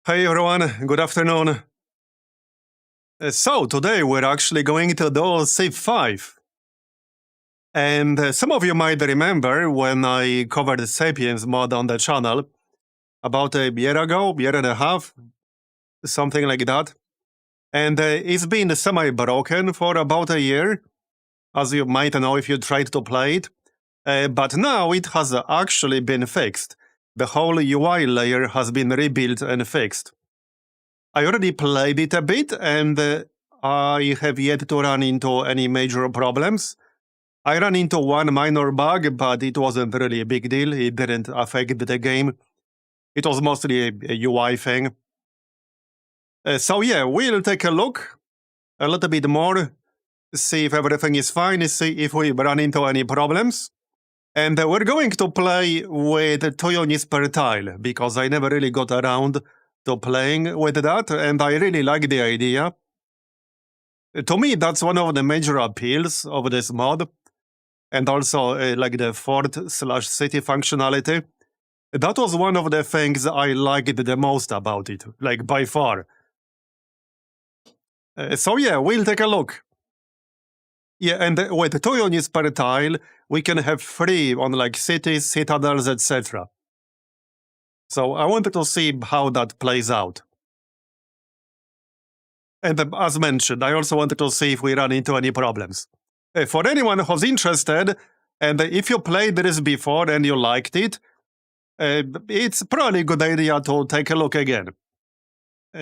Hey everyone, good afternoon. So today we're actually going to do Civ 5. And some of you might remember when I covered the Sapiens mod on the channel about a year ago, year and a half, something like that. And it's been semi-broken for about a year, as you might know if you tried to play it. But now it has actually been fixed. The whole UI layer has been rebuilt and fixed. I already played it a bit, and I have yet to run into any major problems. I ran into one minor bug, but it wasn't really a big deal. It didn't affect the game. It was mostly a UI thing. So yeah, we'll take a look a little bit more, see if everything is fine, see if we run into any problems. And we're going to play with 2 units per tile, because I never really got around to playing with that, and I really like the idea. To me, that's one of the major appeals of this mod, and also like the fort/city functionality. That was one of the things I liked the most about it, like by far. So yeah, we'll take a look. Yeah, and with 2 units per tile, we can have 3 on like cities, citadels, etc. So I wanted to see how that plays out. And as mentioned, I also wanted to see if we run into any problems. For anyone who's interested, and if you played this before and you liked it, it's probably a good idea to take a look again.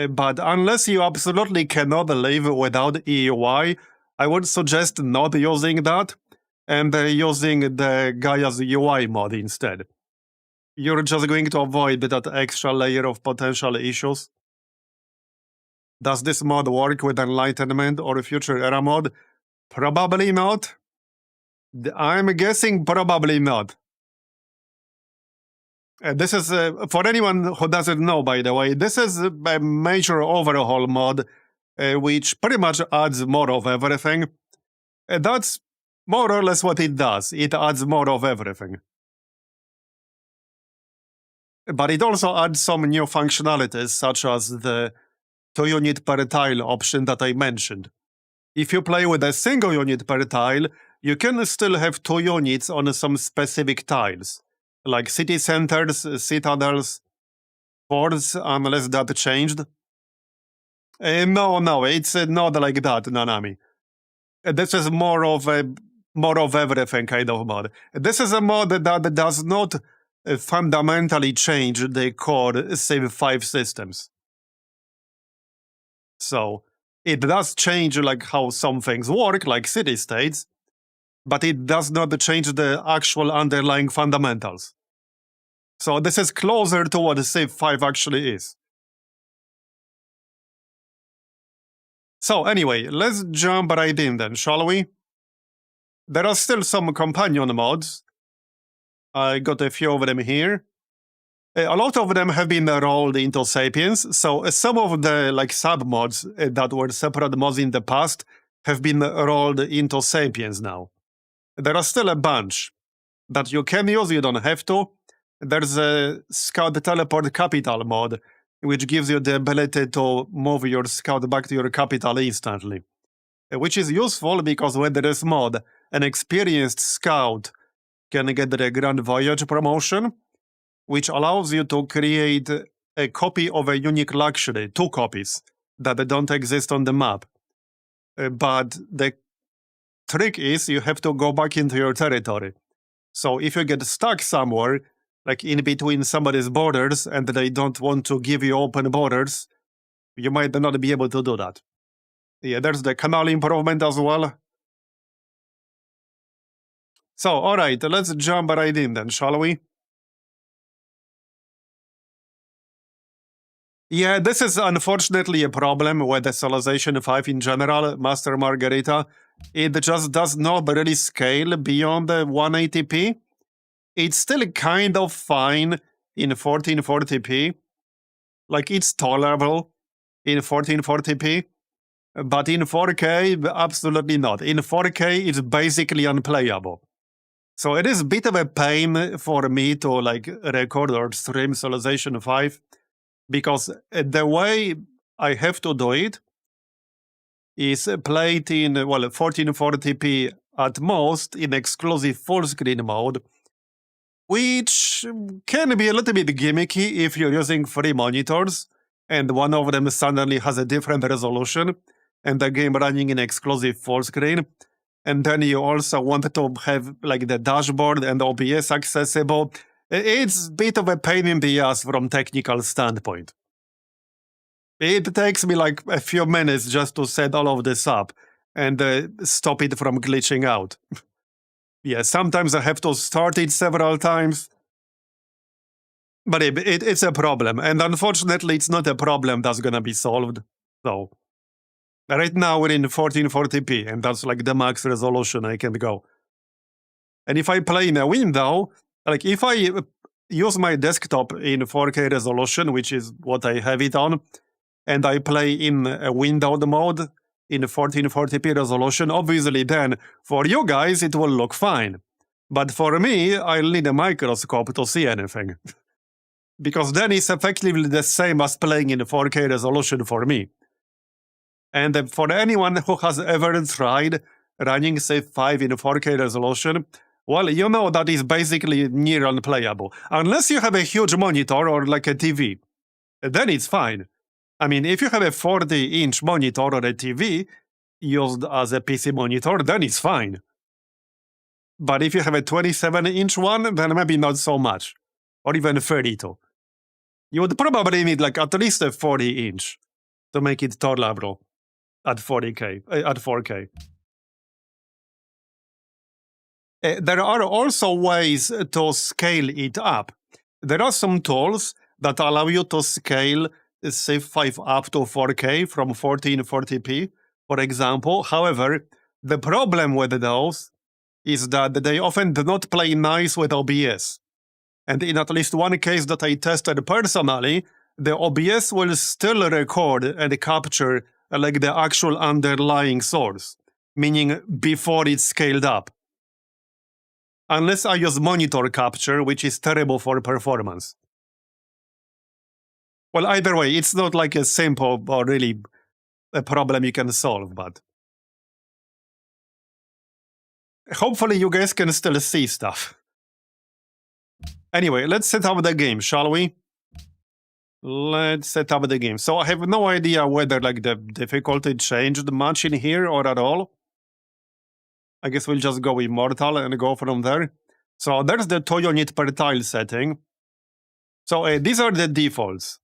But unless you absolutely cannot live without EUI, I would suggest not using that and using the Gaia's UI mod instead. You're just going to avoid that extra layer of potential issues. Does this mod work with Enlightenment or Future Era mod? Probably not. I'm guessing probably not. This is, for anyone who doesn't know, by the way, this is a major overhaul mod, which pretty much adds more of everything. That's more or less what it does. It adds more of everything. But it also adds some new functionalities, such as the 2 unit per tile option that I mentioned. If you play with a single unit per tile, you can still have 2 units on some specific tiles, like city centers, citadels, forts, unless that changed. No, it's not like that, Nanami. This is more of everything kind of mod. This is a mod that does not fundamentally change the core Civ 5 systems. So it does change like how some things work, like city-states, but it does not change the actual underlying fundamentals. So this is closer to what Civ 5 actually is. So anyway, let's jump right in then, shall we? There are still some companion mods. I got a few of them here. A lot of them have been rolled into Sapiens, so some of the like sub-mods that were separate mods in the past have been rolled into Sapiens now. There are still a bunch that you can use, you don't have to. There's a Scout Teleport Capital mod, which gives you the ability to move your Scout back to your capital instantly. Which is useful because when there is mod, an experienced Scout can get the Grand Voyage promotion, which allows you to create a copy of a unique luxury, 2 copies, that don't exist on the map. But the trick is you have to go back into your territory. So if you get stuck somewhere, like in between somebody's borders, and they don't want to give you open borders, you might not be able to do that. Yeah, there's the canal improvement as well. So, alright, let's jump right in then, shall we? Yeah, this is unfortunately a problem with the Civilization 5 in general, Master Margarita. It just does not really scale beyond the 180p. It's still kind of fine in 1440p. Like, it's tolerable in 1440p. But in 4K, absolutely not. In 4K, it's basically unplayable. So it is a bit of a pain for me to like record or stream Civilization 5 because the way I have to do it is play it in 1440p at most in exclusive full screen mode, which can be a little bit gimmicky if you're using free monitors and one of them suddenly has a different resolution and the game running in exclusive full screen. And then you also want to have like the dashboard and OBS accessible. It's a bit of a pain in the ass from technical standpoint. It takes me like a few minutes just to set all of this up and stop it from glitching out. Yeah, sometimes I have to start it several times. But it's a problem. And unfortunately, it's not a problem that's going to be solved. So right now we're in 1440p, and that's like the max resolution I can go. And if I play in a window, like if I use my desktop in 4K resolution, which is what I have it on, and I play in a windowed mode in 1440p resolution, obviously then for you guys it will look fine. But for me, I'll need a microscope to see anything. Because then it's effectively the same as playing in 4K resolution for me. And for anyone who has ever tried running Civ 5 in 4K resolution, well, you know that is basically near unplayable. Unless you have a huge monitor or like a TV. Then it's fine. I mean, if you have a 40-inch monitor or a TV used as a PC monitor, then it's fine. But if you have a 27-inch one, then maybe not so much. Or even 32. You would probably need like at least a 40-inch to make it tolerable at 4K. There are also ways to scale it up. There are some tools that allow you to scale Civ 5 up to 4K from 1440p, for example. However, the problem with those is that they often do not play nice with OBS. And in at least one case that I tested personally, the OBS will still record and capture like the actual underlying source, meaning before it's scaled up. Unless I use monitor capture, which is terrible for performance. Well, either way, it's not like a simple or really a problem you can solve, but hopefully you guys can still see stuff. Anyway, let's set up the game, shall we? Let's set up the game. So I have no idea whether like the difficulty changed much in here or at all. I guess we'll just go immortal and go from there. So there's the 2 unit per tile setting. So these are the defaults.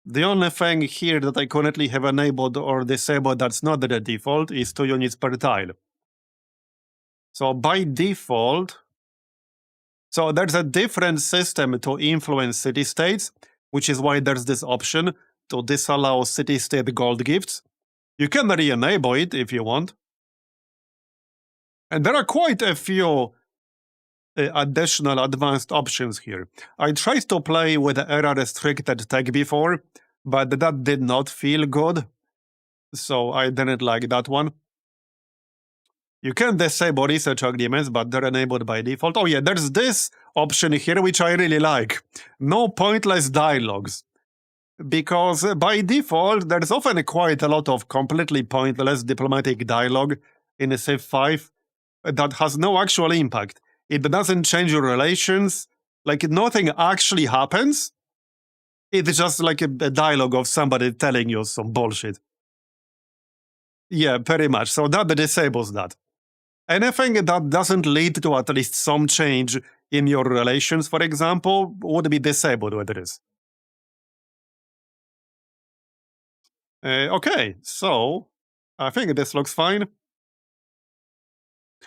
The only thing here that I currently have enabled or disabled that's not the default is 2 units per tile. So by default, so there's a different system to influence city-states, which is why there's this option to disallow city-state gold gifts. You can re-enable it if you want. And there are quite a few additional advanced options here. I tried to play with the era-restricted tag before, but that did not feel good. So I didn't like that one. You can disable research agreements, but they're enabled by default. Oh yeah, there's this option here, which I really like. No pointless dialogues. Because by default, there's often quite a lot of completely pointless diplomatic dialogue in Civ 5 that has no actual impact. It doesn't change your relations. Like, nothing actually happens. It's just like a dialogue of somebody telling you some bullshit. Yeah, pretty much. So that disables that. Anything that doesn't lead to at least some change in your relations, for example, would be disabled with this. Okay, so I think this looks fine.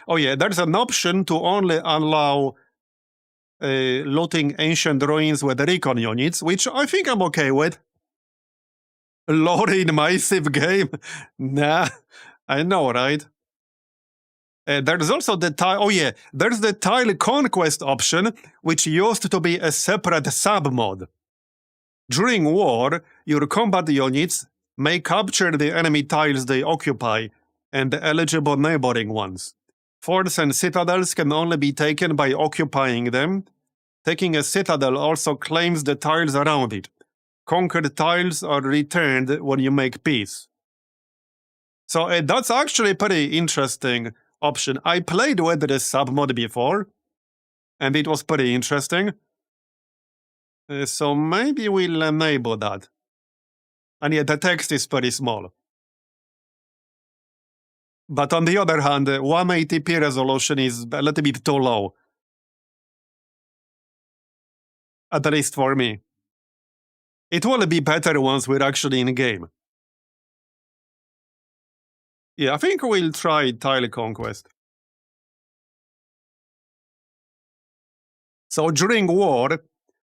Oh yeah, there's an option to only allow looting ancient ruins with recon units, which I think I'm okay with. Lore in my Civ game? Nah, I know, right? There's also the tile. Oh yeah, there's the tile conquest option, which used to be a separate sub-mod. During war, your combat units may capture the enemy tiles they occupy and the eligible neighboring ones. Forts and citadels can only be taken by occupying them. Taking a citadel also claims the tiles around it. conquered tiles are returned when you make peace. So that's actually a pretty interesting option. I played with the submod before, and it was pretty interesting. So maybe we'll enable that. And yeah, the text is pretty small. But on the other hand, 180p resolution is a little bit too low. At least for me. It will be better once we're actually in game. Yeah, I think we'll try Tile Conquest. So during war,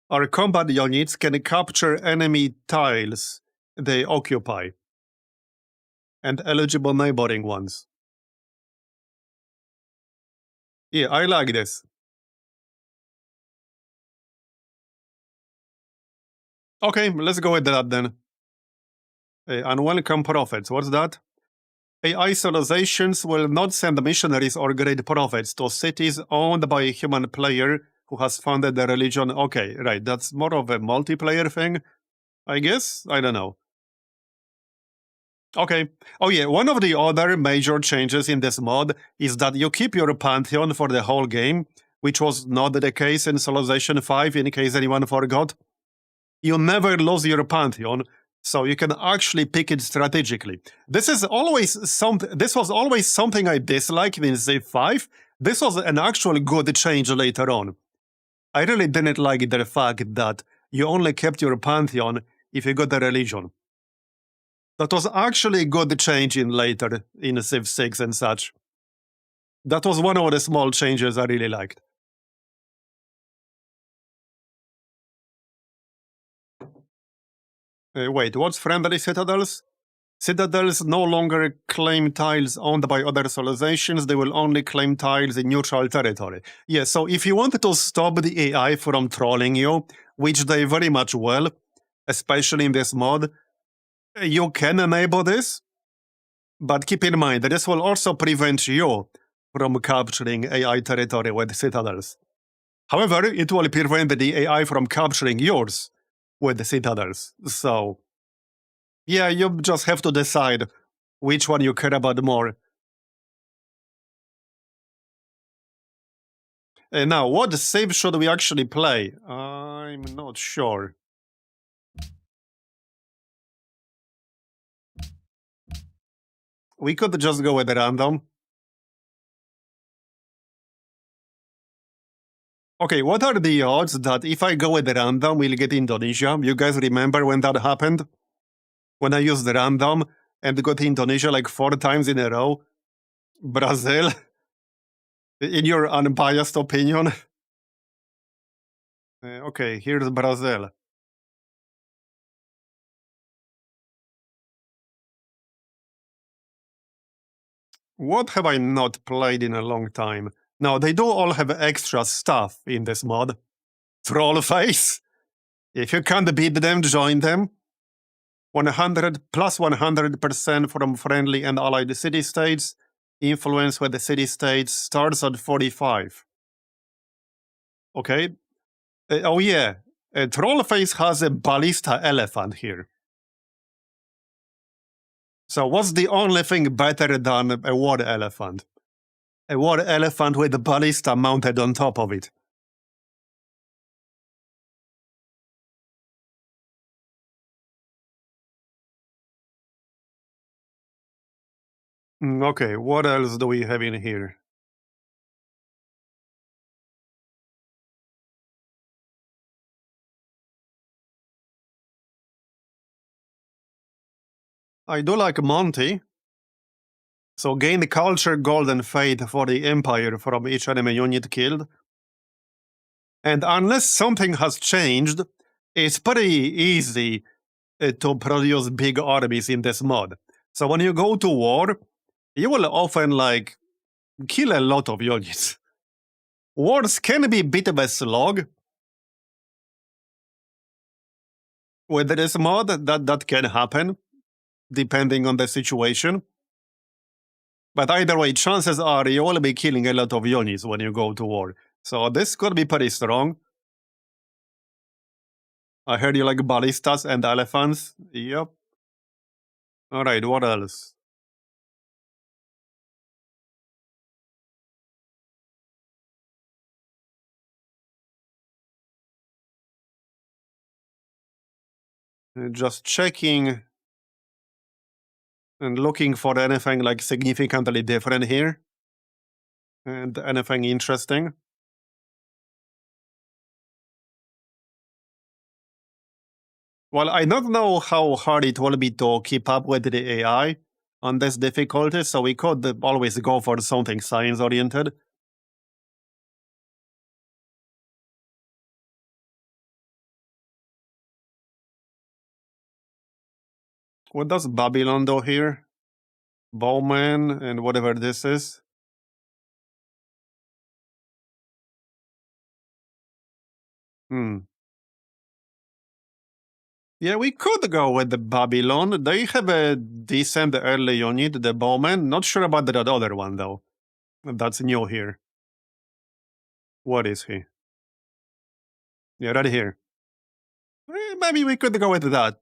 our combat units can capture enemy tiles they occupy and eligible neighboring ones. Yeah, I like this. Okay, let's go with that then. Unwelcome prophets, what's that? AI civilizations will not send missionaries or great prophets to cities owned by a human player who has founded the religion. Okay, right, that's more of a multiplayer thing, I guess? I don't know. Okay. Oh yeah, one of the other major changes in this mod is that you keep your Pantheon for the whole game, which was not the case in Civilization 5, in case anyone forgot. You never lose your Pantheon, so you can actually pick it strategically. This was always something I disliked in Civ 5. This was an actual good change later on. I really didn't like the fact that you only kept your Pantheon if you got the religion. That was actually a good change in Civ 6 and such. That was one of the small changes I really liked. Wait, what's friendly citadels? Citadels no longer claim tiles owned by other civilizations, they will only claim tiles in neutral territory. Yeah, so if you wanted to stop the AI from trolling you, which they very much will, especially in this mod, you can enable this, but keep in mind that this will also prevent you from capturing AI territory with citadels. However, it will prevent the AI from capturing yours with citadels. So, yeah, you just have to decide which one you care about more. Now, what save should we actually play? I'm not sure. We could just go with random. Okay, what are the odds that if I go with random, we'll get Indonesia? You guys remember when that happened? When I used random and got Indonesia like 4 times in a row? Brazil? In your unbiased opinion? Okay, here's Brazil. What have I not played in a long time? Now, they do all have extra stuff in this mod. Troll face. If you can't beat them, join them. 100 plus 100% from friendly and allied city-states. Influence with the city-states starts at 45. Okay. Oh yeah, Trollface has a ballista elephant here. So what's the only thing better than a war elephant? A war elephant with a ballista mounted on top of it. Okay, what else do we have in here? I do like Monty. So gain culture, gold, and fate for the Empire from each enemy unit killed. And unless something has changed, it's pretty easy to produce big armies in this mod. So when you go to war, you will often kill a lot of units. Wars can be a bit of a slog. With this mod, that can happen, depending on the situation. But either way, chances are you will be killing a lot of units when you go to war. So this could be pretty strong. I heard you like ballistas and elephants. Yep. Alright, what else? Just checking and looking for anything like significantly different here. And anything interesting. Well, I don't know how hard it will be to keep up with the AI on this difficulty, so we could always go for something science-oriented. What does Babylon do here? Bowman and whatever this is. Yeah, we could go with the Babylon. They have a decent early unit, the Bowman. Not sure about that other one, though. That's new here. What is he? Yeah, right here. Maybe we could go with that.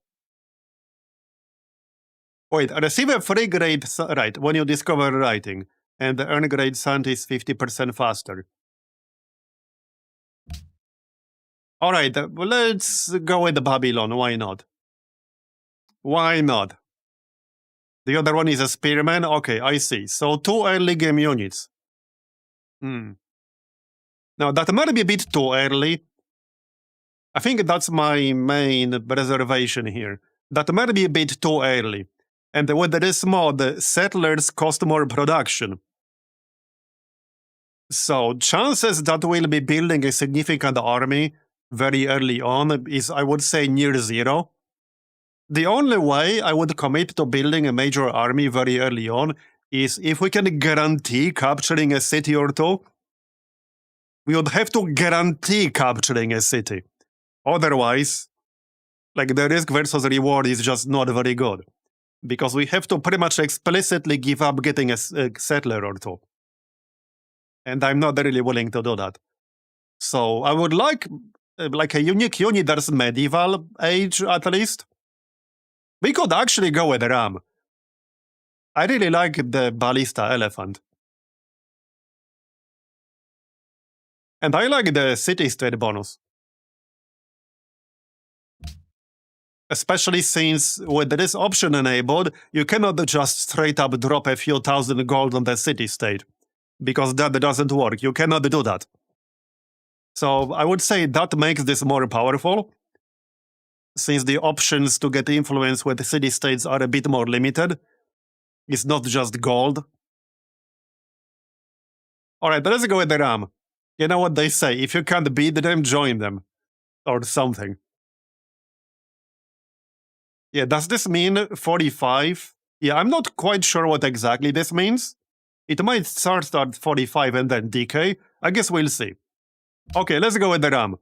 Wait, receive a free grade, right, when you discover writing, and earn grade scientist 50% faster. All right, let's go with the Babylon. Why not? Why not? The other one is a Spearman. Okay, I see. So 2 early game units. Now, that might be a bit too early. I think that's my main reservation here. That might be a bit too early. And with this mod, settlers cost more production. So chances that we'll be building a significant army very early on is, I would say, near zero. The only way I would commit to building a major army very early on is if we can guarantee capturing a city or two. We would have to guarantee capturing a city. Otherwise, like, the risk versus reward is just not very good. Because we have to pretty much explicitly give up getting a settler or two. And I'm not really willing to do that. So I would like a unique unit that's medieval age, at least. We could actually go with Ram. I really like the ballista elephant. And I like the city-state bonus. Especially since with this option enabled, you cannot just straight up drop a few thousand gold on the city-state. Because that doesn't work. You cannot do that. So I would say that makes this more powerful, since the options to get influence with city-states are a bit more limited. It's not just gold. Alright, let's go with the Ram. You know what they say, if you can't beat them, join them. Or something. Yeah, does this mean 45? Yeah, I'm not quite sure what exactly this means. It might start at 45 and then decay. I guess we'll see. Okay, let's go with the Ram.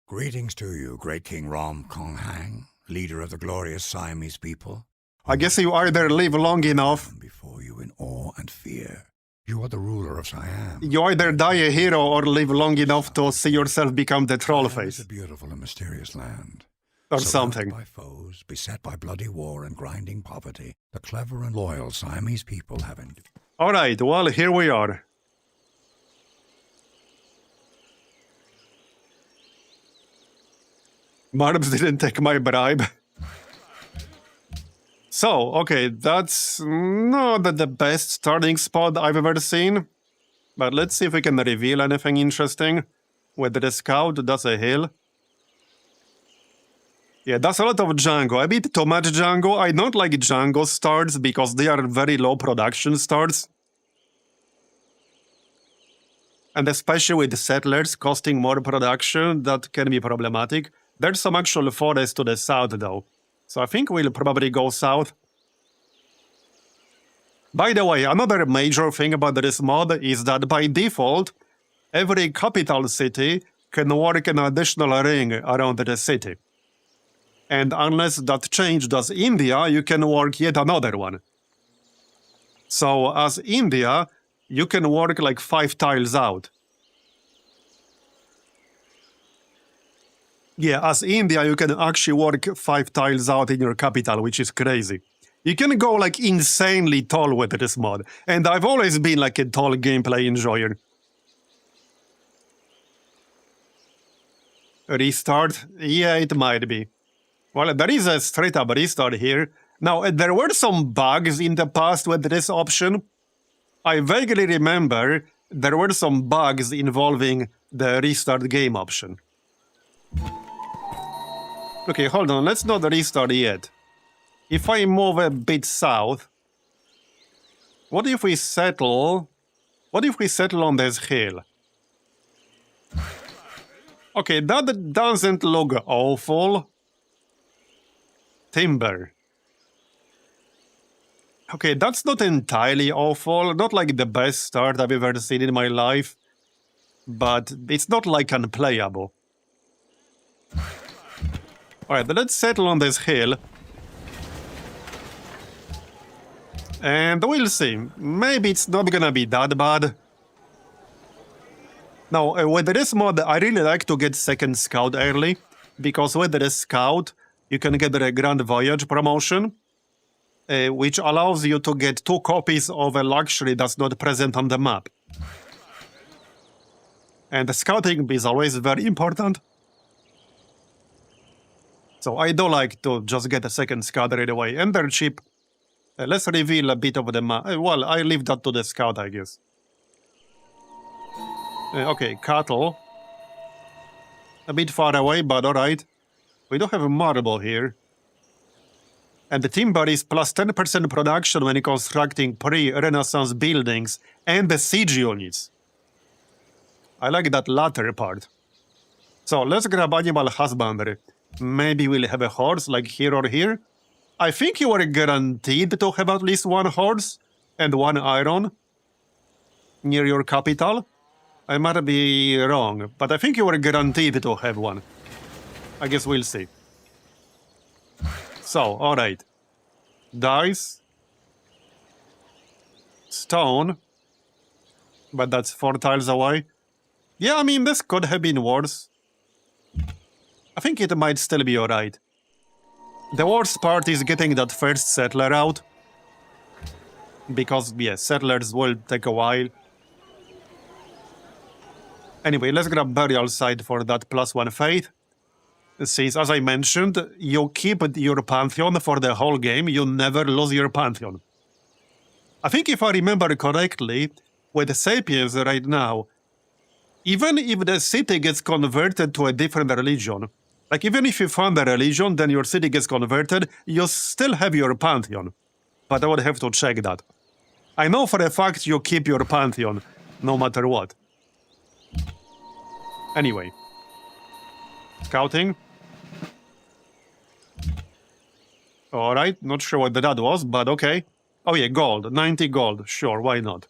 Greetings to you, great King Ram Konghang, leader of the glorious Siamese people. I guess you either live long enough. Before you in awe and fear. You are the ruler of Siam. You either die a hero or live long enough to see yourself become the troll face. It's a beautiful and mysterious land. Or something. By foes, beset by bloody war and grinding poverty, the clever and loyal Siamese people have endured. All right, well, here we are. Marbs didn't take my bribe. So, okay, that's not the best starting spot I've ever seen. But let's see if we can reveal anything interesting. With the scout, that's a hill. Yeah, that's a lot of Django. A bit too much Django. I don't like Django starts because they are very low production starts. And especially with settlers costing more production, that can be problematic. There's some actual forest to the south, though. So I think we'll probably go south. By the way, another major thing about this mod is that by default, every capital city can work an additional ring around the city. And unless that changed as India, you can work yet another one. So as India, you can work like 5 tiles out. Yeah, as India, you can actually work 5 tiles out in your capital, which is crazy. You can go like insanely tall with this mod, and I've always been like a tall gameplay enjoyer. Restart? Yeah, it might be. Well, there is a straight-up restart here. Now, there were some bugs in the past with this option. I vaguely remember there were some bugs involving the restart game option. Okay, hold on, let's not restart yet. If I move a bit south, what if we settle on this hill? Okay, that doesn't look awful. Timber. Okay, that's not entirely awful, not like the best start I've ever seen in my life, but it's not like unplayable. Alright, let's settle on this hill. And we'll see. Maybe it's not gonna be that bad. Now, with this mod, I really like to get second scout early, because with the scout, you can get the Grand Voyage promotion, which allows you to get 2 copies of a luxury that's not present on the map. And the scouting is always very important. So I do like to just get a second scout right away, and they're cheap. Let's reveal a bit of the map. Well, I leave that to the scout, I guess. Okay, cattle. A bit far away, but alright. We do have a marble here. And the timber is plus 10% production when constructing pre-Renaissance buildings and the siege units. I like that latter part. So let's grab animal husbandry. Maybe we'll have a horse like here or here. I think you are guaranteed to have at least 1 horse and 1 iron near your capital. I might be wrong, but I think you are guaranteed to have 1. I guess we'll see. So, alright. Dice. Stone. But that's 4 tiles away. Yeah, I mean, this could have been worse. I think it might still be alright. The worst part is getting that first settler out. Because, yeah, settlers will take a while. Anyway, let's grab burial site for that +1 faith. Since, as I mentioned, you keep your pantheon for the whole game, you never lose your pantheon. I think if I remember correctly, with Sapiens right now, even if the city gets converted to a different religion, like even if you found a religion, then your city gets converted, you still have your pantheon. But I would have to check that. I know for a fact you keep your pantheon, no matter what. Anyway. Scouting. Alright, not sure what that was, but okay. Oh yeah, gold, 90 gold, sure, why not?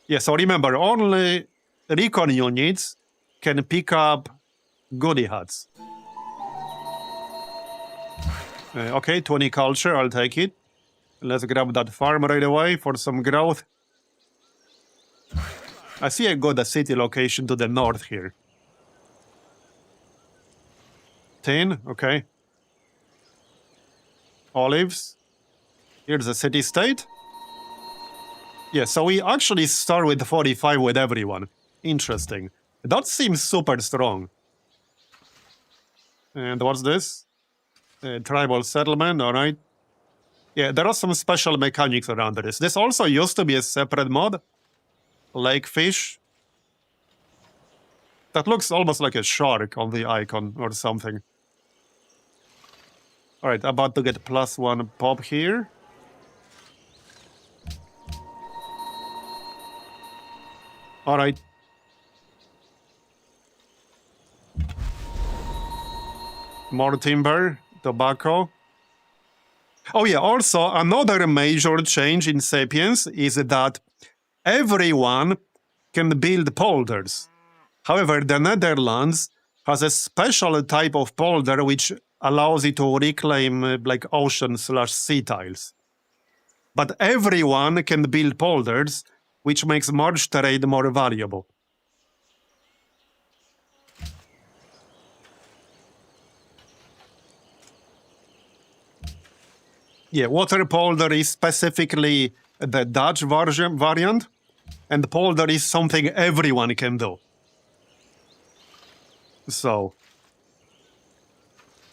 Yeah, so remember, only recon units can pick up goodie hats. Okay, 20 culture, I'll take it. Let's grab that farm right away for some growth. I see a good city location to the north here. 10, okay. Olives. Here's a city-state. Yeah, so we actually start with 45 with everyone. Interesting. That seems super strong. And what's this? Tribal settlement, alright. Yeah, there are some special mechanics around this. This also used to be a separate mod. Lake fish. That looks almost like a shark on the icon or something. Alright, about to get +1 pop here. Alright. More timber, tobacco. Oh yeah, also another major change in Sapiens is that everyone can build polders. However, the Netherlands has a special type of polder which allows it to reclaim like ocean/sea tiles. But everyone can build polders, which makes march trade more valuable. Yeah, water polder is specifically the Dutch variant, and polder is something everyone can do. So,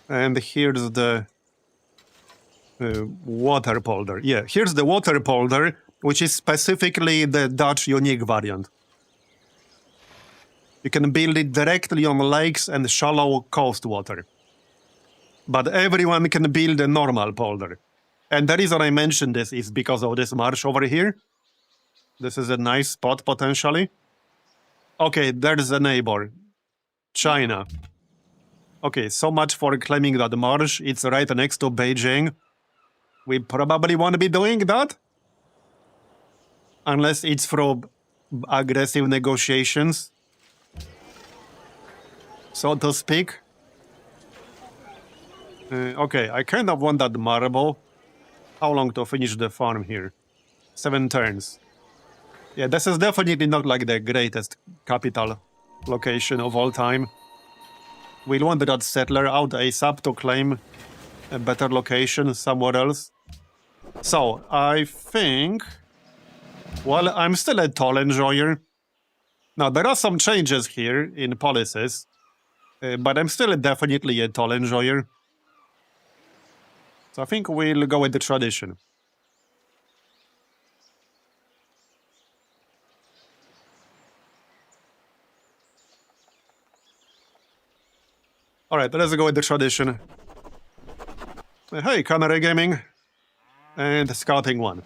and here's the water polder. Yeah, here's the water polder, which is specifically the Dutch unique variant. You can build it directly on lakes and shallow coast water. But everyone can build a normal polder. And the reason I mentioned this is because of this marsh over here. This is a nice spot, potentially. Okay, there's a neighbor. China. Okay, so much for claiming that marsh. It's right next to Beijing. We probably won't be doing that. Unless it's through aggressive negotiations, so to speak. Okay, I kind of want that marble. How long to finish the farm here? 7 turns. Yeah, this is definitely not like the greatest capital location of all time. We'll want that settler out ASAP to claim a better location somewhere else. So, I think... Well, I'm still a toll enjoyer. Now, there are some changes here in policies, but I'm still definitely a toll enjoyer. So I think we'll go with the tradition. Alright, let's go with the tradition. Hey, Canary Gaming. And scouting 1.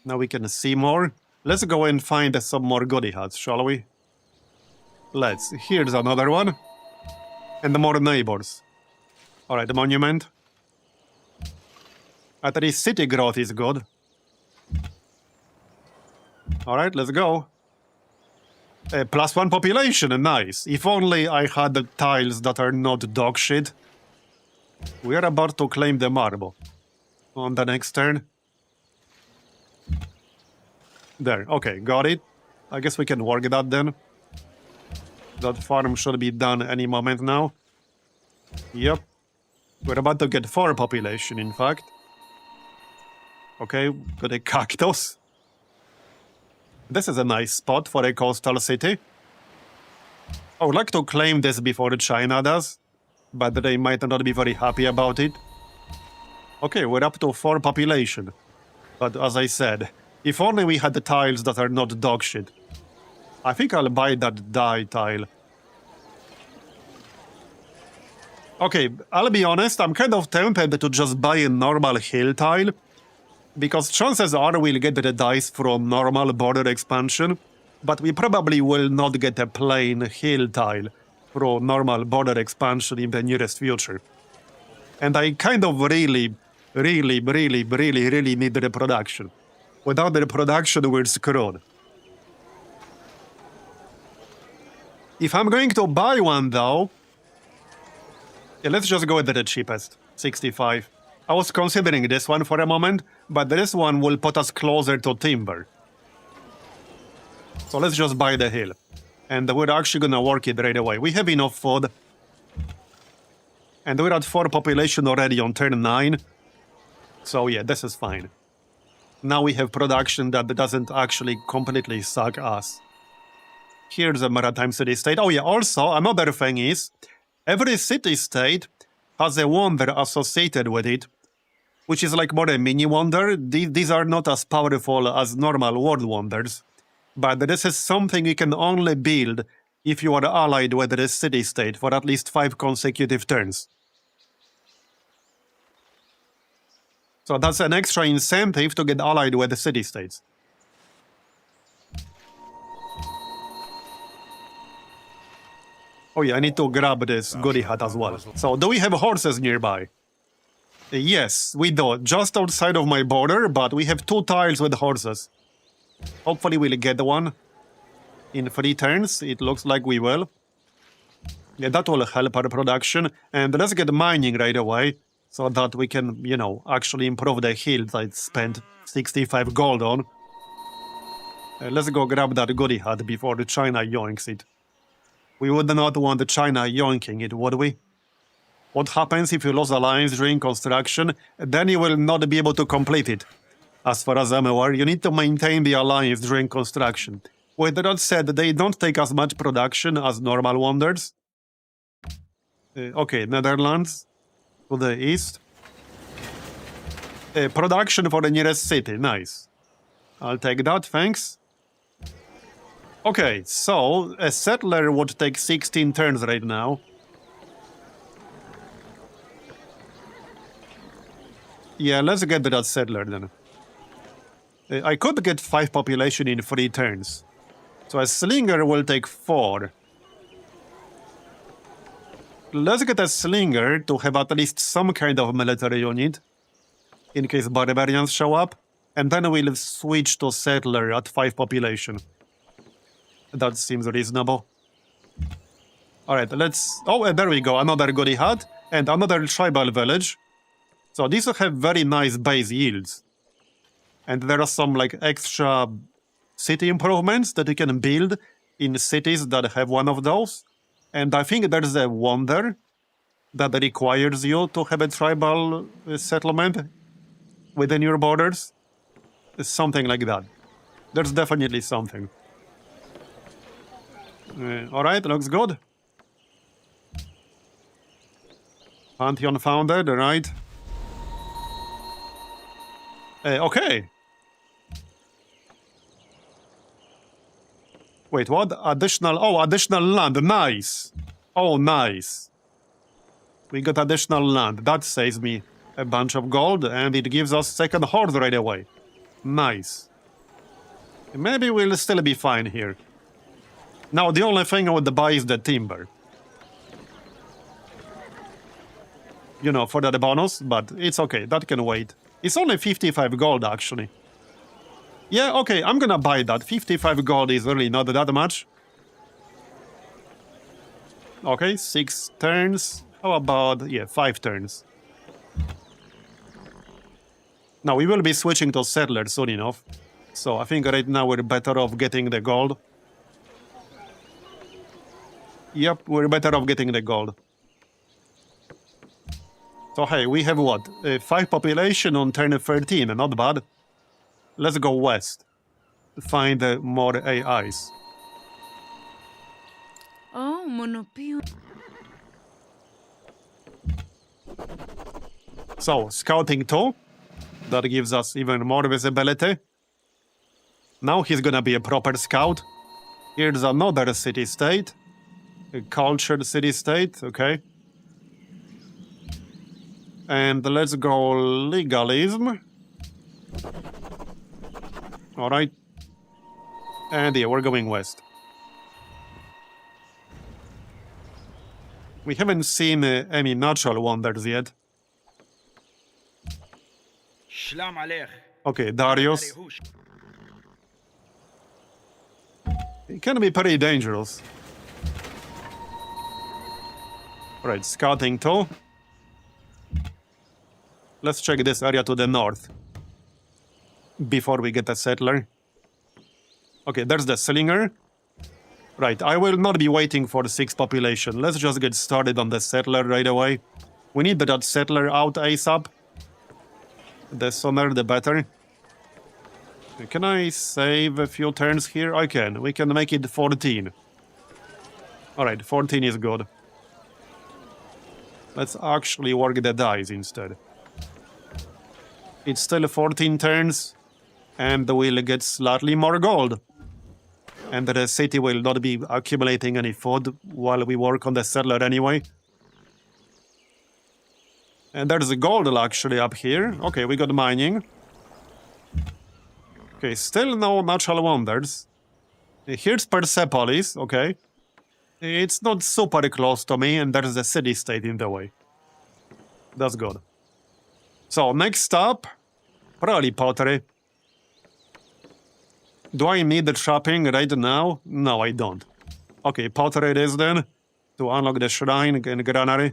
Now we can see more. Let's go and find some more goodie hats, shall we? Let's. Here's another one. And more neighbors. Alright, the monument. At least city growth is good. Alright, let's go. +1 population, nice. If only I had the tiles that are not dog shit. We are about to claim the marble. On the next turn. There, okay, got it. I guess we can work that then. That farm should be done any moment now. Yep. We're about to get 4 population, in fact. Okay, got a cactus. This is a nice spot for a coastal city. I would like to claim this before China does, but they might not be very happy about it. Okay, we're up to 4 population. But as I said, if only we had the tiles that are not dog shit. I think I'll buy that dye tile. Okay, I'll be honest, I'm kind of tempted to just buy a normal hill tile, because chances are we'll get the dice from normal border expansion, but we probably will not get a plain hill tile from normal border expansion in the nearest future. And I kind of really need the production. Without the production, we're screwed. If I'm going to buy one, though... Yeah, let's just go with the cheapest. 65. I was considering this one for a moment, but this one will put us closer to timber. So let's just buy the hill. And we're actually gonna work it right away. We have enough food. And we're at 4 population already on turn 9. So yeah, this is fine. Now we have production that doesn't actually completely suck us. Here's a maritime city-state. Oh yeah, also, another thing is, every city-state has a wonder associated with it, which is like more a mini wonder. These are not as powerful as normal world wonders, but this is something you can only build if you are allied with the city-state for at least 5 consecutive turns. So that's an extra incentive to get allied with the city-states. Oh yeah, I need to grab this goodie hat as well. So, do we have horses nearby? Yes, we do. Just outside of my border, but we have 2 tiles with horses. Hopefully we'll get one in 3 turns. It looks like we will. Yeah, that will help our production. And let's get mining right away, so that we can, you know, actually improve the hill that I spent 65 gold on. Let's go grab that goodie hat before the China yoinks it. We would not want the China yoinking it, would we? what happens if you lose alliance during construction, then you will not be able to complete it. As far as I'm aware, you need to maintain the alliance during construction. With that said, they don't take as much production as normal wonders. Okay, Netherlands to the east. Production for the nearest city, nice. I'll take that, thanks. Okay, so a settler would take 16 turns right now. Yeah, let's get that settler then. I could get 5 population in 3 turns. So a slinger will take 4. Let's get a slinger to have at least some kind of military unit, in case barbarians show up, and then we'll switch to settler at 5 population. That seems reasonable. Alright, let's... Oh, there we go, another goody hut, and another tribal village. So these have very nice base yields. And there are some, like, extra city improvements that you can build in cities that have one of those. And I think there's a wonder that requires you to have a tribal settlement within your borders. Something like that. There's definitely something. Alright, looks good. Pantheon founded, right? Okay. Wait, what? Additional... Oh, additional land. Nice. Oh, nice. We got additional land. That saves me a bunch of gold, and it gives us second horde right away. Nice. Maybe we'll still be fine here. Now, the only thing I would buy is the timber. You know, for that bonus, but it's okay. That can wait. It's only 55 gold, actually. Yeah, okay, I'm gonna buy that. 55 gold is really not that much. Okay, 6 turns. How about, yeah, 5 turns. Now, we will be switching to settlers soon enough. So I think right now we're better off getting the gold. Yep, we're better off getting the gold. So hey, we have what? 5 population on turn 13, not bad. Let's go west. Find more AIs. Oh, monopio. So, scouting 2. That gives us even more visibility. Now he's gonna be a proper scout. Here's another city-state. A cultured city-state, okay. And let's go legalism. Alright. And yeah, we're going west. We haven't seen any natural wonders yet. Okay, Darius. It can be pretty dangerous. Right, scouting 2. Let's check this area to the north before we get a settler. Okay, there's the slinger. Right, I will not be waiting for 6 population. Let's just get started on the settler right away. We need that settler out ASAP. The sooner the better. Can I save a few turns here? I can. We can make it 14. Alright, 14 is good. Let's actually work the dice instead. It's still 14 turns, and we'll get slightly more gold. And the city will not be accumulating any food while we work on the settler anyway. And there's a gold actually up here. Okay, we got mining. Okay, still no natural wonders. Here's Persepolis, okay. It's not super close to me, and there's a city-state in the way. That's good. So, next up, probably pottery. Do I need the shopping right now? No, I don't. Okay, pottery it is then, to unlock the shrine and granary.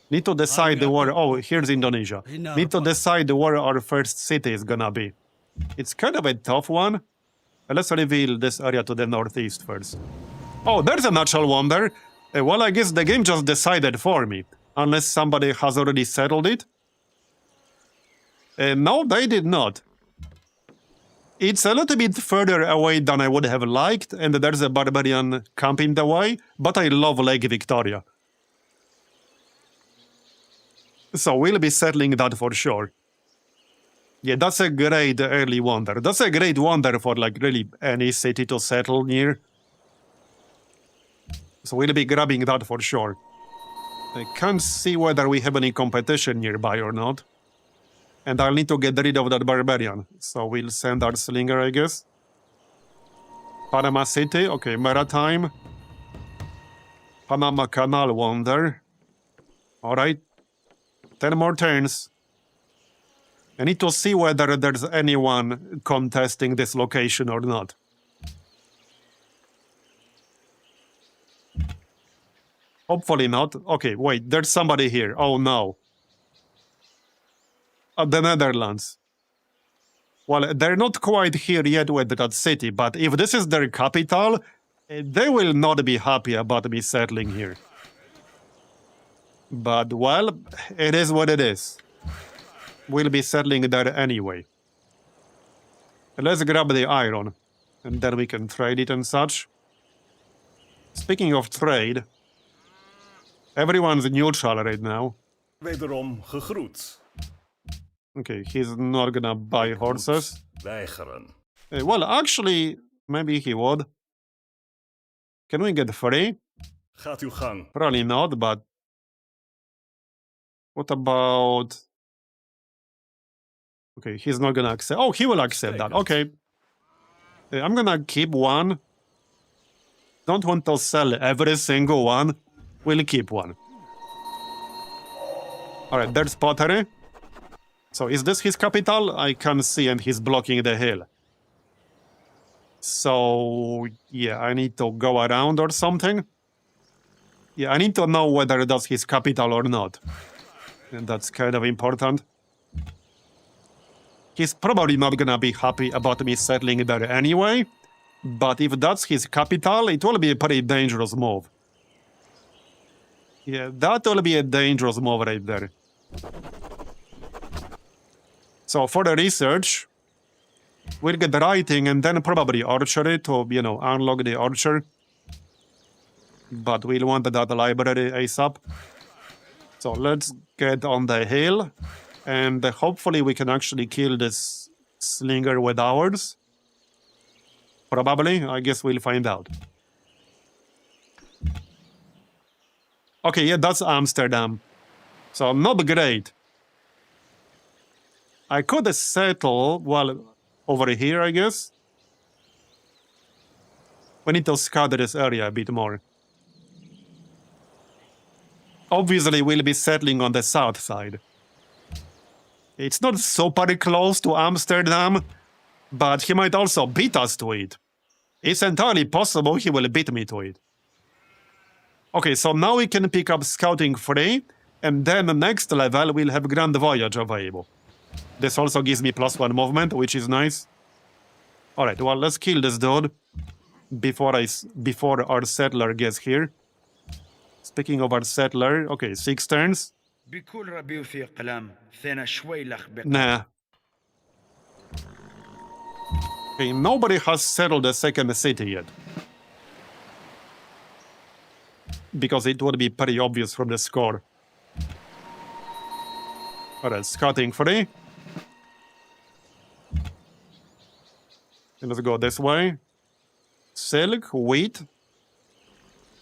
Need to decide where... Oh, here's Indonesia. Need to decide where our first city is gonna be. It's kind of a tough one. Let's reveal this area to the northeast first. Oh, there's a natural wonder. Well, I guess the game just decided for me, unless somebody has already settled it. No, they did not. It's a little bit further away than I would have liked, and there's a barbarian camp in the way, but I love Lake Victoria. So we'll be settling that for sure. Yeah, that's a great early wonder. That's a great wonder for, like, really any city to settle near. So we'll be grabbing that for sure. I can't see whether we have any competition nearby or not. And I'll need to get rid of that barbarian. So we'll send our slinger, I guess. Panama City, okay, Maritime. Panama Canal Wonder. Alright. 10 more turns. I need to see whether there's anyone contesting this location or not. Hopefully not. Okay, wait, there's somebody here. Oh no. The Netherlands. Well, they're not quite here yet with that city, but if this is their capital, they will not be happy about me settling here. But, well, it is what it is. We'll be settling there anyway. Let's grab the iron, and then we can trade it and such. Speaking of trade, everyone's neutral right now. Wederom gegroet. Okay, he's not gonna buy horses. Weigeren. Well, actually, maybe he would. Can we get free? Gaat uw gang. Probably not, but... What about... Okay, he's not gonna accept... Oh, he will accept that. Okay. I'm gonna keep one. Don't want to sell every single one. We'll keep one. Alright, there's pottery. So is this his capital? I can't see, and he's blocking the hill. So, yeah, I need to go around or something. Yeah, I need to know whether that's his capital or not. And that's kind of important. He's probably not gonna be happy about me settling there anyway. But if that's his capital, it will be a pretty dangerous move. Yeah, that will be a dangerous move right there. So for the research, we'll get the writing and then probably archery to, you know, unlock the archer. But we'll want that library ASAP. So let's get on the hill. And hopefully we can actually kill this slinger with ours. Probably. I guess we'll find out. Okay, yeah, that's Amsterdam. So not great. I could settle, well, over here, I guess. We need to scatter this area a bit more. Obviously, we'll be settling on the south side. It's not super close to Amsterdam, but he might also beat us to it. It's entirely possible he will beat me to it. Okay, so now we can pick up Scouting free, and then the next level we'll have Grand Voyage available. This also gives me +1 movement, which is nice. Alright, well, let's kill this dude before our settler gets here. Speaking of our settler, okay, 6 turns. Nah. Okay, nobody has settled the second city yet. Because it would be pretty obvious from the score. Alright, Scouting free. Let's go this way. Silk, wheat.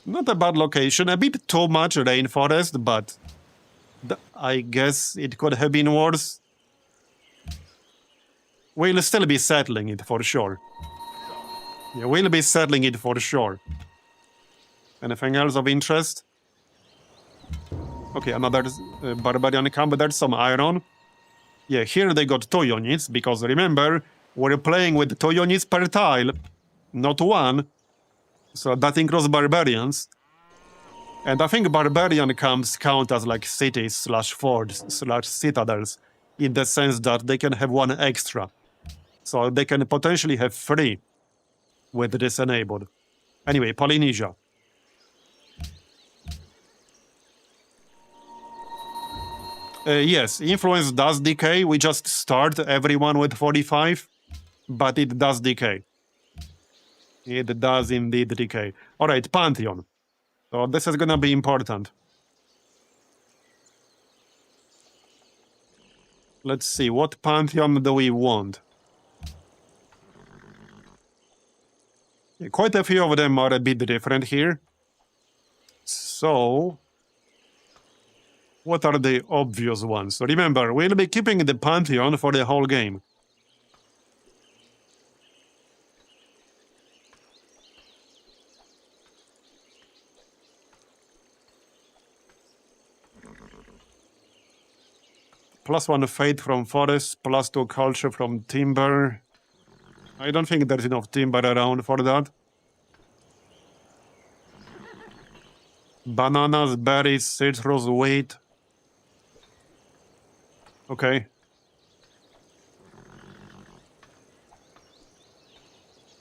Not a bad location. A bit too much rainforest, but I guess it could have been worse. We'll still be settling it for sure. Yeah, we'll be settling it for sure. Anything else of interest? Okay, another barbarian camp, but there's some iron. Yeah, here they got 2 units, because remember, we're playing with 2 units per tile, not 1. So that includes barbarians. And I think barbarian camps count as like cities/forts/citadels, in the sense that they can have 1 extra. So they can potentially have 3 with this enabled. Anyway, Polynesia. Yes, influence does decay. We just start everyone with 45, but it does decay. It does indeed decay. All right, Pantheon. So this is gonna be important. Let's see, what Pantheon do we want? Quite a few of them are a bit different here. So, what are the obvious ones? Remember, we'll be keeping the Pantheon for the whole game. +1 Faith from Forest, +2 Culture from Timber. I don't think there's enough timber around for that. Bananas, berries, citrus, wheat. Okay.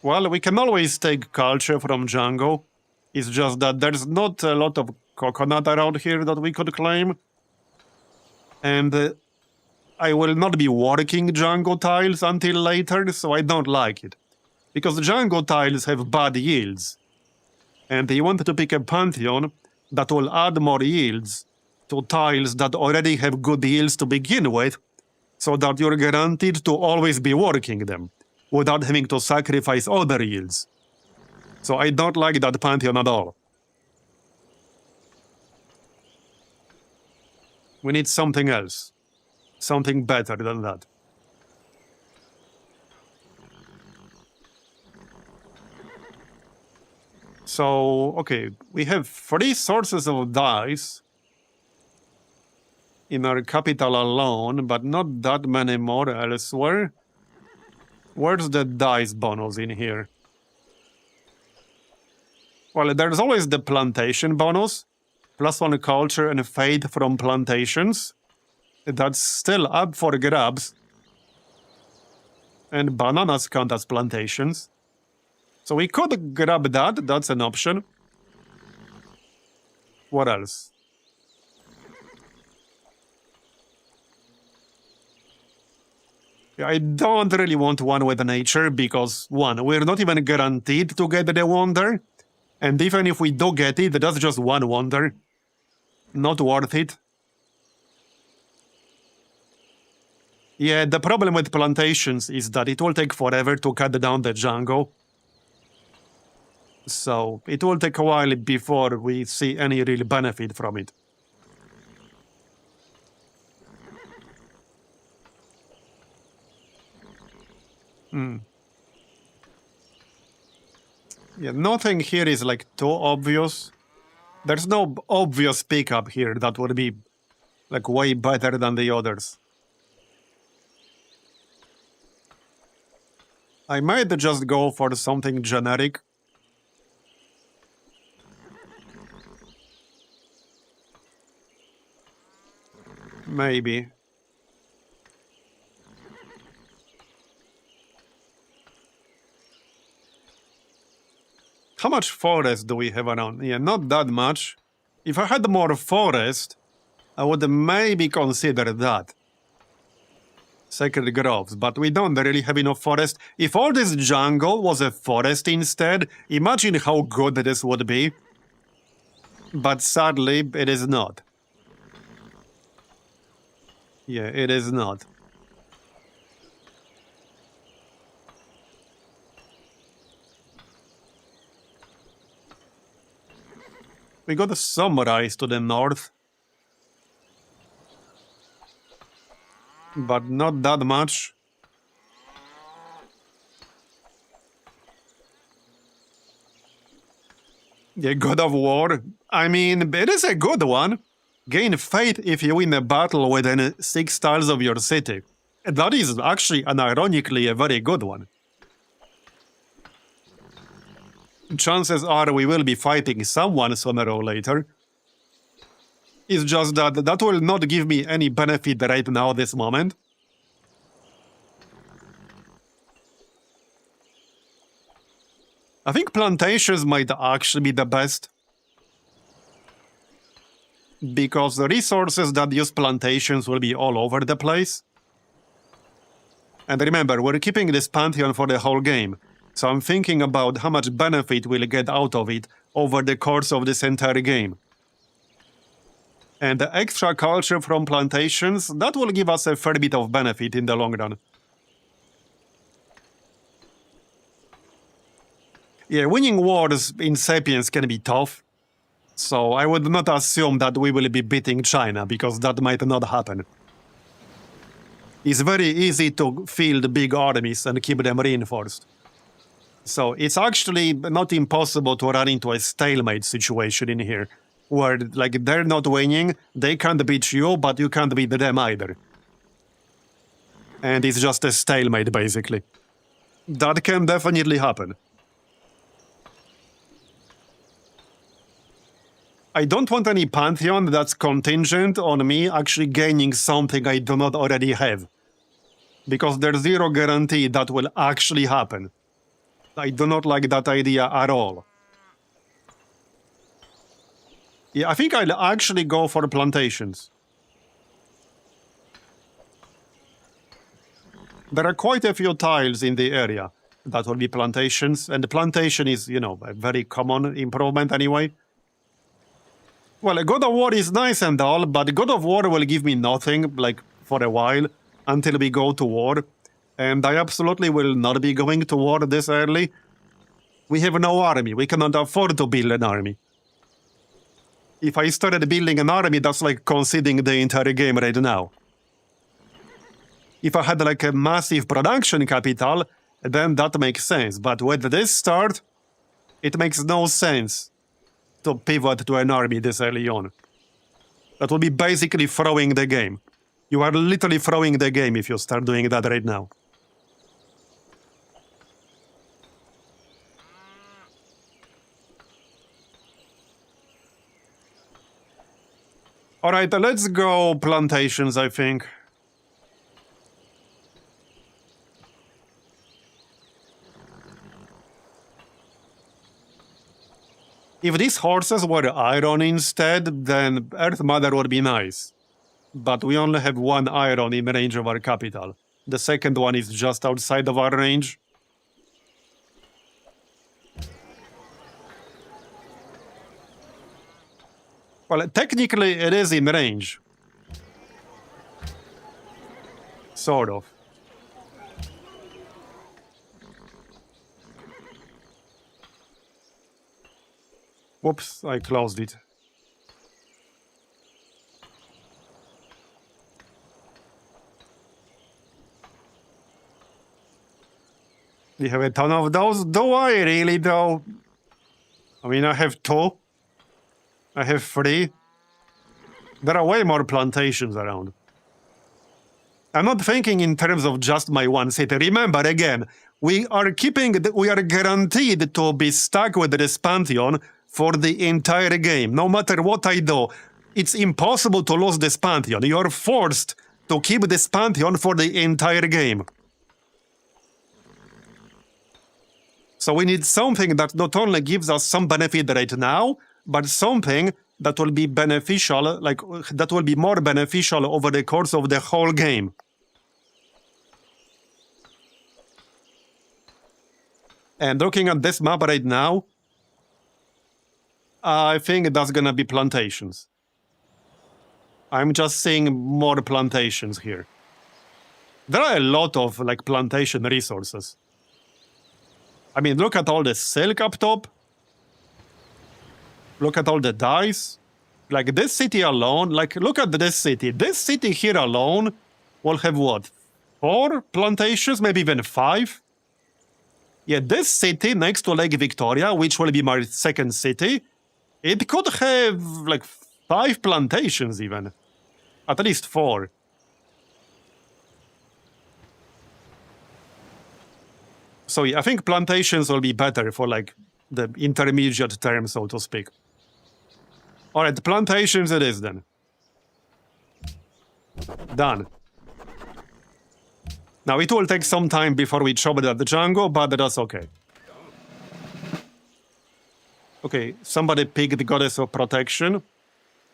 Well, we can always take culture from Django. It's just that there's not a lot of coconut around here that we could claim. And I will not be working Django tiles until later, so I don't like it. Because Django tiles have bad yields. And you want to pick a Pantheon that will add more yields to tiles that already have good yields to begin with, so that you're guaranteed to always be working them, without having to sacrifice other yields. So I don't like that Pantheon at all. We need something else. Something better than that. So, okay, we have 3 sources of dice in our capital alone, but not that many more elsewhere. Where's the dice bonus in here? Well, there's always the plantation bonus, +1 culture and faith from plantations. That's still up for grabs. And bananas count as plantations. So we could grab that, that's an option. What else? I don't really want one with nature because, 1, we're not even guaranteed to get the wonder. And even if we do get it, that's just 1 wonder. Not worth it. Yeah, the problem with plantations is that it will take forever to cut down the Django. So it will take a while before we see any real benefit from it. Yeah, nothing here is like too obvious. There's no obvious pickup here that would be like way better than the others. I might just go for something generic. Maybe. How much forest do we have around? Yeah, not that much. If I had more forest, I would maybe consider that. Sacred groves, but we don't really have enough forest. If all this jungle was a forest instead, imagine how good this would be. But sadly, it is not. Yeah, it is not. We got a sunrise to the north. But not that much. Yeah, God of War. I mean, it is a good one. Gain faith if you win a battle within 6 tiles of your city. That is actually, and ironically, a very good one. Chances are we will be fighting someone sooner or later. It's just that that will not give me any benefit right now, this moment. I think plantations might actually be the best. because the resources that use plantations will be all over the place. And remember, we're keeping this Pantheon for the whole game, so I'm thinking about how much benefit we'll get out of it over the course of this entire game. And the extra culture from plantations, that will give us a fair bit of benefit in the long run. Yeah, winning wars in Sapiens can be tough, so I would not assume that we will be beating China, because that might not happen. It's very easy to field big armies and keep them reinforced. So it's actually not impossible to run into a stalemate situation in here, where like they're not winning, they can't beat you, but you can't beat them either. And it's just a stalemate, basically. That can definitely happen. I don't want any Pantheon that's contingent on me actually gaining something I do not already have. Because there's zero guarantee that will actually happen. I do not like that idea at all. Yeah, I think I'll actually go for plantations. There are quite a few tiles in the area that will be plantations, and the plantation is, you know, a very common improvement anyway. Well, God of War is nice and all, but God of War will give me nothing, like, for a while, until we go to war. And I absolutely will not be going to war this early. We have no army. We cannot afford to build an army. If I started building an army, that's like conceding the entire game right now. If I had like a massive production capital, then that makes sense. But with this start, it makes no sense to pivot to an army this early on. That will be basically throwing the game. You are literally throwing the game if you start doing that right now. Alright, let's go plantations, I think. If these horses were iron instead, then Earth Mother would be nice. But we only have one iron in range of our capital. The second one is just outside of our range. Well, technically it is in range. Sort of. Whoops, I closed it. We have a ton of those. Do I really, though? I mean, I have 2. I have 3. There are way more plantations around. I'm not thinking in terms of just my one city. Remember, again, we are guaranteed to be stuck with this Pantheon for the entire game. No matter what I do, it's impossible to lose this Pantheon. You're forced to keep this Pantheon for the entire game. So we need something that not only gives us some benefit right now, but something that will be beneficial, like that will be more beneficial over the course of the whole game. And looking at this map right now, I think that's gonna be plantations. I'm just seeing more plantations here. There are a lot of like plantation resources. I mean, look at all the silk up top. Look at all the dyes. Like this city alone, like look at this city. This city here alone will have what? 4 plantations, maybe even 5? Yeah, this city next to Lake Victoria, which will be my second city, it could have like 5 plantations even. At least 4. So yeah, I think plantations will be better for like the intermediate term, so to speak. Alright, plantations it is then. Done. Now it will take some time before we chop at the Django, but that's okay. Okay, somebody picked the Goddess of Protection.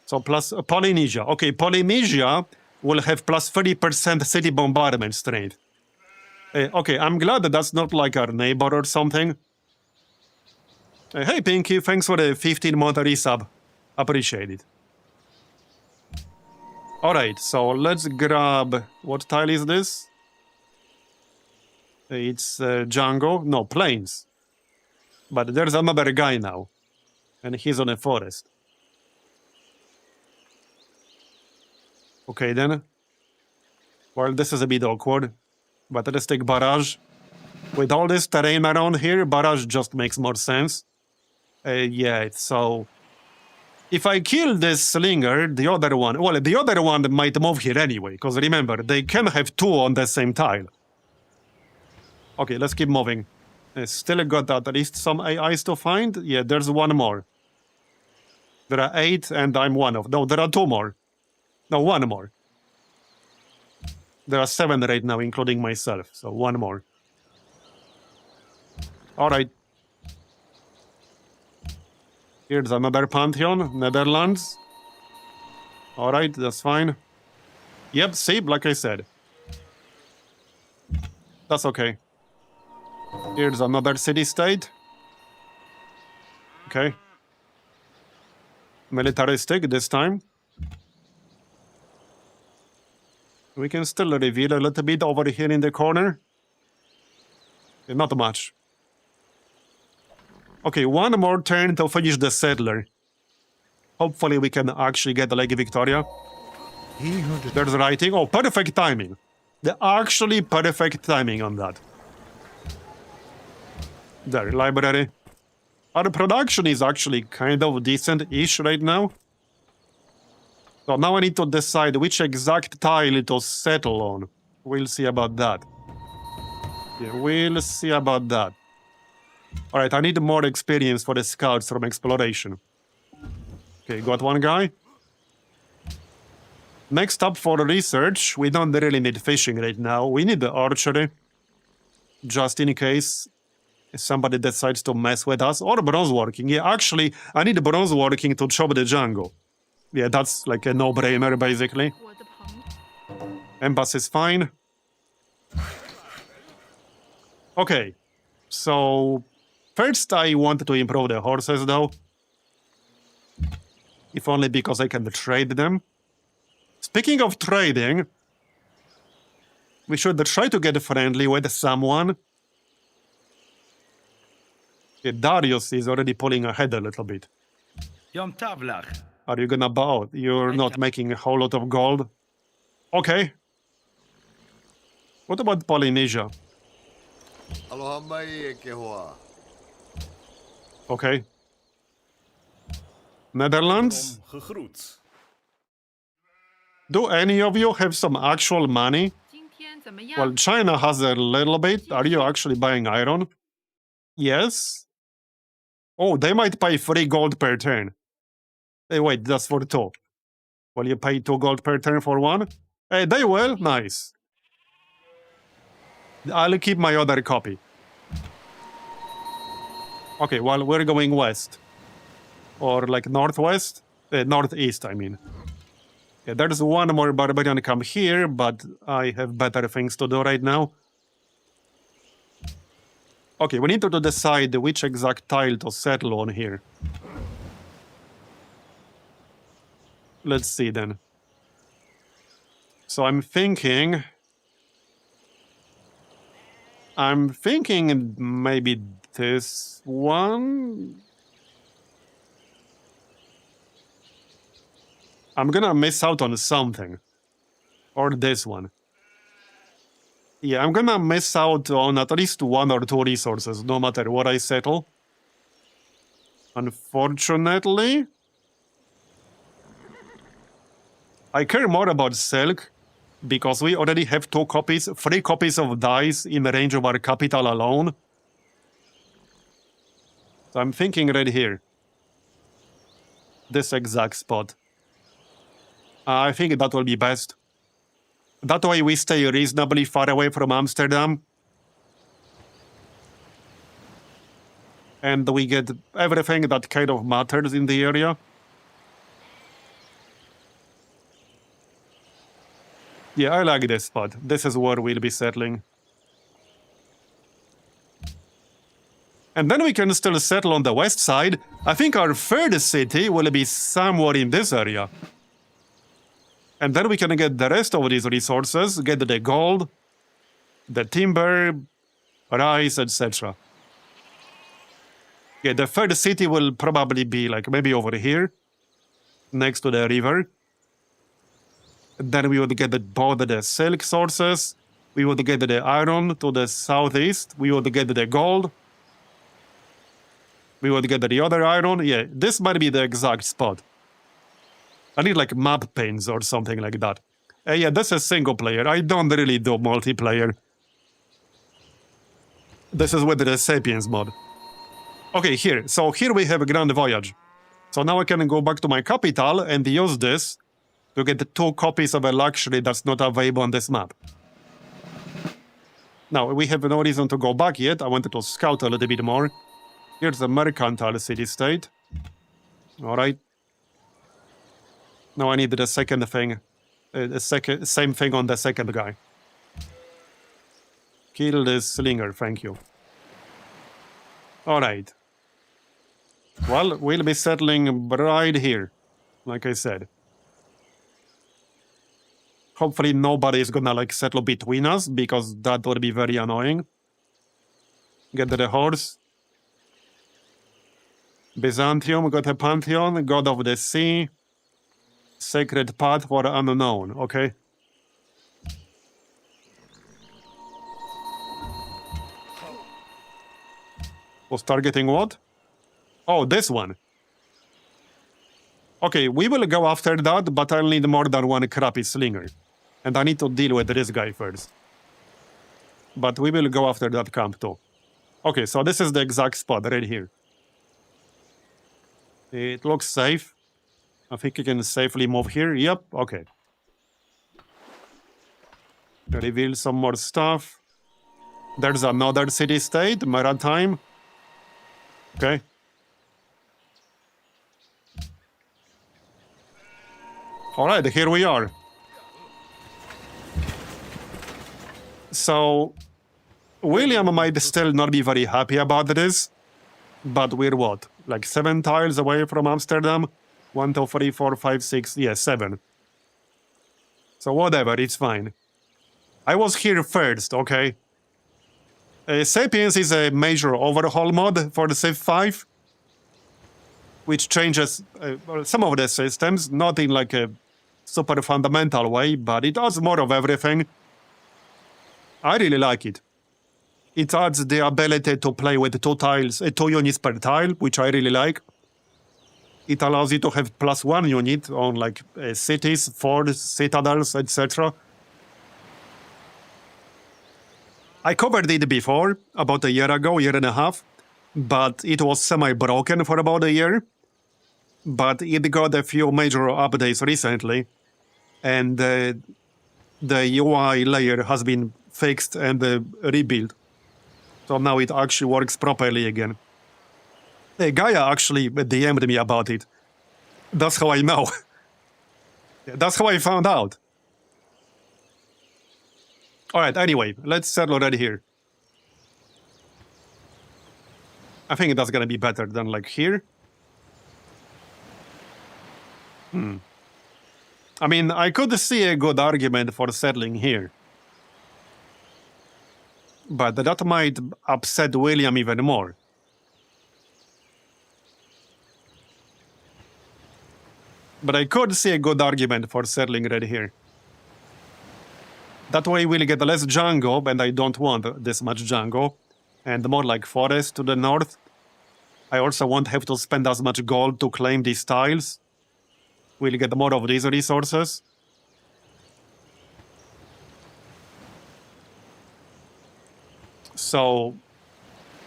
So plus Polynesia. Okay, Polynesia will have plus 30% city bombardment strength. Okay, I'm glad that that's not like our neighbor or something. Hey, Pinky, thanks for the 15-month resub. Appreciate it. Alright, so let's grab... What tile is this? It's Django. No, Plains. But there's another guy now. And he's on a forest. Okay, then. Well, this is a bit awkward. But let's take Barrage. With all this terrain around here, Barrage just makes more sense. Yeah, so... If I kill this Slinger, the other one... Well, the other one might move here anyway, because remember, they can have two on the same tile. Okay, let's keep moving. Still got at least some AIs to find. Yeah, there's one more. There are 8, and I'm one of... No, there are 2 more. No, 1 more. There are 7 right now, including myself, so 1 more. Alright. Here's another Pantheon, Netherlands. Alright, that's fine. Yep, see, like I said. That's okay. Here's another city-state. Okay. Militaristic this time. We can still reveal a little bit over here in the corner. Not much. Okay, 1 more turn to finish the settler. Hopefully we can actually get the Lake Victoria. There's writing. Oh, perfect timing. The actually perfect timing on that. There, library. Our production is actually kind of decent-ish right now. So now I need to decide which exact tile to settle on. We'll see about that. Yeah, we'll see about that. Alright, I need more experience for the scouts from exploration. Okay, got 1 guy. Next up for research, we don't really need fishing right now. We need the archery. Just in case somebody decides to mess with us. Or bronze working. Yeah, actually, I need bronze working to chop the jungle. Yeah, that's like a no-brainer, basically. 我的朋友。 Embassy is fine. Okay, so first I wanted to improve the horses, though. If only because I can trade them. Speaking of trading, we should try to get friendly with someone. Yeah, Darius is already pulling ahead a little bit. Yom Tavlach. Are you gonna bow? You're not making a whole lot of gold. Okay. What about Polynesia? Aloha mai e ke hoa. Okay. Netherlands? Gegroet. Do any of you have some actual money? 今天怎么样？ Well, China has a little bit. Are you actually buying iron? Yes. Oh, they might pay 3 gold per turn. Hey, wait, that's for 2. Will you pay 2 gold per turn for 1? Hey, they will? Nice. I'll keep my other copy. Okay, well, we're going west. Or like northwest? Northeast, I mean. Yeah, there's 1 more barbarian come here, but I have better things to do right now. Okay, we need to decide which exact tile to settle on here. Let's see then. So I'm thinking maybe this one. I'm gonna miss out on something. Or this one. Yeah, I'm gonna miss out on at least 1 or 2 resources, no matter what I settle. Unfortunately, I care more about silk, because we already have 3 copies of dyes in the range of our capital alone. So I'm thinking right here. This exact spot. I think that will be best. That way we stay reasonably far away from Amsterdam. And we get everything that kind of matters in the area. Yeah, I like this spot. This is where we'll be settling. And then we can still settle on the west side. I think our third city will be somewhere in this area. And then we can get the rest of these resources, get the gold, the timber, rice, etc. Yeah, the third city will probably be like maybe over here, next to the river. Then we would get both the silk sources. We would get the iron to the southeast. We would get the gold. We would get the other iron. Yeah, this might be the exact spot. I need like map paints or something like that. Yeah, this is single player. I don't really do multiplayer. This is with the Sapiens mod. Okay, here. So here we have a Grand Voyage. So now I can go back to my capital and use this to get 2 copies of a luxury that's not available on this map. Now, we have no reason to go back yet. I wanted to scout a little bit more. Here's the mercantile city-state. All right. Now I need the second thing. Same thing on the second guy. Kill this slinger, thank you. All right. Well, we'll be settling right here, like I said. Hopefully nobody is gonna like settle between us, because that would be very annoying. Get the horse. Byzantium, got a pantheon, god of the sea. Sacred path for unknown, okay? Was targeting what? Oh, this one. Okay, we will go after that, but I'll need more than one crappy slinger. And I need to deal with this guy first. But we will go after that camp too. Okay, so this is the exact spot right here. It looks safe. I think you can safely move here. Yep, okay. Reveal some more stuff. There's another city-state, maritime. Okay. All right, here we are. So, William might still not be very happy about this, but we're what? Like 7 tiles away from Amsterdam? 1, 2, 3, 4, 5, 6, yeah, 7. So whatever, it's fine. I was here first, okay? Sapiens is a major overhaul mod for the Civ 5, which changes some of the systems, not in like a super fundamental way, but it does more of everything. I really like it. It adds the ability to play with 2 tiles, 2 units per tile, which I really like. It allows you to have +1 unit on like cities, forts, citadels, etc. I covered it before, about a year ago, year and a half, but it was semi-broken for about a year. But it got a few major updates recently, and the UI layer has been fixed and rebuilt. So now it actually works properly again. Hey, Gaia actually DM'd me about it. That's how I know. That's how I found out. Alright, anyway, let's settle right here. I think that's gonna be better than like here. I mean, I could see a good argument for settling here. But that might upset William even more. But I could see a good argument for settling right here. That way we'll get less jungle, and I don't want this much jungle. And more like forest to the north. I also won't have to spend as much gold to claim these tiles. We'll get more of these resources. So,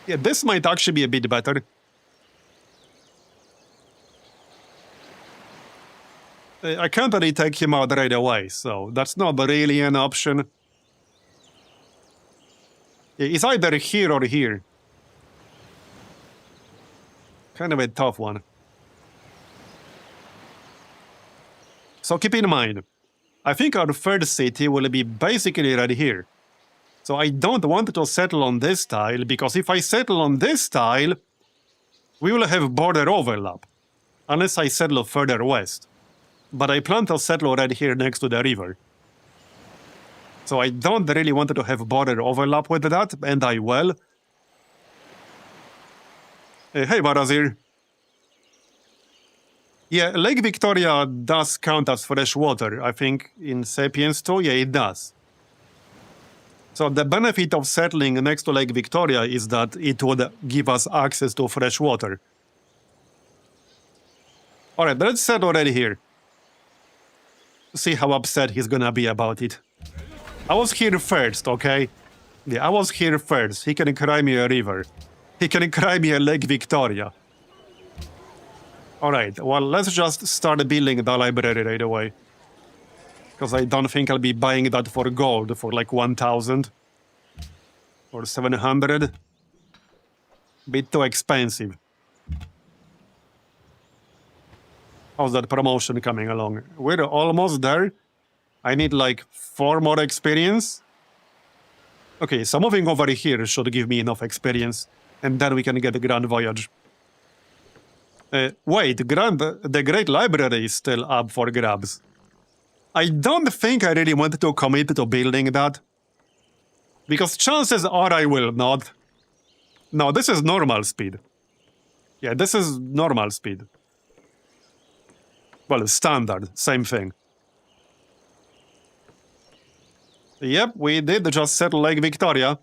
yeah, this might actually be a bit better. I can't really take him out right away, so that's not really an option. It's either here or here. Kind of a tough one. So keep in mind, I think our third city will be basically right here. So I don't want to settle on this tile, because if I settle on this tile, we will have border overlap. Unless I settle further west. But I plan to settle right here next to the river. So I don't really want to have border overlap with that, and I will. Hey, Marbozir. Yeah, Lake Victoria does count as fresh water, I think, in Sapiens too. Yeah, it does. So the benefit of settling next to Lake Victoria is that it would give us access to fresh water. Alright, let's settle right here. See how upset he's gonna be about it. I was here first, okay? Yeah, I was here first. He can cry me a river. He can cry me a Lake Victoria. Alright, well, let's just start building the library right away. Because I don't think I'll be buying that for gold for like 1,000. Or 700. Bit too expensive. How's that promotion coming along? We're almost there. I need like 4 more experience. Okay, so moving over here should give me enough experience. And then we can get the Grand Voyage. Wait, the Great Library is still up for grabs. I don't think I really want to commit to building that. Because chances are I will not. No, this is normal speed. Yeah, this is normal speed. Well, standard, same thing. Yep, we did just settle Lake Victoria.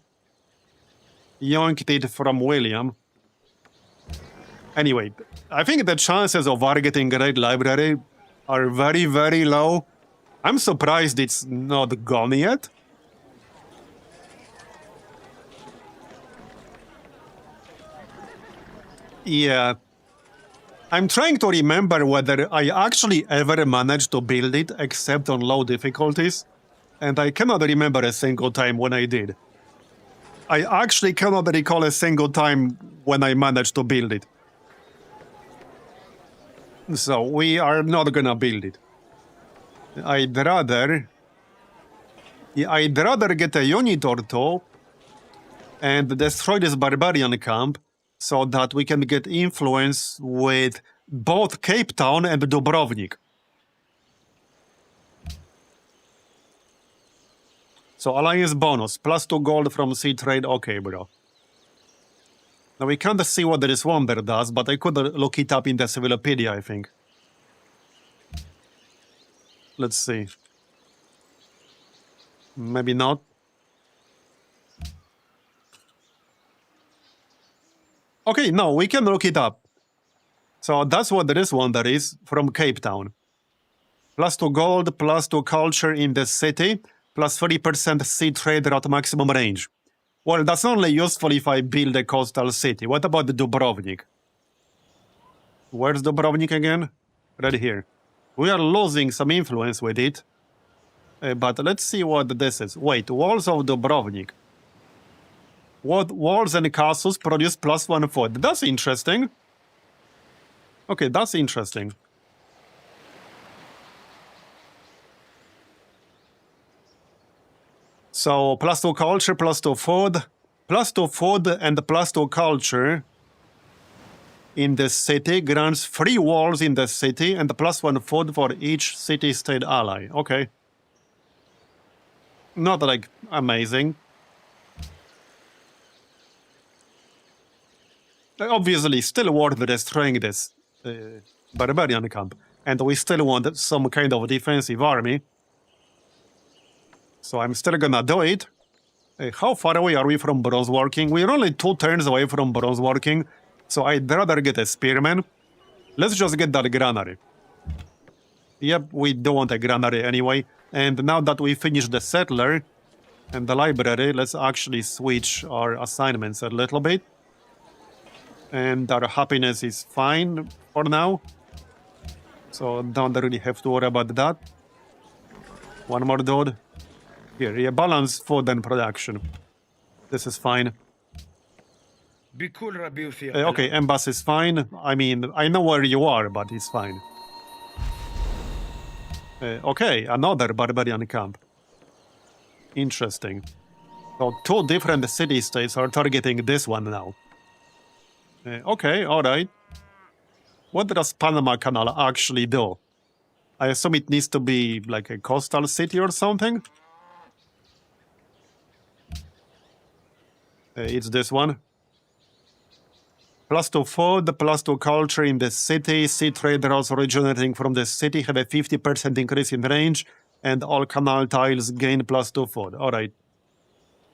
Yoinked it from William. Anyway, I think the chances of our getting Great Library are very, very low. I'm surprised it's not gone yet. Yeah. I'm trying to remember whether I actually ever managed to build it except on low difficulties. And I cannot remember a single time when I did. I actually cannot recall a single time when I managed to build it. So we are not gonna build it. I'd rather get a unit or two and destroy this barbarian camp so that we can get influence with both Cape Town and Dubrovnik. So alliance bonus, +2 gold from sea trade, okay bro. Now we can't see what this wonder does, but I could look it up in the Civilopedia, I think. Let's see. Maybe not. Okay, no, we can look it up. So that's what this wonder is from Cape Town. +2 gold, +2 culture in the city, +30% sea trader at maximum range. Well, that's only useful if I build a coastal city. What about the Dubrovnik? Where's Dubrovnik again? Right here. We are losing some influence with it. But let's see what this is. Wait, walls of Dubrovnik. What walls and castles produce +1 food? That's interesting. Okay, that's interesting. So, +2 culture, +2 food. +2 food and +2 culture in the city grants 3 walls in the city and +1 food for each city-state ally. Okay. Not, like, amazing. Obviously, still worth destroying this barbarian camp. And we still want some kind of defensive army. So I'm still gonna do it. How far away are we from bronze working? We're only 2 turns away from bronze working. So I'd rather get a spearman. Let's just get that granary. Yep, we do want a granary anyway. And now that we finished the settler and the library, let's actually switch our assignments a little bit. And our happiness is fine for now. So don't really have to worry about that. One more dude. Here, yeah, balance food and production. This is fine. Okay, Embassy is fine. I mean, I know where you are, but it's fine. Okay, another barbarian camp. Interesting. So 2 different city-states are targeting this one now. Okay, alright. What does Panama Canal actually do? I assume it needs to be like a coastal city or something? It's this one. +2 food, +2 culture in the city. Sea trade routes originating from the city have a 50% increase in range, and all canal tiles gain +2 food. Alright.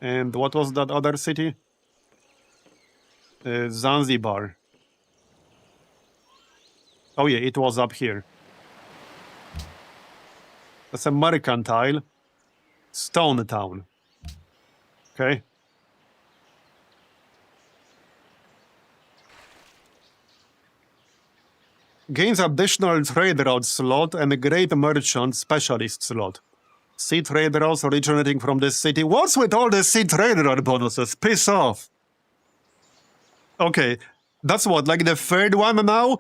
And what was that other city? Zanzibar. Oh yeah, it was up here. That's a mercantile. Stone Town. Okay. Gains additional trade route slot and a great merchant specialist slot. Sea trade routes originating from this city. What's with all the sea trade route bonuses? Piss off. Okay, that's what, like the third one now?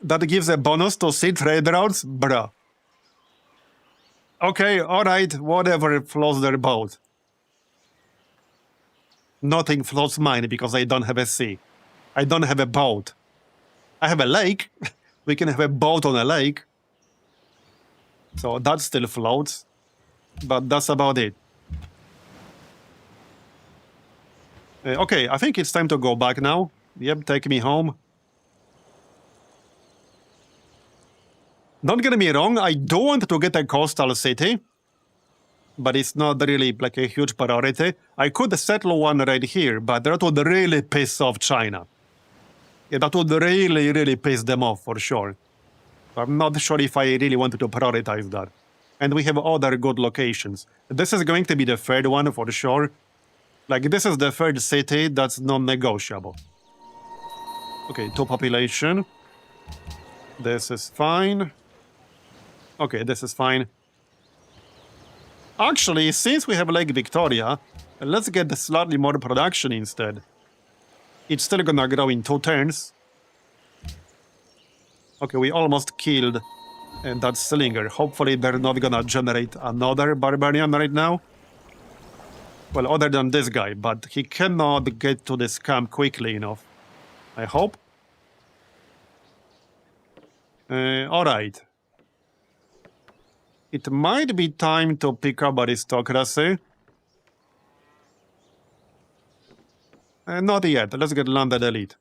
That gives a bonus to sea trade routes? Bruh. Okay, alright, whatever floats their boat. Nothing floats mine because I don't have a sea. I don't have a boat. I have a lake. We can have a boat on a lake. So that still floats. But that's about it. Okay, I think it's time to go back now. Yep, take me home. Don't get me wrong, I do want to get a coastal city. But it's not really like a huge priority. I could settle one right here, but that would really piss off China. Yeah, that would really, really piss them off for sure. I'm not sure if I really wanted to prioritize that. And we have other good locations. This is going to be the third one for sure. Like, this is the third city that's non-negotiable. Okay, 2 population. This is fine. Okay, this is fine. Actually, since we have Lake Victoria, let's get slightly more production instead. It's still gonna grow in 2 turns. Okay, we almost killed that slinger. Hopefully they're not gonna generate another barbarian right now. Well, other than this guy, but he cannot get to this camp quickly enough. I hope. Alright. It might be time to pick up aristocracy. Not yet. Let's get landed elite.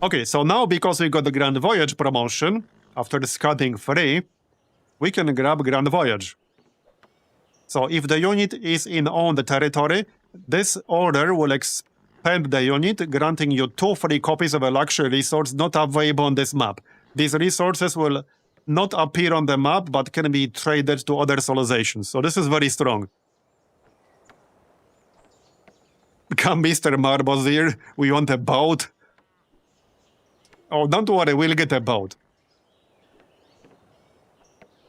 Okay, so now because we got the Grand Voyage promotion, after scouting 3, we can grab Grand Voyage. So if the unit is in owned territory, this order will expand the unit, granting you 2 free copies of a luxury resource not available on this map. These resources will not appear on the map, but can be traded to other civilizations. So this is very strong. Come, Mr. Marbozir, we want a boat. Oh, don't worry, we'll get a boat.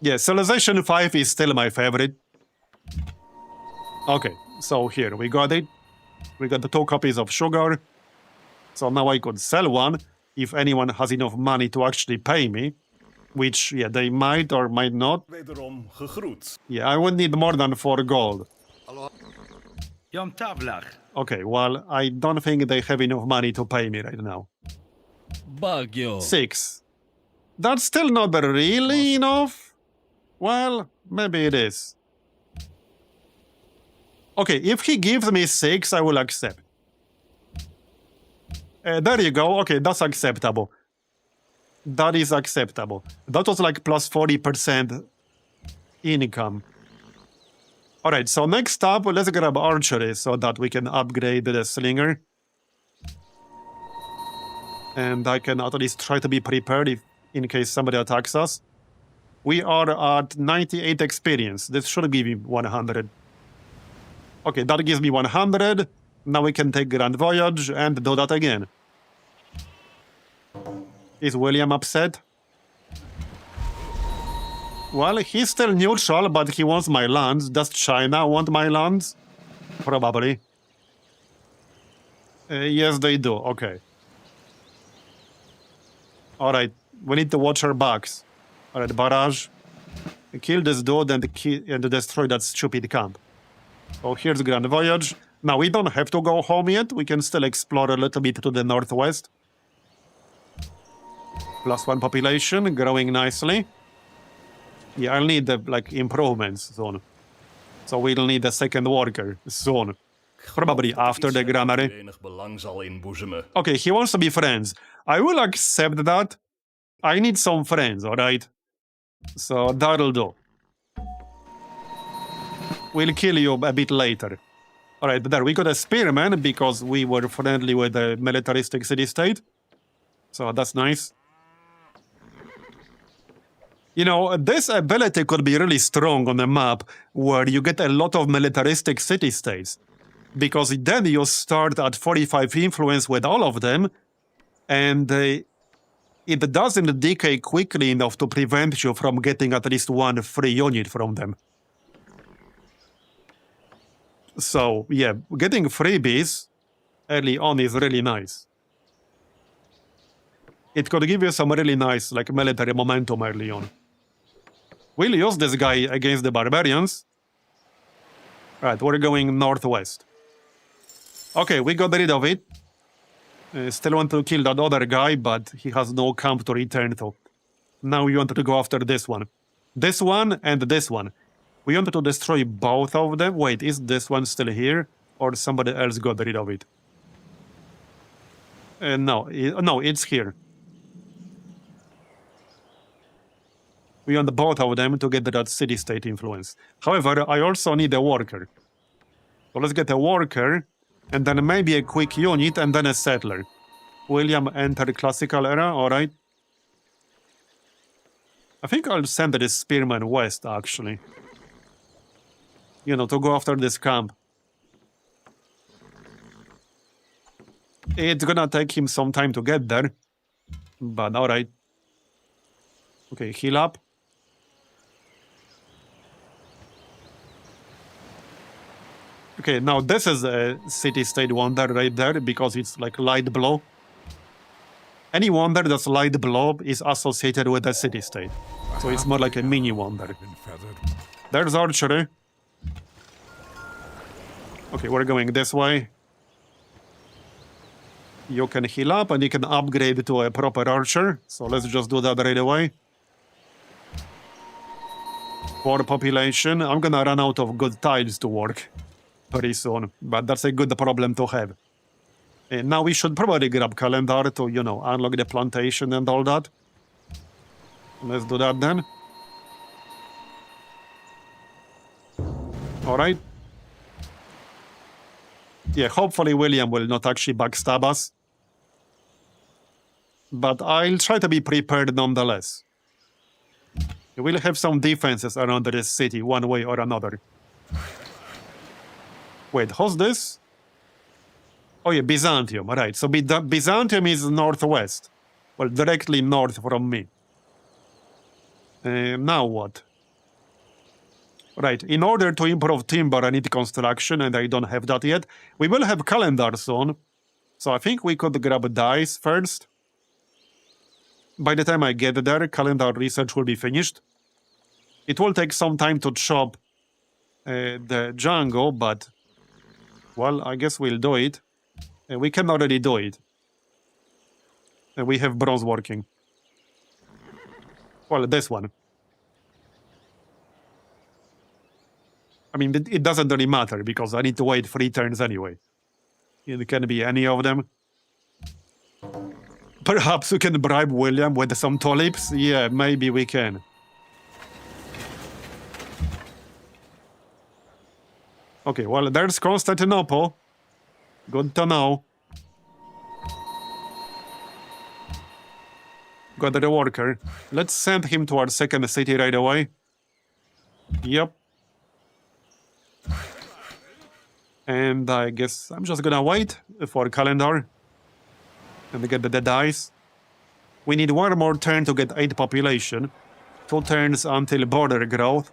Yeah, Civilization 5 is still my favorite. Okay, so here, we got it. We got the 2 copies of sugar. So now I could sell one if anyone has enough money to actually pay me. Which, yeah, they might or might not. Wederom gegroet. Yeah, I would need more than 4 gold. Yom Tavlach. Okay, well, I don't think they have enough money to pay me right now. Bagyo. 6. That's still not really enough. Well, maybe it is. Okay, if he gives me 6, I will accept. There you go. Okay, that's acceptable. That is acceptable. That was like plus 40% income. Alright, so next up, let's grab archery so that we can upgrade the slinger. And I can at least try to be prepared if, in case somebody attacks us. We are at 98 experience. This should give me 100. Okay, that gives me 100. Now we can take Grand Voyage and do that again. Is William upset? Well, he's still neutral, but he wants my lands. Does China want my lands? Probably. Yes, they do. Okay. Alright, we need to watch our backs. Alright, barrage. Kill this dude and destroy that stupid camp. So here's Grand Voyage. Now, we don't have to go home yet. We can still explore a little bit to the northwest. +1 population, growing nicely. Yeah, I'll need the, improvements soon. So we'll need a second worker soon. Probably after the granary. Enig belang zal inboezemen. Okay, he wants to be friends. I will accept that. I need some friends, alright? So that'll do. We'll kill you a bit later. Alright, there, we got a spearman because we were friendly with the militaristic city-state. So that's nice. You know, this ability could be really strong on a map where you get a lot of militaristic city-states. Because then you start at 45 influence with all of them, and it doesn't decay quickly enough to prevent you from getting at least one free unit from them. So, yeah, getting freebies early on is really nice. It could give you some really nice, military momentum early on. We'll use this guy against the barbarians. Right, we're going northwest. Okay, we got rid of it. Still want to kill that other guy, but he has no camp to return to. Now we want to go after this one. This one and this one. We wanted to destroy both of them. Wait, is this one still here? Or somebody else got rid of it? No, it's here. We want both of them to get that city-state influence. However, I also need a worker. So let's get a worker, and then maybe a quick unit, and then a settler. William entered classical era, alright. I think I'll send this spearman west, actually. You know, to go after this camp. It's gonna take him some time to get there. But alright. Okay, heal up. Okay, now this is a city-state wonder right there, because it's light blue. Any wonder that's light blue is associated with a city-state. So it's more like a mini wonder. There's archery. Okay, we're going this way. You can heal up and you can upgrade to a proper archer. So let's just do that right away. 4 population. I'm gonna run out of good tiles to work very soon, but that's a good problem to have. And now we should probably grab calendar to, unlock the plantation and all that. Let's do that then. Alright. Yeah, hopefully William will not actually backstab us. But I'll try to be prepared nonetheless. We'll have some defenses around this city, one way or another. Wait, who's this? Oh yeah, Byzantium, right. So Byzantium is northwest. Well, directly north from me. Now what? Right, in order to improve timber, I need construction, and I don't have that yet. We will have calendar soon. So I think we could grab dice first. By the time I get there, calendar research will be finished. It will take some time to chop the jungle, but... well, I guess we'll do it. We can already do it. We have bronze working. Well, this one. I mean, it doesn't really matter, because I need to wait 3 turns anyway. It can be any of them. Perhaps we can bribe William with some tulips? Yeah, maybe we can. Okay, well, there's Constantinople. Good to know. Got the worker. Let's send him to our second city right away. Yep. And I guess I'm just gonna wait for calendar. And get the dice. We need 1 more turn to get 8 population. 2 turns until border growth.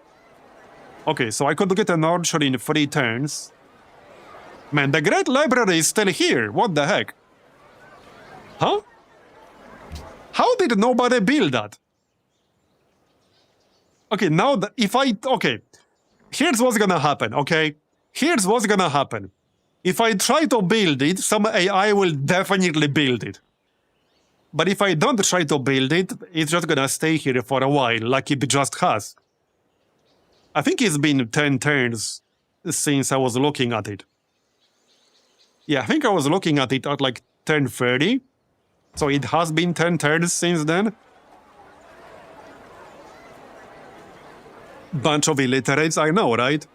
Okay, so I could get an archer in 3 turns. Man, the Great Library is still here. What the heck? Huh? How did nobody build that? Okay, now if I... Okay, here's what's gonna happen, okay? Here's what's gonna happen. If I try to build it, some AI will definitely build it. But if I don't try to build it, it's just gonna stay here for a while, like it just has. I think it's been 10 turns since I was looking at it. Yeah, I think I was looking at it at like 10:30. So it has been 10 turns since then. Bunch of illiterates, I know, right?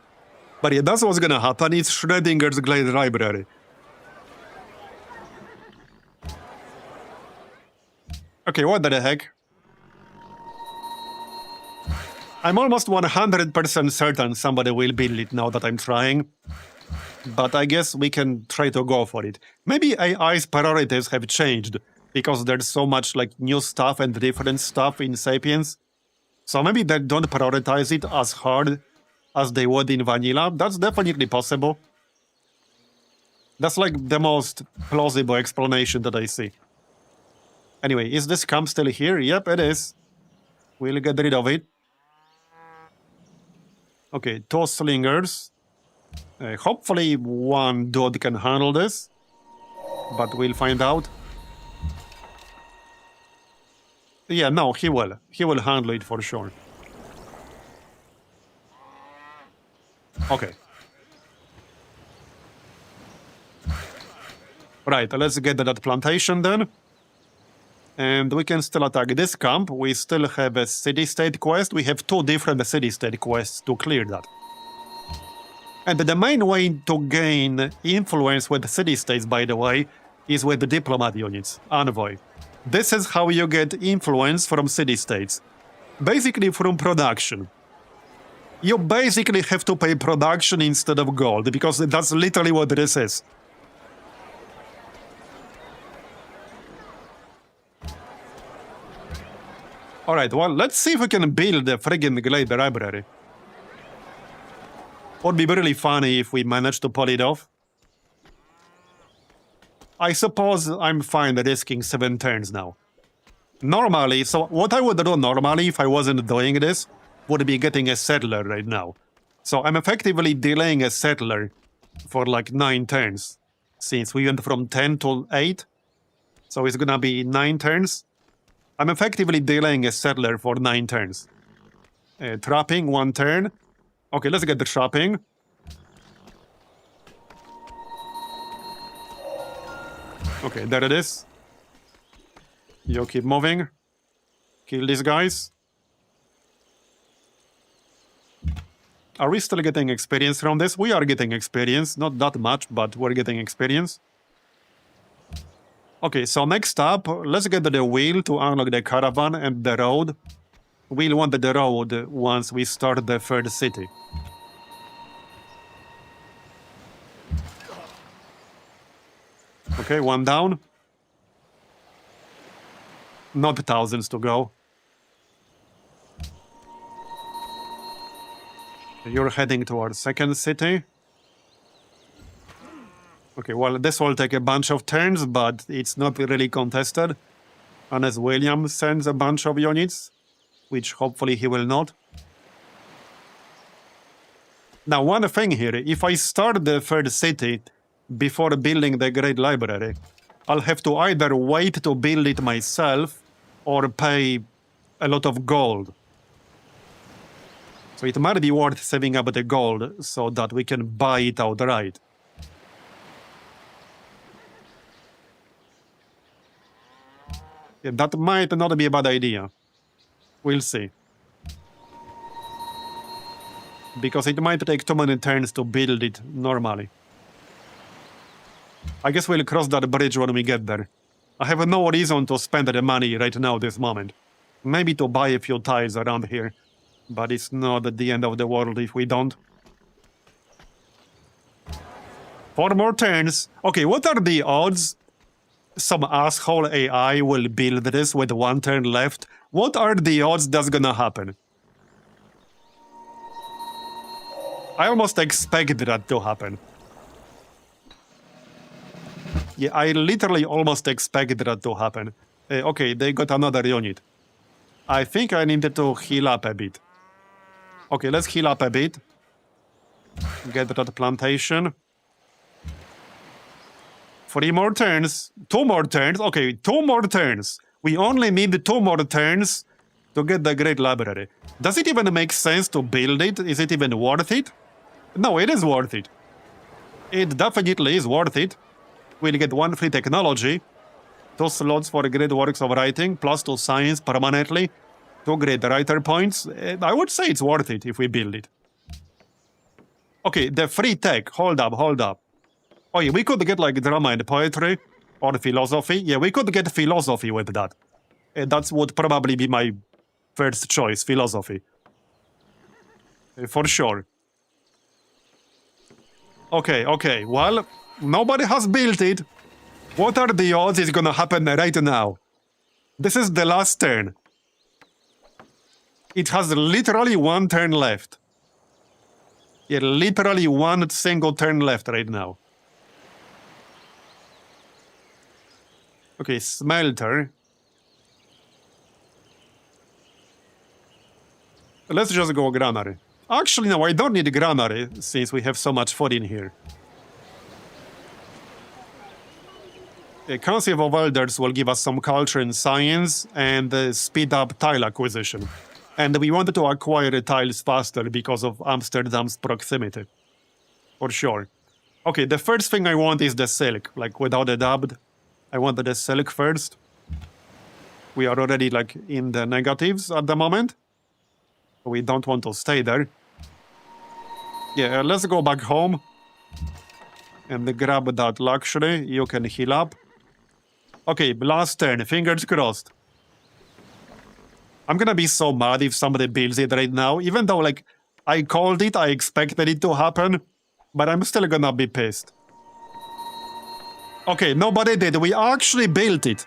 But yeah, that's what's gonna happen. It's Schrödinger's Glade Library. Okay, what the heck? I'm almost 100% certain somebody will build it now that I'm trying. But I guess we can try to go for it. Maybe AI's priorities have changed because there's so much like new stuff and different stuff in Sapiens. So maybe they don't prioritize it as hard as they would in vanilla. That's definitely possible. That's like the most plausible explanation that I see. Anyway, is this camp still here? Yep, it is. We'll get rid of it. Okay, 2 slingers. Hopefully one dude can handle this. But we'll find out. Yeah, no, he will. He will handle it for sure. Okay. Right, let's get that plantation then. And we can still attack this camp. We still have a city-state quest. We have 2 different city-state quests to clear that. And the main way to gain influence with city-states, by the way, is with the diplomat units, envoy. This is how you get influence from city-states. Basically from production. You basically have to pay production instead of gold, because that's literally what this is. Alright, well, let's see if we can build a friggin' Glade Library. Would be really funny if we managed to pull it off. I suppose I'm fine risking 7 turns now. Normally, so what I would do normally if I wasn't doing this would be getting a settler right now. So I'm effectively delaying a settler for like 9 turns. Since we went from 10 to 8. So it's gonna be 9 turns. I'm effectively delaying a settler for 9 turns. Trapping 1 turn. Okay, let's get the trapping. Okay, there it is. You keep moving. Kill these guys. Are we still getting experience from this? We are getting experience. Not that much, but we're getting experience. Okay, so next up, let's get the wheel to unlock the caravan and the road. We'll want the road once we start the 3rd city. Okay, 1 down. Not thousands to go. You're heading towards 2nd city. Okay, well, this will take a bunch of turns, but it's not really contested. Unless William sends a bunch of units, which hopefully he will not. Now, one thing here, if I start the 3rd city before building the Great Library, I'll have to either wait to build it myself or pay a lot of gold. So it might be worth saving up the gold so that we can buy it outright. Yeah, that might not be a bad idea. We'll see. Because it might take too many turns to build it normally. I guess we'll cross that bridge when we get there. I have no reason to spend the money right now this moment. Maybe to buy a few tiles around here. But it's not the end of the world if we don't. 4 more turns. Okay, what are the odds some asshole AI will build this with 1 turn left? What are the odds that's gonna happen? I almost expect that to happen. Yeah, I literally almost expect that to happen. Okay, they got another unit. I think I needed to heal up a bit. Okay, let's heal up a bit. Get that plantation. 3 more turns. 2 more turns. Okay, 2 more turns. We only need 2 more turns to get the Great Library. Does it even make sense to build it? Is it even worth it? No, it is worth it. It definitely is worth it. We'll get 1 free technology, 2 slots for great works of writing, plus 2 science permanently, 2 great writer points. I would say it's worth it if we build it. Okay, the free tech. Hold up. Oh yeah, we could get like drama and poetry or philosophy. Yeah, we could get philosophy with that. That would probably be my first choice, philosophy. For sure. Okay, well, nobody has built it. What are the odds it's gonna happen right now? This is the last turn. It has literally 1 turn left. Yeah, literally 1 single turn left right now. Okay, smelter. Let's just go granary. Actually, no, I don't need granary since we have so much food in here. A Council of Elders will give us some culture and science and speed up tile acquisition. And we wanted to acquire tiles faster because of Amsterdam's proximity. For sure. Okay, the first thing I want is the silk, like without a doubt. I wanted the silk first. We are already like in the negatives at the moment. We don't want to stay there. Yeah, let's go back home. And grab that luxury. You can heal up. Okay, last turn. Fingers crossed. I'm gonna be so mad if somebody builds it right now. Even though, like, I called it, I expected it to happen. But I'm still gonna be pissed. Okay, nobody did. We actually built it.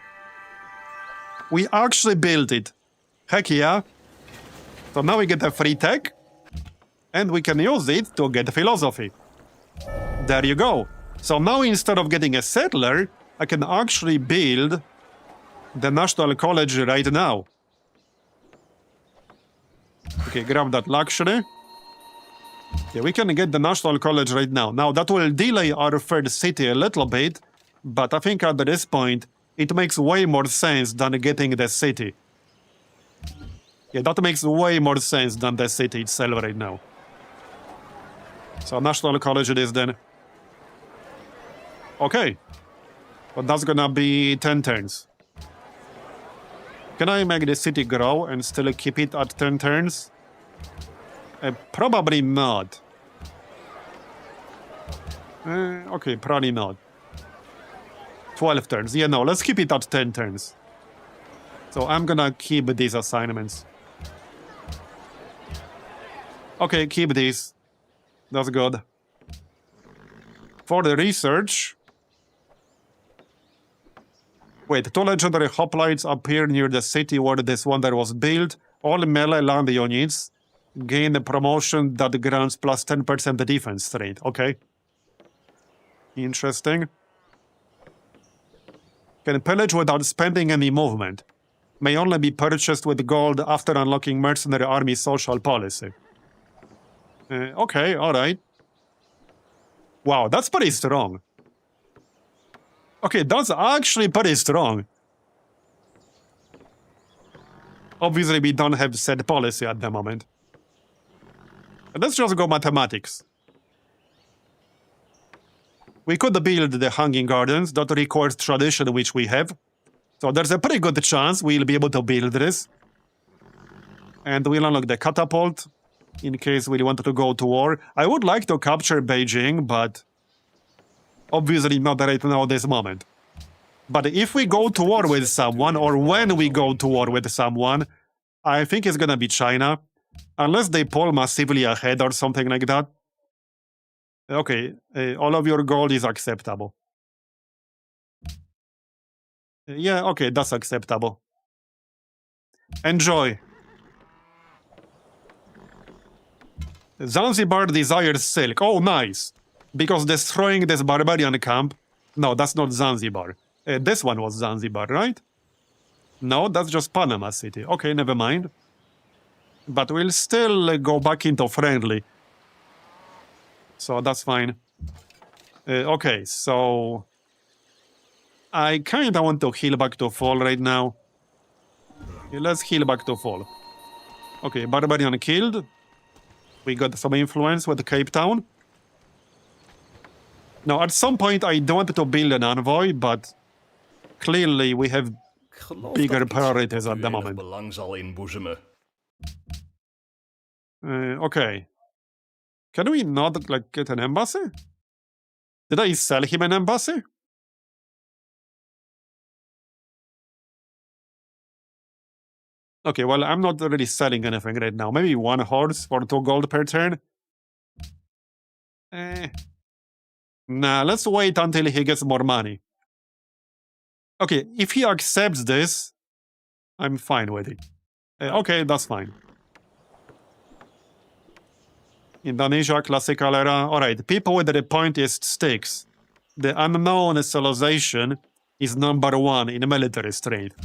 We actually built it. Heck yeah. So now we get a free tech. And we can use it to get philosophy. There you go. So now instead of getting a settler, I can actually build the National College right now. Okay, grab that luxury. Yeah, we can get the National College right now. Now, that will delay our third city a little bit, but I think at this point, it makes way more sense than getting the city. Yeah, that makes way more sense than the city itself right now. So, National College it is then. Okay. But that's gonna be 10 turns. Can I make the city grow and still keep it at 10 turns? Probably not. Okay, probably not. 12 turns. Yeah, no, let's keep it at 10 turns. So I'm gonna keep these assignments. Okay, keep these. That's good. For the research... Wait, 2 legendary hoplites appear near the city where this wonder was built. All melee land units gain a promotion that grants plus 10% defense rate. Okay. Interesting. Can pillage without spending any movement. May only be purchased with gold after unlocking mercenary army social policy. Okay, alright. Wow, that's pretty strong. Okay, that's actually pretty strong. Obviously, we don't have set policy at the moment. Let's just go mathematics. We could build the Hanging Gardens. That requires tradition, which we have. So there's a pretty good chance we'll be able to build this. And we'll unlock the catapult, in case we wanted to go to war. I would like to capture Beijing, but... obviously not right now, this moment. But if we go to war with someone, or when we go to war with someone, I think it's gonna be China. Unless they pull massively ahead or something like that. Okay, all of your gold is acceptable. Yeah, okay, that's acceptable. Enjoy. Zanzibar desires silk. Oh, nice. Because destroying this barbarian camp... No, that's not Zanzibar. This one was Zanzibar, right? No, that's just Panama City. Okay, never mind. But we'll still go back into friendly. So that's fine. Okay, so... I kinda want to heal back to full right now. Okay, let's heal back to full. Okay, Barbarian killed. We got some influence with Cape Town. Now, at some point, I don't want to build an envoy, but clearly we have bigger priorities at the moment. Belang zal inboezemen. Okay. Can we not, like, get an embassy? Did I sell him an embassy? Okay, well, I'm not really selling anything right now. Maybe 1 horse for 2 gold per turn. Nah, let's wait until he gets more money. Okay, if he accepts this, I'm fine with it. Okay, that's fine. Indonesia, classical era. Alright, people with the pointiest sticks. The unknown civilization is number 1 in military strength.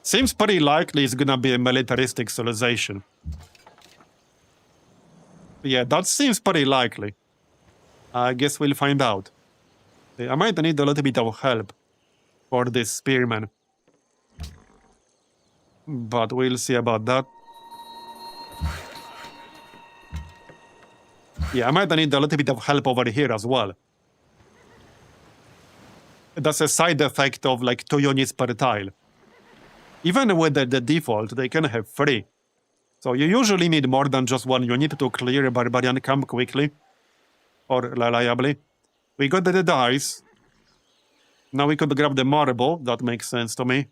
Seems pretty likely it's gonna be a militaristic civilization. Yeah, that seems pretty likely. I guess we'll find out. I might need a little bit of help for this spearman. But we'll see about that. Yeah, I might need a little bit of help over here as well. That's a side effect of like 2 units per tile. Even with the default, they can have 3. So you usually need more than just 1 unit to clear a barbarian camp quickly. Or reliably. We got the dice. Now we could grab the marble. That makes sense to me.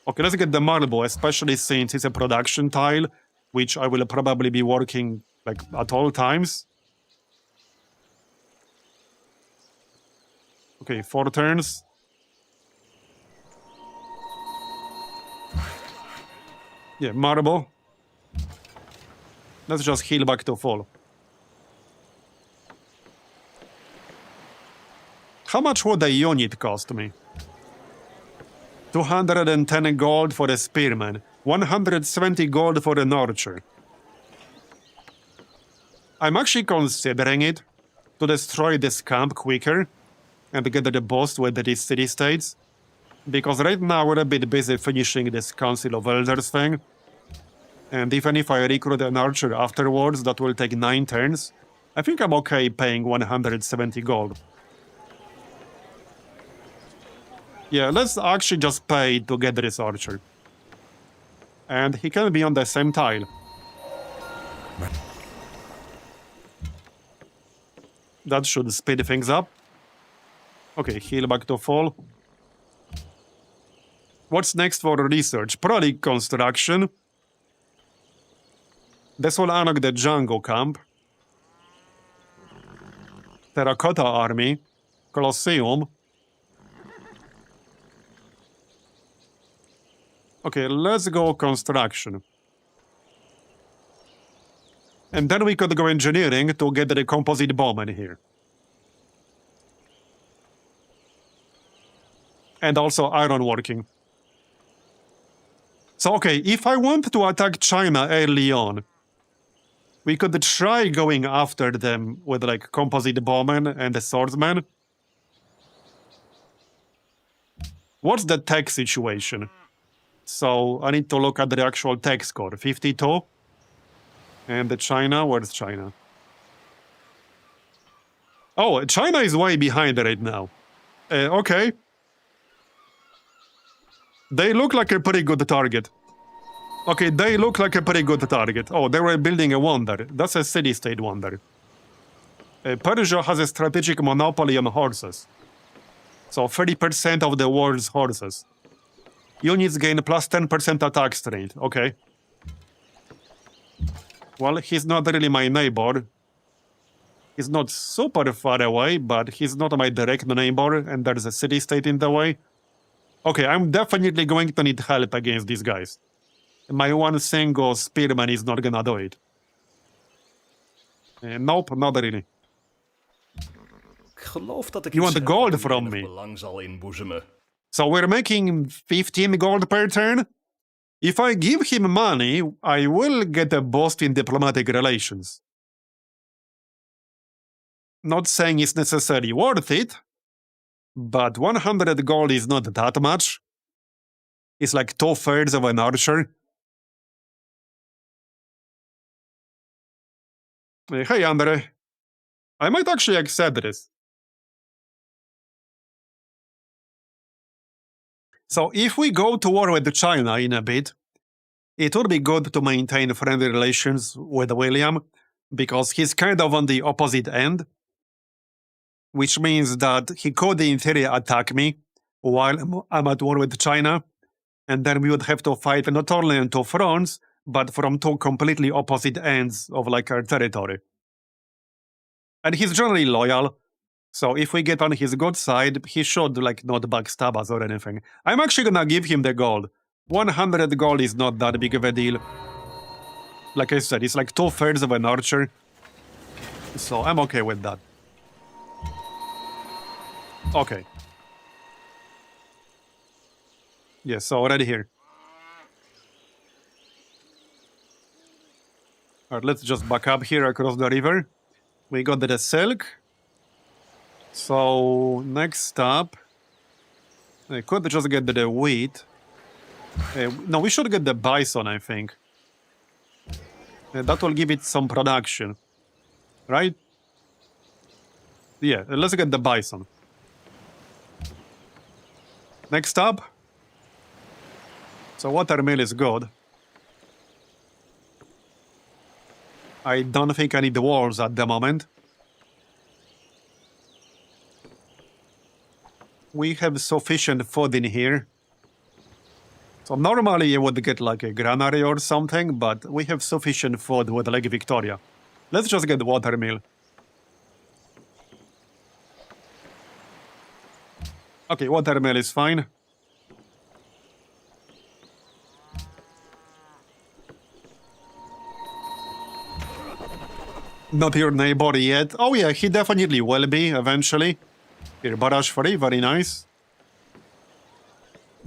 Okay, let's get the marble, especially since it's a production tile, which I will probably be working like at all times. Okay, 4 turns. Yeah, marble. Let's just heal back to full. How much would a unit cost me? 210 gold for a spearman. 170 gold for an archer. I'm actually considering it to destroy this camp quicker and get the boss with these city-states. Because right now we're a bit busy finishing this Council of Elders thing. And even if I recruit an archer afterwards, that will take 9 turns. I think I'm okay paying 170 gold. Yeah, let's actually just pay to get this archer. And he can be on the same tile. That should speed things up. Okay, heal back to full. What's next for research? Probably construction. This will unlock the Django camp. Terracotta army. Colosseum. Okay, let's go construction. And then we could go engineering to get the composite bomb in here. And also ironworking. So, okay, if I want to attack China early on, we could try going after them with, like, composite bowman and the swordsman. What's the tech situation? So, I need to look at the actual tech score. 52. And the China, where's China? Oh, China is way behind right now. Okay. They look like a pretty good target. Okay, they look like a pretty good target. Oh, they were building a wonder. That's a city-state wonder. Persia has a strategic monopoly on horses. So 30% of the world's horses. Units gain plus 10% attack strength. Okay. Well, he's not really my neighbor. He's not super far away, but he's not my direct neighbor, and there's a city-state in the way. Okay, I'm definitely going to need help against these guys. My one single spearman is not gonna do it. Nope, not really. Ik geloof dat ik You iets want heb gold wat from menig me? belang zal inboezemen. So we're making 15 gold per turn? If I give him money, I will get a boost in diplomatic relations. Not saying it's necessarily worth it, but 100 gold is not that much. It's like 2/3 of an archer. Hey, Andre. I might actually accept this. So if we go to war with China in a bit, it would be good to maintain friendly relations with William, because he's kind of on the opposite end, which means that he could in theory attack me while I'm at war with China, and then we would have to fight not only on two fronts, but from two completely opposite ends of like our territory. And he's generally loyal, so if we get on his good side, he should like not backstab us or anything. I'm actually gonna give him the gold. 100 gold is not that big of a deal. Like I said, it's like 2/3 of an archer, so I'm okay with that. Okay. Yes, so already here. Alright, let's just back up here across the river. We got the silk. So, next up, I could just get the wheat. No, we should get the bison, I think. That will give it some production. Right? Yeah, let's get the bison. Next up. So watermill is good. I don't think I need the walls at the moment. We have sufficient food in here. So normally you would get like a granary or something, but we have sufficient food with Lake Victoria. Let's just get the watermill. Okay, watermill is fine. Not your neighbor yet. Oh yeah, he definitely will be eventually. Here, barrage free, very nice.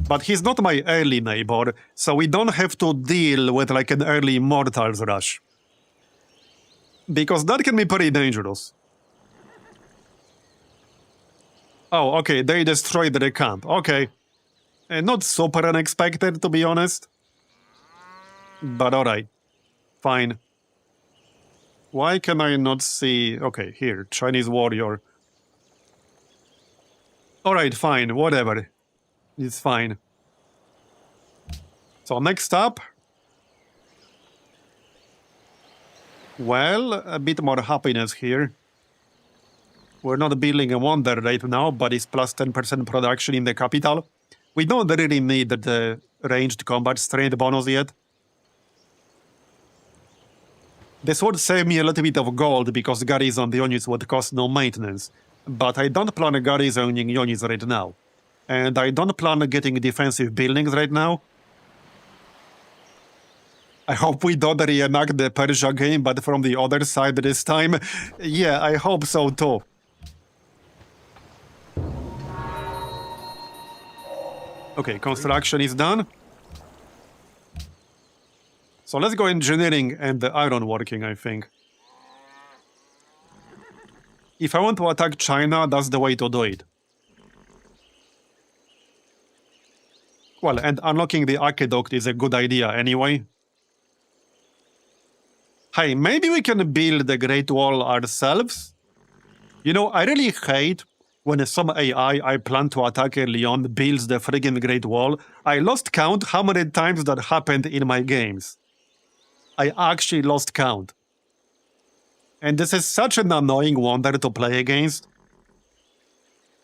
But he's not my early neighbor, so we don't have to deal with like an early mortals rush. Because that can be pretty dangerous. Oh, okay, they destroyed the camp. Okay. Not super unexpected, to be honest. But alright. Fine. Why can I not see... Okay, here, Chinese warrior. Alright, fine, whatever. It's fine. So next up... Well, a bit more happiness here. We're not building a wonder right now, but it's plus 10% production in the capital. We don't really need the ranged combat strength bonus yet. This would save me a little bit of gold because garrison the units would cost no maintenance. But I don't plan garrisoning units right now. And I don't plan getting defensive buildings right now. I hope we don't reenact the Persia game, but from the other side this time. Yeah, I hope so too. Okay, construction is done. So let's go engineering and the ironworking, I think. If I want to attack China, that's the way to do it. Well, and unlocking the aqueduct is a good idea anyway. Hey, maybe we can build the Great Wall ourselves? You know, I really hate when some AI I plan to attack early on builds the friggin' Great Wall. I lost count how many times that happened in my games. I actually lost count. And this is such an annoying wonder to play against.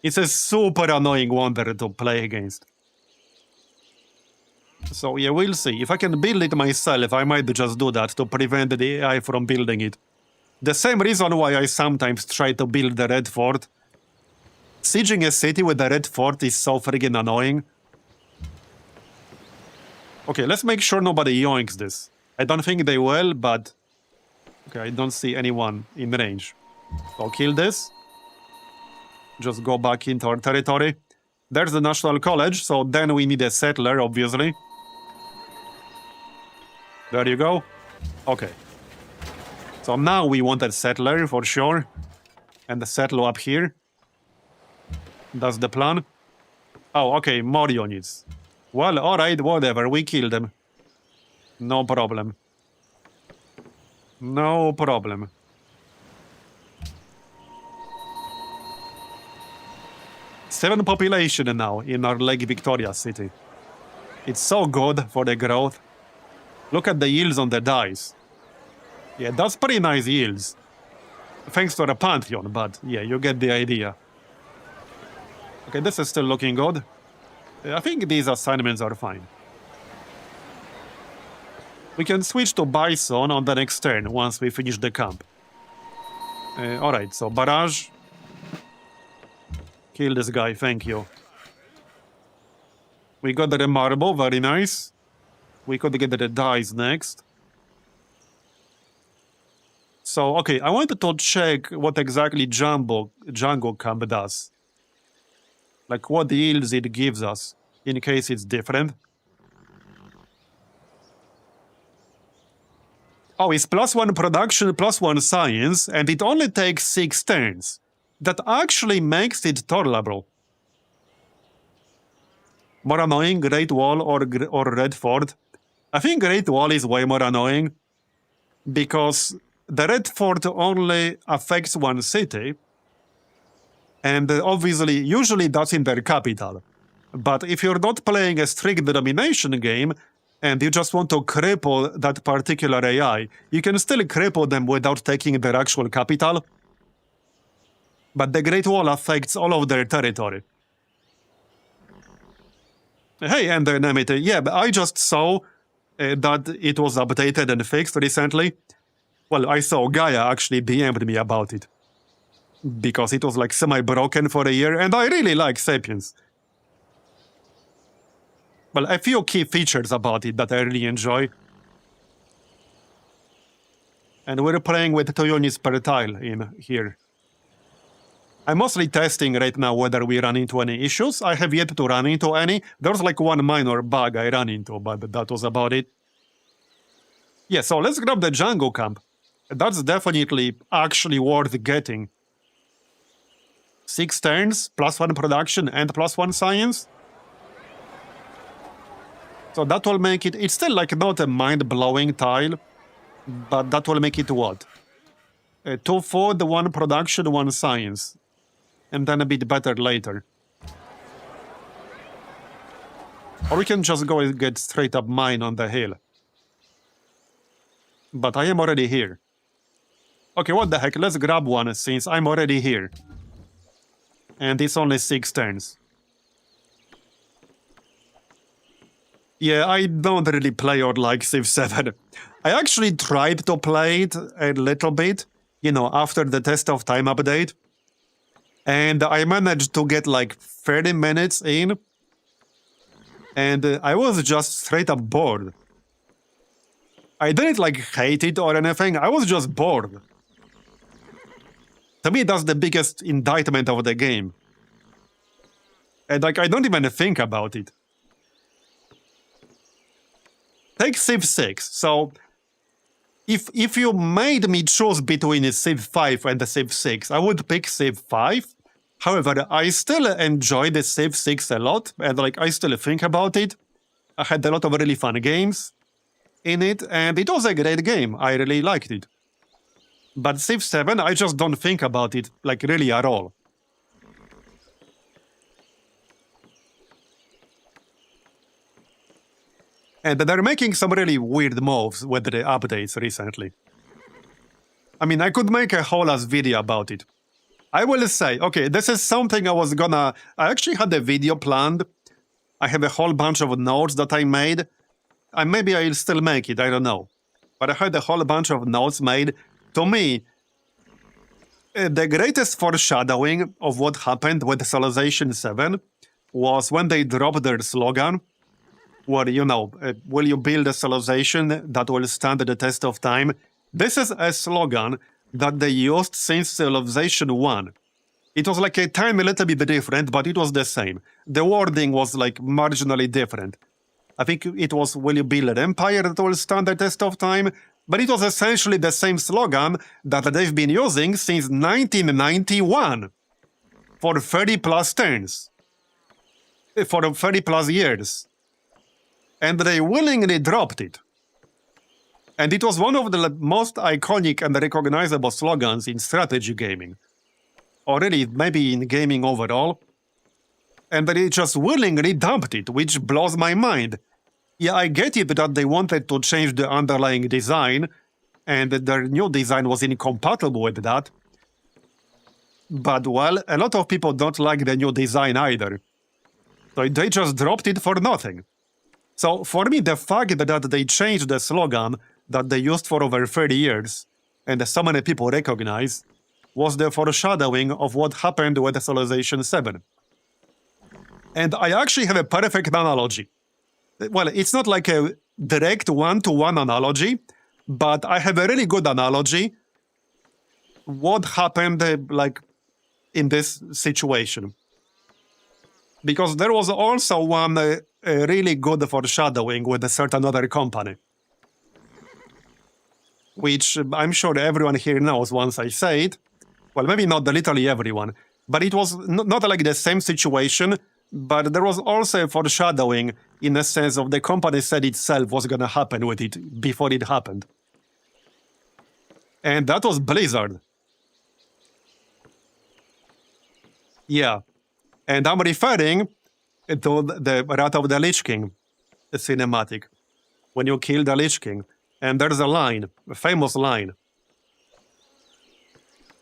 It's a super annoying wonder to play against. So yeah, we'll see. If I can build it myself, I might just do that to prevent the AI from building it. The same reason why I sometimes try to build the Red Fort. Sieging a city with the Red Fort is so friggin' annoying. Okay, let's make sure nobody yoinks this. I don't think they will, but... Okay, I don't see anyone in range. So kill this. Just go back into our territory. There's the National College, so then we need a settler, obviously. There you go. Okay. So now we want a settler for sure. And the settler up here. That's the plan. Oh, okay, more units. Well, alright, whatever, we kill them. No problem. No problem. Seven population now in our Lake Victoria city. It's so good for the growth. Look at the yields on the dice. Yeah, that's pretty nice yields. Thanks to the Pantheon, but yeah, you get the idea. Okay, this is still looking good. I think these assignments are fine. We can switch to Bison on the next turn once we finish the camp. Alright, so barrage. Kill this guy, thank you. We got the marble, very nice. We could get the dice next. So, okay, I wanted to check what exactly Django Camp does. Like what yields it gives us, in case it's different. Oh, it's +1 production, +1 science, and it only takes 6 turns. That actually makes it tolerable. More annoying, Great Wall or Red Fort? I think Great Wall is way more annoying, because the Red Fort only affects one city, and obviously, usually that's in their capital. But if you're not playing a strict domination game, and you just want to cripple that particular AI, you can still cripple them without taking their actual capital. But the Great Wall affects all of their territory. Hey, and the enemy, yeah, but I just saw that it was updated and fixed recently. Well, I saw Gaia actually DM'd me about it. Because it was like semi-broken for a year, and I really like Sapiens. Well, a few key features about it that I really enjoy. And we're playing with 2 units per tile in here. I'm mostly testing right now whether we run into any issues. I have yet to run into any. There's like one minor bug I ran into, but that was about it. Yeah, so let's grab the Django Camp. That's definitely actually worth getting. 6 turns, +1 production, and +1 science. So that will make it... It's still like not a mind-blowing tile, but that will make it what? 2 food, 1 production, 1 science. And then a bit better later. Or we can just go and get straight up mine on the hill. But I am already here. Okay, what the heck, let's grab one since I'm already here. And it's only 6 turns. Yeah, I don't really play or like Civ 7. I actually tried to play it a little bit, you know, after the Test of Time update. And I managed to get like 30 minutes in. And I was just straight up bored. I didn't like hate it or anything, I was just bored. To me, that's the biggest indictment of the game. And like, I don't even think about it. Take Civ 6. So, if you made me choose between a Civ 5 and a Civ 6, I would pick Civ 5. However, I still enjoy the Civ 6 a lot, and like, I still think about it. I had a lot of really fun games in it, and it was a great game. I really liked it. But Civ 7, I just don't think about it, like, really at all. And they're making some really weird moves with the updates recently. I mean, I could make a whole ass video about it. I will say, okay, this is something I actually had a video planned. I have a whole bunch of notes that I made. And maybe I'll still make it, I don't know. But I had a whole bunch of notes made. To me, the greatest foreshadowing of what happened with Civilization 7 was when they dropped their slogan, where, you know, will you build a civilization that will stand the test of time? This is a slogan that they used since Civilization 1. It was like a tiny little bit different, but it was the same. The wording was like marginally different. I think it was "Will you build an empire that will stand the test of time?" But it was essentially the same slogan that they've been using since 1991 for 30 plus turns, for 30 plus years. And they willingly dropped it. And it was one of the most iconic and recognizable slogans in strategy gaming. Or really, maybe in gaming overall. And they just willingly dumped it, which blows my mind. Yeah, I get it that they wanted to change the underlying design, and their new design was incompatible with that. But, well, a lot of people don't like the new design either. So they just dropped it for nothing. So for me, the fact that they changed the slogan that they used for over 30 years, and so many people recognize, was the foreshadowing of what happened with Civilization 7. And I actually have a perfect analogy. Well, it's not like a direct one-to-one analogy, but I have a really good analogy what happened like in this situation. Because there was also one really good foreshadowing with a certain other company, which I'm sure everyone here knows once I say it. Well, maybe not literally everyone, but it was not like the same situation, but there was also a foreshadowing in the sense of the company said itself was going to happen with it before it happened. And that was Blizzard. Yeah. And I'm referring to the Wrath of the Lich King cinematic, when you kill the Lich King. And there's a line, a famous line.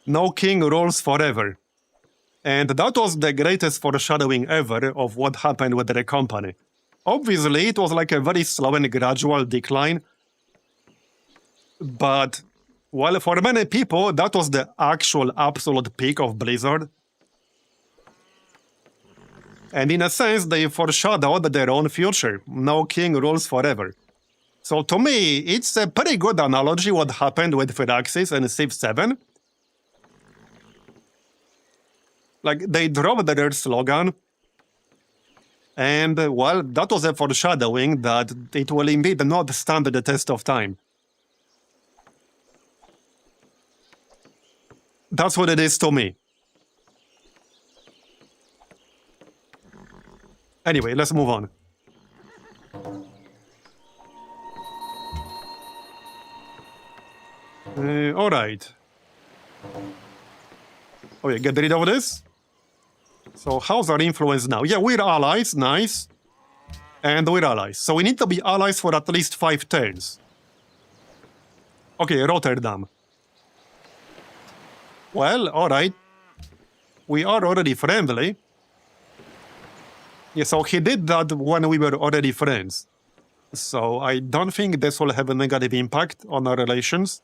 "No king rules forever." And that was the greatest foreshadowing ever of what happened with the company. Obviously, it was like a very slow and gradual decline. But, well, for many people, that was the actual absolute peak of Blizzard. And in a sense, they foreshadowed their own future. No king rules forever. So to me, it's a pretty good analogy what happened with Firaxis and Civ 7. Like, they dropped their slogan, and, well, that was a foreshadowing that it will indeed not stand the test of time. That's what it is to me. Anyway, let's move on. All right. Oh yeah, get rid of this. So how's our influence now? Yeah, we're allies, nice. And we're allies. So we need to be allies for at least 5 turns. Okay, Rotterdam. Well, all right. We are already friendly. Yeah, so he did that when we were already friends. So I don't think this will have a negative impact on our relations.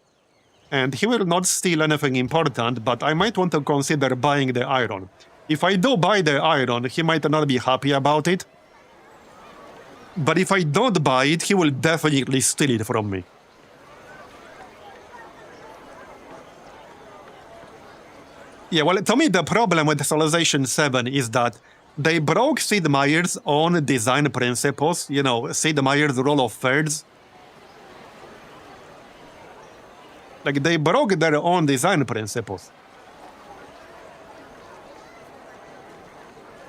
And he will not steal anything important, but I might want to consider buying the iron. If I do buy the iron, he might not be happy about it. But if I don't buy it, he will definitely steal it from me. Yeah, well, to me, the problem with Civilization 7 is that they broke Sid Meier's own design principles, you know, Sid Meier's rule of thirds. Like, they broke their own design principles.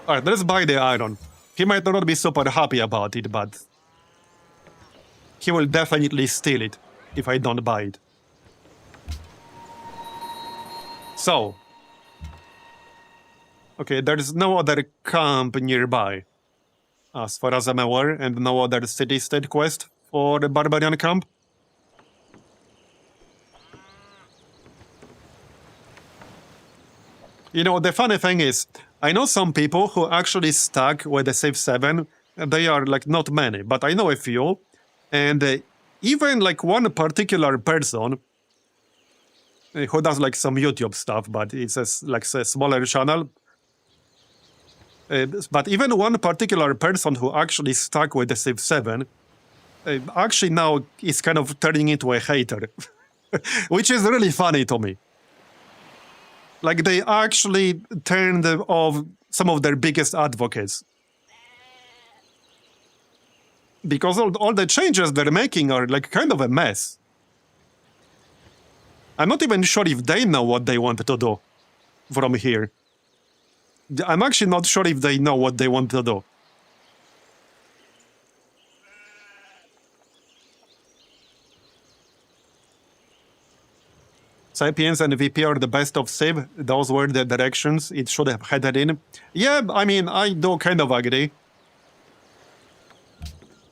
Alright, let's buy the iron. He might not be super happy about it, but he will definitely steal it if I don't buy it. So, okay, there's no other camp nearby, as far as I'm aware, and no other city-state quest for the Barbarian camp. You know, the funny thing is, I know some people who actually stuck with the Civ 7. They are, like, not many, but I know a few. And even, like, one particular person who does, like, some YouTube stuff, but it's a smaller channel. But even one particular person who actually stuck with the Civ 7 actually now is kind of turning into a hater, which is really funny to me. Like, they actually turned off some of their biggest advocates. Because all the changes they're making are like kind of a mess. I'm not even sure if they know what they want to do from here. I'm actually not sure if they know what they want to do. Sapiens and VP are the best of Civ. Those were the directions it should have headed in. Yeah, I mean, I do kind of agree.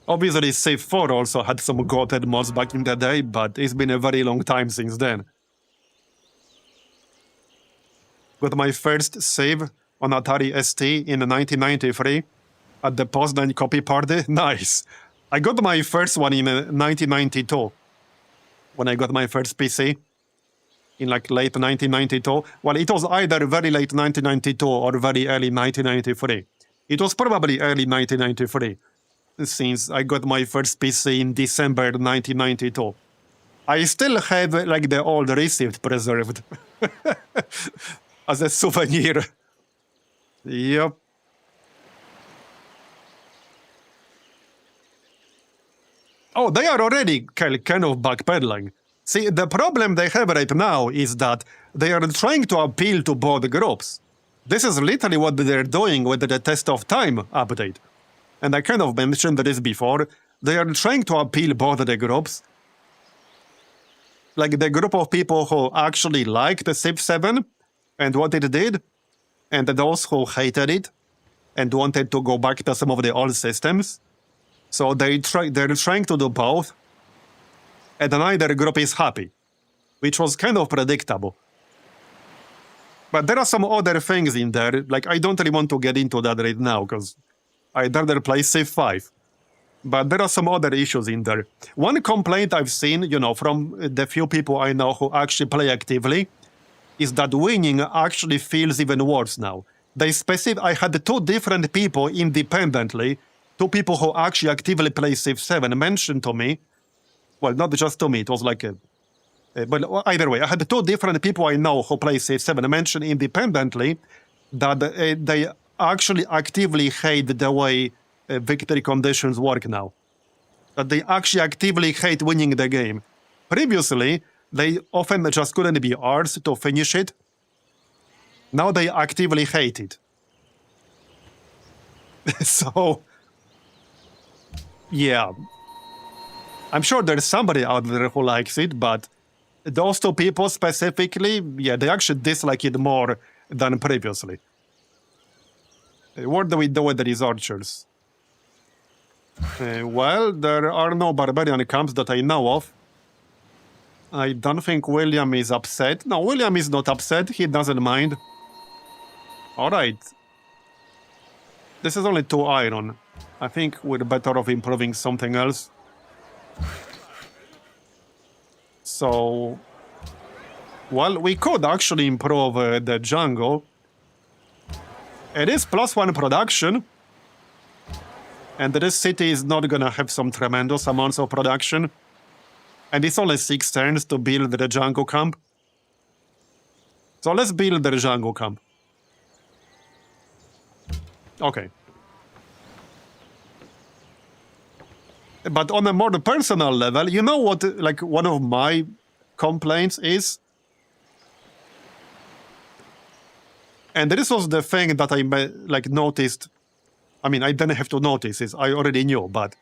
Obviously, Civ 4 also had some goated mods back in the day, but it's been a very long time since then. Got my first Civ on Atari ST in 1993 at the Poznan copy party. Nice. I got my first one in 1992 when I got my first PC. In like late 1992. Well, it was either very late 1992 or very early 1993. It was probably early 1993, since I got my first PC in December 1992. I still have like the old receipt preserved as a souvenir. Yep. Oh, they are already kind of backpedaling. See, the problem they have right now is that they are trying to appeal to both groups. This is literally what they're doing with the Test of Time update. And I kind of mentioned this before. They are trying to appeal both the groups. Like the group of people who actually liked the Civ 7 and what it did, and those who hated it and wanted to go back to some of the old systems. So they're trying to do both. And neither group is happy, which was kind of predictable. But there are some other things in there, like I don't really want to get into that right now, because I'd rather play Civ 5. But there are some other issues in there. One complaint I've seen, from the few people I know who actually play actively, is that winning actually feels even worse now. I had two different people independently, two people who actually actively play Civ 7, mentioned to me. Well, not just to me, it was like but either way, I had two different people I know who play Civ 7 mentioned independently that they actually actively hate the way victory conditions work now. That they actually actively hate winning the game. Previously, they often just couldn't be arsed to finish it. Now they actively hate it. So, yeah. I'm sure there's somebody out there who likes it, but those two people specifically, yeah, they actually dislike it more than previously. What do we do with these archers? Well, there are no barbarian camps that I know of. I don't think William is upset. No, William is not upset. He doesn't mind. Alright. This is only 2 iron. I think we're better off improving something else. So, well, we could actually improve the jungle. It is +1 production. And this city is not gonna have some tremendous amounts of production. And it's only 6 turns to build the jungle camp. So let's build the jungle camp. Okay. But on a more personal level, you know what, like, one of my complaints is? And this was the thing that I, noticed. I mean, I didn't have to notice it. I already knew, but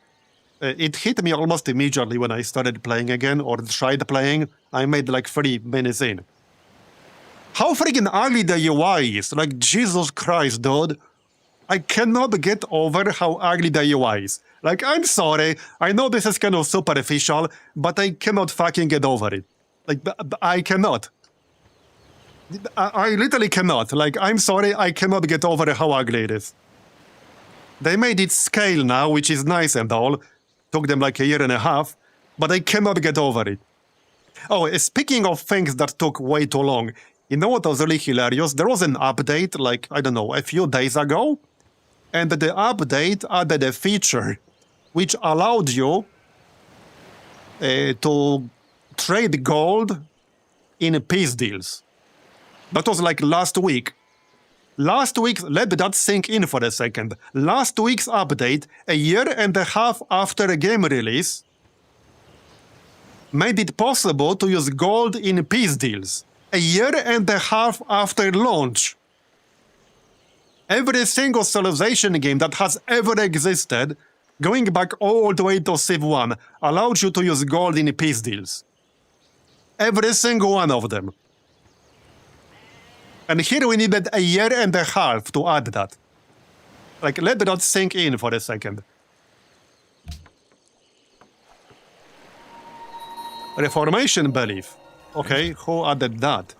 it hit me almost immediately when I started playing again, or tried playing. I made, 3 minutes in. How freaking ugly the UI is. Like, Jesus Christ, dude. I cannot get over how ugly the UI is. Like, I'm sorry, I know this is kind of superficial, but I cannot fucking get over it. Like, I cannot. I literally cannot. Like, I'm sorry, I cannot get over how ugly it is. They made it scale now, which is nice and all. Took them like a year and a half, but I cannot get over it. Oh, speaking of things that took way too long, you know what was really hilarious? There was an update, like, I don't know, a few days ago, and the update added a feature which allowed you to trade gold in peace deals. That was like last week. Last week, let that sink in for a second. Last week's update, a year and a half after a game release, made it possible to use gold in peace deals. A year and a half after launch. Every single Civilization game that has ever existed, going back all the way to Civ 1, allowed you to use gold in peace deals. Every single one of them. And here we needed a year and a half to add that. Like, let that sink in for a second. Reformation belief. Okay, who added that?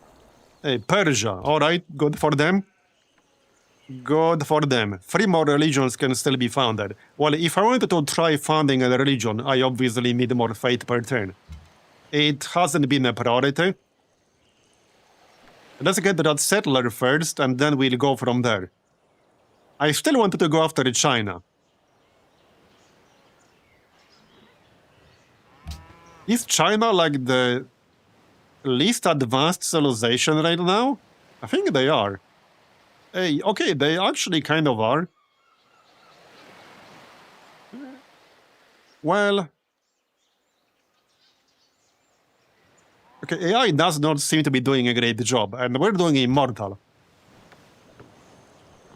Hey, Persia. Alright, good for them. Good for them. 3 more religions can still be founded. Well, if I wanted to try founding a religion, I obviously need more faith per turn. It hasn't been a priority. Let's get that settler first, and then we'll go from there. I still wanted to go after China. Is China like the least advanced civilization right now? I think they are. Hey, okay, they actually kind of are. Well... Okay, AI does not seem to be doing a great job, and we're doing Immortal.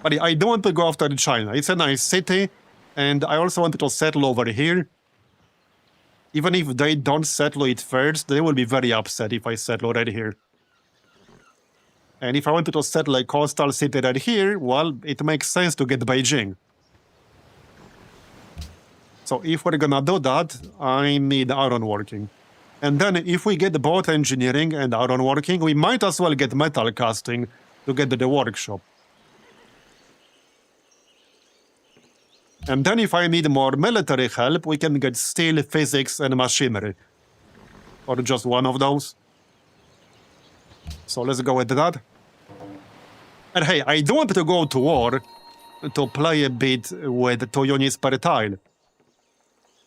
But I don't want to go after China. It's a nice city, and I also wanted to settle over here. Even if they don't settle it first, they will be very upset if I settle right here. And if I wanted to settle a coastal city right here, well, it makes sense to get Beijing. So if we're gonna do that, I need iron working. And then if we get both engineering and iron working, we might as well get metal casting to get the workshop. And then if I need more military help, we can get steel, physics, and machinery. Or just one of those. So let's go with that. And hey, I do want to go to war to play a bit with Toyonis per tile.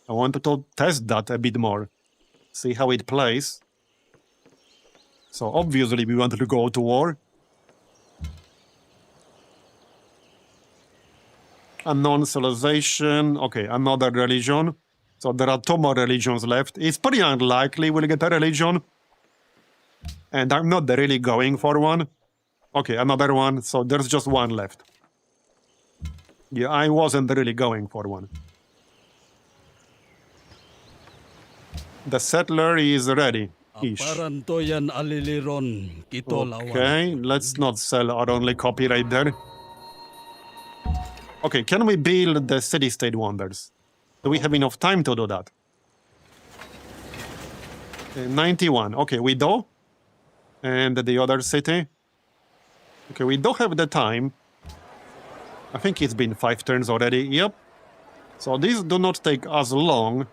I wanted to test that a bit more. See how it plays. So obviously we wanted to go to war. Unknown civilization. Okay, another religion. So there are 2 more religions left. It's pretty unlikely we'll get a religion. And I'm not really going for one. Okay, another one. So there's just 1 left. Yeah, I wasn't really going for one. The settler is ready. Ish. Parantoyan aliliron kito lawan. Okay, let's not sell our only copy right there. Okay, can we build the city-state wonders? Do we have enough time to do that? 91. Okay, we do. And the other city. Okay, we do have the time. I think it's been 5 turns already. Yep. So these do not take as long.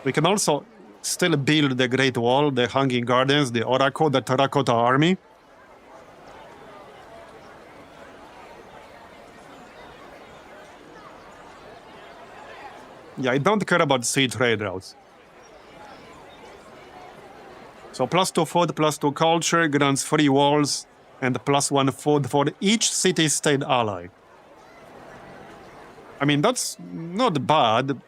We can also still build the Great Wall, the Hanging Gardens, the Oracle, the Terracotta Army. Yeah, I don't care about sea trade routes. So +2 food, +2 culture, grants 3 walls, and +1 food for each city-state ally. I mean, that's not bad.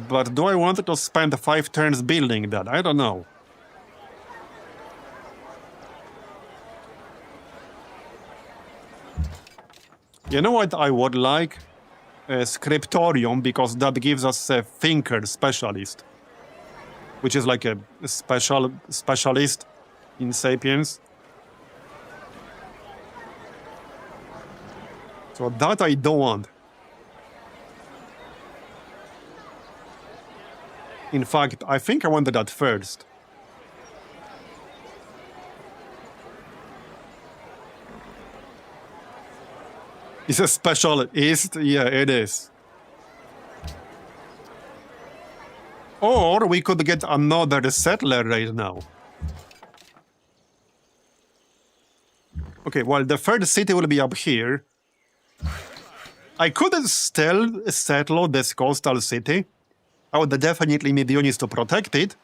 But do I want to spend 5 turns building that? I don't know. You know what I would like? A scriptorium, because that gives us a thinker specialist. Which is like a specialist in Sapiens. So that I don't want. In fact, I think I wanted that first. Is a specialist? Yeah, it is. Or we could get another settler right now. Okay, well, the third city will be up here. I could still settle this coastal city. I would definitely need units to protect it.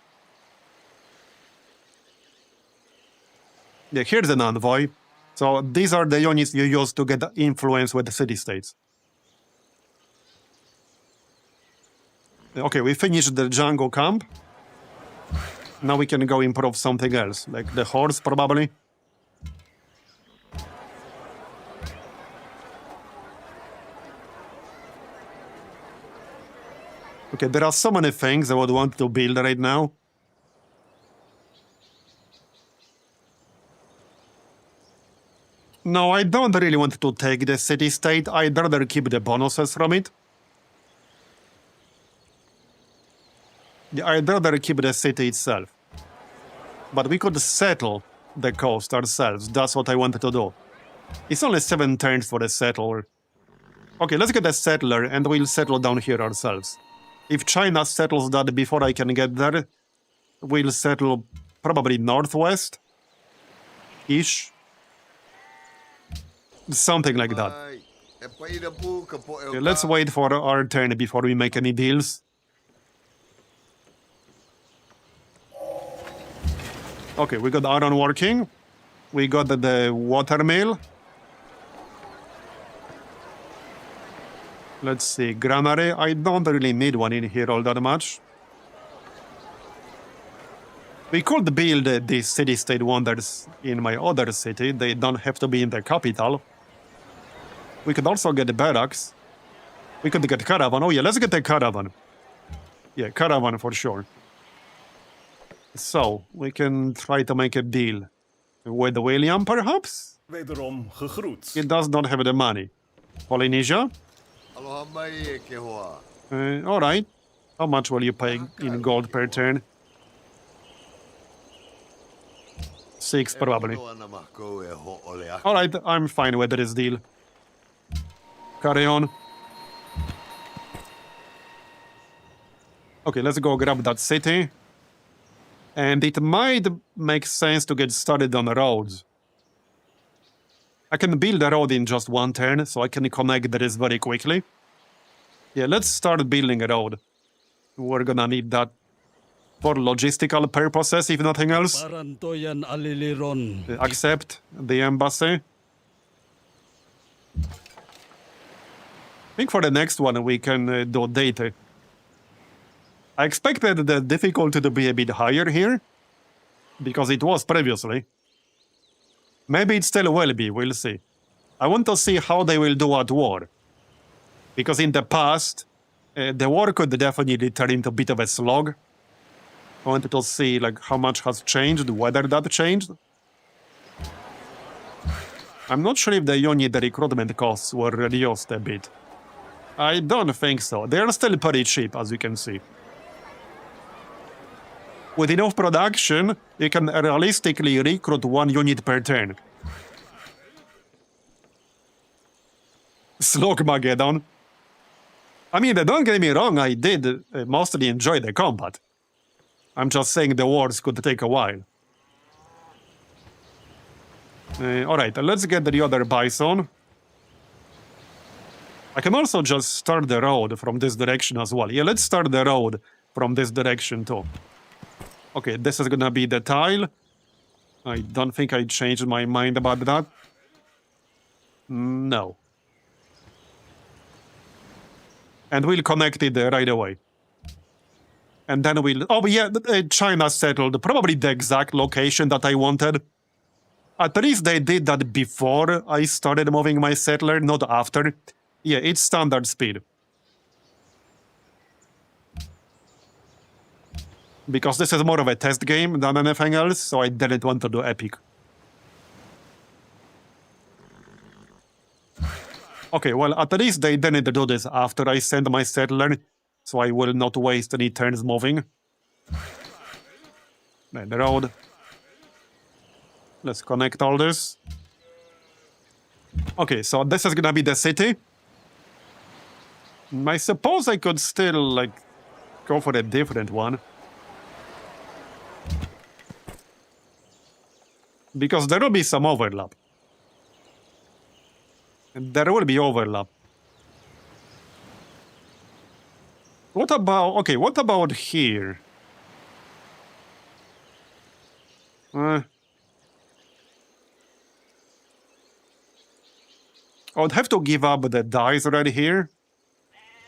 Yeah, here's an envoy. So these are the units you use to get influence with the city-states. Okay, we finished the jungle camp. Now we can go improve something else, like the horse, probably. Okay, there are so many things I would want to build right now. No, I don't really want to take the city-state. I'd rather keep the bonuses from it. Yeah, I'd rather keep the city itself. But we could settle the coast ourselves. That's what I wanted to do. It's only 7 turns for the settler. Okay, let's get a settler and we'll settle down here ourselves. If China settles that before I can get there, we'll settle probably northwest-ish. Something like that. Okay, let's wait for our turn before we make any deals. Okay, we got iron working. We got the water mill. Let's see, granary. I don't really need one in here all that much. We could build these city-state wonders in my other city. They don't have to be in the capital. We could also get the barracks. We could get caravan. Oh yeah, let's get the caravan. Yeah, caravan for sure. So, we can try to make a deal with William, perhaps? Wederom gegroet. He does not have the money. Polynesia? Aloha mai e ke hoa. All right. How much will you pay in gold per turn? 6, probably. Ana makou e ho'ole aku. All right, I'm fine with this deal. Carry on. Okay, let's go grab that city. And it might make sense to get started on the roads. I can build a road in just 1 turn, so I can connect this very quickly. Yeah, let's start building a road. We're gonna need that for logistical purposes, if nothing else. Parantoyan aliliron. Accept the embassy. I think for the next one we can do data. I expected the difficulty to be a bit higher here, because it was previously. Maybe it still will be, we'll see. I want to see how they will do at war. Because in the past, the war could definitely turn into a bit of a slog. I wanted to see like how much has changed, whether that changed. I'm not sure if the unit recruitment costs were reduced a bit. I don't think so. They are still pretty cheap, as you can see. With enough production, you can realistically recruit 1 unit per turn. Slogmageddon. I mean, don't get me wrong, I did mostly enjoy the combat. I'm just saying the wars could take a while. Alright, let's get the other bison. I can also just start the road from this direction as well. Yeah, let's start the road from this direction too. Okay, this is gonna be the tile. I don't think I changed my mind about that. No. And we'll connect it right away. And then we'll... Oh, yeah, China settled probably the exact location that I wanted. At least they did that before I started moving my settler, not after. Yeah, it's standard speed. Because this is more of a test game than anything else, so I didn't want to do epic. Okay, well, at least they didn't do this after I sent my settler, so I will not waste any turns moving. Then the road. Let's connect all this. Okay, so this is gonna be the city. I suppose I could still, like, go for a different one. Because there will be some overlap. There will be overlap. What about... Okay, what about here? I would have to give up the dyes right here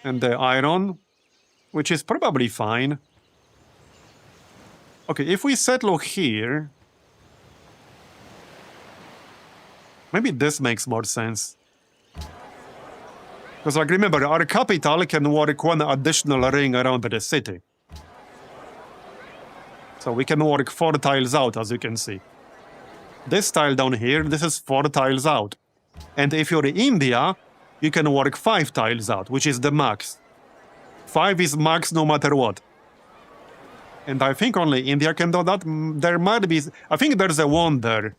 and the iron, which is probably fine. Okay, if we settle here, maybe this makes more sense. Because, like, remember, our capital can work one additional ring around the city. So we can work 4 tiles out, as you can see. This tile down here, this is 4 tiles out. And if you're in India, you can work 5 tiles out, which is the max. 5 is max no matter what. And I think only India can do that. There might be... I think there's a wonder.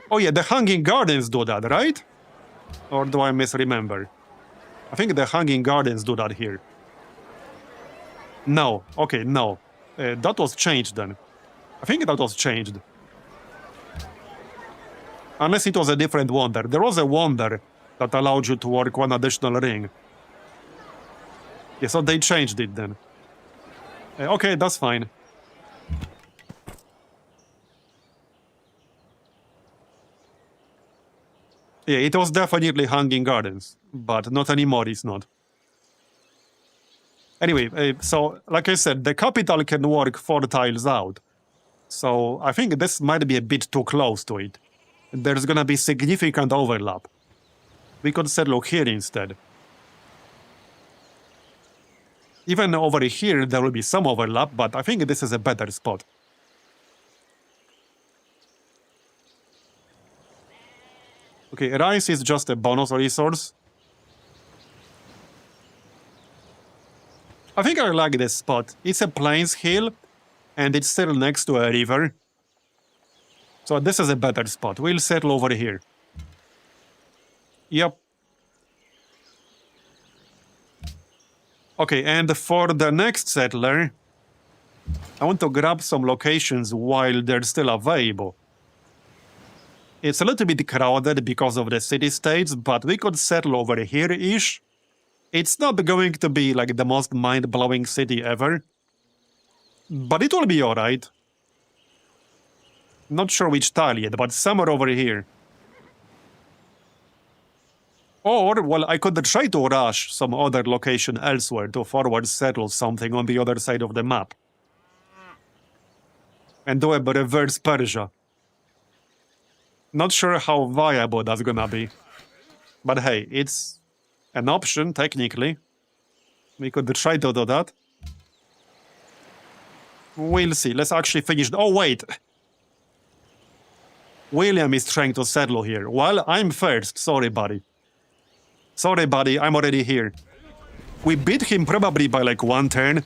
Oh yeah, the Hanging Gardens do that, right? Or do I misremember? I think the Hanging Gardens do that here. No. Okay, no. That was changed then. I think that was changed. Unless it was a different wonder. There was a wonder that allowed you to work 1 additional ring. Yeah, so they changed it then. Okay, that's fine. Yeah, it was definitely Hanging Gardens, but not anymore, it's not. Anyway, so, like I said, the capital can work 4 tiles out. So, I think this might be a bit too close to it. There's gonna be significant overlap. We could settle here instead. Even over here, there will be some overlap, but I think this is a better spot. Okay, rice is just a bonus resource. I think I like this spot. It's a plains hill, and it's still next to a river. So this is a better spot. We'll settle over here. Yep. Okay, and for the next settler, I want to grab some locations while they're still available. It's a little bit crowded because of the city-states, but we could settle over here-ish. It's not going to be like the most mind-blowing city ever, but it will be alright. Not sure which tile yet, but somewhere over here. Or, well, I could try to rush some other location elsewhere to forward settle something on the other side of the map. And do a reverse Persia. Not sure how viable that's gonna be. But hey, it's an option, technically. We could try to do that. We'll see. Let's actually finish... Oh, wait! William is trying to settle here. Well, I'm first. Sorry, buddy. Sorry, buddy. I'm already here. We beat him probably by like 1 turn.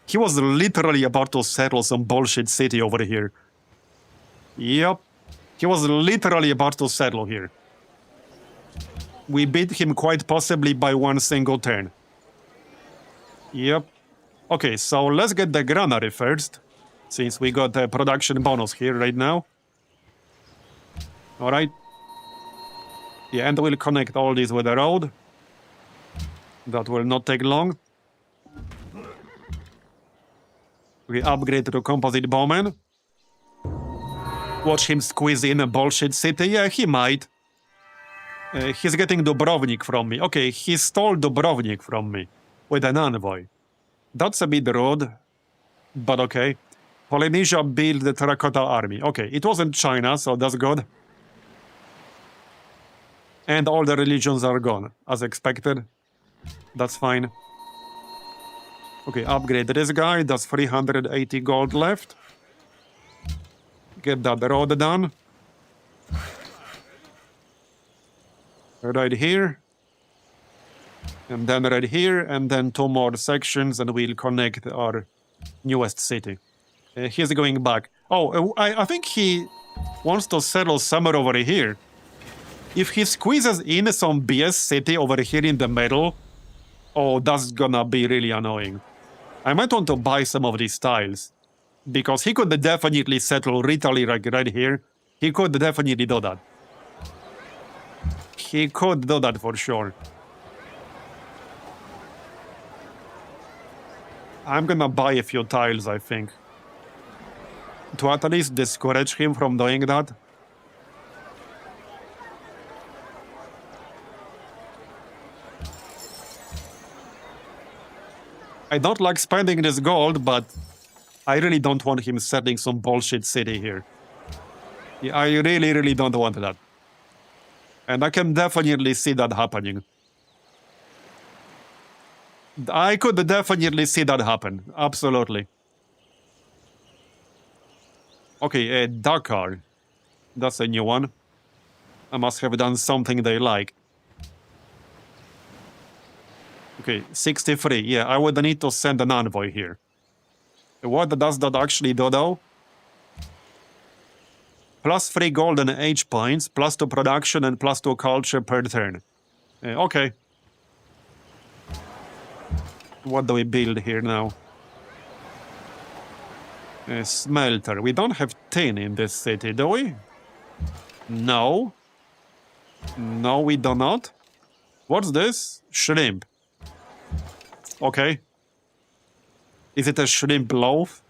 He was literally about to settle some bullshit city over here. Yep. He was literally about to settle here. We beat him quite possibly by 1 single turn. Yep. Okay, so let's get the granary first, since we got a production bonus here right now. Alright. Yeah, and we'll connect all these with the road. That will not take long. We upgrade to composite bowman. Watch him squeeze in a bullshit city. Yeah, he might. He's getting Dubrovnik from me. Okay, he stole Dubrovnik from me with an envoy. That's a bit rude, but okay. Polynesia built the terracotta army. Okay, it wasn't China, so that's good. And all the religions are gone, as expected. That's fine. Okay, upgrade this guy. That's 380 gold left. Get that road done. Right here. And then right here. And then 2 more sections and we'll connect our newest city. He's going back. Oh, I think he wants to settle somewhere over here. If he squeezes in some BS city over here in the middle, oh, that's gonna be really annoying. I might want to buy some of these tiles. Because he could definitely settle Italy right here. He could definitely do that. He could do that for sure. I'm gonna buy a few tiles, I think. To at least discourage him from doing that. I don't like spending this gold, but I really don't want him setting some bullshit city here. Yeah, I really, really don't want that. And I can definitely see that happening. I could definitely see that happen. Absolutely. Okay, Dakar. That's a new one. I must have done something they like. Okay, 63. Yeah, I would need to send an envoy here. What does that actually do, though? +3 golden age points, +2 production, and +2 culture per turn. Okay. What do we build here now? A smelter. We don't have tin in this city, do we? No. No, we do not. What's this? Shrimp. Okay. Is it a shrimp loaf?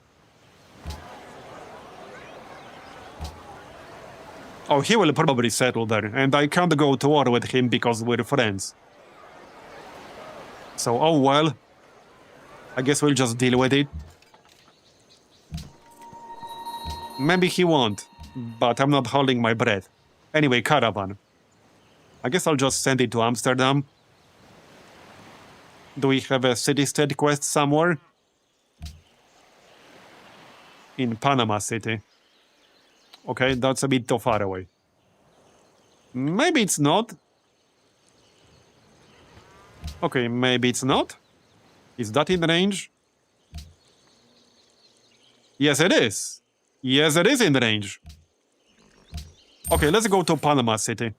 Oh, he will probably settle there, and I can't go to war with him because we're friends. So, oh well. I guess we'll just deal with it. Maybe he won't, but I'm not holding my breath. Anyway, caravan. I guess I'll just send it to Amsterdam. Do we have a city-state quest somewhere? In Panama City. Okay, that's a bit too far away. Maybe it's not. Okay, maybe it's not. Is that in range? Yes, it is. Yes, it is in range. Okay, let's go to Panama City.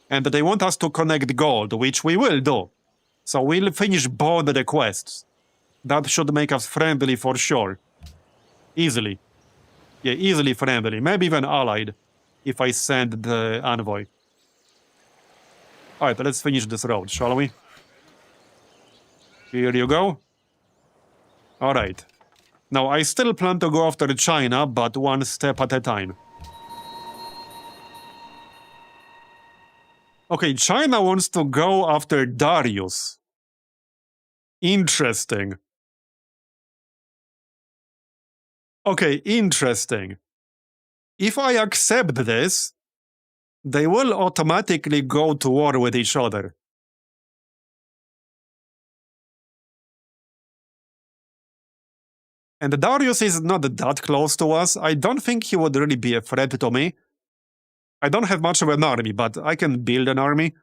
And they want us to connect gold, which we will do. So we'll finish both the quests. That should make us friendly for sure. Easily. Yeah, easily friendly. Maybe even allied, if I send the envoy. Alright, let's finish this road, shall we? Here you go. Alright. Now, I still plan to go after China, but one step at a time. Okay, China wants to go after Darius. Interesting. Okay, interesting. If I accept this, they will automatically go to war with each other. And Darius is not that close to us. I don't think he would really be a threat to me. I don't have much of an army, but I can build an army.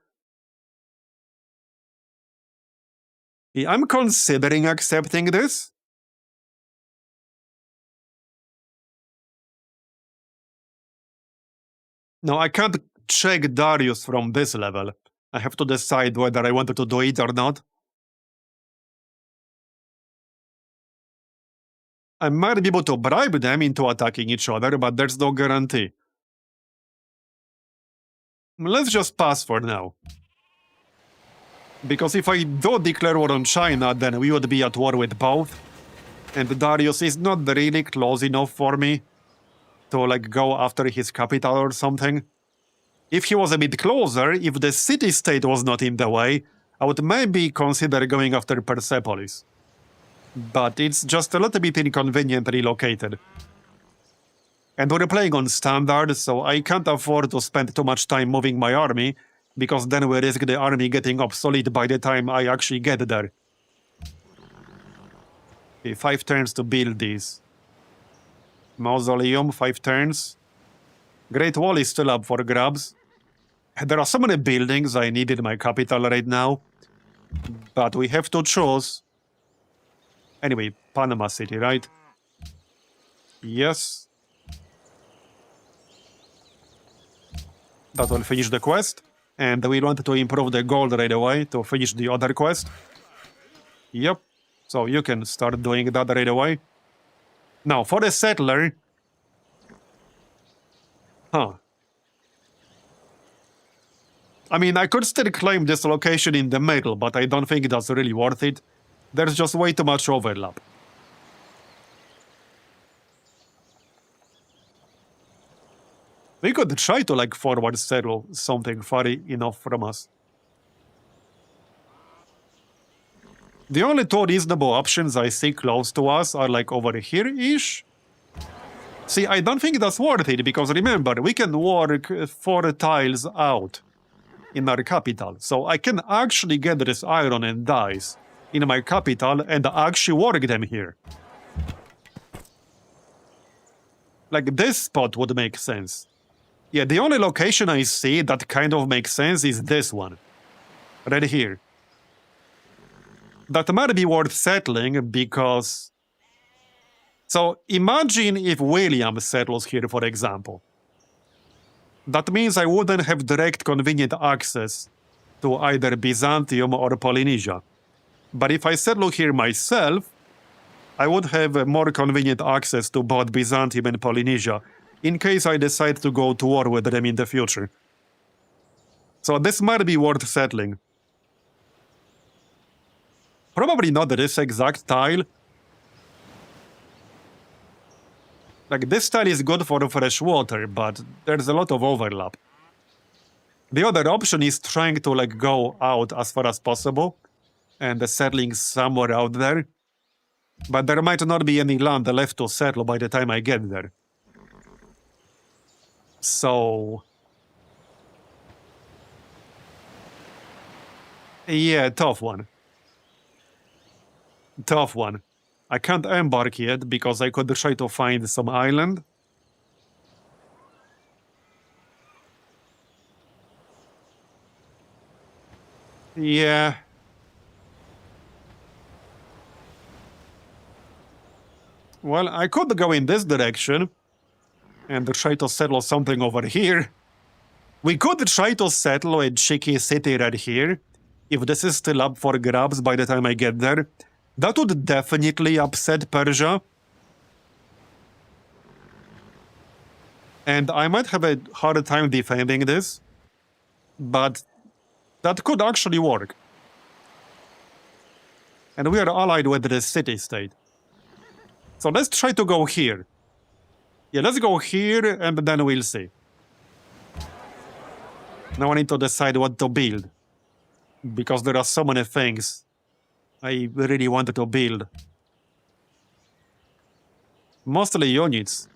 Yeah, I'm considering accepting this. No, I can't check Darius from this level. I have to decide whether I wanted to do it or not. I might be able to bribe them into attacking each other, but there's no guarantee. Let's just pass for now. Because if I do declare war on China, then we would be at war with both. And Darius is not really close enough for me to, like, go after his capital or something. If he was a bit closer, if the city-state was not in the way, I would maybe consider going after Persepolis. But it's just a little bit inconveniently located. And we're playing on standard, so I can't afford to spend too much time moving my army, because then we risk the army getting obsolete by the time I actually get there. Okay, 5 turns to build these. Mausoleum, 5 turns. Great Wall is still up for grabs. There are so many buildings I need in my capital right now. But we have to choose. Anyway, Panama City, right? Yes. That will finish the quest. And we want to improve the gold right away to finish the other quest. Yep. So you can start doing that right away. Now, for the settler... Huh. I mean, I could still claim this location in the middle, but I don't think that's really worth it. There's just way too much overlap. We could try to, like, forward settle something far enough from us. The only two reasonable options I see close to us are like over here-ish. See, I don't think that's worth it, because remember, we can work 4 tiles out in our capital. So I can actually get this iron and dyes in my capital and actually work them here. Like, this spot would make sense. Yeah, the only location I see that kind of makes sense is this one. Right here. That might be worth settling because... So imagine if William settles here, for example. That means I wouldn't have direct convenient access to either Byzantium or Polynesia. But if I settle here myself, I would have more convenient access to both Byzantium and Polynesia in case I decide to go to war with them in the future. So this might be worth settling. Probably not this exact tile. Like, this tile is good for fresh water, but there's a lot of overlap. The other option is trying to, like, go out as far as possible and settling somewhere out there. But there might not be any land left to settle by the time I get there. So... yeah, tough one. Tough one. I can't embark yet because I could try to find some island. Yeah. Well, I could go in this direction and try to settle something over here. We could try to settle a cheeky city right here, if this is still up for grabs by the time I get there. That would definitely upset Persia. And I might have a hard time defending this, but that could actually work. And we are allied with this city-state. So let's try to go here. Yeah, let's go here, and then we'll see. Now I need to decide what to build, because there are so many things I really wanted to build. Mostly units.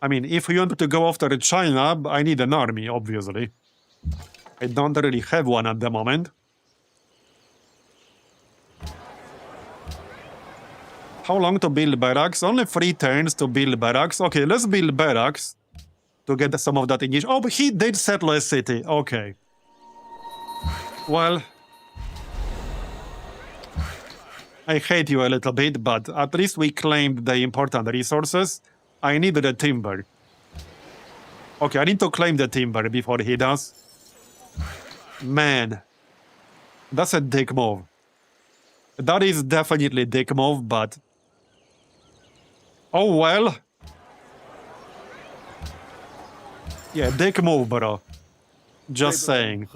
I mean, if we want to go after China, I need an army, obviously. I don't really have one at the moment. How long to build barracks? Only 3 turns to build barracks. Okay, let's build barracks to get some of that English. Oh, but he did settle a city. Okay. Well... I hate you a little bit, but at least we claimed the important resources. I need the timber. Okay, I need to claim the timber before he does. Man. That's a dick move. That is definitely a dick move, but... oh well. Yeah, dick move, bro. Just saying.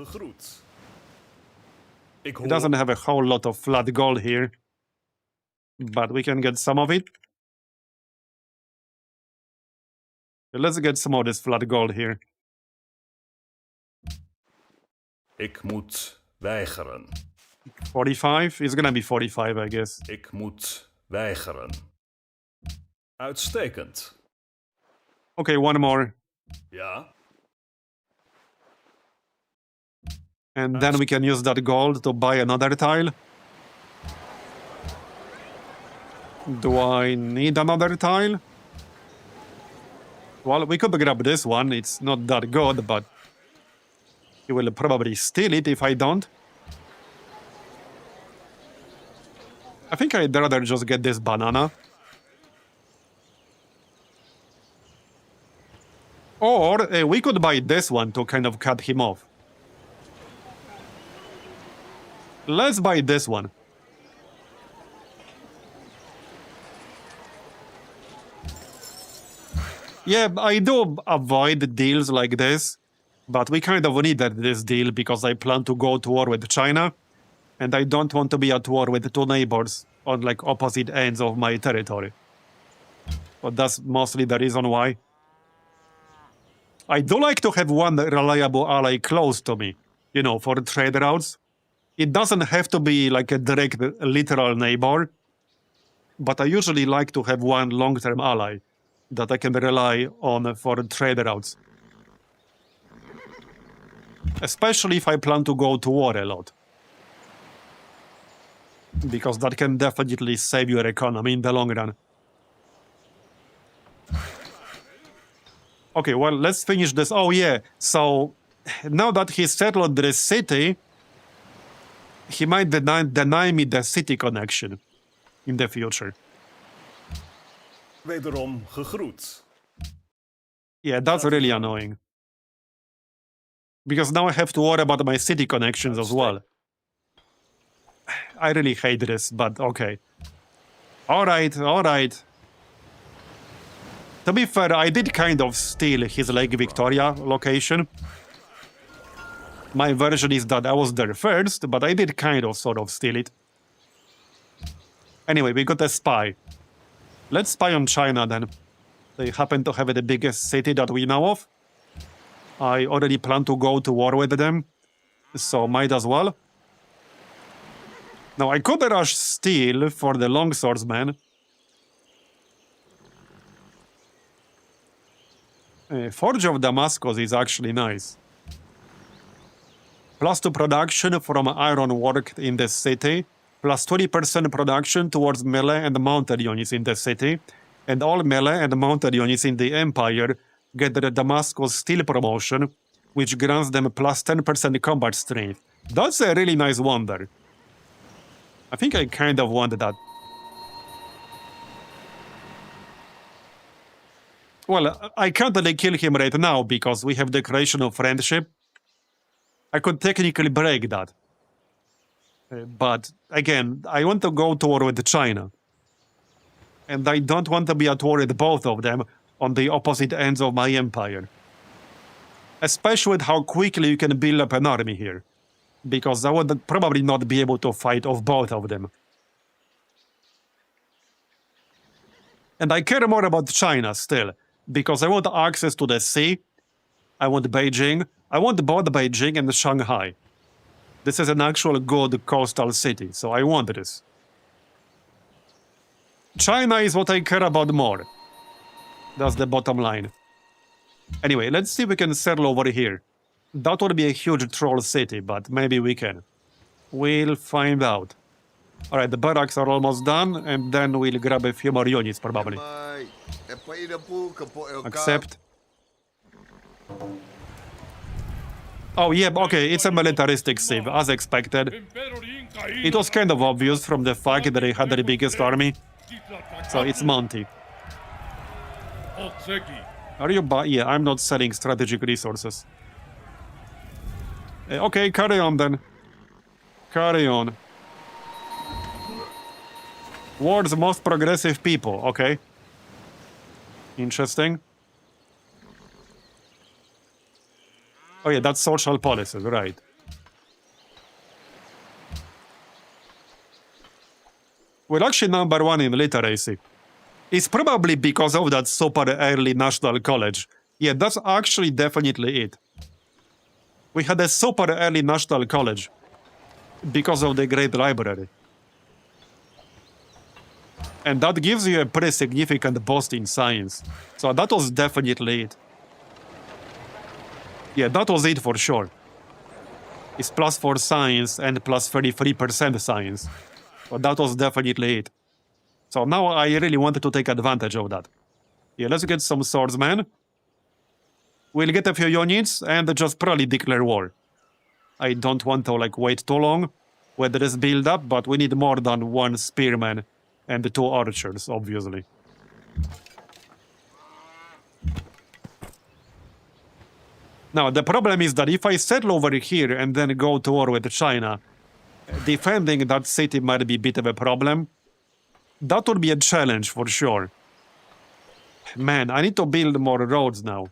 It doesn't have a whole lot of flat gold here, but we can get some of it. Let's get some of this flat gold here. Ik moet weigeren. 45? It's gonna be 45, I guess. Ik moet weigeren. Uitstekend. Okay, one more. Ja. And then we can use that gold to buy another tile. Do I need another tile? Well, we could grab this one. It's not that good, but he will probably steal it if I don't. I think I'd rather just get this banana. Or we could buy this one to kind of cut him off. Let's buy this one. Yeah, I do avoid deals like this, but we kind of needed this deal because I plan to go to war with China, and I don't want to be at war with 2 neighbors on like opposite ends of my territory. But that's mostly the reason why. I do like to have one reliable ally close to me, you know, for trade routes. It doesn't have to be like a direct, literal neighbor, but I usually like to have one long-term ally that I can rely on for trade routes. Especially if I plan to go to war a lot. Because that can definitely save your economy in the long run. Okay, well, let's finish this. Oh, yeah. So, now that he settled this city, he might deny me the city connection in the future. Wederom gegroet. Yeah, that's really annoying. Because now I have to worry about my city connections as well. I really hate this, but okay. Alright, alright. To be fair, I did kind of steal his Lake Victoria location. My version is that I was there first, but I did kind of sort of steal it. Anyway, we got a spy. Let's spy on China then. They happen to have the biggest city that we know of. I already plan to go to war with them, so might as well. Now, I could rush steel for the longswordsman. Forge of Damascus is actually nice. +2 production from iron work in the city, +20% production towards melee and mounted units in the city, and all melee and mounted units in the Empire get the Damascus Steel promotion, which grants them +10% combat strength. That's a really nice wonder. I think I kind of want that. Well, I can't really kill him right now because we have Declaration of Friendship. I could technically break that. But again, I want to go to war with China. And I don't want to be at war with both of them on the opposite ends of my empire. Especially with how quickly you can build up an army here. Because I would probably not be able to fight off both of them. And I care more about China still, because I want access to the sea, I want Beijing, I want both Beijing and Shanghai. This is an actual good coastal city, so I want this. China is what I care about more. That's the bottom line. Anyway, let's see if we can settle over here. That would be a huge troll city, but maybe we can. We'll find out. Alright, the barracks are almost done, and then we'll grab a few more units, probably. Mai, e pai pu ka po e Accept. Oh, yeah, okay, it's a militaristic civ, as expected. It was kind of obvious from the fact that they had the biggest army. So it's Monty. Are you yeah, I'm not selling strategic resources. Okay, carry on then. Carry on. World's most progressive people, okay. Interesting. Oh yeah, that's social policies, right. We're actually #1 in literacy. It's probably because of that super early national college. Yeah, that's actually definitely it. We had a super early national college because of the Great Library. And that gives you a pretty significant boost in science. So that was definitely it. Yeah, that was it for sure. It's +4 science and +33% science. But that was definitely it. So now I really wanted to take advantage of that. Yeah, let's get some swordsmen. We'll get a few units and just probably declare war. I don't want to wait too long with this build up, but we need more than 1 spearman and 2 archers, obviously. Now, the problem is that if I settle over here and then go to war with China, defending that city might be a bit of a problem. That would be a challenge for sure. Man, I need to build more roads now.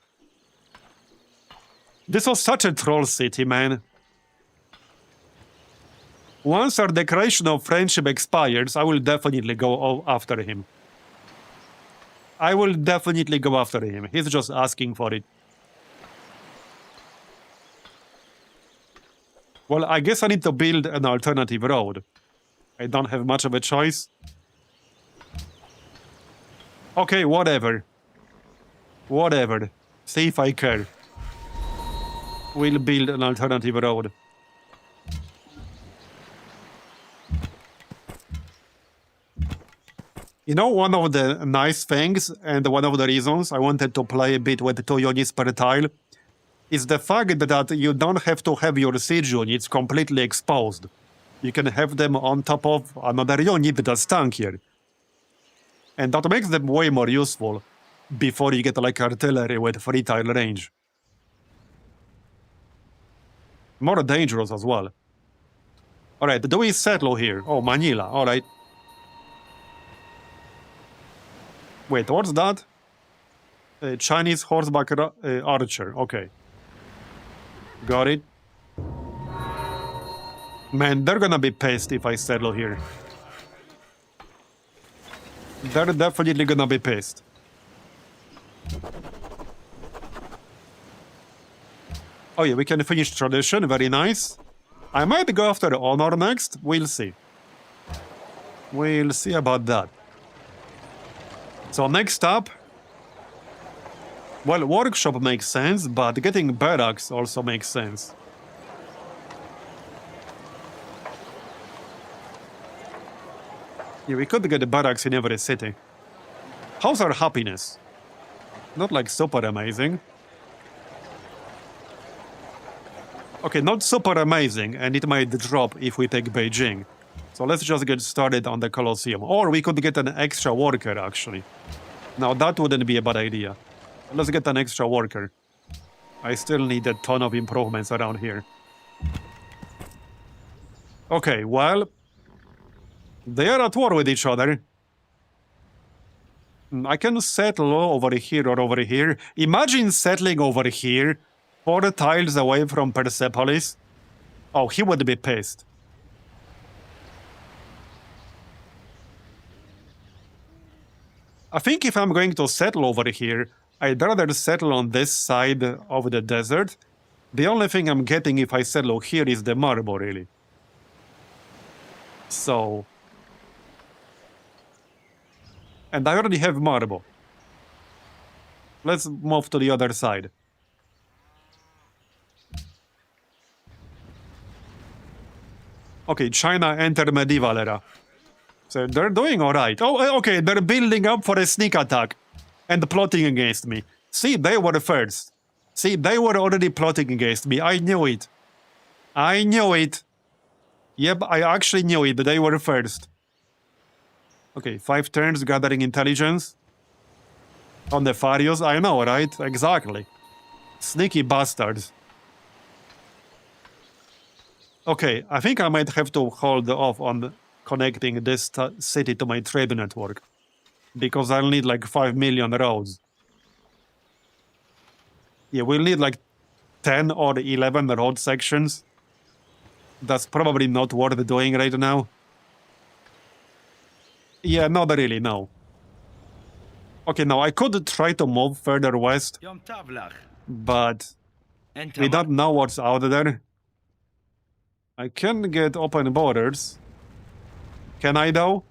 This was such a troll city, man. Once our Declaration of Friendship expires, I will definitely go after him. I will definitely go after him. He's just asking for it. Well, I guess I need to build an alternative road. I don't have much of a choice. Okay, whatever. Whatever. See if I care. We'll build an alternative road. You know, one of the nice things and one of the reasons I wanted to play a bit with 2 units per tile is the fact that you don't have to have your siege units completely exposed. You can have them on top of another unit that's tankier. And that makes them way more useful before you get like artillery with 3 tile range. More dangerous as well. Alright, do we settle here? Oh, Manila, alright. Wait, what's that? Chinese horseback archer, okay. Got it. Man, they're gonna be pissed if I settle here. They're definitely gonna be pissed. Oh yeah, we can finish tradition, very nice. I might go after honor next, we'll see. We'll see about that. So next up... Well, workshop makes sense, but getting barracks also makes sense. Yeah, we could get barracks in every city. How's our happiness? Not like super amazing. Okay, not super amazing, and it might drop if we take Beijing. So let's just get started on the Colosseum. Or we could get an extra worker, actually. Now, that wouldn't be a bad idea. Let's get an extra worker. I still need a ton of improvements around here. Okay, well... They are at war with each other. I can settle over here or over here. Imagine settling over here, 4 tiles away from Persepolis. Oh, he would be pissed. I think if I'm going to settle over here, I'd rather settle on this side of the desert. The only thing I'm getting if I settle here is the marble, really. So... And I already have marble. Let's move to the other side. Okay, China entered medieval era. So they're doing alright. Oh, okay, they're building up for a sneak attack. And plotting against me. See, they were first. See, they were already plotting against me. I knew it. I knew it. Yep, I actually knew it. They were first. Okay, 5 turns gathering intelligence. On the Farios, I know, right? Exactly. Sneaky bastards. Okay, I think I might have to hold off on connecting this city to my trade network. Because I'll need like 5 million roads. Yeah, we'll need like 10 or 11 road sections. That's probably not worth doing right now. Yeah, not really, no. Okay, now I could try to move further west, يوم تبلغ but انت we don't know what's out there. I can get open borders. Can I, though?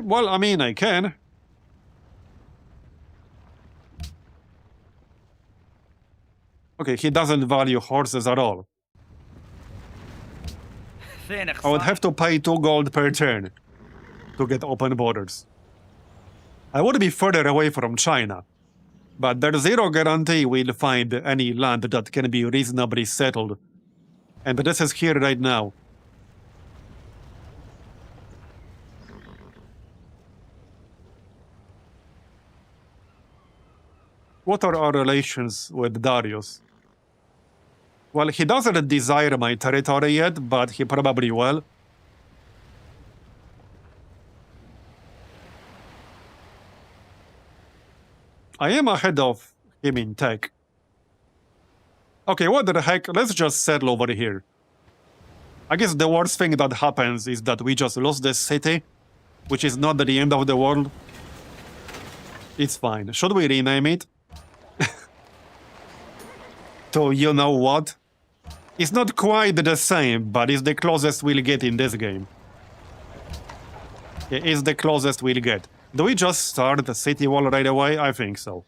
Well, I mean, I can. Okay, he doesn't value horses at all. فين I would اخصائي؟ have to pay 2 gold per turn to get open borders. I would be further away from China, but there's zero guarantee we'll find any land that can be reasonably settled. And this is here right now. What are our relations with Darius? Well, he doesn't desire my territory yet, but he probably will. I am ahead of him in tech. Okay, what the heck? Let's just settle over here. I guess the worst thing that happens is that we just lose this city, which is not the end of the world. It's fine. Should we rename it? to you know what? It's not quite the same, but it's the closest we'll get in this game. Yeah, it's the closest we'll get. Do we just start the city wall right away? I think so.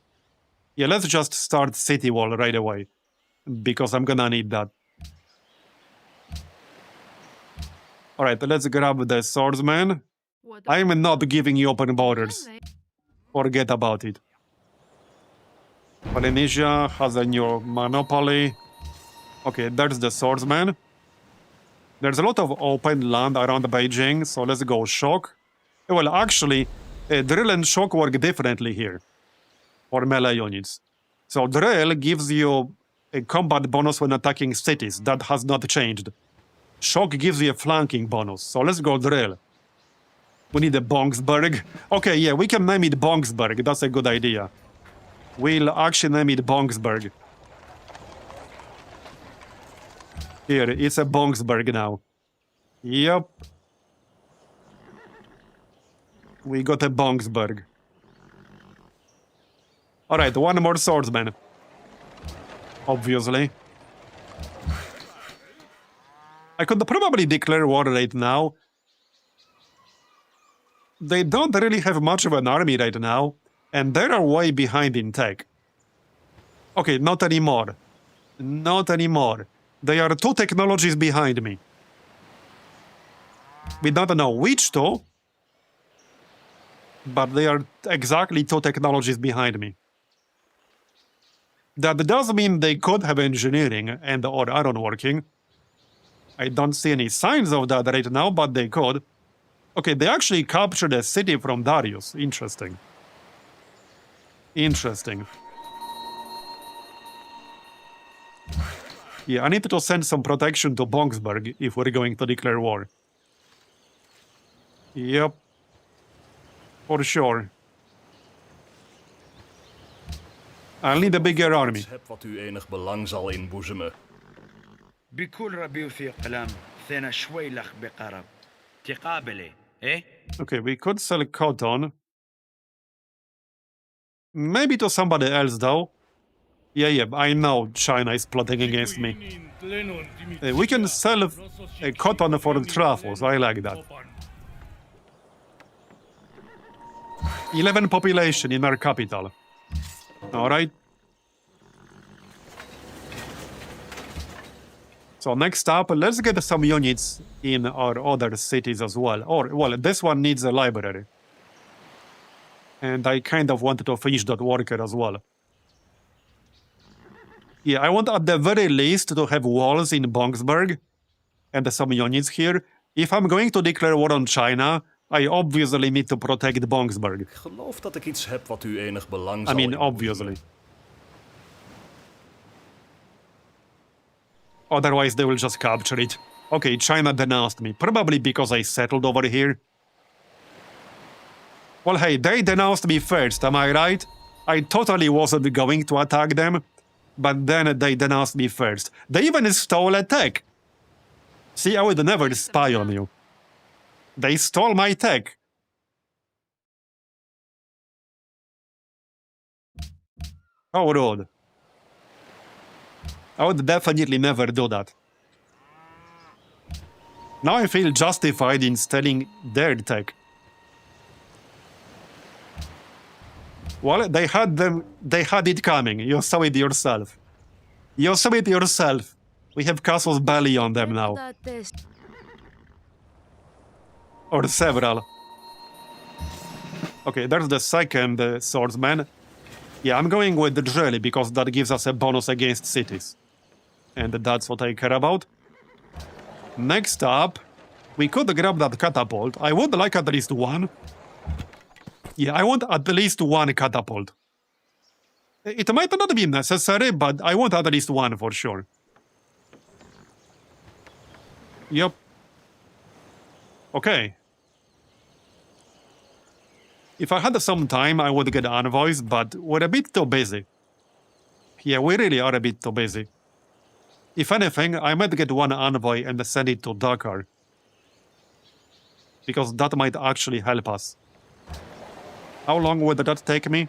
Yeah, let's just start city wall right away. Because I'm gonna need that. Alright, let's grab the swordsman. 我的 I'm not giving you open borders. 认为 Forget about it. Polynesia has a new monopoly. Okay, there's the swordsman. There's a lot of open land around Beijing, so let's go shock. Well, actually, drill and shock work differently here. For melee units. So drill gives you a combat bonus when attacking cities. That has not changed. Shock gives you a flanking bonus. So let's go drill. We need a Bongsberg. Okay, yeah, we can name it Bongsberg. That's a good idea. We'll actually name it Bongsberg. Here, it's a Bongsberg now. Yep. We got a Bongsberg. Alright, one more swordsman. Obviously. I could probably declare war right now. They don't really have much of an army right now, and they are way behind in tech. Okay, not anymore. Not anymore. They are 2 technologies behind me. We don't know which 2, but they are exactly 2 technologies behind me. That does mean they could have engineering and or iron working. I don't see any signs of that right now, but they could. Okay, they actually captured a city from Darius. Interesting. Interesting. Yeah, I need to send some protection to Bongsberg if we're going to declare war. Yep. For sure. I'll need a bigger army. Heb wat u enig belang zal inboezemen. بكل ربي في قلم ثنا شوي لخ بقرب تقابله إيه؟ Okay, we could sell cotton. Maybe to somebody else, though. Yeah, I know China is plotting against me. We can sell cotton for truffles. I like that. 11 population in our capital. Alright. So next up, let's get some units in our other cities as well. Or, well, this one needs a library. And I kind of wanted to finish that worker as well. Yeah, I want at the very least to have walls in Bongsberg and some units here. If I'm going to declare war on China, I obviously need to protect Bongsberg. Ik geloof dat ik iets heb wat u enig belang I zal mean, inboezemen. obviously. Otherwise, they will just capture it. Okay, China denounced me. Probably because I settled over here. Well, hey, they denounced me first, am I right? I totally wasn't going to attack them, but then they denounced me first. They even stole a tech. See, I would never spy on you. They stole my tech. How rude. I would definitely never do that. Now I feel justified in stealing their tech. Well, they had it coming. You saw it yourself. You saw it yourself. We have Castle's belly on them now. Or several. Okay, there's the second swordsman. Yeah, I'm going with the drill because that gives us a bonus against cities. And that's what I care about. Next up, we could grab that catapult. I would like at least one. Yeah, I want at least one catapult. It might not be necessary, but I want at least one for sure. Yep. Okay. If I had some time, I would get envoys, but we're a bit too busy. Yeah, we really are a bit too busy. If anything, I might get one envoy and send it to Dakar. Because that might actually help us. How long would that take me?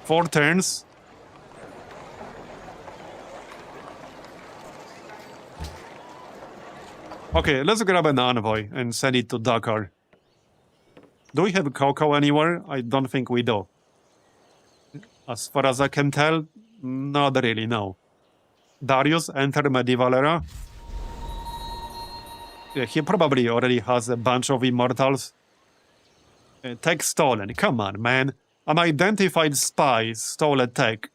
4 turns? Okay, let's grab an envoy and send it to Dakar. Do we have cocoa anywhere? I don't think we do. As far as I can tell, not really, no. Darius, enter medieval era. Yeah, he probably already has a bunch of immortals. Tech stolen. Come on, man. Unidentified spy stole a tech.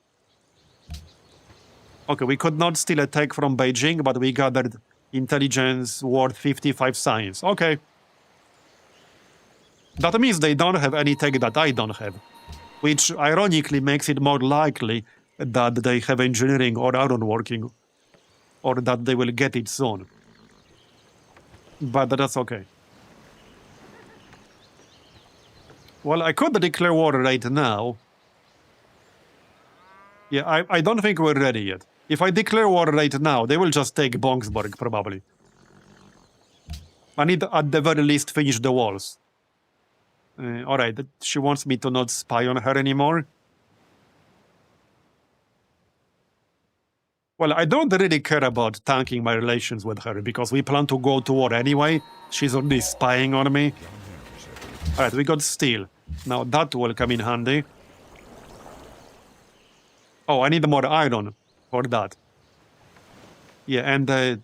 Okay, we could not steal a tech from Beijing, but we gathered intelligence worth 55 science. Okay. That means they don't have any tech that I don't have, which ironically makes it more likely that they have engineering or iron working, or that they will get it soon. But that's okay. Well, I could declare war right now. Yeah, I don't think we're ready yet. If I declare war right now, they will just take Bongsburg, probably. I need, at the very least, finish the walls. Alright, she wants me to not spy on her anymore. Well, I don't really care about tanking my relations with her, because we plan to go to war anyway. She's already spying on me. Alright, we got steel. Now that will come in handy. Oh, I need more iron for that. Yeah, and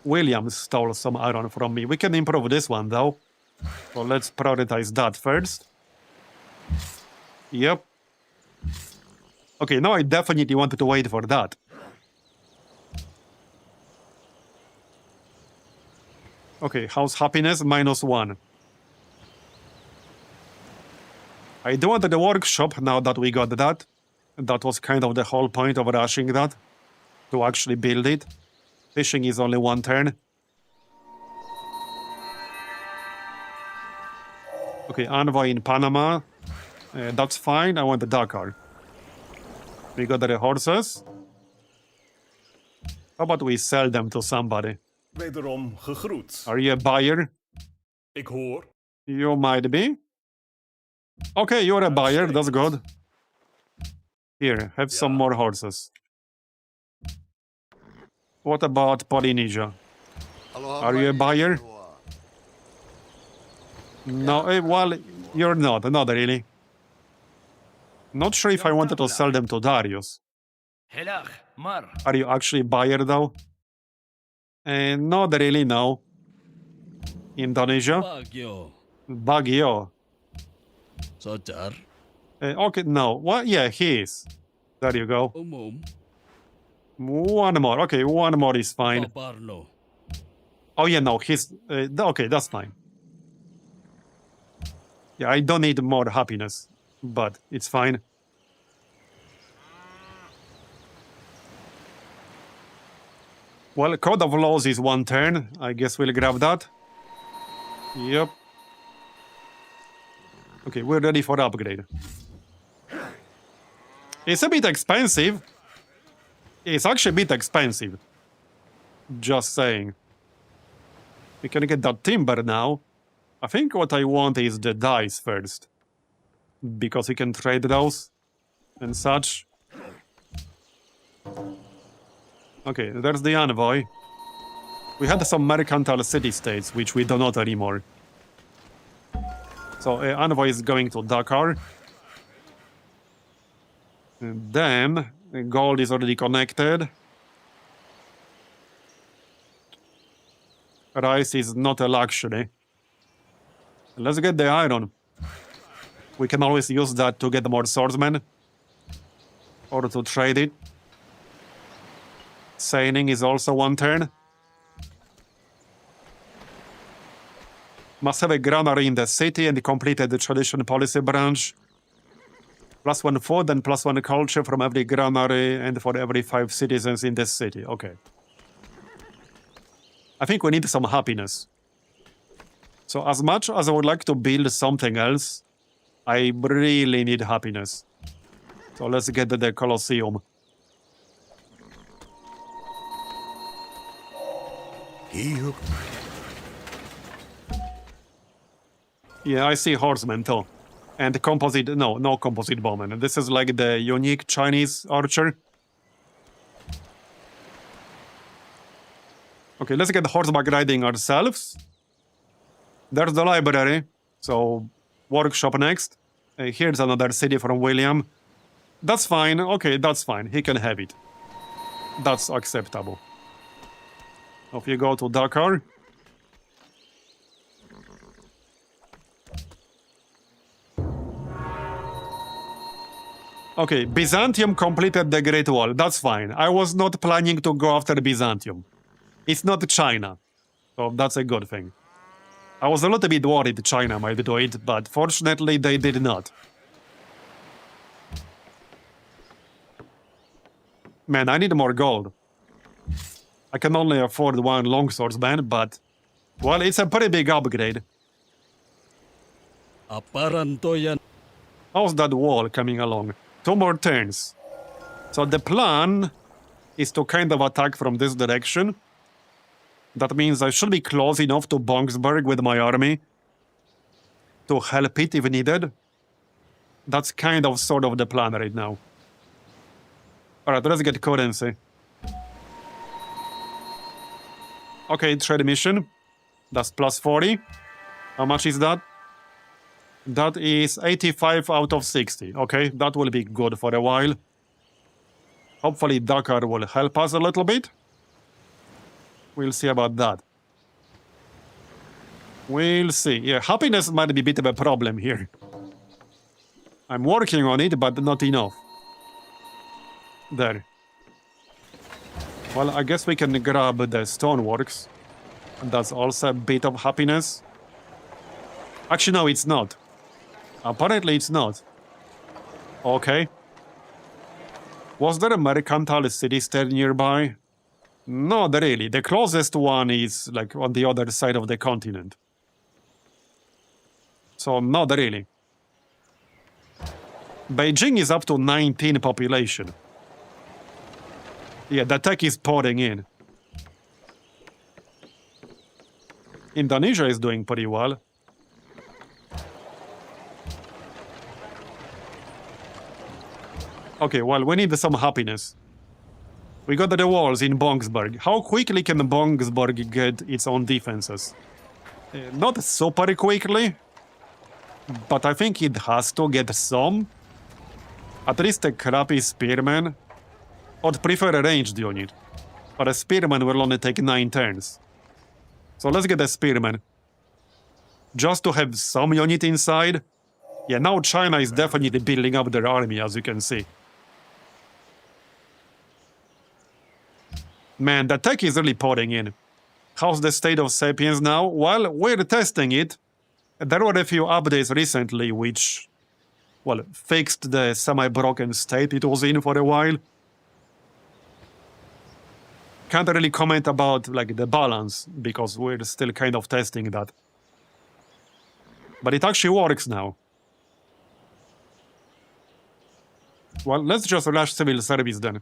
William stole some iron from me. We can improve this one, though. So let's prioritize that first. Yep. Okay, now I definitely wanted to wait for that. Okay, house happiness, -1. I do want the workshop now that we got that. That was kind of the whole point of rushing that, to actually build it. Fishing is only 1 turn. Okay, envoy in Panama. That's fine, I want the Dakar. We got the horses. How about we sell them to somebody? Wederom gegroet. Are you a buyer? Ik hoor. You might be. Okay, you're a buyer, that's good. Here, have some more horses. What about Polynesia? Are you a buyer? No, well, you're not really. Not sure if I wanted to sell them to Darius. هلاخ مر Are you actually a buyer, though? Not really, no. Indonesia? Baguio. Baguio. Sojar. Okay, no. Well, yeah, he is. There you go. Umum. One more. Okay, one more is fine. Paparno. Oh, yeah, no, he's... okay, that's fine. Yeah, I don't need more happiness, but it's fine. Well, Code of Laws is 1 turn. I guess we'll grab that. Yep. Okay, we're ready for upgrade. It's a bit expensive. It's actually a bit expensive. Just saying. We can get that timber now. I think what I want is the dice first. Because we can trade those and such. Okay, there's the envoy. We had some mercantile city-states, which we do not anymore. So, envoy is going to Dakar. And then, gold is already connected. Rice is not a luxury. Let's get the iron. We can always use that to get more swordsmen. Or to trade it. Sailing is also 1 turn. Must have a granary in the city and completed the tradition policy branch. +1 food and +1 culture from every granary and for every 5 citizens in this city. Okay. I think we need some happiness. So as much as I would like to build something else, I really need happiness. So let's get the Colosseum. He who Yeah, I see horsemen too. And composite, no composite bowman. This is like the unique Chinese archer. Okay, let's get horseback riding ourselves. There's the library. So, workshop next. Here's another city from William. That's fine. Okay, that's fine. He can have it. That's acceptable. If you go to Dakar. Okay, Byzantium completed the Great Wall. That's fine. I was not planning to go after Byzantium. It's not China. So that's a good thing. I was a little bit worried China might do it, but fortunately they did not. Man, I need more gold. I can only afford one longswordsman, but... Well, it's a pretty big upgrade. Aparan to yan. How's that wall coming along? 2 more turns. So the plan is to kind of attack from this direction. That means I should be close enough to Bongsburg with my army to help it if needed. That's kind of sort of the plan right now. Alright, let's get currency. Okay, trade mission. That's plus 40. How much is that? That is 85 out of 60. Okay, that will be good for a while. Hopefully Dakar will help us a little bit. We'll see about that. We'll see. Yeah, happiness might be a bit of a problem here. I'm working on it, but not enough. There. Well, I guess we can grab the stoneworks. That's also a bit of happiness. Actually, no, it's not. Apparently, it's not. Okay. Was there a mercantile city still nearby? Not really. The closest one is, like, on the other side of the continent. So, not really. Beijing is up to 19 population. Yeah, the tech is pouring in. Indonesia is doing pretty well. Okay, well, we need some happiness. We got the walls in Bongsburg. How quickly can Bongsburg get its own defenses? Not super quickly, but I think it has to get some. At least a crappy spearman. I'd prefer a ranged unit, but a spearman will only take 9 turns. So let's get a spearman. Just to have some unit inside. Yeah, now China is definitely building up their army, as you can see. Man, the tech is really pouring in. How's the state of Sapiens now? Well, we're testing it. There were a few updates recently which, well, fixed the semi-broken state it was in for a while. Can't really comment about, like, the balance, because we're still kind of testing that. But it actually works now. Well, let's just rush civil service then.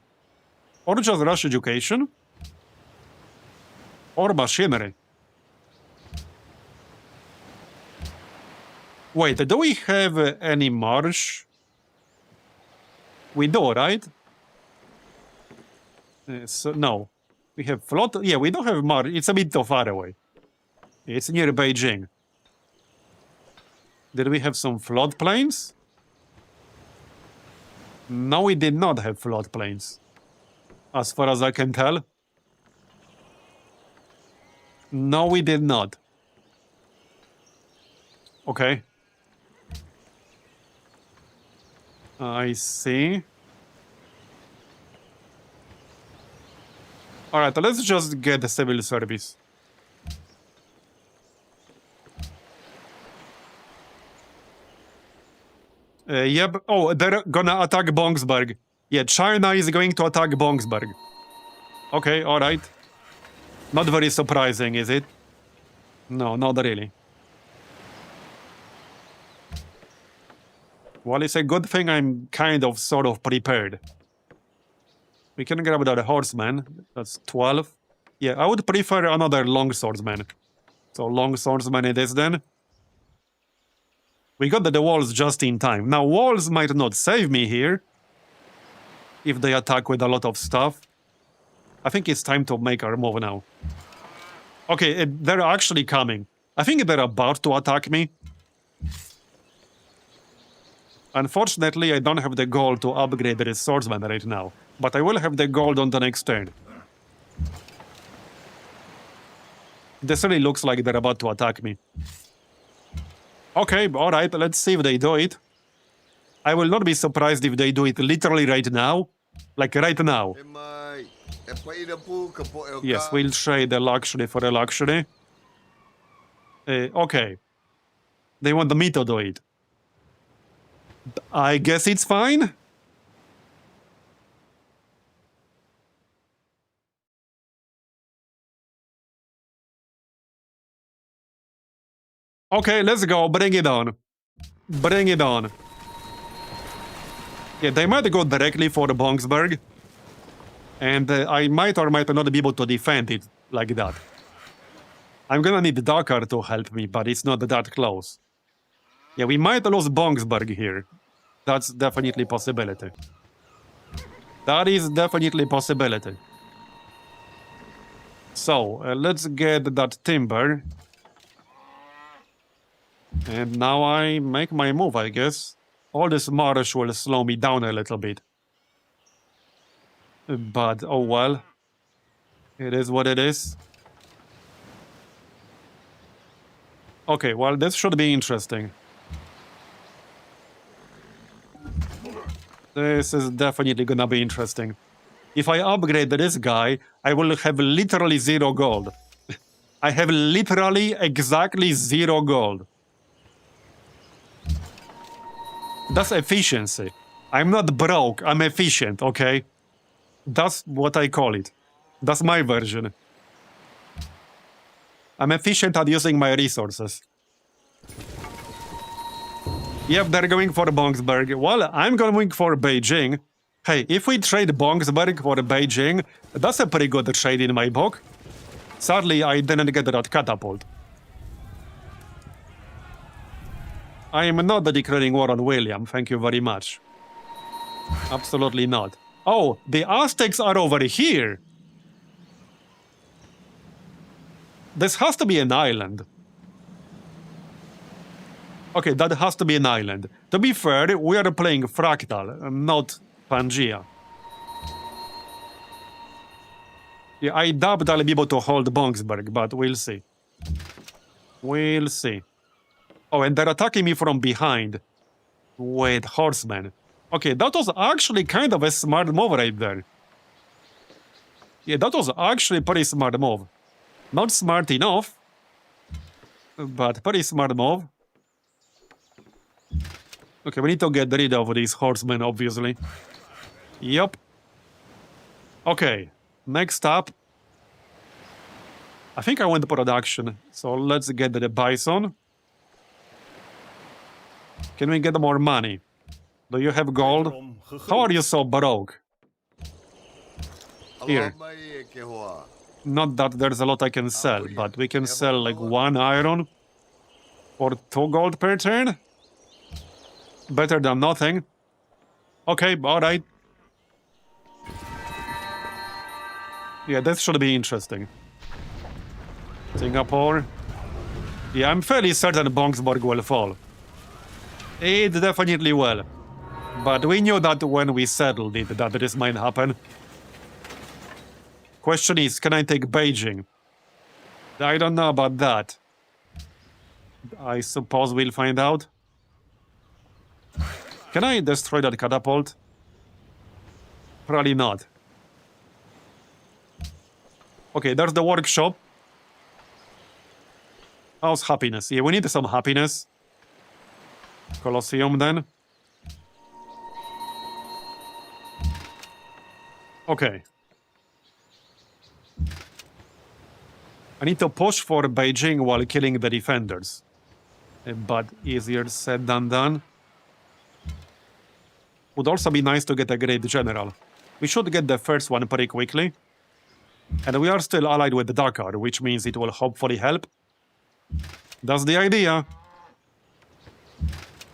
Or just rush education. Or machinery. Wait, do we have any marsh? We do, right? So, no. We have float. Yeah, we don't have marsh. It's a bit too far away. It's near Beijing. Did we have some floodplains? No, we did not have floodplains. As far as I can tell. No, we did not. Okay. I see. Alright, let's just get the civil service. Yep. Oh, they're gonna attack Bongsburg. Yeah, China is going to attack Bongsburg. Okay, alright. Not very surprising, is it? No, not really. Well, it's a good thing I'm kind of sort of prepared. We can grab that horseman. That's 12. Yeah, I would prefer another longswordsman. So longswordsman it is then. We got the walls just in time. Now, walls might not save me here. If they attack with a lot of stuff. I think it's time to make our move now. Okay, they're actually coming. I think they're about to attack me. Unfortunately, I don't have the gold to upgrade the swordsman right now, but I will have the gold on the next turn. This really looks like they're about to attack me. Okay, alright, let's see if they do it. I will not be surprised if they do it literally right now. Like right now. E mai, e pwede po ka po e o Yes, ka. we'll trade the luxury for a luxury. Okay. They want me to do it. I guess it's fine. Okay, let's go. Bring it on. Bring it on. Yeah, they might go directly for Bongsberg. And I might or might not be able to defend it like that. I'm gonna need Dakar to help me, but it's not that close. Yeah, we might lose Bongsberg here. That's definitely a possibility. That is definitely a possibility. So, let's get that timber. And now I make my move, I guess. All this marsh will slow me down a little bit. But, oh well. It is what it is. Okay, well, this should be interesting. This is definitely gonna be interesting. If I upgrade this guy, I will have literally 0 gold. I have literally exactly 0 gold. That's efficiency. I'm not broke, I'm efficient, okay? That's what I call it. That's my version. I'm efficient at using my resources. Yep, they're going for Bongsberg. Well, I'm going for Beijing. Hey, if we trade Bongsberg for Beijing, that's a pretty good trade in my book. Sadly, I didn't get that catapult. I am not declaring war on William, thank you very much. Absolutely not. Oh, the Aztecs are over here. This has to be an island. Okay, that has to be an island. To be fair, we are playing Fractal, not Pangea. Yeah, I doubt I'll be able to hold Bongsberg, but we'll see. We'll see. Oh, and they're attacking me from behind. Wait, horsemen. Okay, that was actually kind of a smart move right there. Yeah, that was actually a pretty smart move. Not smart enough, but pretty smart move. Okay, we need to get rid of these horsemen, obviously. Yep. Okay, next up. I think I went to production, so let's get the bison. Can we get more money? Do you have gold? Wederom gegroet. How are you so broke? Here. Aloha mai e ke hoa. Not that there's a lot I can sell, but we can sell like 1 iron or 2 gold per turn. Better than nothing. Okay, alright. Yeah, this should be interesting. Singapore. Yeah, I'm fairly certain Bongsberg will fall. It definitely will. But we knew that when we settled it, that this might happen. Question is, can I take Beijing? I don't know about that. I suppose we'll find out. Can I destroy that catapult? Probably not. Okay, there's the workshop. How's happiness? Yeah, we need some happiness. Colosseum then. Okay. I need to push for Beijing while killing the defenders. But easier said than done. Would also be nice to get a great general. We should get the first one pretty quickly. And we are still allied with Dakar, which means it will hopefully help. That's the idea.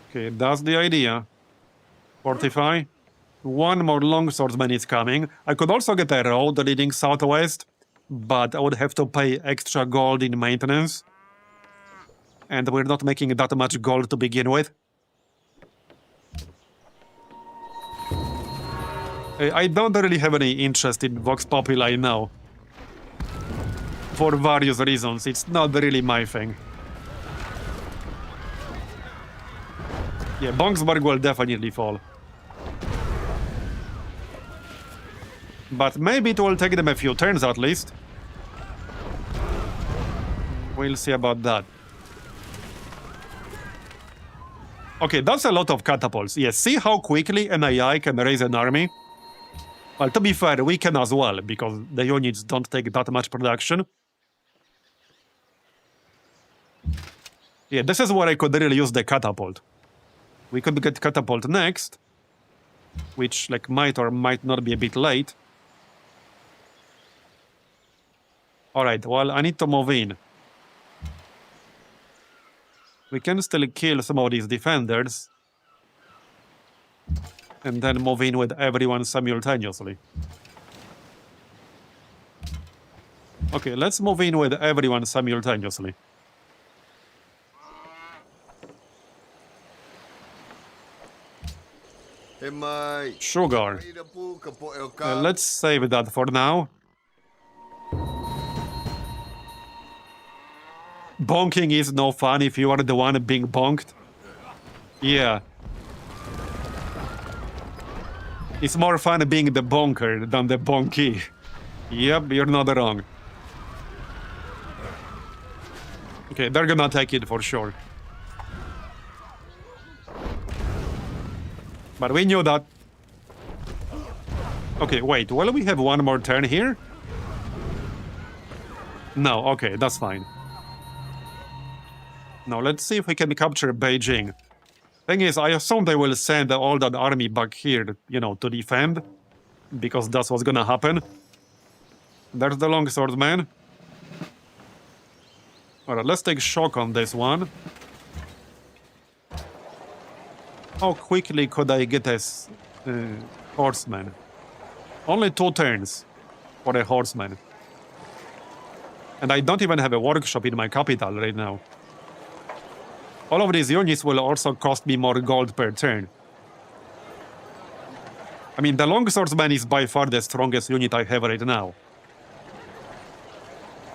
Okay, that's the idea. Fortify. One more longswordman is coming. I could also get a road leading southwest, but I would have to pay extra gold in maintenance. And we're not making that much gold to begin with. I don't really have any interest in Vox Populi now. For various reasons, it's not really my thing. Yeah, Bongsburg will definitely fall. But maybe it will take them a few turns at least. We'll see about that. Okay, that's a lot of catapults. Yes, see how quickly an AI can raise an army? Well, to be fair, we can as well, because the units don't take that much production. Yeah, this is where I could really use the catapult. We could get catapult next, which like might or might not be a bit late. Alright, well, I need to move in. We can still kill some of these defenders. And then move in with everyone simultaneously. Okay, let's move in with everyone simultaneously. Hey, mate. Sugar. Ida po kapok el Let's save that for now. Bonking is no fun if you are the one being bonked. Yeah. It's more fun being the bonker than the bonky. Yep, you're not wrong. Okay, they're gonna take it for sure. But we knew that. Okay, wait, will we have one more turn here? No, okay, that's fine. Now let's see if we can capture Beijing. Thing is, I assume they will send all that army back here, you know, to defend. Because that's what's gonna happen. There's the longsword man. Alright, let's take shock on this one. How quickly could I get a horseman? Only 2 turns for a horseman. And I don't even have a workshop in my capital right now. All of these units will also cost me more gold per turn. I mean, the longswordsman is by far the strongest unit I have right now.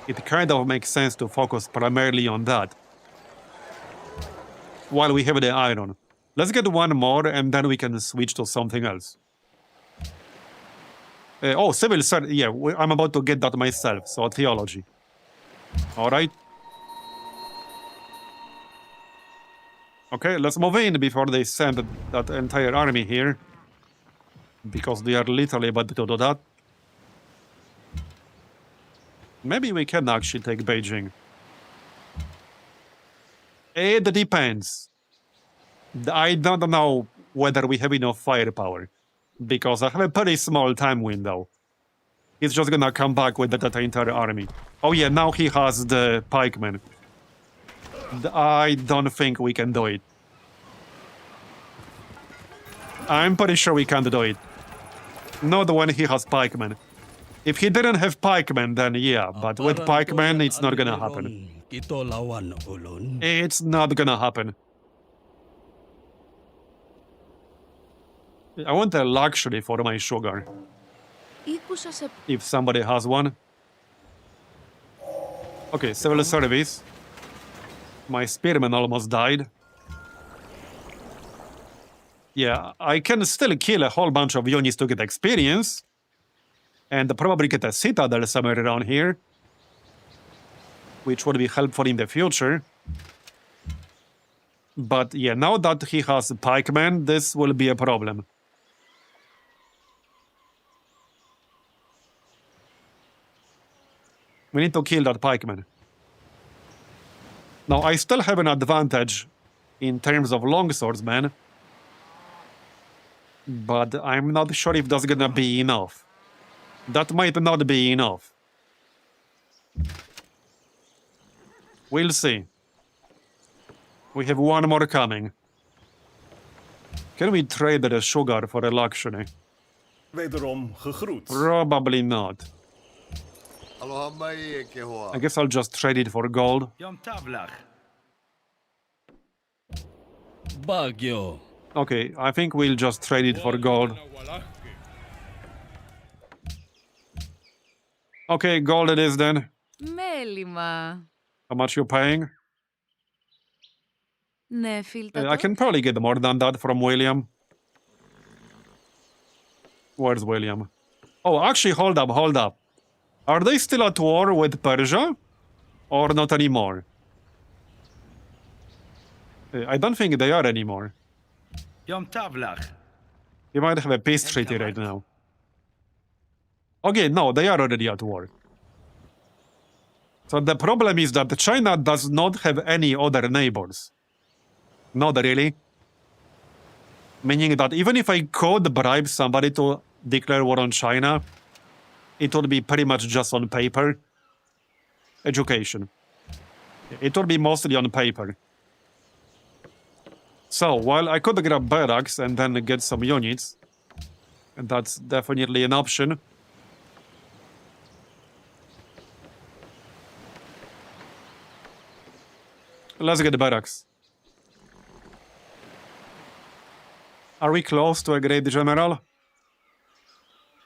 It kind of makes sense to focus primarily on that. While we have the iron. Let's get one more and then we can switch to something else. Oh, civil service. Yeah, I'm about to get that myself, so theology. Alright. Okay, let's move in before they send that entire army here. Because they are literally about to do that. Maybe we can actually take Beijing. It depends. I don't know whether we have enough firepower. Because I have a pretty small time window. He's just gonna come back with that entire army. Oh yeah, now he has the pikemen. I don't think we can do it. I'm pretty sure we can't do it. Not when he has pikemen. If he didn't have pikemen, then yeah, but with pikemen, it's not gonna happen. Ito lawan ulun. It's not gonna happen. I want a luxury for my sugar. If somebody has one. Okay, civil service. My spearman almost died. Yeah, I can still kill a whole bunch of units to get experience. And probably get a citadel somewhere around here. Which would be helpful in the future. But yeah, now that he has pikemen, this will be a problem. We need to kill that pikeman. Now, I still have an advantage in terms of longswordsmen. But I'm not sure if that's gonna be enough. That might not be enough. We'll see. We have one more coming. Can we trade the sugar for a luxury? Wederom gegroet. Probably not. Aloha mai e ke hoa. I guess I'll just trade it for gold. يوم طابلخ. Bagyo. Okay, I think we'll just trade it for gold. Okay, gold it is then. Μέλημα. How much you paying? Ναι, I φίλτατο. can probably get more than that from William. Where's William? Oh, actually, hold up. Are they still at war with Persia? Or not anymore? I don't think they are anymore. يوم طابلخ. He might have a peace treaty right now. Okay, no, they are already at war. So the problem is that China does not have any other neighbors. Not really. Meaning that even if I could bribe somebody to declare war on China, it would be pretty much just on paper. Education. It would be mostly on paper. So, while I could grab barracks and then get some units, and that's definitely an option. Let's get barracks. Are we close to a great general?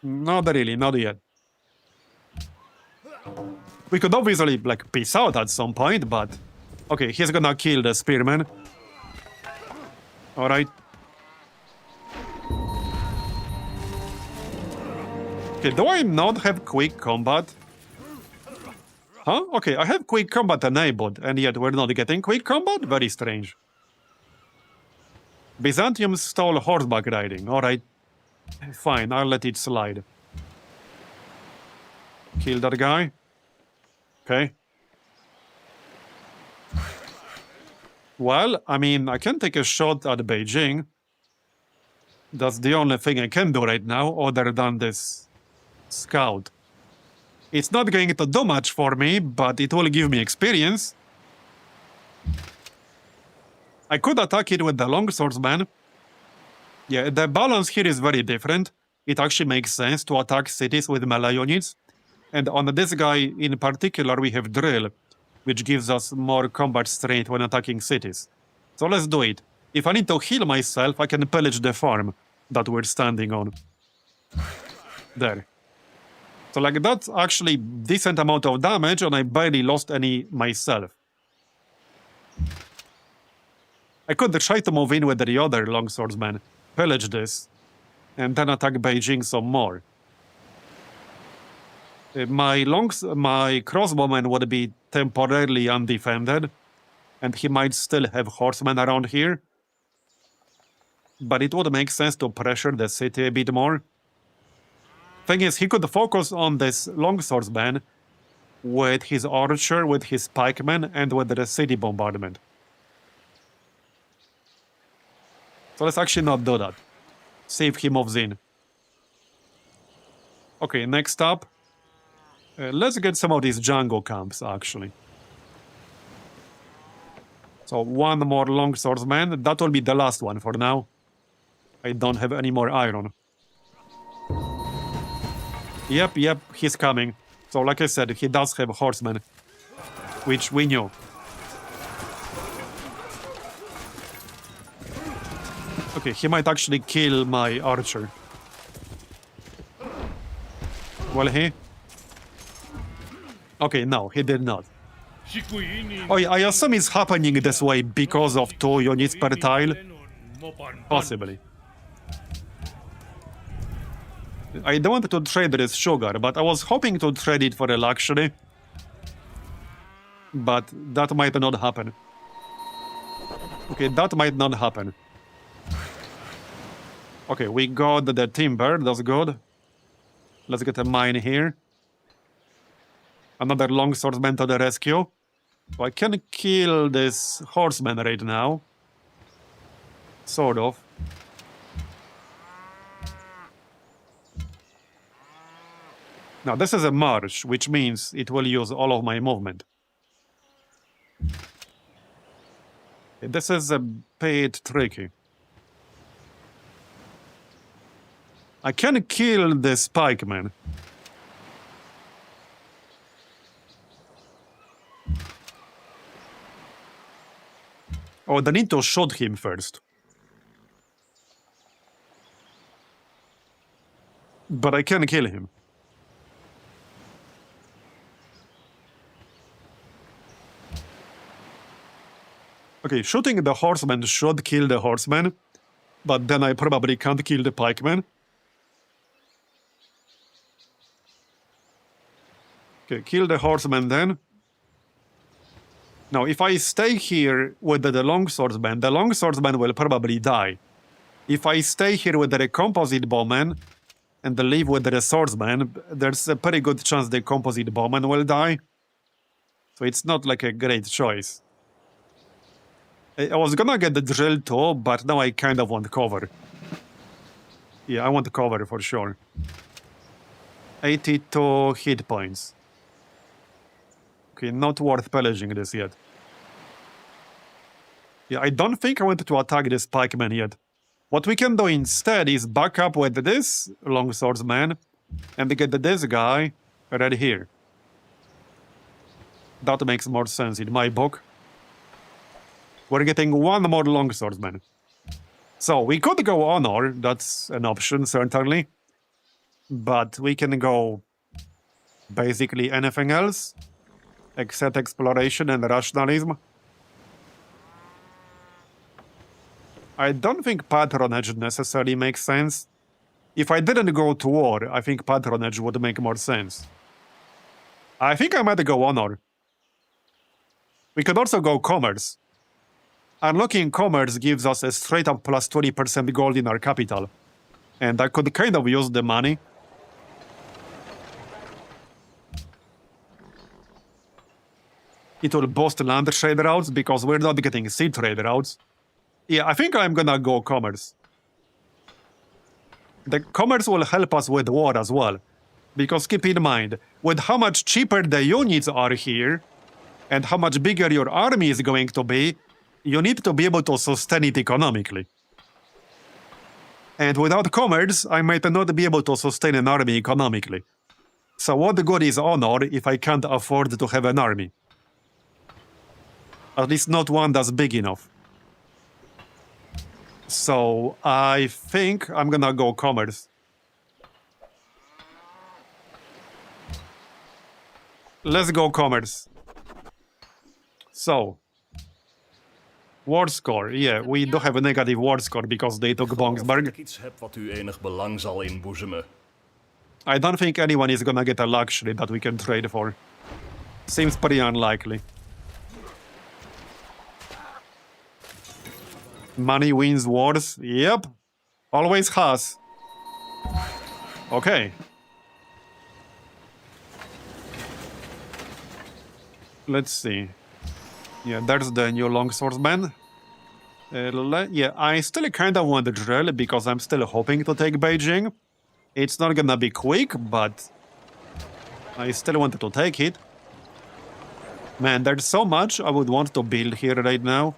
Not really, not yet. We could obviously, like, peace out at some point, but... Okay, he's gonna kill the spearman. Alright. Okay, do I not have quick combat? Huh? Okay, I have quick combat enabled, and yet we're not getting quick combat? Very strange. Byzantium stole horseback riding. Alright. Fine, I'll let it slide. Kill that guy. Okay. Well, I mean, I can take a shot at Beijing. That's the only thing I can do right now, other than this scout. It's not going to do much for me, but it will give me experience. I could attack it with the longswordman. Yeah, the balance here is very different. It actually makes sense to attack cities with melee units. And on this guy in particular, we have drill, which gives us more combat strength when attacking cities. So let's do it. If I need to heal myself, I can pillage the farm that we're standing on. There. So like that's actually decent amount of damage, and I barely lost any myself. I could try to move in with the other longswordsman, pillage this, and then attack Beijing some more. My crossbowman would be temporarily undefended, and he might still have horsemen around here. But it would make sense to pressure the city a bit more. Thing is, he could focus on this longswordman with his archer, with his pikemen, and with the city bombardment. So let's actually not do that. See if he moves in. Okay, next up. Let's get some of these Django camps, actually. So one more longswordman. That will be the last one for now. I don't have any more iron. Yep, he's coming. So like I said, he does have horsemen, which we knew. Okay, he might actually kill my archer. Will he? Okay, no, he did not. Oh, yeah, I assume it's happening this way because of 2 units per tile. Possibly. I don't want to trade this sugar, but I was hoping to trade it for a luxury. But that might not happen. Okay, that might not happen. Okay, we got the timber, that's good. Let's get a mine here. Another longswordman to the rescue. So I can kill this horseman right now. Sort of. Now, this is a march, which means it will use all of my movement. This is a bit tricky. I can kill this pikeman. would need to shoot him first. But I can kill him. Okay, shooting the horseman should kill the horseman, but then I probably can't kill the pikeman. Okay, kill the horseman then. Now, if I stay here with the longswordsman will probably die. If I stay here with the composite bowman and leave with the swordsman, there's a pretty good chance the composite bowman will die. So it's not like a great choice. I was gonna get the drill too, but now I kind of want cover. Yeah, I want cover for sure. 82 hit points. Okay, not worth pillaging this yet. Yeah, I don't think I want to attack this pikeman yet. What we can do instead is back up with this longswordsman and get this guy right here. That makes more sense in my book. We're getting one more longswordsman. So we could go honor, that's an option certainly. But we can go basically anything else except exploration and rationalism. I don't think patronage necessarily makes sense. If I didn't go to war, I think patronage would make more sense. I think I might go honor. We could also go commerce. Unlocking commerce gives us a straight up plus 20% gold in our capital. And I could kind of use the money. It will boost land trade routes because we're not getting sea trade routes. Yeah, I think I'm gonna go commerce. The commerce will help us with war as well. Because keep in mind, with how much cheaper the units are here, and how much bigger your army is going to be, you need to be able to sustain it economically. And without commerce, I might not be able to sustain an army economically. So what good is honor if I can't afford to have an army? At least not one that's big enough. So I think I'm gonna go commerce. Let's go commerce. So, war score. Yeah, we do have a negative war score because they took Of Bongsberg. ik iets heb wat u enig belang zal inboezemen. I don't think anyone is gonna get a luxury that we can trade for. Seems pretty unlikely. Money wins wars. Yep. Always has. Okay. Let's see. Yeah, there's the new longswordsman. Yeah, I still kind of want the drill because I'm still hoping to take Beijing. It's not gonna be quick, but I still wanted to take it. Man, there's so much I would want to build here right now.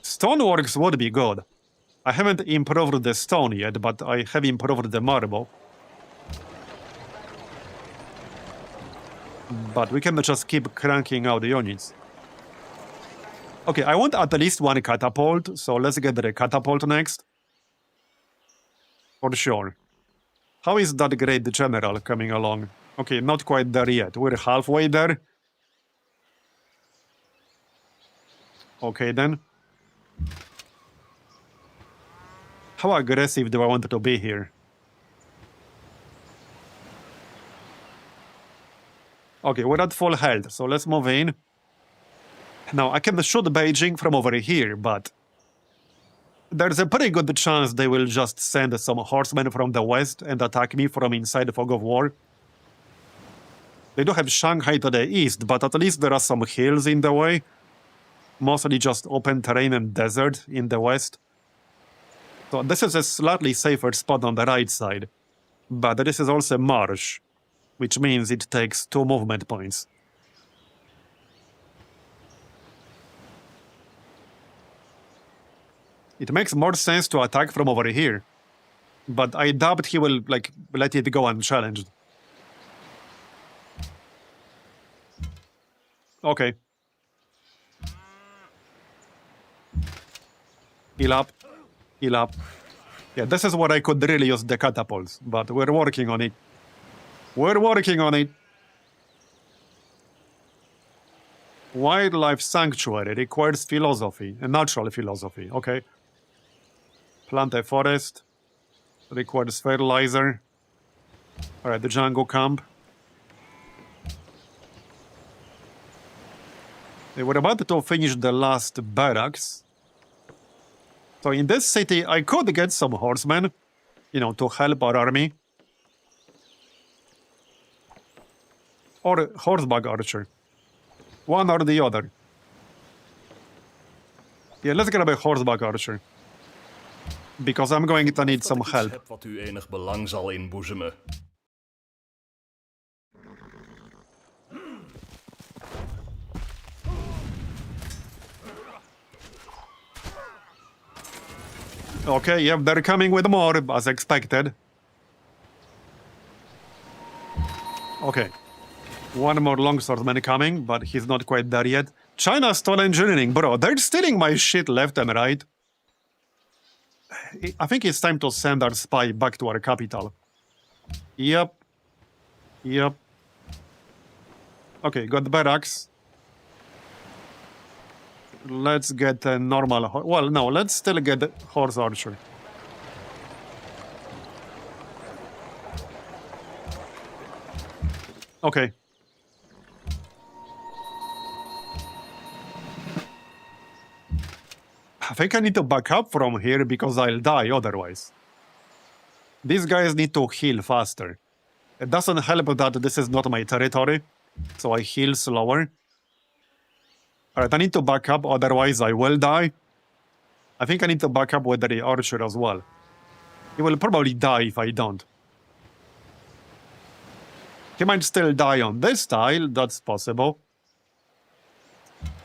Stoneworks would be good. I haven't improved the stone yet, but I have improved the marble. But we can just keep cranking out the units. Okay, I want at least one catapult, so let's get the catapult next. For sure. How is that great general coming along? Okay, not quite there yet. We're halfway there. Okay, then. How aggressive do I want to be here? Okay, we're at full health, so let's move in. Now, I can shoot Beijing from over here, but there's a pretty good chance they will just send some horsemen from the west and attack me from inside the fog of war. They do have Shanghai to the east, but at least there are some hills in the way. Mostly just open terrain and desert in the west. So this is a slightly safer spot on the right side. But this is also marsh, which means it takes 2 movement points. It makes more sense to attack from over here. But I doubt he will, let it go unchallenged. Okay. Heal up. Heal up. Yeah, this is where I could really use the catapults, but we're working on it. We're working on it. Wildlife sanctuary requires philosophy, a natural philosophy. Okay. Plant a forest. Requires fertilizer. Alright, the jungle camp. We're about to finish the last barracks. So in this city, I could get some horsemen, to help our army. Or horseback archer. One or the other. Yeah, let's grab a horseback archer. Because I'm going to need some Dat ik iets help. heb wat u enig belang zal inboezemen. Okay, yep, they're coming with more, as expected. Okay. One more longswordman coming, but he's not quite there yet. China stole engineering, bro. They're stealing my shit left and right. I think it's time to send our spy back to our capital. Yep. Yep. Okay, got the barracks. Let's get a normal... Well, no, let's still get the horse archer. Okay. I think I need to back up from here because I'll die otherwise. These guys need to heal faster. It doesn't help that this is not my territory, so I heal slower. Alright, I need to back up, otherwise I will die. I think I need to back up with the archer as well. He will probably die if I don't. He might still die on this tile, that's possible.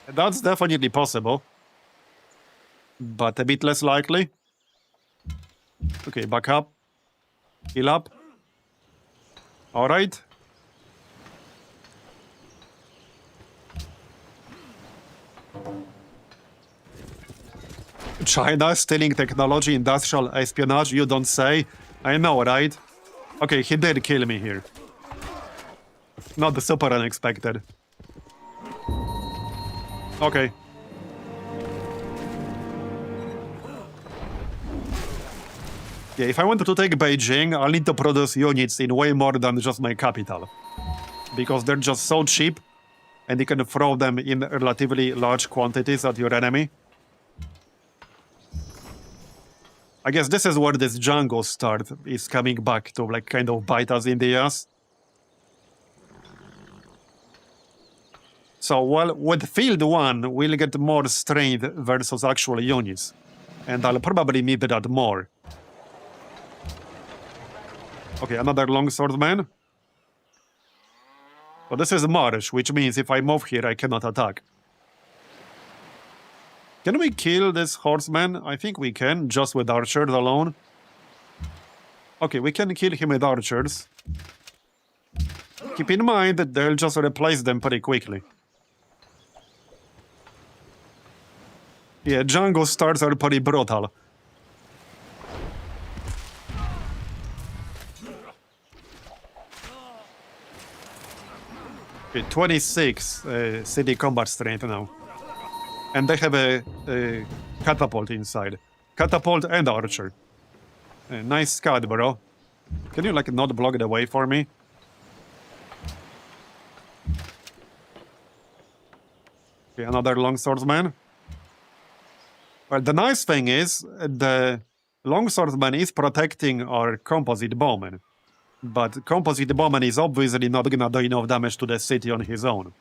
That's definitely possible. But a bit less likely. Okay, back up. Heal up. Alright. China stealing technology, industrial espionage, you don't say. I know, right? Okay, he did kill me here. Not super unexpected. Okay. Yeah, if I wanted to take Beijing, I'll need to produce units in way more than just my capital. Because they're just so cheap, and you can throw them in relatively large quantities at your enemy. I guess this is where this jungle start is coming back to, like, kind of bite us in the ass. So, well, with Field 1, we'll get more strength versus actual units. And I'll probably need that more. Okay, another longswordman. So this is marsh, which means if I move here, I cannot attack. Can we kill this horseman? I think we can, just with archers alone. Okay, we can kill him with archers. Keep in mind that they'll just replace them pretty quickly. Yeah, jungle starts are pretty brutal. Okay, 26 city combat strength now. And they have a catapult inside. Catapult and archer. Nice scout, bro. Can you, like, not block the way for me? Okay, another longswordsman. Well, the nice thing is, the longswordman is protecting our composite bowman. But composite bowman is obviously not gonna do enough damage to the city on his own.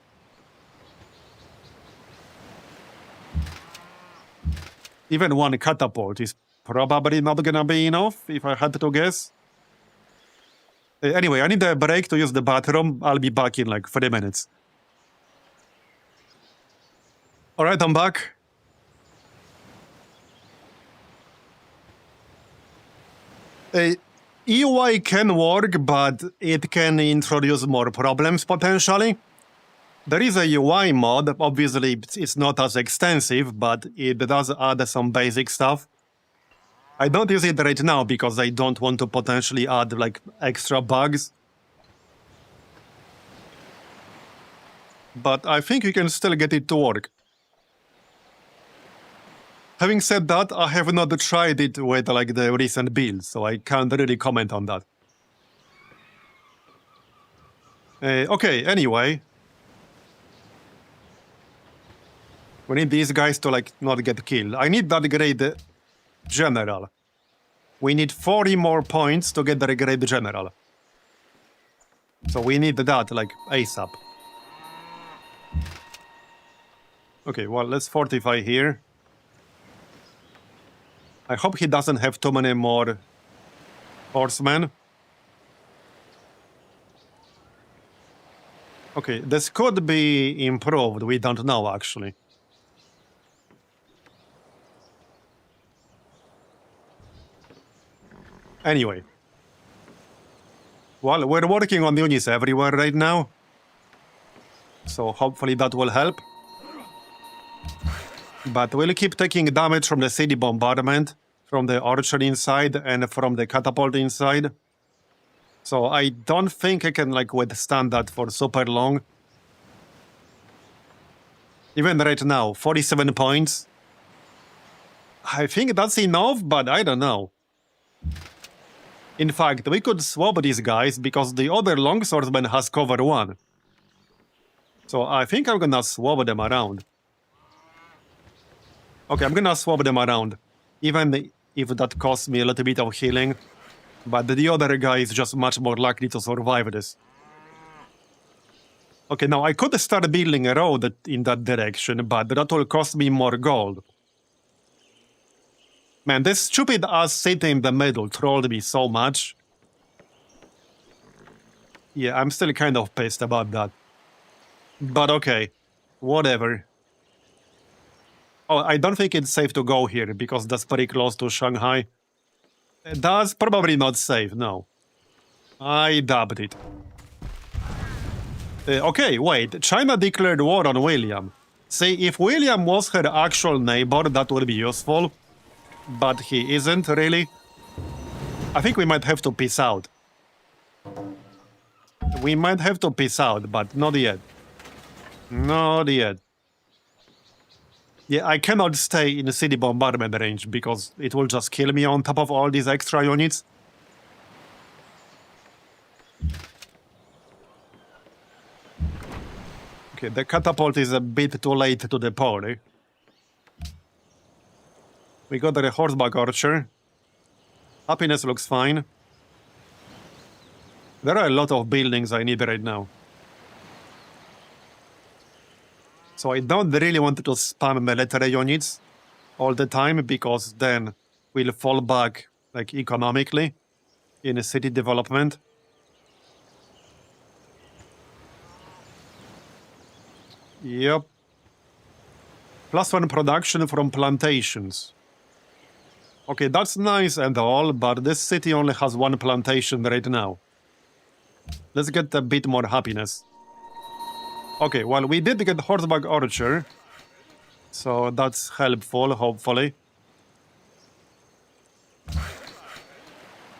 Even one catapult is probably not gonna be enough, if I had to guess. Anyway, I need a break to use the bathroom. I'll be back in like 3 minutes. Alright, I'm back. EY can work, but it can introduce more problems potentially. There is a UI mod. Obviously, it's not as extensive, but it does add some basic stuff. I don't use it right now because I don't want to potentially add like extra bugs. But I think you can still get it to work. Having said that, I have not tried it with like the recent builds, so I can't really comment on that. Okay, anyway. We need these guys to like not get killed. I need that grade general. We need 40 more points to get the grade general. So we need that like ASAP. Okay, well, let's fortify here. I hope he doesn't have too many more horsemen. Okay, this could be improved. We don't know, actually. Anyway. Well, we're working on units everywhere right now. So hopefully that will help. But we'll keep taking damage from the city bombardment, from the archery inside, and from the catapult inside. So I don't think I can like withstand that for super long. Even right now, 47 points. I think that's enough, but I don't know. In fact, we could swap these guys because the other longswordman has cover 1. So I think I'm gonna swap them around. Okay, I'm gonna swap them around. Even if that costs me a little bit of healing. But the other guy is just much more likely to survive this. Okay, now I could start building a road in that direction, but that will cost me more gold. Man, this stupid ass city in the middle trolled me so much. Yeah, I'm still kind of pissed about that. But okay, whatever. Oh, I don't think it's safe to go here, because that's pretty close to Shanghai. That's probably not safe, no. I doubt it. Okay, wait, China declared war on William. See, if William was her actual neighbor, that would be useful. But he isn't, really. I think we might have to peace out. We might have to peace out, but not yet. Not yet. Yeah, I cannot stay in the city bombardment range because it will just kill me on top of all these extra units. Okay, the catapult is a bit too late to the party. We got the horseback archer. Happiness looks fine. There are a lot of buildings I need right now. So I don't really want to spam military units all the time because then we'll fall back like economically in a city development. Yep. +1 production from plantations. Okay, that's nice and all, but this city only has 1 plantation right now. Let's get a bit more happiness. Okay, well, we did get horseback archer. So that's helpful, hopefully.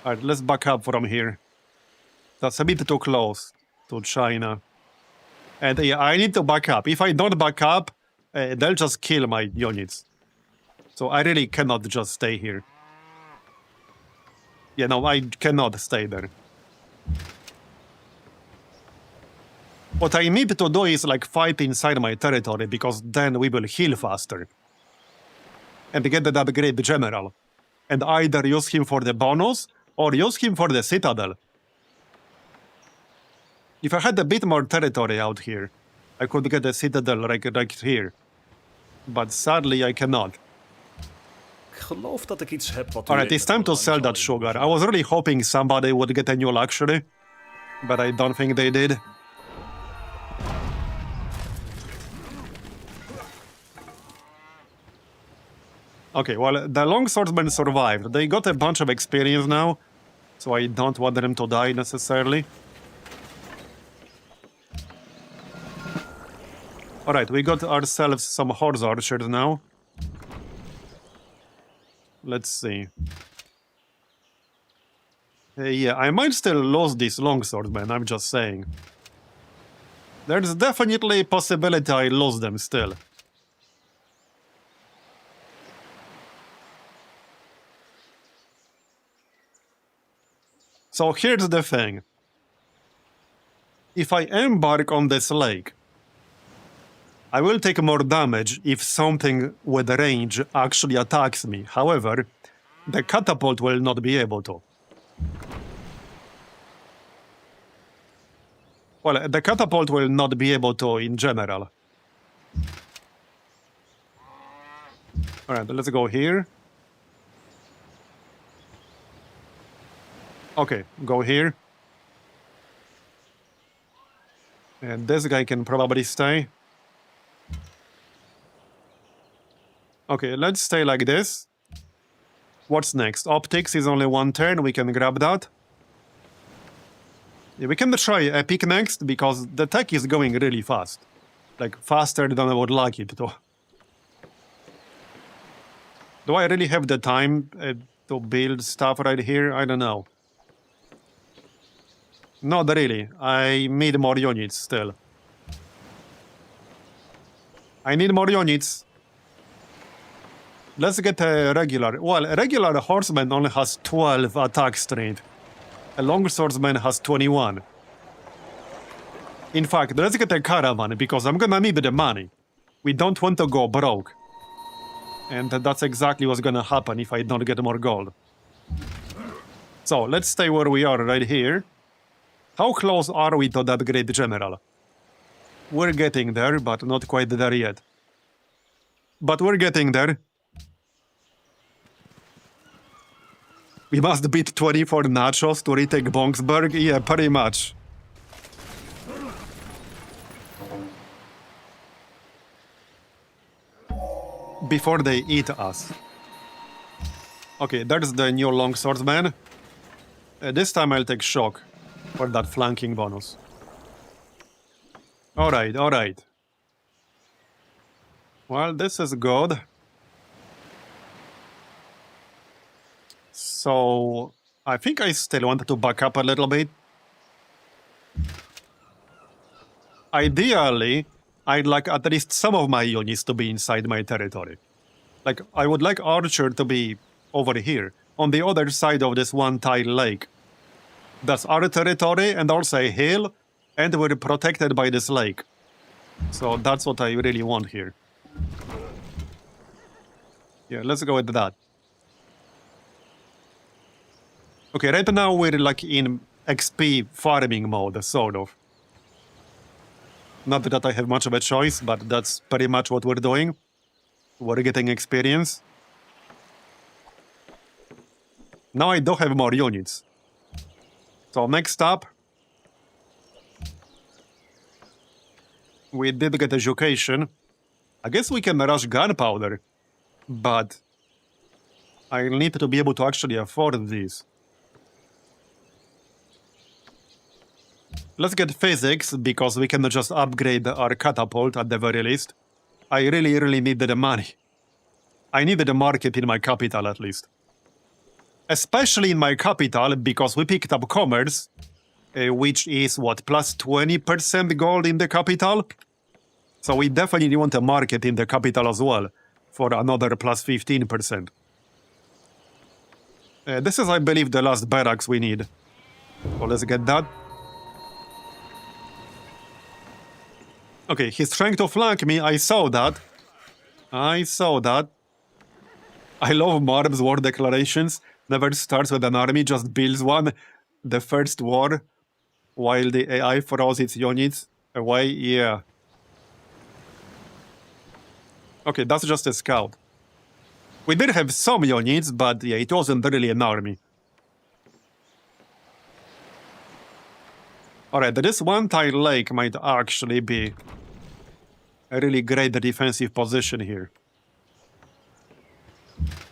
Alright, let's back up from here. That's a bit too close to China. And yeah, I need to back up. If I don't back up, they'll just kill my units. So I really cannot just stay here. Yeah, no, I cannot stay there. What I need to do is like fight inside my territory because then we will heal faster. And get that upgrade general. And either use him for the bonus or use him for the citadel. If I had a bit more territory out here, I could get a citadel right here. But sadly I cannot. Ik geloof dat ik iets heb wat... Alright, it's time to sell that sugar. I was really hoping somebody would get a new luxury. But I don't think they did. Okay, well, the longswordmen survived. They got a bunch of experience now, so I don't want them to die necessarily. Alright, we got ourselves some horse archers now. Let's see. Yeah, I might still lose these longswordmen, I'm just saying. There's definitely a possibility I lose them still. So here's the thing. If I embark on this lake, I will take more damage if something with range actually attacks me. However, the catapult will not be able to. Well, the catapult will not be able to in general. Alright, let's go here. Okay, go here. And this guy can probably stay. Okay, let's stay like this. What's next? Optics is only one turn, we can grab that. Yeah, we can try Epic next, because the tech is going really fast. Like, faster than I would like it to. Do I really have the time to build stuff right here? I don't know. Not really. I need more units still. I need more units. Let's get a regular... Well, a regular horseman only has 12 attack strength. A longswordsman has 21. In fact, let's get a caravan, because I'm gonna need the money. We don't want to go broke. And that's exactly what's gonna happen if I don't get more gold. So, let's stay where we are right here. How close are we to that great general? We're getting there, but not quite there yet. But we're getting there. We must beat 24 nachos to retake Bongsburg? Yeah, pretty much. Before they eat us. Okay, there's the new longswordsman. This time I'll take shock for that flanking bonus. Alright, alright. Well, this is good. So, I think I still wanted to back up a little bit. Ideally, I'd like at least some of my units to be inside my territory. Like, I would like Archer to be over here, on the other side of this one tile lake. That's our territory and also a hill, and we're protected by this lake. So that's what I really want here. Yeah, let's go with that. Okay, right now we're like in XP farming mode, sort of. Not that I have much of a choice, but that's pretty much what we're doing. We're getting experience. Now I do have more units. So next up, we did get education. I guess we can rush gunpowder, but I need to be able to actually afford these. Let's get physics, because we can just upgrade our catapult at the very least. I really need the money. I need the market in my capital at least. Especially in my capital, because we picked up commerce, which is, what, plus 20% gold in the capital? So we definitely want a market in the capital as well, for another plus 15%. This is, I believe, the last barracks we need. So let's get that. Okay, he's trying to flank me, I saw that. I saw that. I love Marb's war declarations. Never starts with an army, just builds one. The first war, while the AI throws its units away, yeah. Okay, that's just a scout. We did have some units, but yeah, it wasn't really an army. Alright, this one tile lake might actually be a really great defensive position here.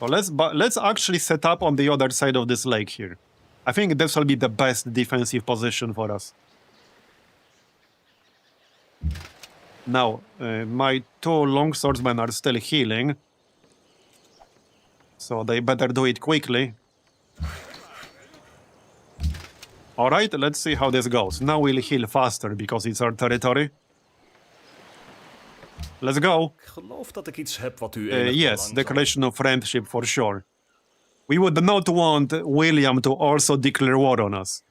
So let's actually set up on the other side of this lake here. I think this will be the best defensive position for us. Now, my two longswordsmen are still healing. So they better do it quickly. Alright, let's see how this goes. Now we'll heal faster because it's our territory. Let's go. Ik geloof dat ik iets heb wat u enig Yes, belang zal- declaration of friendship for sure. We would not want William to also declare war on us.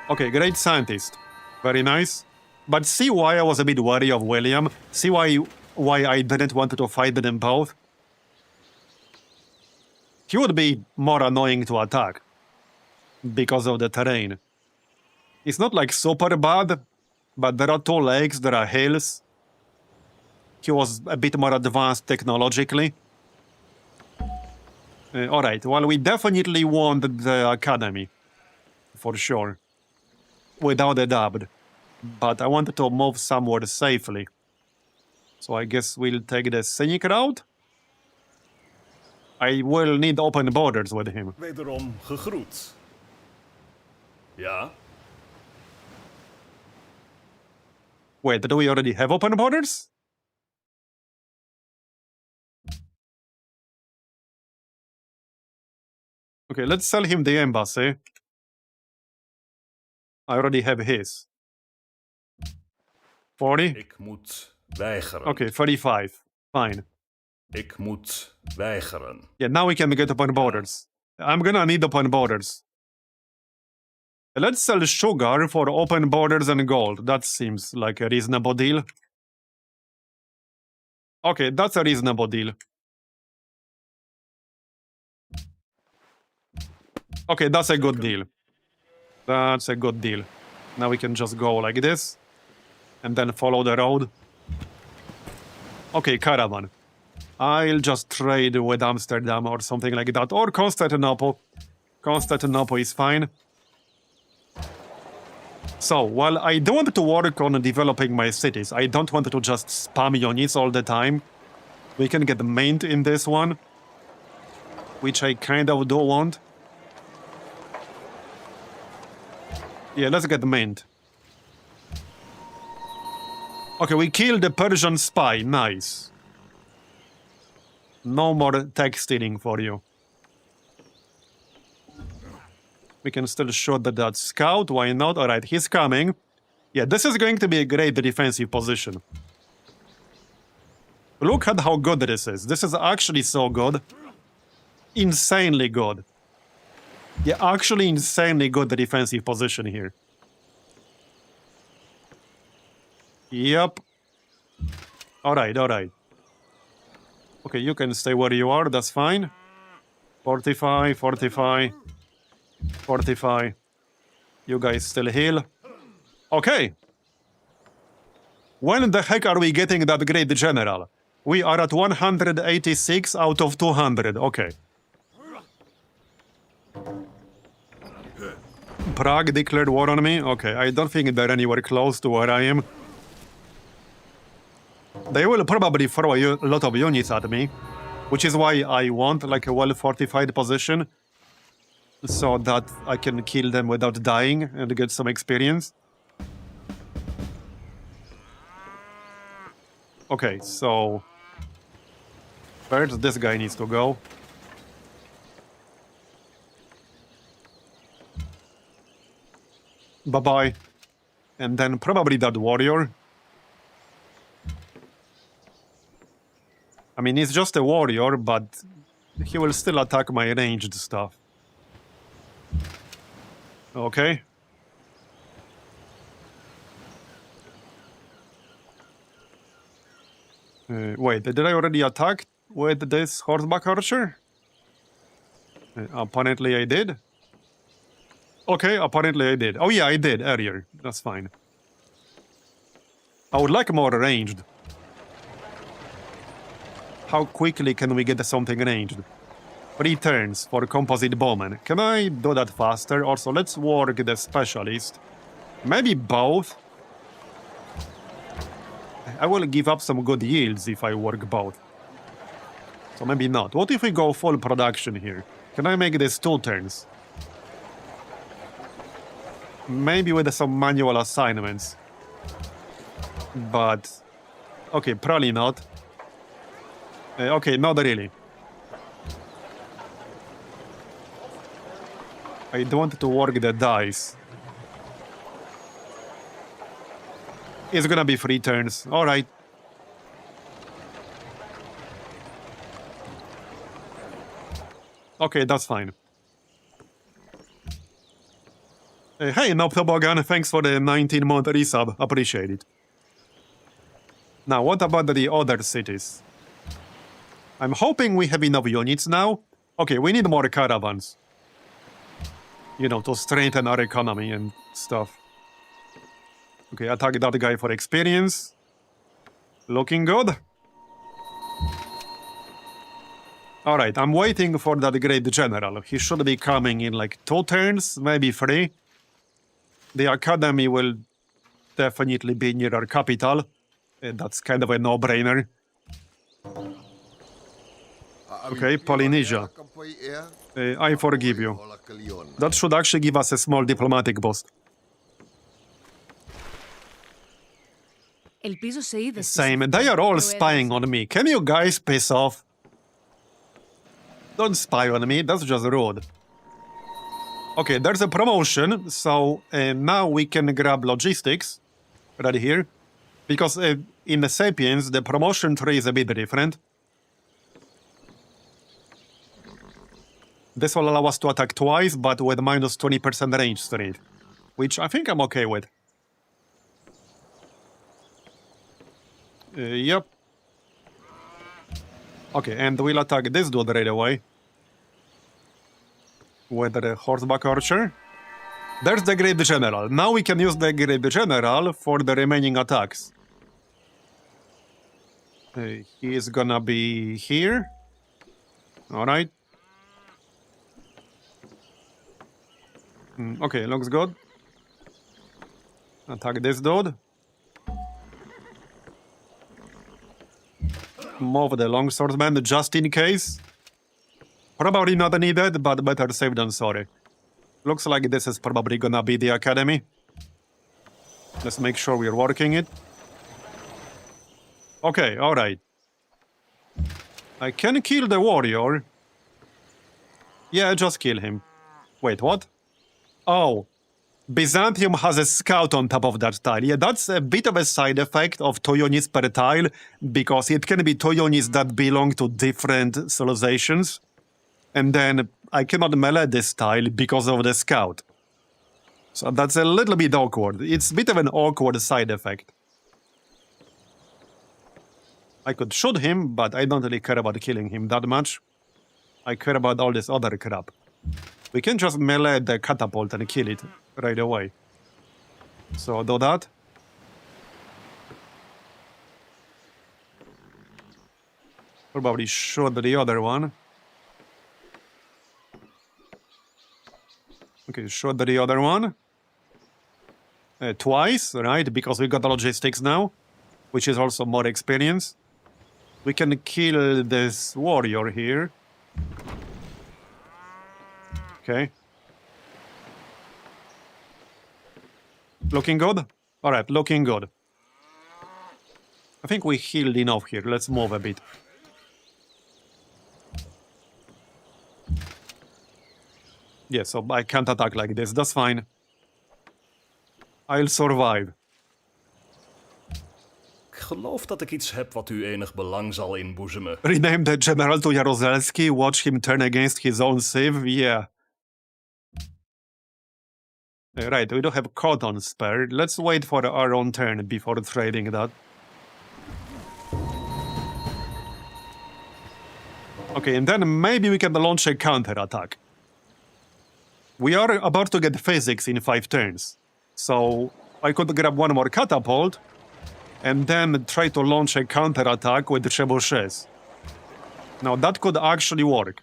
Okay, great scientist. Very nice. But see why I was a bit wary of William? See why I didn't want to fight them both? He would be more annoying to attack because of the terrain. It's not like super bad, but there are two lakes, there are hills. He was a bit more advanced technologically. Alright, well, we definitely want the academy. For sure. Without a doubt. But I wanted to move somewhere safely. So I guess we'll take the scenic route. I will need open borders with him. Wederom gegroet. Ja? Wait, do we already have open borders? Okay, let's sell him the embassy. I already have his. 40? Ik moet weigeren. Okay, 35. Fine. Ik moet weigeren. Yeah, now we can get open borders. I'm gonna need open borders. Let's sell sugar for open borders and gold. That seems like a reasonable deal. Okay, that's a reasonable deal. Okay, that's a good deal. That's a good deal. Now we can just go like this. And then follow the road. Okay, caravan. I'll just trade with Amsterdam or something like that. Or Constantinople. Constantinople is fine. So, while I don't want to work on developing my cities, I don't want to just spam units all the time. We can get mint in this one. Which I kind of do want. Yeah, let's get mint. Okay, we killed the Persian spy. Nice. No more tech stealing for you. We can still shoot that scout. Why not? Alright, he's coming. Yeah, this is going to be a great defensive position. Look at how good this is. This is actually so good. Insanely good. Yeah, actually insanely good defensive position here. Yep. Alright, alright. Okay, you can stay where you are, that's fine. 45, 45, 45. You guys still heal. Okay. When the heck are we getting that great general? We are at 186 out of 200. Okay. Prague declared war on me? Okay, I don't think they're anywhere close to where I am. They will probably throw a lot of units at me, which is why I want like a well-fortified position, so that I can kill them without dying and get some experience. Okay, so first this guy needs to go. Bye-bye. And then probably that warrior. I mean, he's just a warrior, but he will still attack my ranged stuff. Okay. Wait, did I already attack with this horseback archer? Apparently I did. Okay, apparently I did. Oh yeah, I did earlier. That's fine. I would like more ranged. How quickly can we get something ranged? 3 turns for composite bowman. Can I do that faster? Also, let's work the specialist. Maybe both. I will give up some good yields if I work both. So maybe not. What if we go full production here? Can I make this 2 turns? Maybe with some manual assignments. But... okay, probably not. Okay, not really. I don't want to work the dice. It's gonna be 3 turns. Alright. Okay, that's fine. Hey, no toboggan, thanks for the 19-month resub. Appreciate it. Now, what about the other cities? I'm hoping we have enough units now. Okay, we need more caravans. You know, to strengthen our economy and stuff. Okay, attack that guy for experience. Looking good. Alright, I'm waiting for that great general. He should be coming in like 2 turns, maybe 3. The academy will definitely be near our capital. That's kind of a no-brainer. Okay, Polynesia. I forgive you. That should actually give us a small diplomatic boost. Ελπίζω σε είδες. Same. They are all spying on me. Can you guys piss off? Don't spy on me. That's just rude. Okay, there's a promotion. So now we can grab logistics right here. Because in the Sapiens, the promotion tree is a bit different. This will allow us to attack twice, but with minus 20% range strength. Which I think I'm okay with. Yep. Okay, and we'll attack this dude right away. With the horseback archer. There's the Great General. Now we can use the Great General for the remaining attacks. He is gonna be here. Alright. Okay, looks good. Attack this dude. Move the longswordman just in case. Probably not needed, but better safe than sorry. Looks like this is probably gonna be the academy. Let's make sure we're working it. Okay, alright. I can kill the warrior. Yeah, just kill him. Wait, what? Oh. Byzantium has a scout on top of that tile. Yeah, that's a bit of a side effect of 2 units per tile, because it can be 2 units that belong to different civilizations. And then I cannot melee this tile because of the scout. So that's a little bit awkward. It's a bit of an awkward side effect. I could shoot him, but I don't really care about killing him that much. I care about all this other crap. We can just melee the catapult and kill it right away. So do that. Probably shoot the other one. Okay, shoot the other one. Twice, right? Because we got the logistics now, which is also more experience. We can kill this warrior here. Okay. Looking good? Alright, looking good. I think we healed enough here. Let's move a bit. Yeah, so I can't attack like this. That's fine. I'll survive. Ik geloof dat ik iets heb wat u enig belang zal inboezemen. Rename the general to Jaruzelski. Watch him turn against his own civ. Yeah. Right, we don't have cotton spare. Let's wait for our own turn before trading that. Okay, and then maybe we can launch a counter-attack. We are about to get physics in 5 turns. So I could grab 1 more catapult and then try to launch a counter-attack with the trebuchets. Now that could actually work.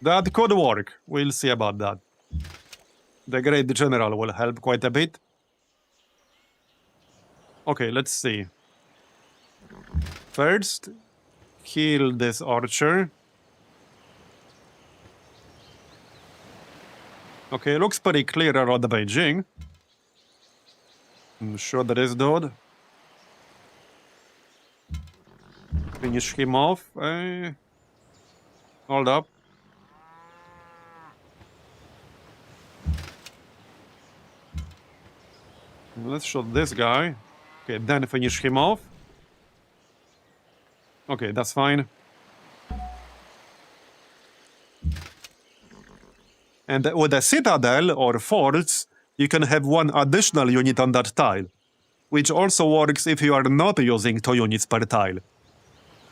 That could work. We'll see about that. The Great General will help quite a bit. Okay, let's see. First, heal this archer. Okay, looks pretty clear around the Beijing. I'm sure that is dude. Finish him off. Hold up. Let's shoot this guy. Okay, then finish him off. Okay, that's fine. And with a citadel or forts, you can have one additional unit on that tile, which also works if you are not using 2 units per tile.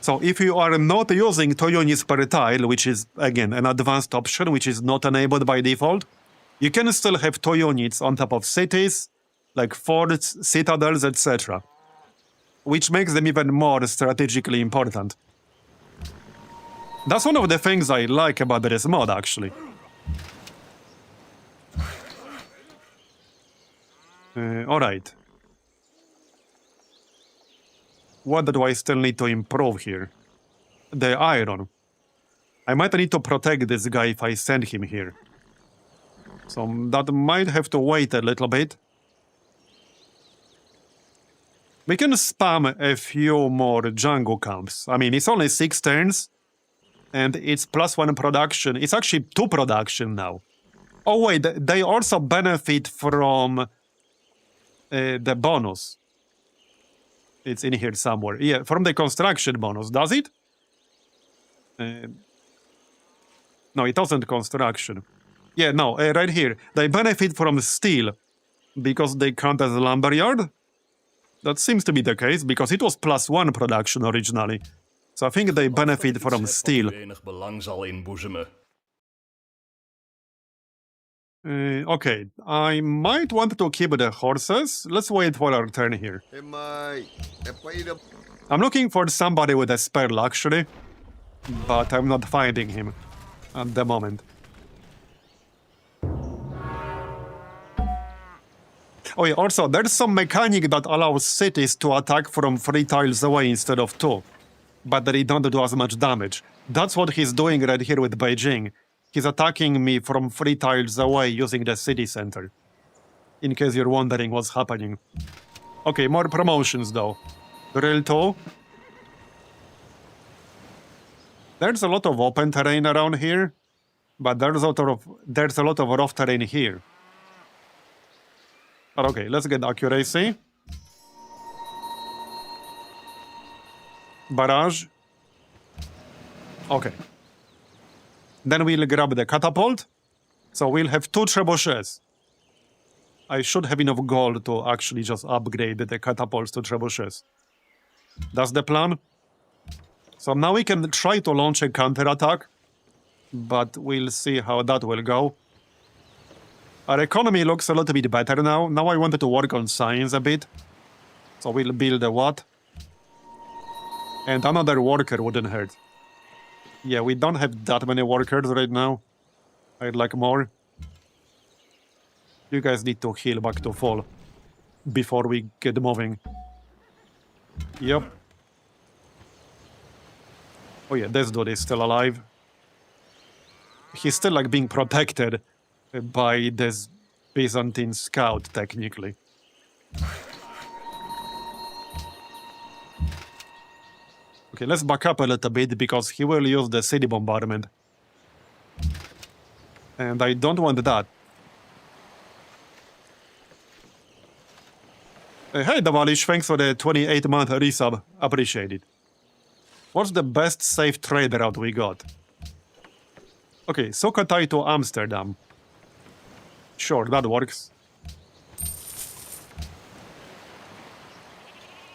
So if you are not using 2 units per tile, which is, again, an advanced option, which is not enabled by default, you can still have 2 units on top of cities, like forts, citadels, etc., which makes them even more strategically important. That's one of the things I like about this mod, actually. Alright. What do I still need to improve here? The iron. I might need to protect this guy if I send him here. So that might have to wait a little bit. We can spam a few more jungle camps. I mean, it's only 6 turns, and it's +1 production. It's actually 2 production now. Oh wait, they also benefit from the bonus. It's in here somewhere. Yeah, from the construction bonus, does it? No, it doesn't construction. Yeah, no, right here. They benefit from steel because they count as a lumberyard. That seems to be the case because it was +1 production originally. So I think they benefit from steel. Wat u enig belang zal inboezemen. Okay, I might want to keep the horses. Let's wait for our turn here. Hey, mate. I'm looking for somebody with a spare luxury, but I'm not finding him at the moment. Oh yeah, also, there's some mechanic that allows cities to attack from 3 tiles away instead of 2, but they don't do as much damage. That's what he's doing right here with Beijing. He's attacking me from 3 tiles away using the city center. In case you're wondering what's happening. Okay, more promotions though. Drill 2. There's a lot of open terrain around here, but there's a lot of rough terrain here. But okay, let's get accuracy. Barrage. Okay. Then we'll grab the catapult. So we'll have 2 trebuchets. I should have enough gold to actually just upgrade the catapults to trebuchets. That's the plan. So now we can try to launch a counterattack, but we'll see how that will go. Our economy looks a little bit better now. Now I wanted to work on science a bit. So we'll build a what? And another worker wouldn't hurt. Yeah, we don't have that many workers right now. I'd like more. You guys need to heal back to full before we get moving. Yep. Oh yeah, this dude is still alive. He's still like being protected by this Byzantine scout, technically. Okay, let's back up a little bit because he will use the city bombardment. And I don't want that. Hey, Davalish, thanks for the 28-month resub. Appreciate it. What's the best safe trade route we got? Okay, Sukhothai to Amsterdam. Sure, that works.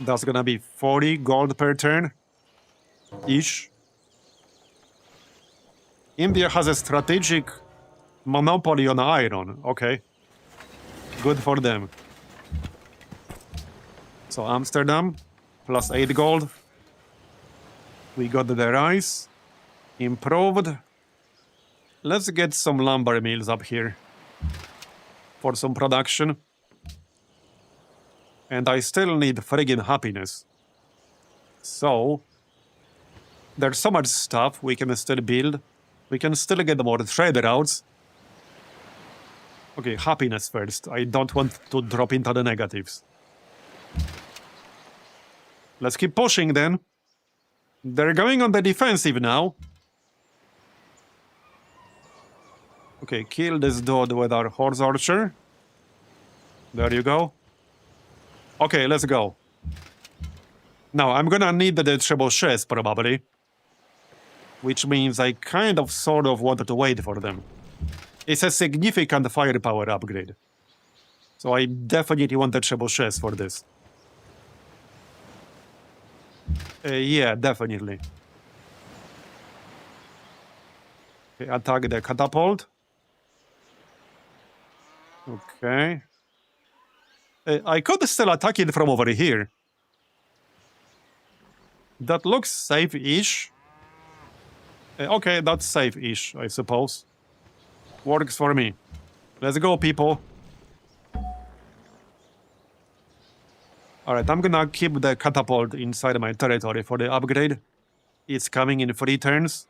That's gonna be 40 gold per turn. Ish. India has a strategic monopoly on iron. Okay. Good for them. So Amsterdam, plus 8 gold. We got the rice. Improved. Let's get some lumber mills up here for some production. And I still need friggin' happiness. So, there's so much stuff we can still build. We can still get more trade routes. Okay, happiness first. I don't want to drop into the negatives. Let's keep pushing then. They're going on the defensive now. Okay, kill this dude with our horse archer. There you go. Okay, let's go. Now, I'm gonna need the trebuchets, probably. Which means I kind of sort of wanted to wait for them. It's a significant firepower upgrade. So I definitely want the trebuchets for this. Yeah, definitely. Okay, attack the catapult. Okay. I could still attack it from over here. That looks safe-ish. Okay, that's safe-ish, I suppose. Works for me. Let's go, people. Alright, I'm gonna keep the catapult inside my territory for the upgrade. It's coming in 3 turns.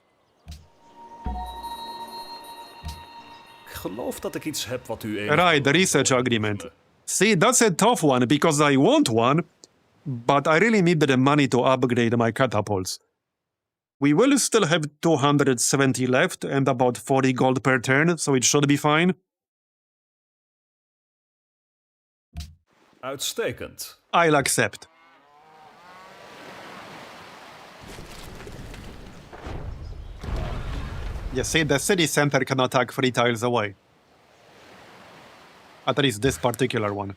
Ik geloof dat ik iets heb wat u enig... Right, the research agreement. See, that's a tough one because I want one, but I really need the money to upgrade my catapults. We will still have 270 left and about 40 gold per turn, so it should be fine. Uitstekend. I'll accept. You see, the city center can attack 3 tiles away. At least this particular one.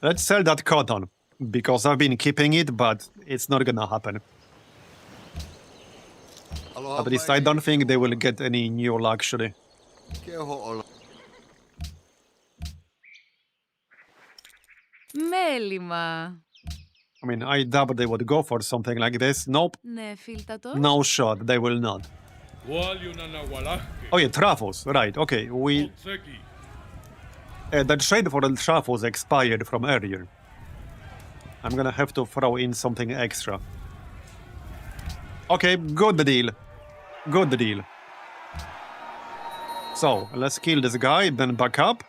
Let's sell that cotton, because I've been keeping it, but it's not gonna happen. Aloha, At least I don't think they will get any new luxury. Kia ho'ola. Μέλημα. I mean, I doubt they would go for something like this. Nope. Ναι, φίλτατος. No shot, they will not. Oh yeah, truffles, right, okay, the trade for the truffles expired from earlier. I'm gonna have to throw in something extra. Okay, good deal. Good deal. So, let's kill this guy, then back up.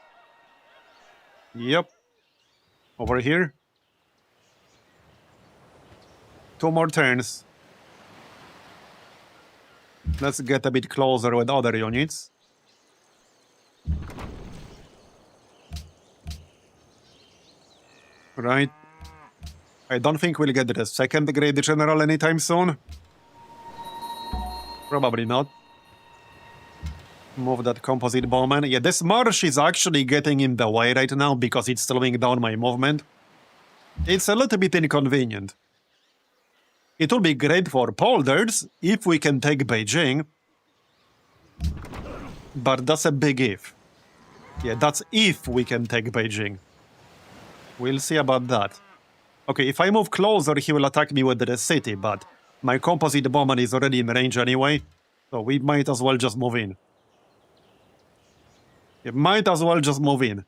Yep. Over here. 2 more turns. Let's get a bit closer with other units. Right. I don't think we'll get the second grade general anytime soon. Probably not. Move that composite bowman. Yeah, this marsh is actually getting in the way right now because it's slowing down my movement. It's a little bit inconvenient. It will be great for polders if we can take Beijing. But that's a big if. Yeah, that's if we can take Beijing. We'll see about that. Okay, if I move closer, he will attack me with the city, but my composite bowman is already in range anyway, so we might as well just move in. Yeah, might as well just move in.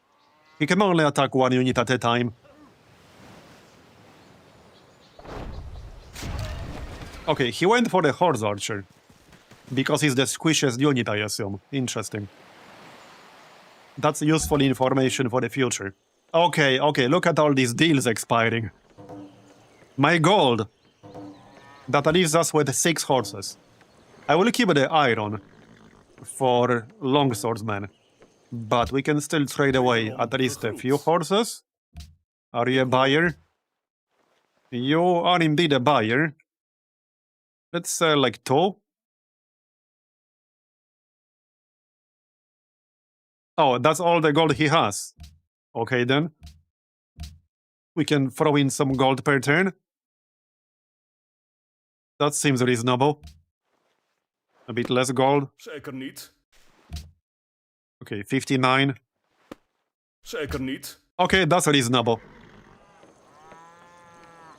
He can only attack 1 unit at a time. Okay, he went for the horse archer. Because he's the squishiest unit, I assume. Interesting. That's useful information for the future. Okay, look at all these deals expiring. My gold. That leaves us with 6 horses. I will keep the iron for longswordsmen. But we can still trade away at least a few horses. Are you a buyer? You are indeed a buyer. Let's sell like 2. Oh, that's all the gold he has. Okay then. We can throw in some gold per turn. That seems reasonable. A bit less gold. Zeker niet. Okay, 59. Zeker niet. Okay, that's reasonable.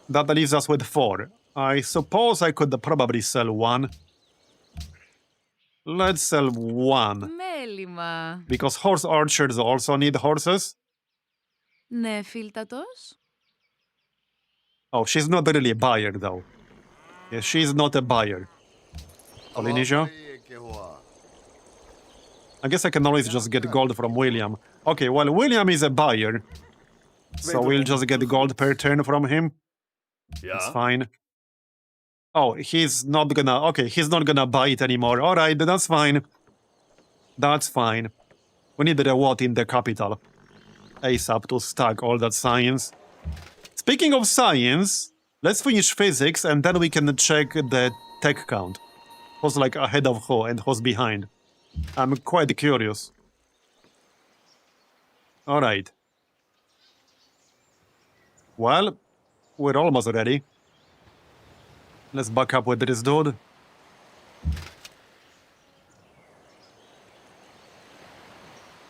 That leaves us with 4. I suppose I could probably sell 1. Let's sell 1. Μέλημα. Because horse archers also need horses. Ναι, φίλτατος. Oh, she's not really a buyer, though. Yeah, she's not a buyer. Polynesia? I guess I can always just get gold from William. Okay, well, William is a buyer. So we'll just get gold per turn from him. It's Ja? fine. Oh, he's not gonna... Okay, he's not gonna buy it anymore. Alright, that's fine. That's fine. We need a what in the capital. ASAP to stack all that science. Speaking of science, let's finish physics and then we can check the tech count. Who's like ahead of who and who's behind. I'm quite curious. Alright. Well, we're almost ready. Let's back up with this dude.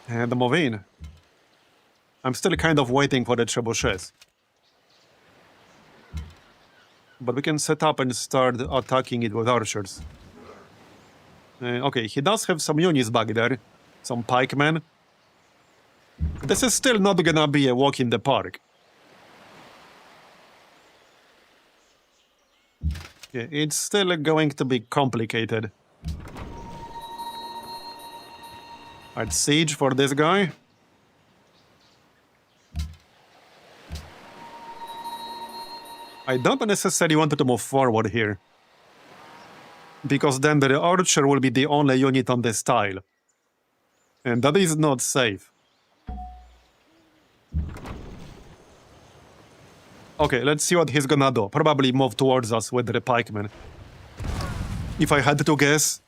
And move in. I'm still kind of waiting for the trebuchets. But we can set up and start attacking it with archers. Okay, he does have some units back there. Some pikemen. This is still not gonna be a walk in the park. Yeah, it's still going to be complicated. Alright, siege for this guy. I don't necessarily want to move forward here. Because then the archer will be the only unit on this tile. And that is not safe. Okay, let's see what he's gonna do. Probably move towards us with the pikemen. If I had to guess...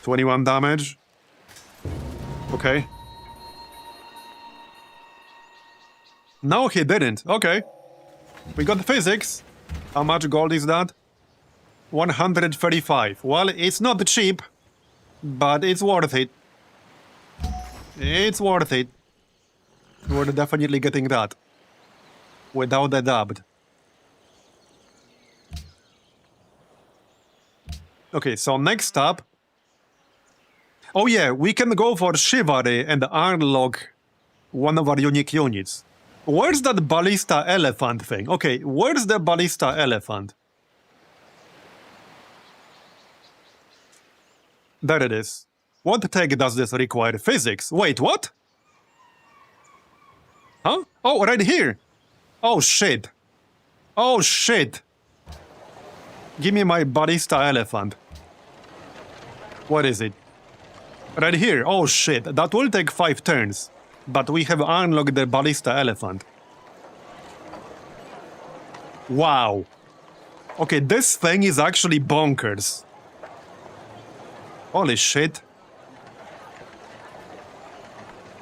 21 damage. Okay. No, he didn't. Okay. We got physics. How much gold is that? 135. Well, it's not cheap, but it's worth it. It's worth it. We're definitely getting that. Without a doubt. Okay, so next up... Oh yeah, we can go for Chivalry and unlock one of our unique units. Where's that ballista elephant thing? Okay, where's the ballista elephant? There it is. What tech does this require? Physics. Wait, what? Huh? Oh, right here. Oh, shit. Oh, shit. Give me my ballista elephant. What is it? Right here. Oh, shit. That will take 5 turns. But we have unlocked the ballista elephant. Wow. Okay, this thing is actually bonkers. Holy shit.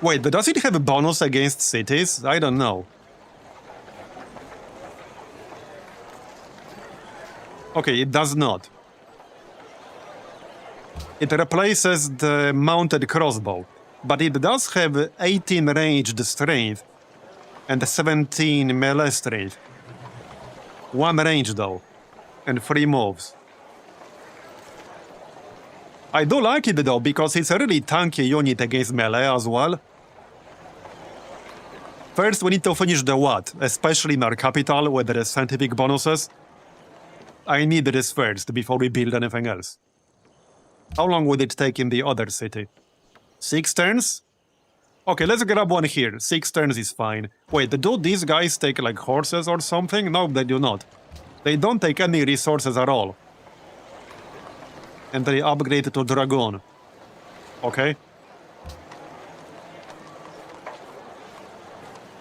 Wait, does it have a bonus against cities? I don't know. Okay, it does not. It replaces the mounted crossbow, but it does have 18 ranged strength and 17 melee strength. 1 range though, and 3 moves. I do like it though, because it's a really tanky unit against melee as well. First, we need to finish the what, especially in our capital with the scientific bonuses. I need this first before we build anything else. How long would it take in the other city? 6 turns? Okay, let's grab one here. 6 turns is fine. Wait, do these guys take like horses or something? No, they do not. They don't take any resources at all. And they upgrade to Dragoon. Okay.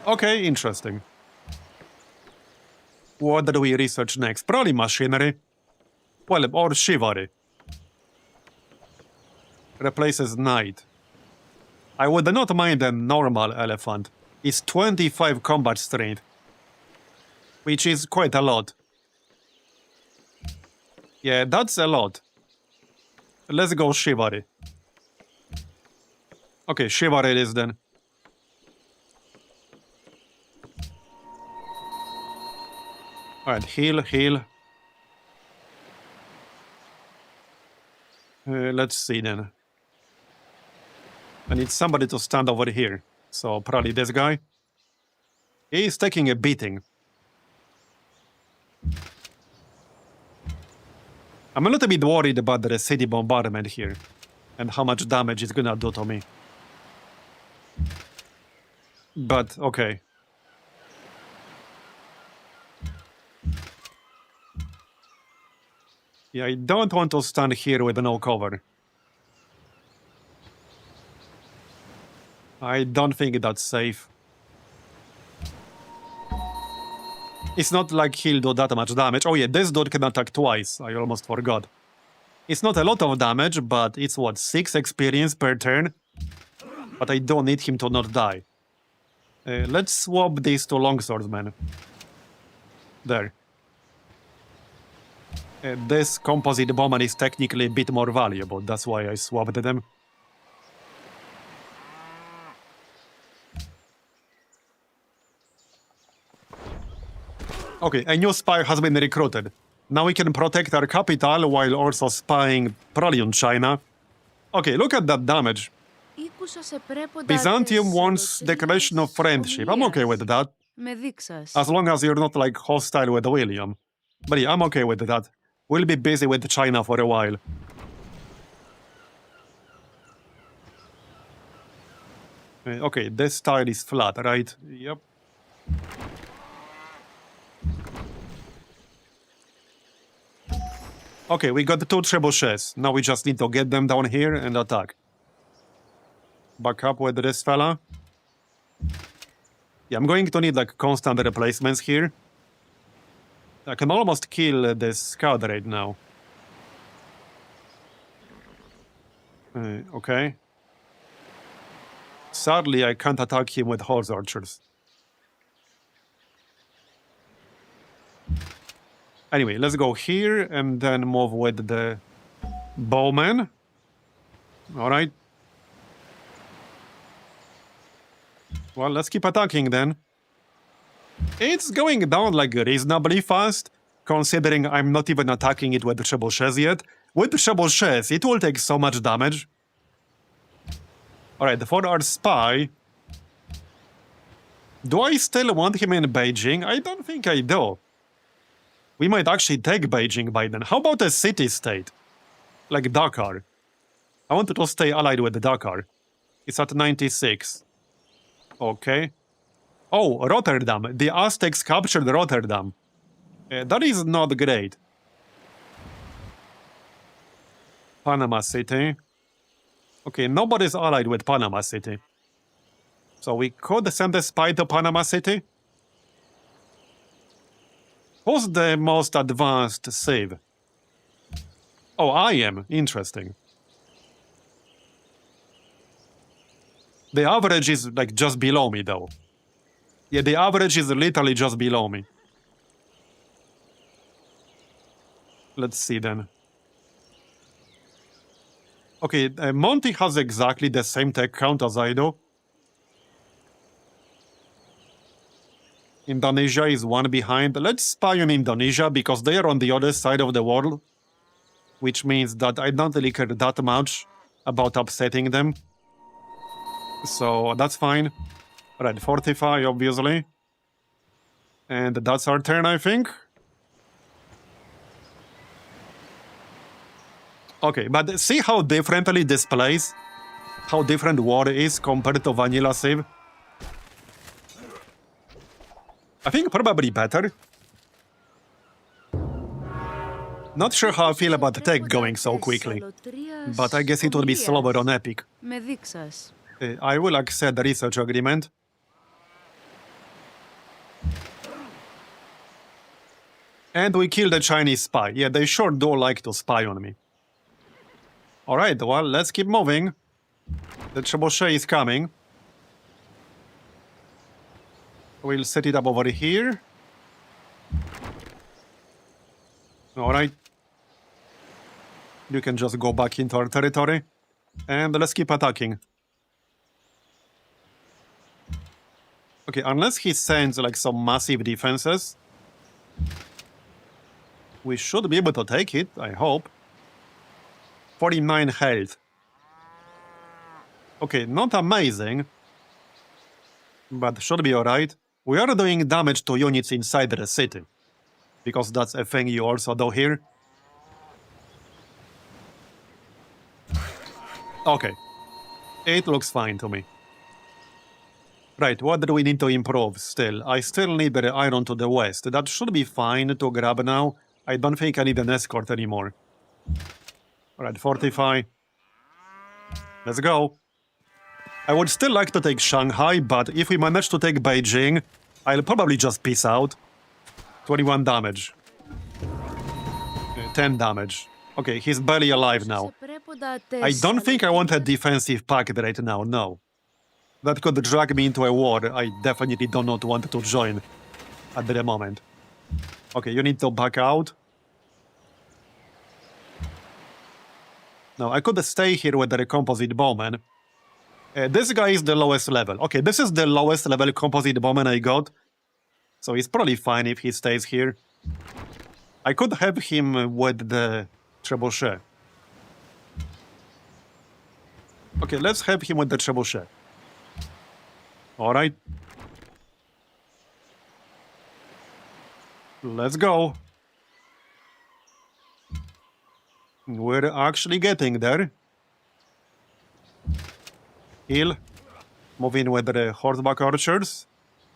Okay, interesting. What do we research next? Probably machinery. Well, or chivalry. Replaces knight. I would not mind a normal elephant. It's 25 combat strength. Which is quite a lot. Yeah, that's a lot. Let's go chivalry. Okay, chivalry it is then. Alright, heal, heal. Let's see then. I need somebody to stand over here. So probably this guy. He's taking a beating. I'm a little bit worried about the city bombardment here. and how much damage it's gonna do to me. But, okay. Yeah, I don't want to stand here with no cover. I don't think that's safe. It's not like he'll do that much damage. Oh yeah, this dude can attack twice. I almost forgot. It's not a lot of damage, but it's what, 6 experience per turn? But I don't need him to not die. Let's swap these to longswordsmen. There. This composite bomber is technically a bit more valuable, that's why I swapped them. Okay, a new spy has been recruited. Now we can protect our capital while also spying probably on China. Okay, look at that damage. Byzantium wants declaration of friendship. I'm okay with that. As long as you're not like hostile with William. But yeah, I'm okay with that. We'll be busy with China for a while. Okay, this tile is flat, right? Yep. Okay, we got the 2 trebuchets. Now we just need to get them down here and attack. Back up with this fella. Yeah, I'm going to need like constant replacements here. I can almost kill this scout right now. Okay. Sadly, I can't attack him with horse archers. Anyway, let's go here and then move with the bowman. Alright. Well, let's keep attacking then. It's going down like reasonably fast, considering I'm not even attacking it with the trebuchets yet. With the trebuchets, it will take so much damage. Alright, for our spy... Do I still want him in Beijing? I don't think I do. We might actually take Beijing by then. How about a city-state? Like Dakar. I wanted to stay allied with Dakar. It's at 96. Okay. Oh, Rotterdam. The Aztecs captured Rotterdam. That is not great. Panama City. Okay, nobody's allied with Panama City. So we could send a spy to Panama City. Who's the most advanced civ? Oh, I am. Interesting. The average is like just below me, though. Yeah, the average is literally just below me. Let's see then. Okay, Monty has exactly the same tech count as I do. Indonesia is 1 behind. Let's spy on Indonesia because they are on the other side of the world. Which means that I don't really care that much about upsetting them. So that's fine. Right, fortify, obviously. And that's our turn, I think. Okay, but see how differently this plays? How different war is compared to vanilla Civ? I think probably better. Not sure how I feel about the tech going so quickly, but I guess it will be slower on Epic. I will accept the research agreement. And we killed the Chinese spy. Yeah, they sure do like to spy on me. Alright, well, let's keep moving. The trebuchet is coming. We'll set it up over here. Alright. You can just go back into our territory. And let's keep attacking. Okay, unless he sends like some massive defenses, we should be able to take it, I hope. 49 health. Okay, not amazing, but should be alright. We are doing damage to units inside the city, because that's a thing you also do here. Okay. It looks fine to me. Right, what do we need to improve still? I still need the iron to the west. That should be fine to grab now. I don't think I need an escort anymore. Alright, fortify. Let's go. I would still like to take Shanghai, but if we manage to take Beijing, I'll probably just peace out. 21 damage. 10 damage. Okay, he's barely alive now. I don't think I want a defensive pact right now, no. That could drag me into a war I definitely do not want to join at the moment. Okay, you need to back out. Now, I could stay here with the composite bowman. This guy is the lowest level. Okay, this is the lowest level composite bowman I got. So he's probably fine if he stays here. I could have him with the trebuchet. Okay, let's have him with the trebuchet. Alright. Let's go. We're actually getting there. Heal. Move in with the horseback archers.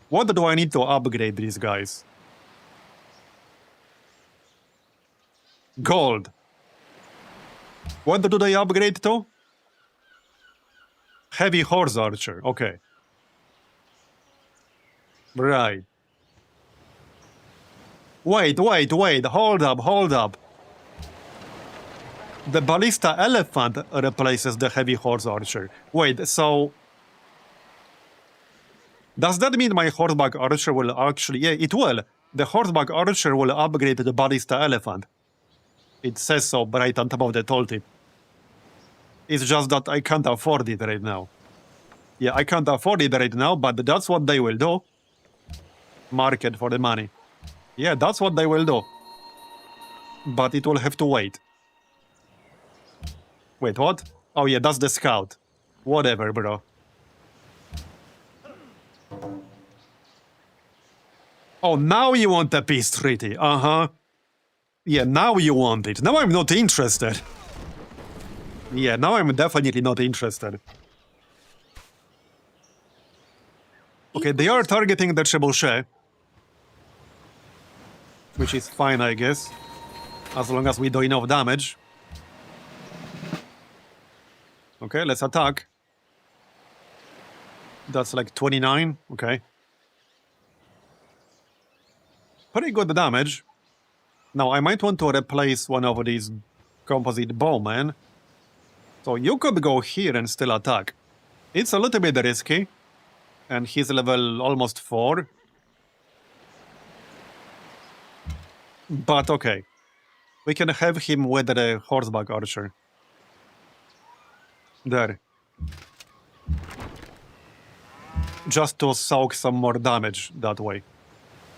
What do I need to upgrade these guys? Gold. What do they upgrade to? Heavy horse archer. Okay. Right. Wait. Hold up. The ballista elephant replaces the heavy horse archer. Wait, so... Does that mean my horseback archer will actually... Yeah, it will. The horseback archer will upgrade the ballista elephant. It says so right on top of the tooltip. It's just that I can't afford it right now. Yeah, I can't afford it right now, but that's what they will do. Market for the money. Yeah, that's what they will do. But it will have to wait. Wait, what? Oh yeah, that's the scout. Whatever, bro. Oh, now you want a peace treaty. Uh-huh. Yeah, now you want it. Now I'm not interested. Yeah, now I'm definitely not interested. Okay, they are targeting the trebuchet. Which is fine, I guess. As long as we do enough damage. Okay, let's attack. That's like 29. Okay. Pretty good damage. Now, I might want to replace one of these composite bowmen. So you could go here and still attack. It's a little bit risky. And he's level almost 4. But okay. We can have him with the horseback archer. There. Just to soak some more damage that way.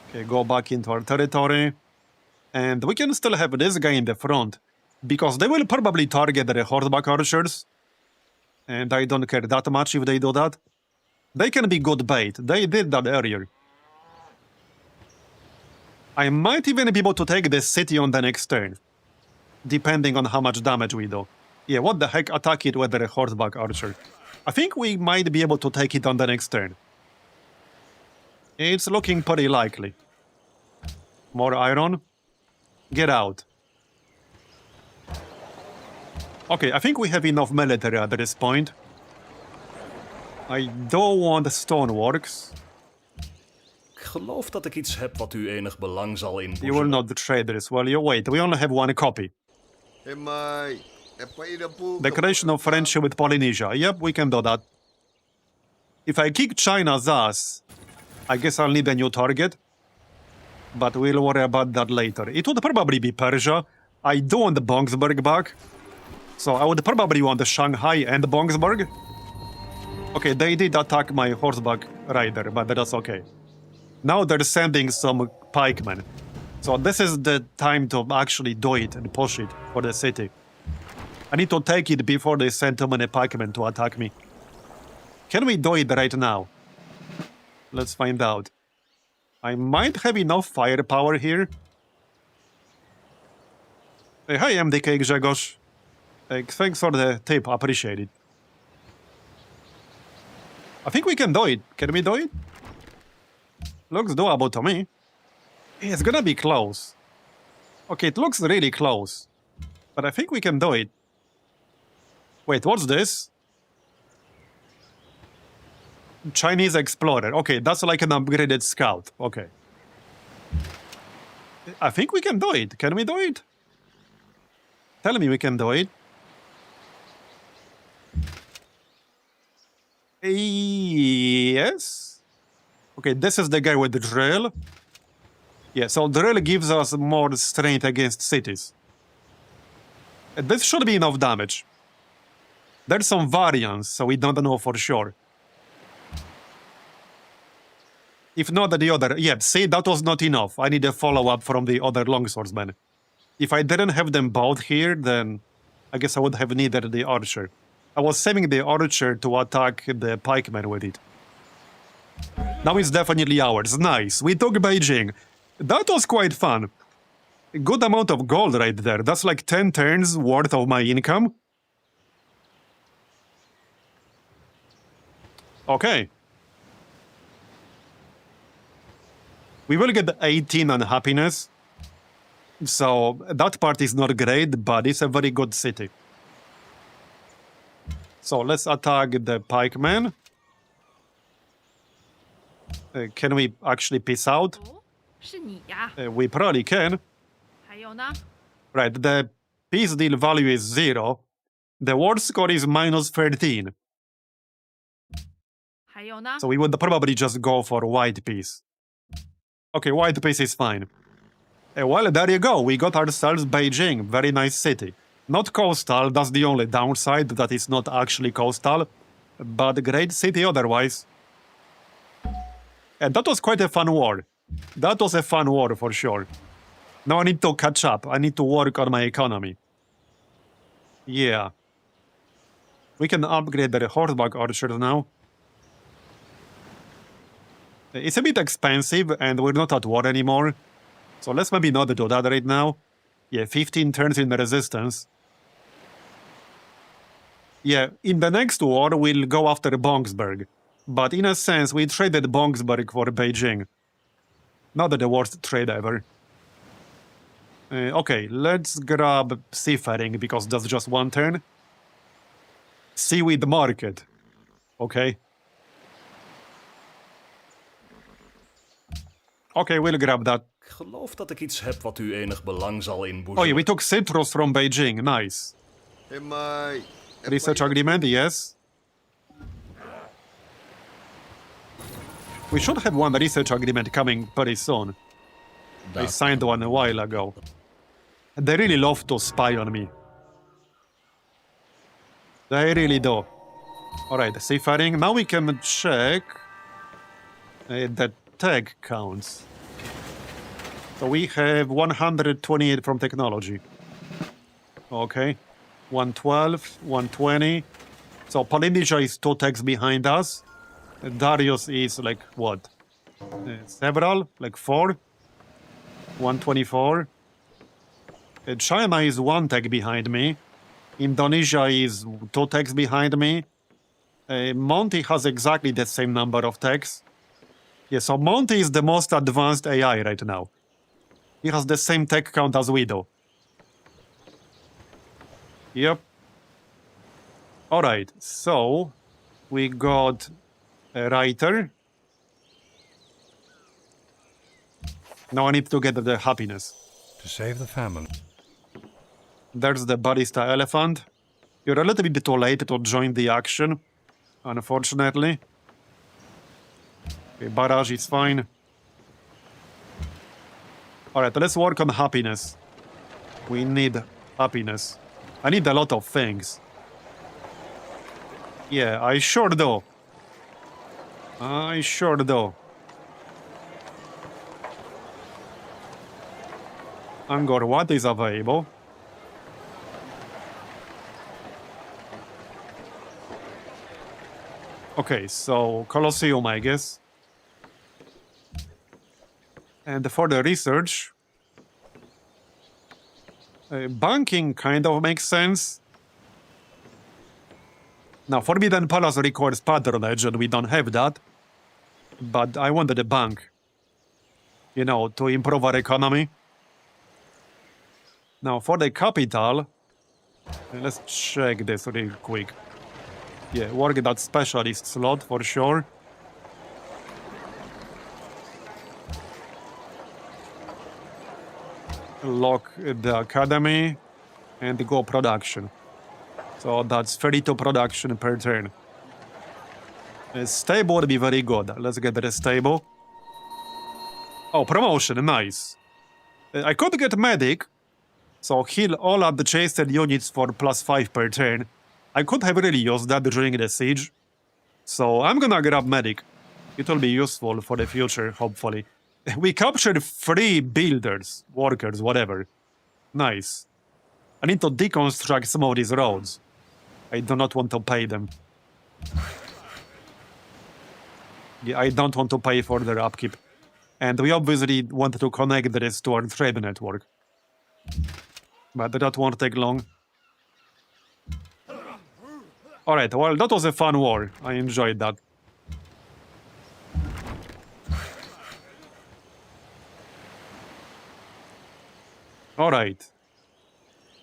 Okay, go back into our territory. And we can still have this guy in the front. Because they will probably target the horseback archers. And I don't care that much if they do that. They can be good bait. They did that earlier. I might even be able to take this city on the next turn. Depending on how much damage we do. Yeah, what the heck, attack it with the horseback archer. I think we might be able to take it on the next turn. It's looking pretty likely. More iron. Get out. Okay, I think we have enough military at this point. I don't want stoneworks. Ik geloof dat ik iets heb wat u enig belang zal You will inboezemen. not trade this, will you? Wait, we only have one copy. Declaration of friendship with Polynesia. Yep, we can do that. If I kick China's ass, I guess I'll need a new target. But we'll worry about that later. It would probably be Persia. I do want the Bongsburg back. So I would probably want the Shanghai and Bongsburg. Okay, they did attack my horseback rider, but that's okay. Now they're sending some pikemen. So this is the time to actually do it and push it for the city. I need to take it before they send too many pikemen to attack me. Can we do it right now? Let's find out. I might have enough firepower here. Hey, hi, MDK Grzegorz. Thanks for the tip, appreciate it. I think we can do it. Can we do it? Looks doable to me. It's gonna be close. Okay, it looks really close. But I think we can do it. Wait, what's this? Chinese explorer. Okay, that's like an upgraded scout. Okay. I think we can do it. Can we do it? Tell me we can do it. Yes. Okay, this is the guy with the drill. Yeah, so drill gives us more strength against cities. This should be enough damage. There's some variance, so we don't know for sure. If not the other... Yeah, see, that was not enough. I need a follow-up from the other longswordsmen. If I didn't have them both here, then I guess I would have needed the archer. I was saving the archer to attack the pikemen with it. Now it's definitely ours. Nice. We took Beijing. That was quite fun. A good amount of gold right there. That's like 10 turns worth of my income. Okay. We will get 18 on happiness. So that part is not great, but it's a very good city. So let's attack the pikemen. Can we actually peace out? 是你呀， We probably can. 还有呢？ Right, the peace deal value is 0. The war score is -13. 还有呢？ So we would probably just go for white peace. Okay, white peace is fine. Well, there you go. We got ourselves Beijing. Very nice city. Not coastal, that's the only downside, that it's not actually coastal. But great city otherwise. And that was quite a fun war. That was a fun war for sure. Now I need to catch up. I need to work on my economy. Yeah. We can upgrade the horseback archers now. It's a bit expensive and we're not at war anymore. So let's maybe not do that right now. Yeah, 15 turns in the resistance. Yeah, in the next war we'll go after Bongsberg. But in a sense, we traded Bongsberg for Beijing. Not the worst trade ever. Okay, let's grab seafaring because that's just one turn. Seaweed market. Okay. Okay, we'll grab that. Ik geloof dat ik iets heb wat u enig belang zal Oh yeah, inboezemen. we took citrus from Beijing. Nice. Hey, my. Research agreement, yes. We should have one research agreement coming very soon. I signed one a while ago. They really love to spy on me. They really do. Alright, seafaring. Now we can check the tech counts. So we have 128 from technology. Okay. 112, 120. So Polynesia is 2 techs behind us. Darius is like what? Several? Like 4? 124. China is 1 tech behind me. Indonesia is 2 techs behind me. Monty has exactly the same number of techs. Yeah, so Monty is the most advanced AI right now. He has the same tech count as we do. Yep. Alright, so we got a writer. Now I need to get the happiness. To save the family. There's the barista elephant. You're a little bit too late to join the action, unfortunately. Okay, barrage is fine. Alright, let's work on happiness. We need happiness. I need a lot of things. Yeah, I sure do. I sure do. Angkor Wat is available. Okay, so Colosseum, I guess. And for the research, banking kind of makes sense. Now, Forbidden Palace requires patronage, and we don't have that. But I wanted a bank. You know, to improve our economy. Now, for the capital, let's check this real quick. Yeah, work that specialist slot for sure. Lock the academy and go production. So that's 32 production per turn. A stable would be very good. Let's get the stable. Oh, promotion, nice. I could get medic, so heal all adjacent units for +5 per turn. I could have really used that during the siege. So I'm gonna grab medic. It will be useful for the future, hopefully. We captured 3 builders, workers, whatever. Nice. I need to deconstruct some of these roads. I do not want to pay them. Yeah, I don't want to pay for their upkeep. And we obviously want to connect this to our trade network. But that won't take long. Alright, well, that was a fun war. I enjoyed that. Alright.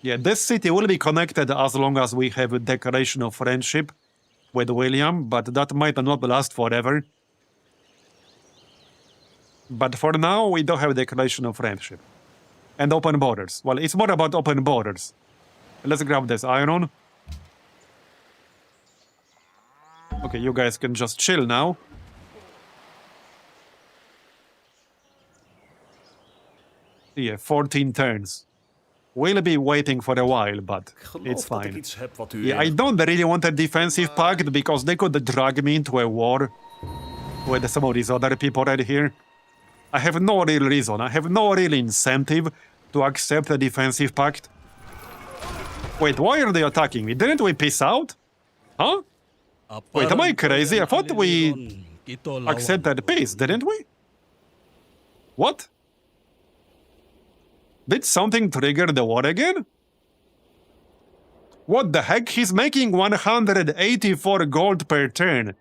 Yeah, this city will be connected as long as we have a declaration of friendship with William, but that might not last forever. But for now, we don't have a declaration of friendship. And open borders. Well, it's more about open borders. Let's grab this iron. Okay, you guys can just chill now. Yeah, 14 turns. We'll be waiting for a while, but it's Geloof dat ik fine. iets heb wat u Yeah, I don't really want a defensive pact because they could drag me into a war with some of these other people right here. I have no real reason, I have no real incentive to accept a defensive pact. Wait, why are they attacking me? Didn't we peace out? Huh? Wait, am I crazy? I thought we accepted peace, didn't we? What? Did something trigger the war again? What the heck? He's making 184 gold per turn.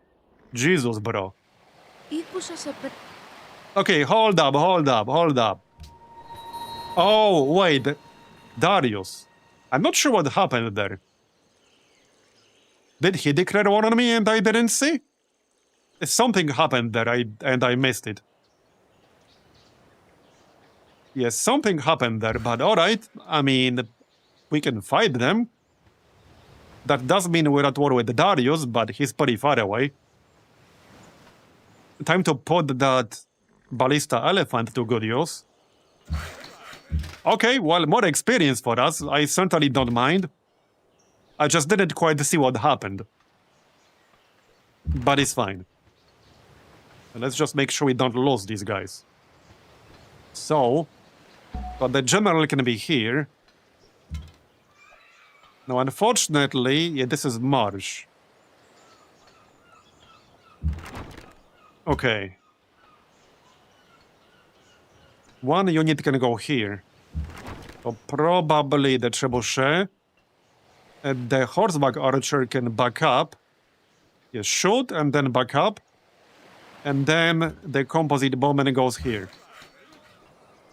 Jesus, bro. Okay, hold up. Oh, wait. Darius. I'm not sure what happened there. Did he declare war on me and I didn't see? Something happened there and I missed it. Yes, something happened there, but alright. I mean, we can fight them. That does mean we're at war with Darius, but he's pretty far away. Time to put that ballista elephant to good use. Okay, well, more experience for us. I certainly don't mind. I just didn't quite see what happened. But it's fine. Let's just make sure we don't lose these guys. So, but the general can be here. Now, unfortunately, yeah, this is marsh. Okay. One unit can go here. So probably the trebuchet. The horseback archer can back up. Yes, shoot and then back up. And then the composite bowman goes here.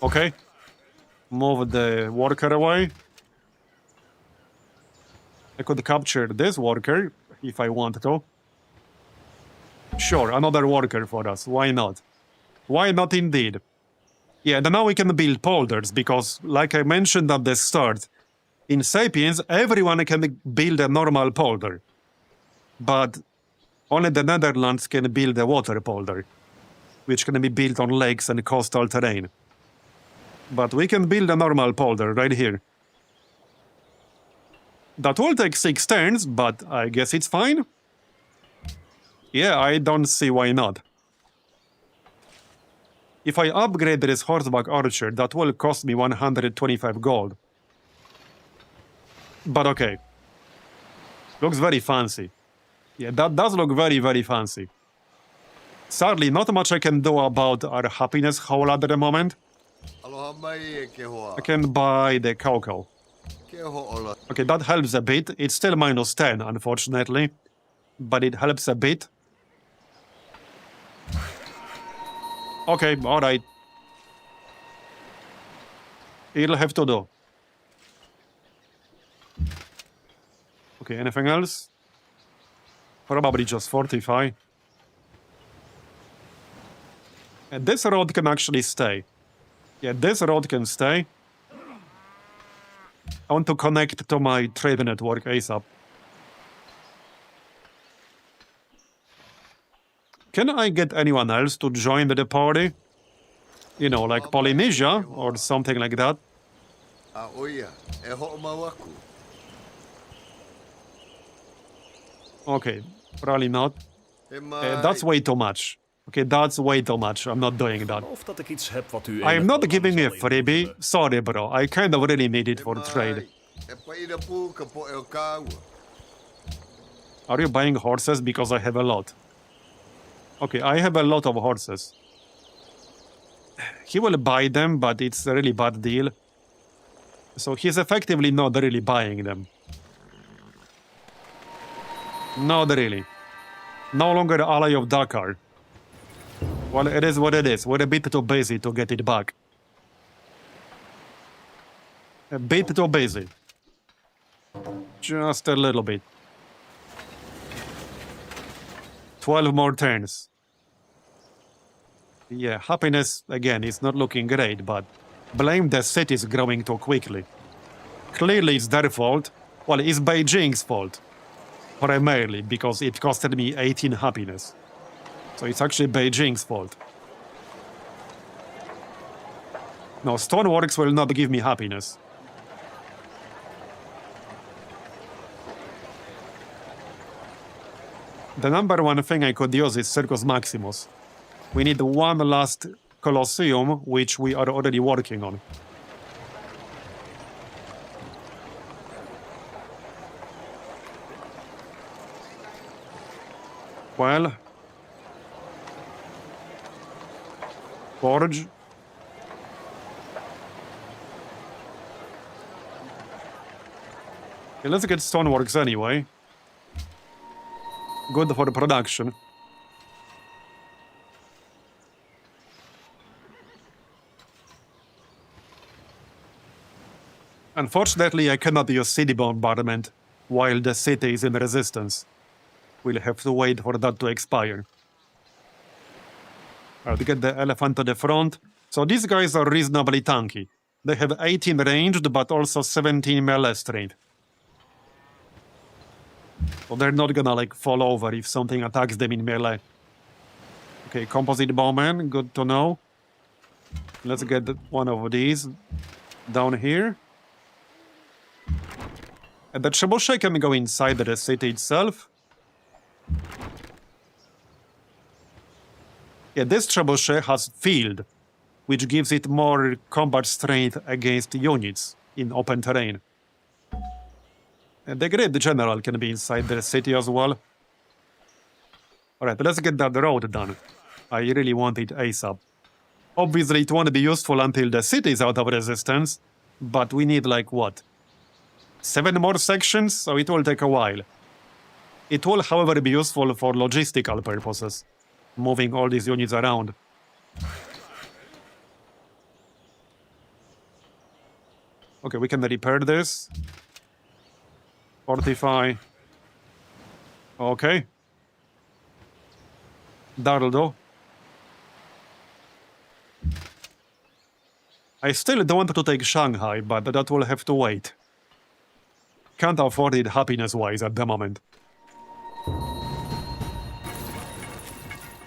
Okay. Move the worker away. I could capture this worker if I want to. Sure, another worker for us. Why not? Why not indeed? Yeah, and now we can build polders because, like I mentioned at the start, in Sapiens, everyone can build a normal polder. But only the Netherlands can build a water polder, which can be built on lakes and coastal terrain. But we can build a normal polder right here. That will take 6 turns, but I guess it's fine. Yeah, I don't see why not. If I upgrade this horseback archer, that will cost me 125 gold. But okay. Looks very fancy. Yeah, that does look very, very fancy. Sadly, not much I can do about our happiness hole at the moment. I can buy the cocoa. Okay, that helps a bit. It's still -10, unfortunately. but it helps a bit. Okay, alright. It'll have to do. Okay, anything else? Probably just fortify. And this road can actually stay. Yeah, this road can stay. I want to connect to my trade network ASAP. Can I get anyone else to join the party? You know, like Polynesia or something like that. A oia, e ho'o mau aku. Okay, probably not. E mai. That's way too much. Okay, that's way too much. I'm not doing that. Of dat ik iets heb wat u I am enig not belang giving you a zal freebie. inboezemen. Sorry, bro. I kind of really need it for trade. E paira pu ka po e o kaua. Are you buying horses? Because I have a lot. Okay, I have a lot of horses. He will buy them, but it's a really bad deal. So he's effectively not really buying them. Not really. No longer ally of Dakar. Well, it is what it is. We're a bit too busy to get it back. A bit too busy. Just a little bit. 12 more turns. Yeah, happiness, again, is not looking great, but blame the cities growing too quickly. Clearly it's their fault. Well, it's Beijing's fault. Primarily, because it costed me 18 happiness. So it's actually Beijing's fault. No, stoneworks will not give me happiness. The number one thing I could use is Circus Maximus. We need one last Colosseum, which we are already working on. Well, Forge. Okay, let's get stoneworks anyway. Good for the production. Unfortunately, I cannot use city bombardment while the city is in resistance. We'll have to wait for that to expire. Alright, get the elephant to the front. So these guys are reasonably tanky. They have 18 ranged, but also 17 melee strength. So they're not gonna like fall over if something attacks them in melee. Okay, composite bowman, good to know. Let's get one of these down here. And the trebuchet can go inside the city itself. Yeah, this trebuchet has field, which gives it more combat strength against units in open terrain. And the great general can be inside the city as well. Alright, let's get that road done. I really want it ASAP. Obviously, it won't be useful until the city is out of resistance, but we need like what? 7 more sections, so it will take a while. It will, however, be useful for logistical purposes, moving all these units around. Okay, we can repair this. Fortify. Okay. That'll do. I still don't want to take Shanghai, but that will have to wait. Can't afford it happiness-wise at the moment.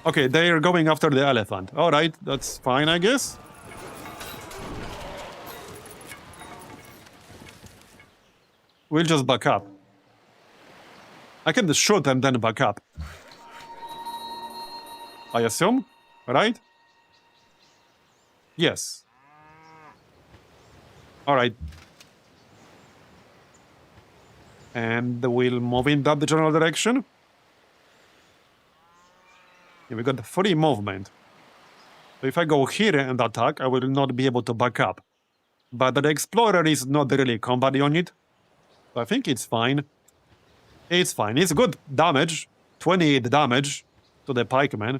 Okay, they're going after the elephant. Alright, that's fine, I guess. We'll just back up. I can just shoot and then back up. I assume, right? Yes. Alright. And we'll move in that general direction. Yeah, we got free movement. So if I go here and attack, I will not be able to back up. But the Explorer is not really a combat unit. So I think it's fine. It's fine. It's good damage. 28 damage to the pikeman.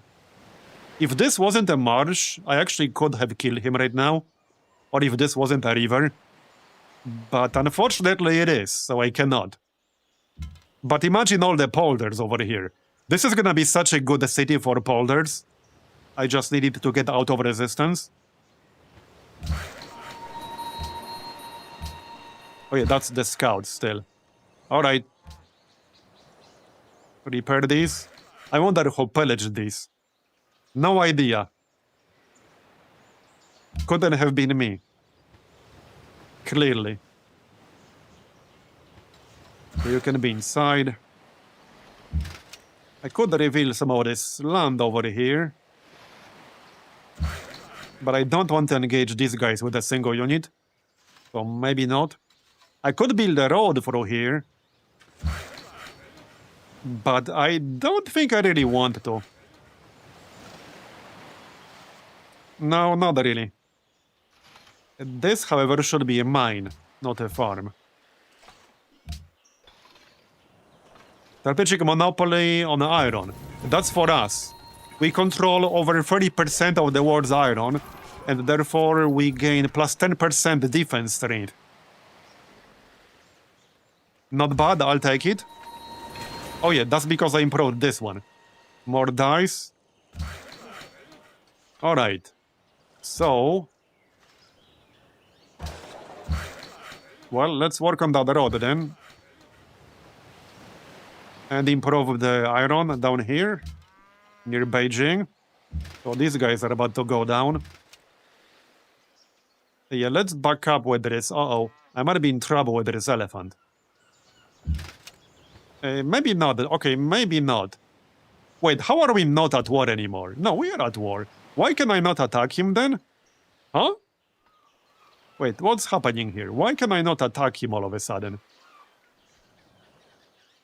If this wasn't a marsh, I actually could have killed him right now. Or if this wasn't a river. But unfortunately it is, so I cannot. But imagine all the polders over here. This is gonna be such a good city for polders. I just needed to get out of resistance. Oh yeah, that's the scout still. Alright. Repair these. I wonder who pillaged these. No idea. Couldn't have been me. Clearly. You can be inside. I could reveal some of this land over here. But I don't want to engage these guys with a single unit. So maybe not. I could build a road through here. But I don't think I really want to. No, not really. This, however, should be a mine, not a farm. Strategic monopoly on iron. That's for us. We control over 30% of the world's iron, and therefore we gain plus 10% defense strength. Not bad, I'll take it. Oh yeah, that's because I improved this one. More dice. Alright. So... well, let's work on that road then. And improve the iron down here. Near Beijing. So these guys are about to go down. Yeah, let's back up with this. Uh-oh. I might be in trouble with this elephant. Maybe not. Okay, maybe not. Wait, how are we not at war anymore? No, we are at war. Why can I not attack him then? Huh? Wait, what's happening here? Why can I not attack him all of a sudden?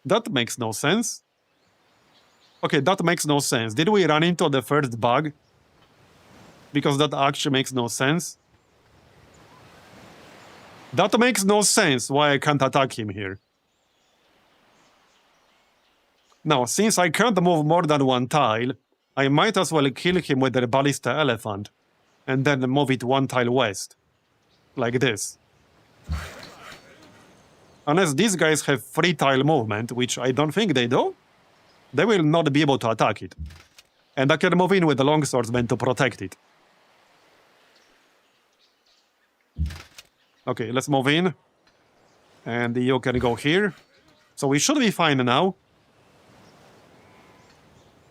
That makes no sense. Okay, that makes no sense. Did we run into the first bug? Because that actually makes no sense. That makes no sense why I can't attack him here. Now, since I can't move more than one tile, I might as well kill him with the ballista elephant, and then move it one tile west. Like this. Unless these guys have free tile movement, which I don't think they do, they will not be able to attack it. And I can move in with the longswordsman to protect it. Okay, let's move in. And you can go here. So we should be fine now.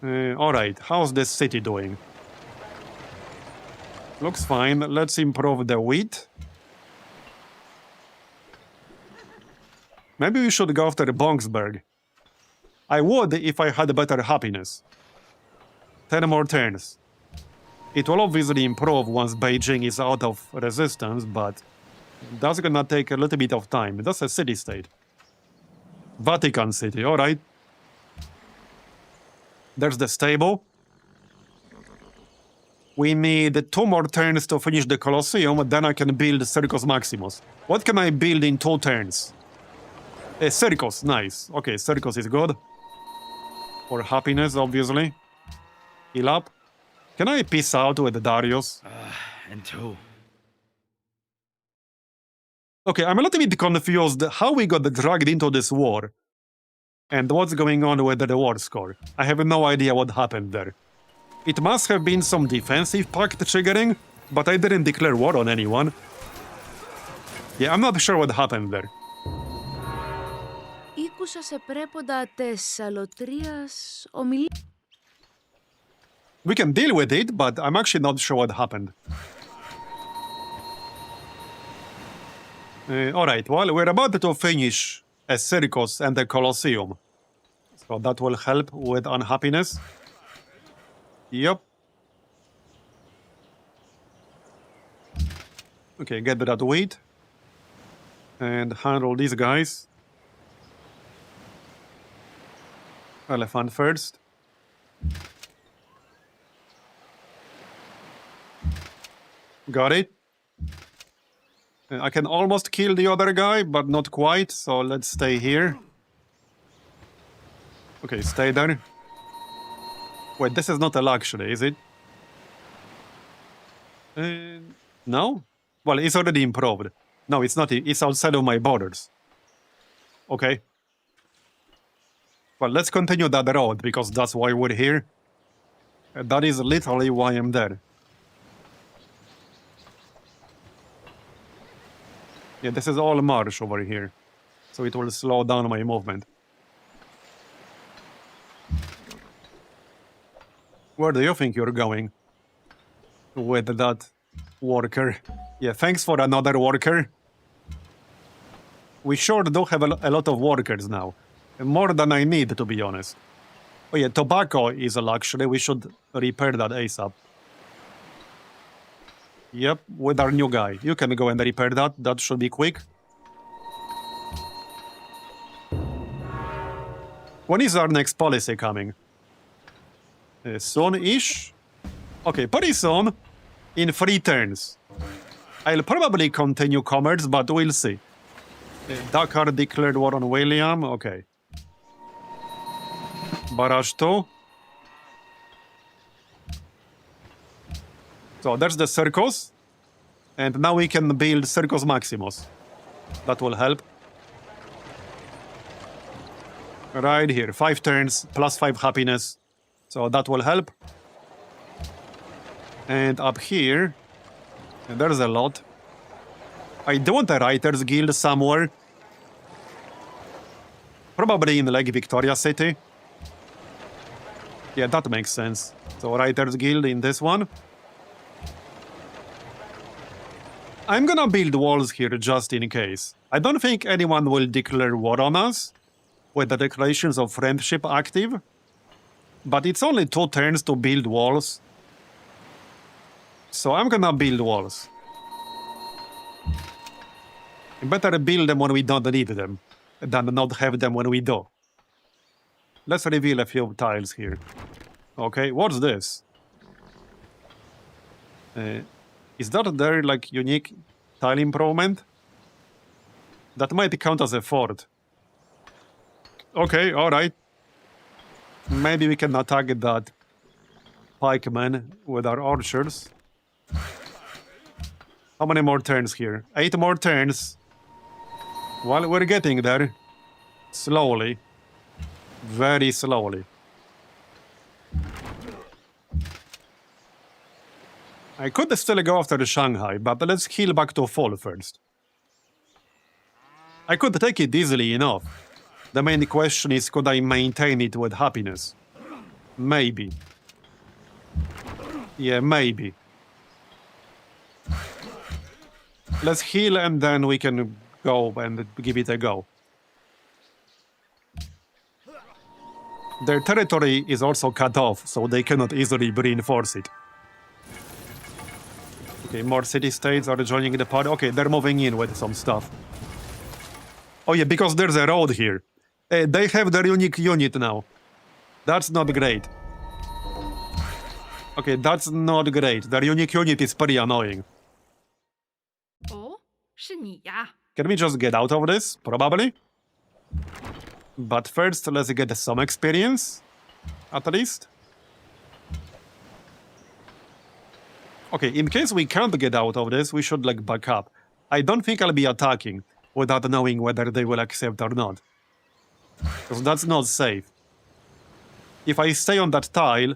Alright, how's this city doing? Looks fine. Let's improve the wheat. Maybe we should go after Bongsberg. I would if I had better happiness. 10 more turns. It will obviously improve once Beijing is out of resistance, but that's gonna take a little bit of time. That's a city-state. Vatican City, alright. There's the stable. We need 2 more turns to finish the Colosseum, then I can build Circus Maximus. What can I build in 2 turns? A Circus, nice. Okay, Circus is good. For happiness, obviously. Heal up. Can I peace out with Darius? And two. Okay, I'm a little bit confused how we got dragged into this war. And what's going on with the war score. I have no idea what happened there. It must have been some defensive pact triggering, but I didn't declare war on anyone. Yeah, I'm not sure what happened there. Ήκουσα σε πρέποντα τες αλωτρίας ομιλία. We can deal with it, but I'm actually not sure what happened. Alright, well, we're about to finish a circus and a Colosseum. So that will help with unhappiness. Yep. Okay, get that wheat. And handle these guys. Elephant first. Got it. I can almost kill the other guy, but not quite, so let's stay here. Okay, stay there. Wait, this is not a luxury, is it? No? Well, it's already improved. No, it's not. It's outside of my borders. Okay. Well, let's continue that road, because that's why we're here. That is literally why I'm there. Yeah, this is all marsh over here. So it will slow down my movement. Where do you think you're going? With that worker. Yeah, thanks for another worker. We sure do have a lot of workers now. More than I need, to be honest. Oh yeah, tobacco is a luxury. We should repair that ASAP. Yep, with our new guy. You can go and repair that. That should be quick. When is our next policy coming? Soon-ish? Okay, pretty soon. In 3 turns. I'll probably continue commerce, but we'll see. Dakar declared war on William. Okay. Barrage 2. So there's the Circus. And now we can build Circus Maximus. That will help. Right here. 5 turns, plus 5 happiness. So that will help. And up here, there's a lot. I do want a Writers Guild somewhere. Probably in like Victoria City. Yeah, that makes sense. So Writers Guild in this one. I'm gonna build walls here just in case. I don't think anyone will declare war on us with the declarations of friendship active. But it's only 2 turns to build walls. So I'm gonna build walls. Better build them when we don't need them than not have them when we do. Let's reveal a few tiles here. Okay, what's this? Is that their like unique tile improvement? That might count as a fort. Okay, alright. Maybe we can attack that pikeman with our archers. How many more turns here? 8 more turns. Well, we're getting there. Slowly. Very slowly. I could still go after the Shanghai, but let's heal back to full first. I could take it easily enough. The main question is, could I maintain it with happiness? Maybe. Yeah, maybe. Let's heal and then we can go and give it a go. Their territory is also cut off, so they cannot easily reinforce it. Okay, more city-states are joining the party. Okay, they're moving in with some stuff. Oh yeah, because there's a road here. They have their unique unit now. That's not great. Okay, that's not great. Their unique unit is pretty annoying. 哦，是你呀。 Can we just get out of this? Probably. But first, let's get some experience. At least. Okay, in case we can't get out of this, we should like back up. I don't think I'll be attacking without knowing whether they will accept or not. Because that's not safe. If I stay on that tile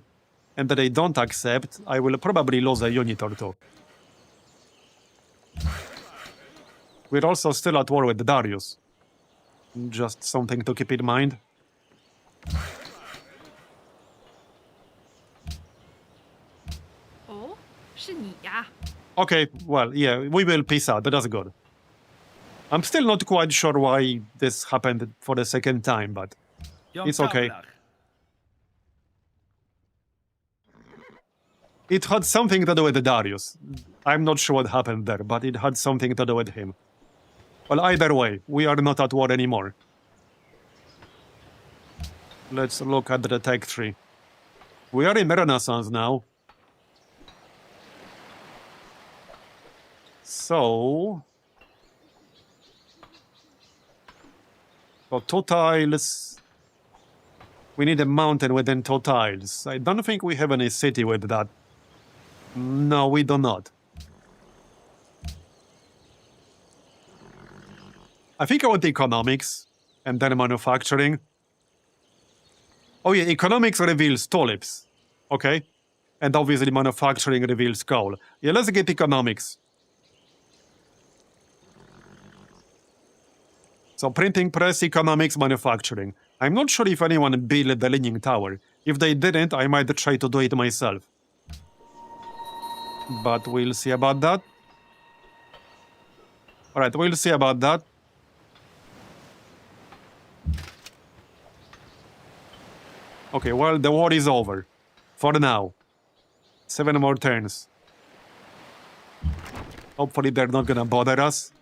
and they don't accept, I will probably lose a unit or 2. We're also still at war with Darius. Just something to keep in mind. Oh, 是你呀。 Okay, well, yeah, we will peace out. That's good. I'm still not quite sure why this happened for the second time, but it's okay. It had something to do with Darius. I'm not sure what happened there, but it had something to do with him. Well, either way, we are not at war anymore. Let's look at the tech tree. We are in Renaissance now. So... for 2 tiles... We need a mountain within 2 tiles. I don't think we have any city with that. No, we do not. I think I want economics and then manufacturing. Oh yeah, economics reveals tulips. Okay. And obviously manufacturing reveals coal. Yeah, let's get economics. So printing press, economics, manufacturing. I'm not sure if anyone built the Leaning Tower. If they didn't, I might try to do it myself. But we'll see about that. Alright, we'll see about that. Okay, well, the war is over. For now. 7 more turns. Hopefully they're not gonna bother us.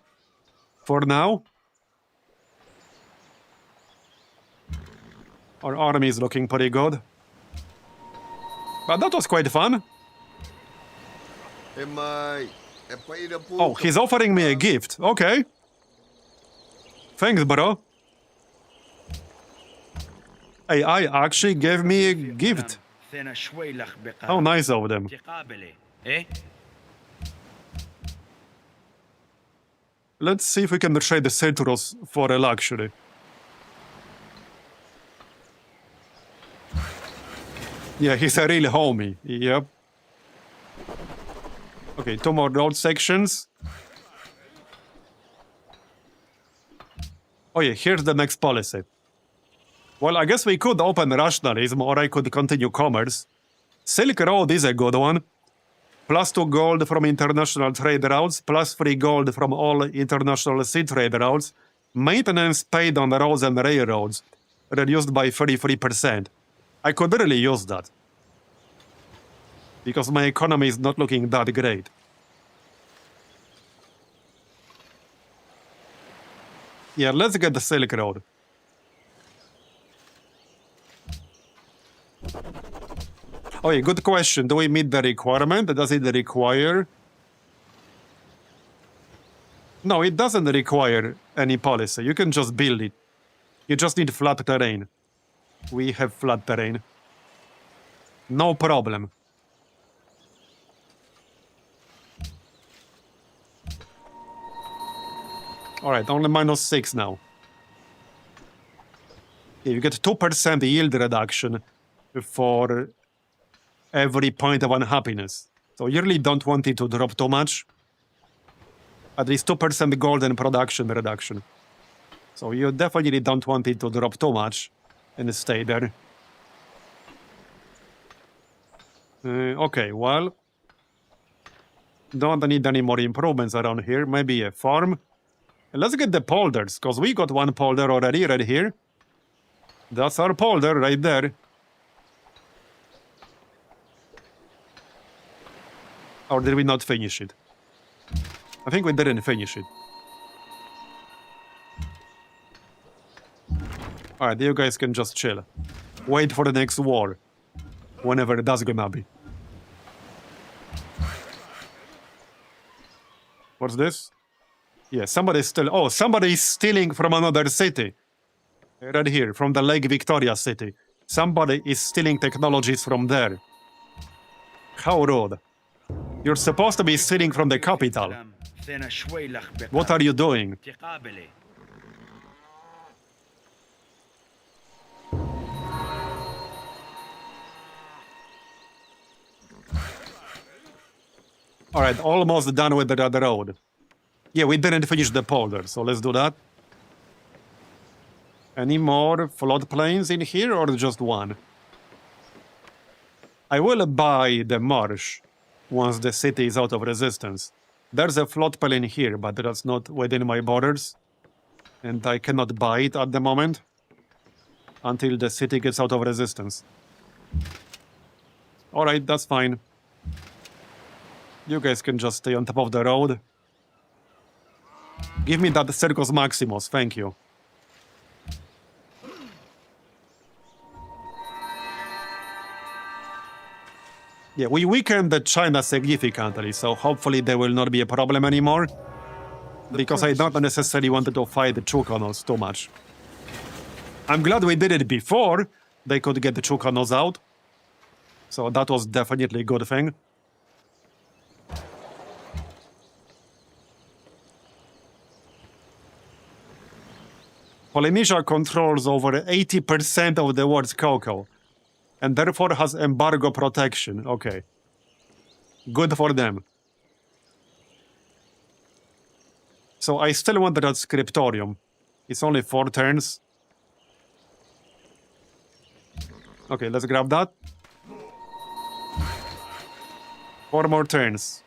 For now. Our army is looking pretty good. But that was quite fun. Oh, he's offering me a gift. Okay. Thanks, bro. Hey, I actually gave me a gift. How nice of them. Let's see if we can trade the citrus for a luxury. Yeah, he's a real homie. Yep. Okay, 2 more road sections. Oh yeah, here's the next policy. Well, I guess we could open rationalism, or I could continue commerce. Silk Road is a good one. +2 gold from international trade routes, +3 gold from all international sea trade routes. Maintenance paid on roads and railroads, reduced by 33%. I could really use that. Because my economy is not looking that great. Yeah, let's get the Silk Road. Oh yeah, good question. Do we meet the requirement? Does it require... No, it doesn't require any policy. You can just build it. You just need flat terrain. We have flat terrain. No problem. Alright, only -6 now. Yeah, you get 2% yield reduction for every point of unhappiness. So you really don't want it to drop too much. At least 2% golden production reduction. So you definitely don't want it to drop too much and stay there. Okay, well, don't need any more improvements around here. Maybe a farm. And let's get the polders, because we got 1 polder already right here. That's our polder right there. Or did we not finish it? I think we didn't finish it. Alright, you guys can just chill. Wait for the next war. Whenever that's gonna be. What's this? Yeah, somebody's still... Oh, somebody's stealing from another city. Right here, from the Lake Victoria city. Somebody is stealing technologies from there. How rude. You're supposed to be stealing from the capital. What are you doing? Alright, almost done with the other road. Yeah, we didn't finish the polder, so let's do that. Any more floodplains in here, or just 1? I will buy the marsh once the city is out of resistance. There's a floodplain here, but that's not within my borders. And I cannot buy it at the moment. Until the city gets out of resistance. Alright, that's fine. You guys can just stay on top of the road. Give me that Circus Maximus, thank you. Yeah, we weakened the China significantly, so hopefully there will not be a problem anymore. Because I don't necessarily want to fight the Chukonos too much. I'm glad we did it before, they could get the Chukanos out. So that was definitely a good thing. Polynesia controls over 80% of the world's cocoa, and therefore has embargo protection. Okay. Good for them. So I still want that scriptorium. It's only 4 turns. Okay, let's grab that. 4 more turns.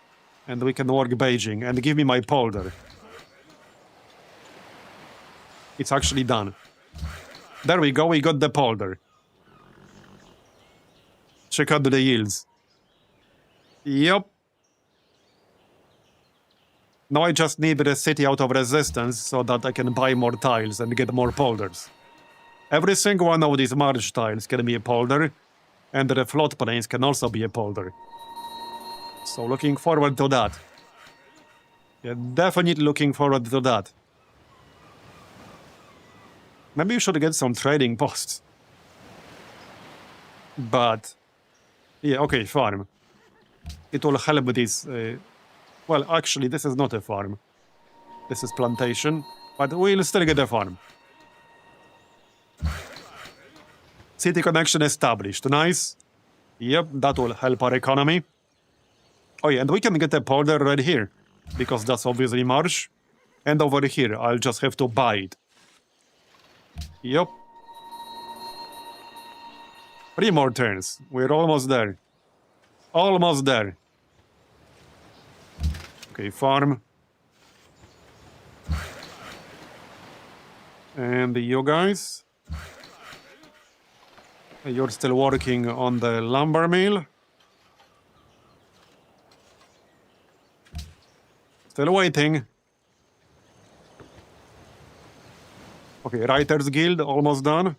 And we can work Beijing. And give me my polder. It's actually done. There we go, we got the polder. Check out the yields. Yep. Now I just need the city out of resistance so that I can buy more tiles and get more polders. Every single one of these march tiles can be a polder, and the float plains can also be a polder. So looking forward to that. Yeah, definitely looking forward to that. Maybe you should get some trading posts. But, yeah, okay, farm. It will help with this. Well, actually, this is not a farm. This is plantation, but we'll still get a farm. City connection established. Nice. Yep, that will help our economy. Oh yeah, and we can get a polder right here, because that's obviously marsh. And over here, I'll just have to buy it. Yep. 3 more turns. We're almost there. Almost there. Okay, farm. And you guys? You're still working on the lumber mill? Still waiting. Okay, Writers Guild, almost done.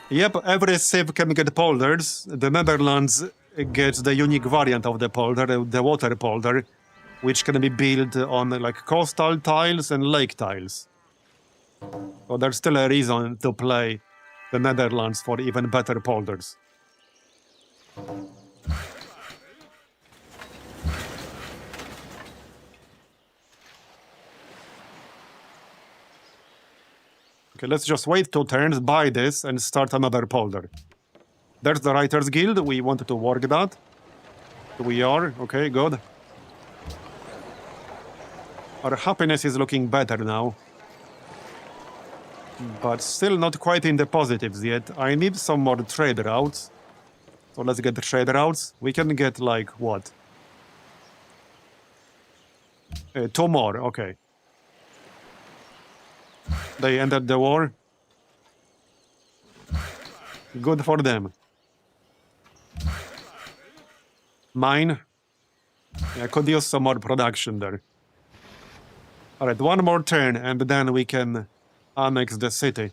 Yep, every civ can get polders. The Netherlands gets the unique variant of the polder, the water polder, which can be built on like coastal tiles and lake tiles. So there's still a reason to play the Netherlands for even better polders. Okay, let's just wait 2 turns, buy this, and start another polder. There's the Writers Guild. We wanted to work that. We are. Okay, good. Our happiness is looking better now. But still not quite in the positives yet. I need some more trade routes. So let's get the trade routes. We can get like what? 2 more, okay. They ended the war. Good for them. Mine. I could use some more production there. Alright, 1 more turn and then we can annex the city.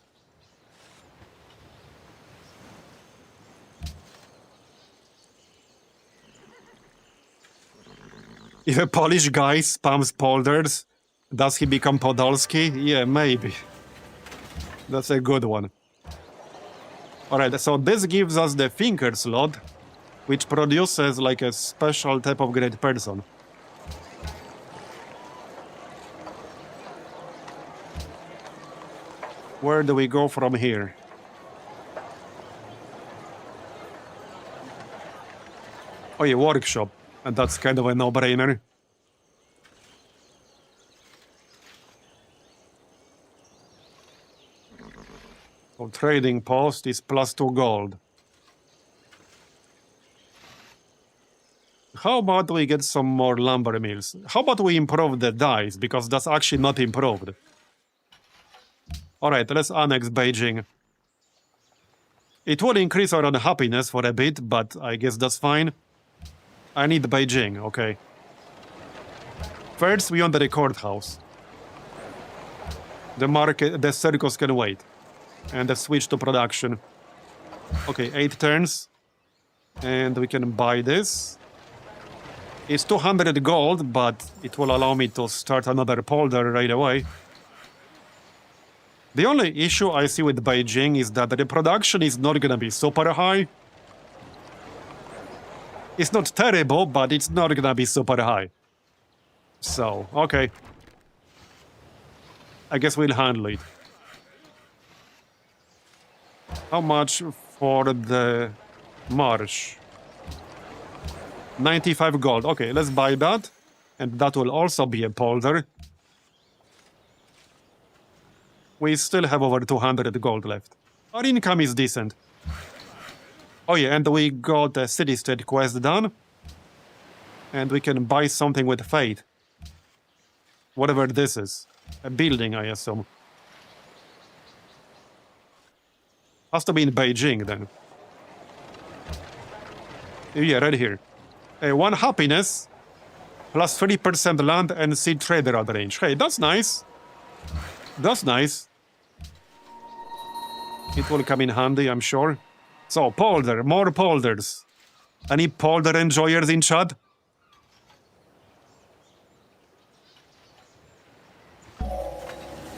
If a Polish guy spams polders, does he become Podolski? Yeah, maybe. That's a good one. Alright, so this gives us the thinker slot, which produces like a special type of great person. Where do we go from here? Oh yeah, workshop. And that's kind of a no-brainer. So trading post is +2 gold. How about we get some more lumber mills? How about we improve the dyes, because that's actually not improved. Alright, let's annex Beijing. It will increase our unhappiness for a bit, but I guess that's fine. I need Beijing, okay. First, we want the courthouse. The market, the circus can wait. And the switch to production. Okay, 8 turns. And we can buy this. It's 200 gold, but it will allow me to start another polder right away. The only issue I see with Beijing is that the production is not gonna be super high. It's not terrible, but it's not gonna be super high. So, okay. I guess we'll handle it. How much for the marsh? 95 gold. Okay, let's buy that. And that will also be a polder. We still have over 200 gold left. Our income is decent. Oh yeah, and we got a city-state quest done. And we can buy something with faith. Whatever this is. A building, I assume. Has to be in Beijing, then. Yeah, right here. 1 happiness, plus 30% land and sea trader at range. Hey, that's nice. That's nice. It will come in handy, I'm sure. So, polder, more polders. Any polder enjoyers in chat?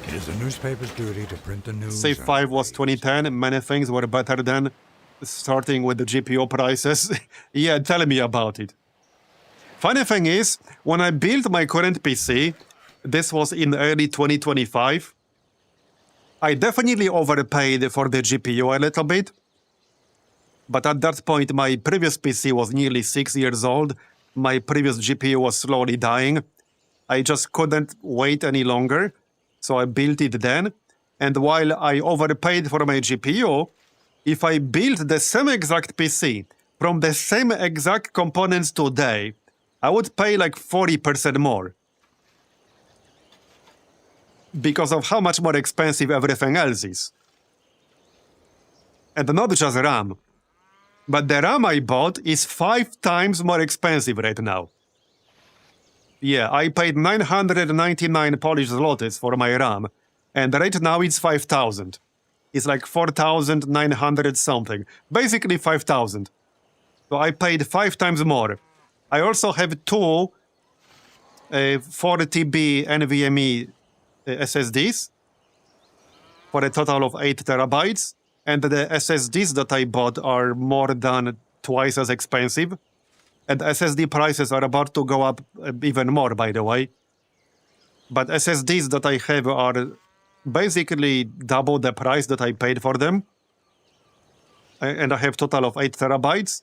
It is the newspaper's duty to print the news. Say 5 was 2010, many things were better then. Starting with the GPU prices. Yeah, tell me about it. Funny thing is, when I built my current PC, this was in early 2025, I definitely overpaid for the GPU a little bit. But at that point, my previous PC was nearly 6 years old. My previous GPU was slowly dying. I just couldn't wait any longer, so I built it then. And while I overpaid for my GPU, if I built the same exact PC from the same exact components today, I would pay like 40% more. Because of how much more expensive everything else is. And not just RAM. But the RAM I bought is 5 times more expensive right now. Yeah, I paid 999 Polish zlotys for my RAM, and right now it's 5,000. It's like 4,900 something. Basically 5,000. So I paid 5 times more. I also have 2 4TB NVMe SSDs for a total of 8 terabytes. And the SSDs that I bought are more than twice as expensive. And SSD prices are about to go up even more, by the way. But SSDs that I have are basically double the price that I paid for them. And I have total of 8 terabytes.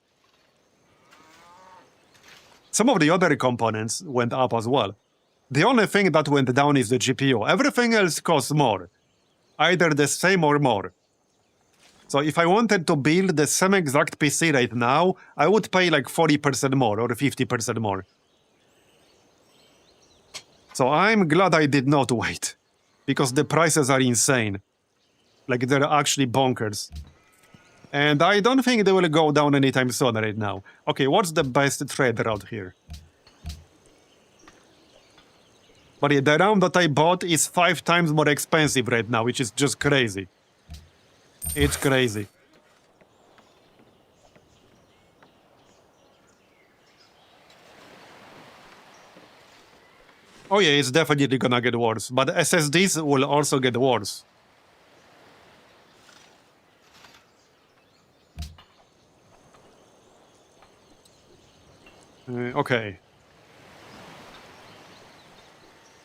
Some of the other components went up as well. The only thing that went down is the GPU. Everything else costs more. Either the same or more. So if I wanted to build the same exact PC right now, I would pay like 40% more or 50% more. So I'm glad I did not wait. Because the prices are insane. Like, they're actually bonkers. And I don't think they will go down anytime soon right now. Okay, what's the best trade route here? But yeah, the RAM that I bought is 5 times more expensive right now, which is just crazy. It's crazy. Oh yeah, it's definitely gonna get worse. But SSDs will also get worse. Okay.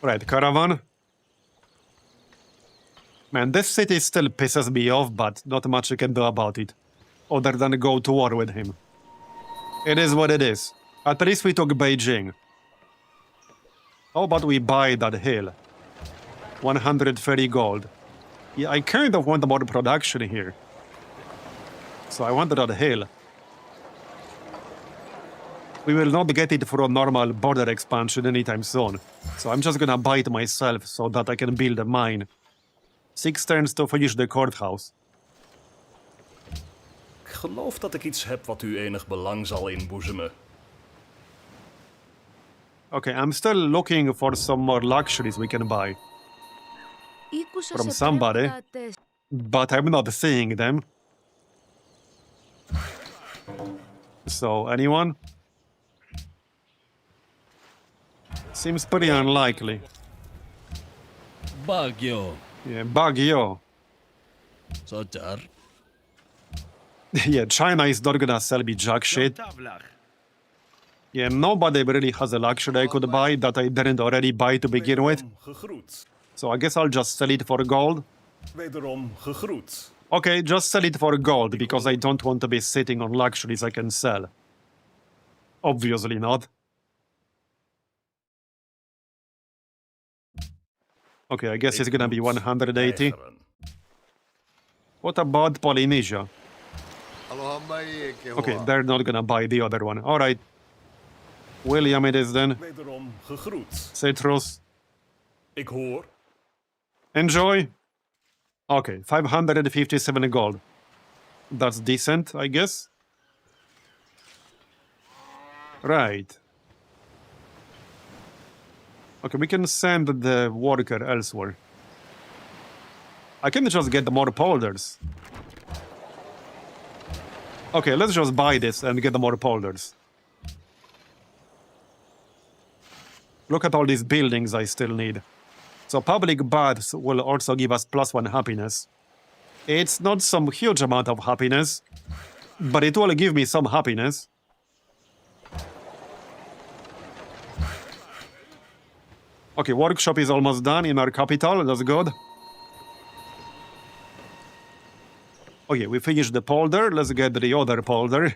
Right, caravan. Man, this city still pisses me off, but not much you can do about it. Other than go to war with him. It is what it is. At least we took Beijing. How about we buy that hill? 130 gold. Yeah, I kind of want more production here. So I want that hill. We will not get it for a normal border expansion anytime soon. So I'm just gonna buy it myself so that I can build a mine. 6 turns to finish the courthouse. Ik geloof dat ik iets heb wat u enig belang zal inboezemen. Okay, I'm still looking for some more luxuries we can buy. From somebody. But I'm not seeing them. So, anyone? Seems pretty unlikely. Baguio. Yeah, Baguio. Sochar. Yeah, China is not gonna sell me jack shit. Tavlach. Yeah, nobody really has a luxury I could buy that I didn't already buy to begin with. Wederom gegroet. So I guess I'll just sell it for gold. Wederom gegroet. Okay, just sell it for gold because I don't want to be sitting on luxuries I can sell. Obviously not. Okay, I guess it's gonna be 180. Weigeren. What about Polynesia? Aloha mai e ke Okay, hoa. they're not gonna buy the other one. Alright. William it is then. Wederom gegroet. Citrus. Ik hoor. Enjoy. Okay, 557 gold. That's decent, I guess. Right. Okay, we can send the worker elsewhere. I can just get more polders. Okay, let's just buy this and get more polders. Look at all these buildings I still need. So public baths will also give us +1 happiness. It's not some huge amount of happiness, but it will give me some happiness. Okay, workshop is almost done in our capital. That's good. Okay, we finished the polder. Let's get the other polder.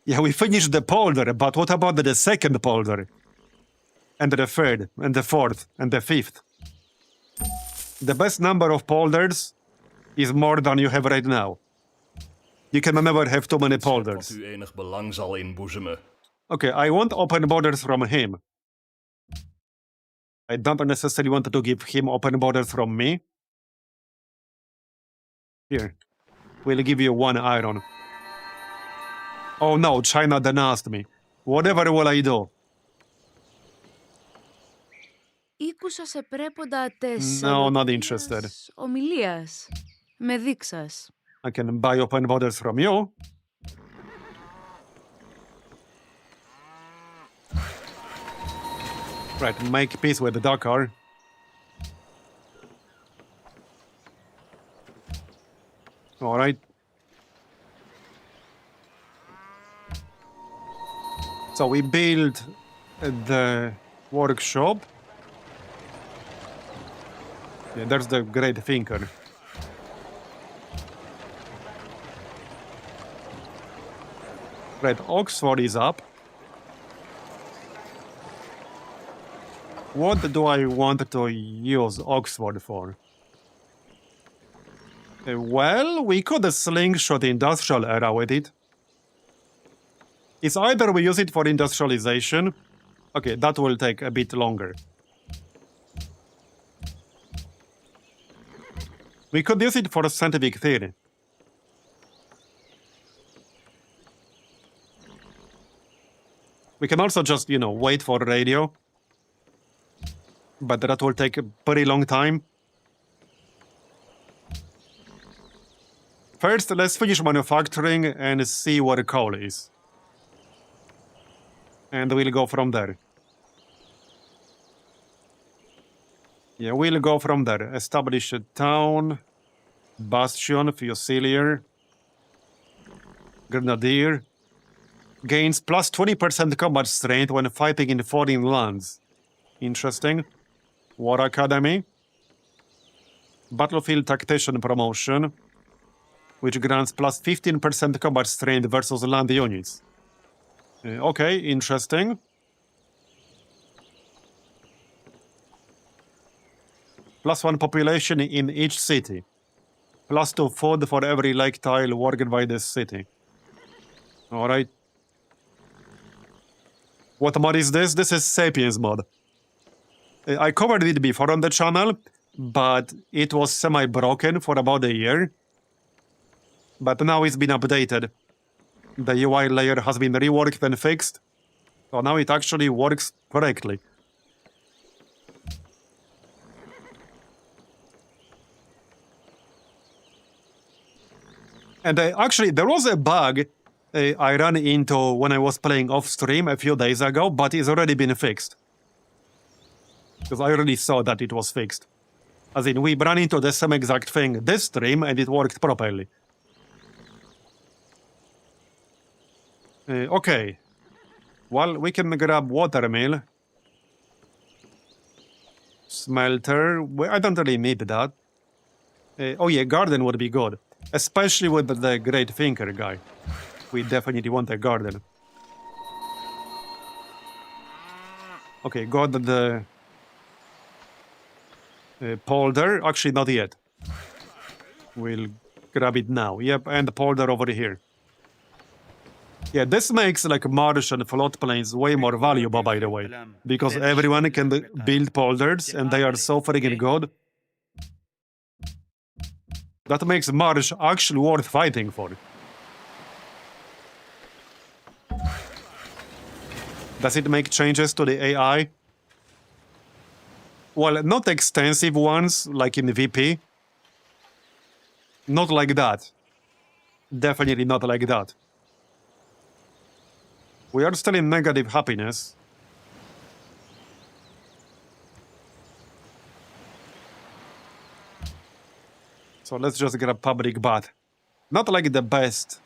Yeah, we finished the polder, but what about the second polder? And the third, and the fourth, and the fifth? The best number of polders is more than you have right now. You can never have too many Wat polders. u enig belang zal inboezemen. Okay, I want open borders from him. I don't necessarily want to give him open borders from me. Here, we'll give you 1 iron. Oh no, China denounced me. Whatever will I do? Ήκουσα σε πρέποντα τες No, not interested. ομιλίας. Με δείξας. I can buy open borders from you. Right, make peace with Dakar. Alright. So we build the workshop. Yeah, there's the great thinker. Right, Oxford is up. What do I want to use Oxford for? Well, we could slingshot the industrial era with it. It's either we use it for industrialization. Okay, that will take a bit longer. We could use it for scientific theory. We can also just, wait for radio. But that will take a pretty long time. First, let's finish manufacturing and see where coal is. And we'll go from there. Yeah, we'll go from there. Establish a town, bastion, fusilier, grenadier. Gains plus 20% combat strength when fighting in foreign lands. Interesting. War Academy. Battlefield Tactician promotion, which grants plus 15% combat strength versus land units. Okay, interesting. +1 population in each city. +2 food for every lake tile worked by this city. Alright. What mod is this? This is Sapiens mod. I covered it before on the channel, but it was semi-broken for about a year. But now it's been updated. The UI layer has been reworked and fixed, so now it actually works correctly. And actually, there was a bug I ran into when I was playing off-stream a few days ago, but it's already been fixed. Because I already saw that it was fixed. As in, we ran into the same exact thing this stream, and it worked properly. Okay. Well, we can grab watermill. Smelter. Well, I don't really need that. Oh yeah, garden would be good. Especially with the great thinker guy. We definitely want a garden. Okay, got the polder. Actually, not yet. We'll grab it now. Yep, and the polder over here. Yeah, this makes like marsh and floodplains way more valuable, by the way. Because everyone can build polders, and they are so freaking good. That makes marsh actually worth fighting for. Does it make changes to the AI? Well, not extensive ones, like in VP. Not like that. Definitely not like that. We are still in negative happiness. So let's just get a public bath. Not like the best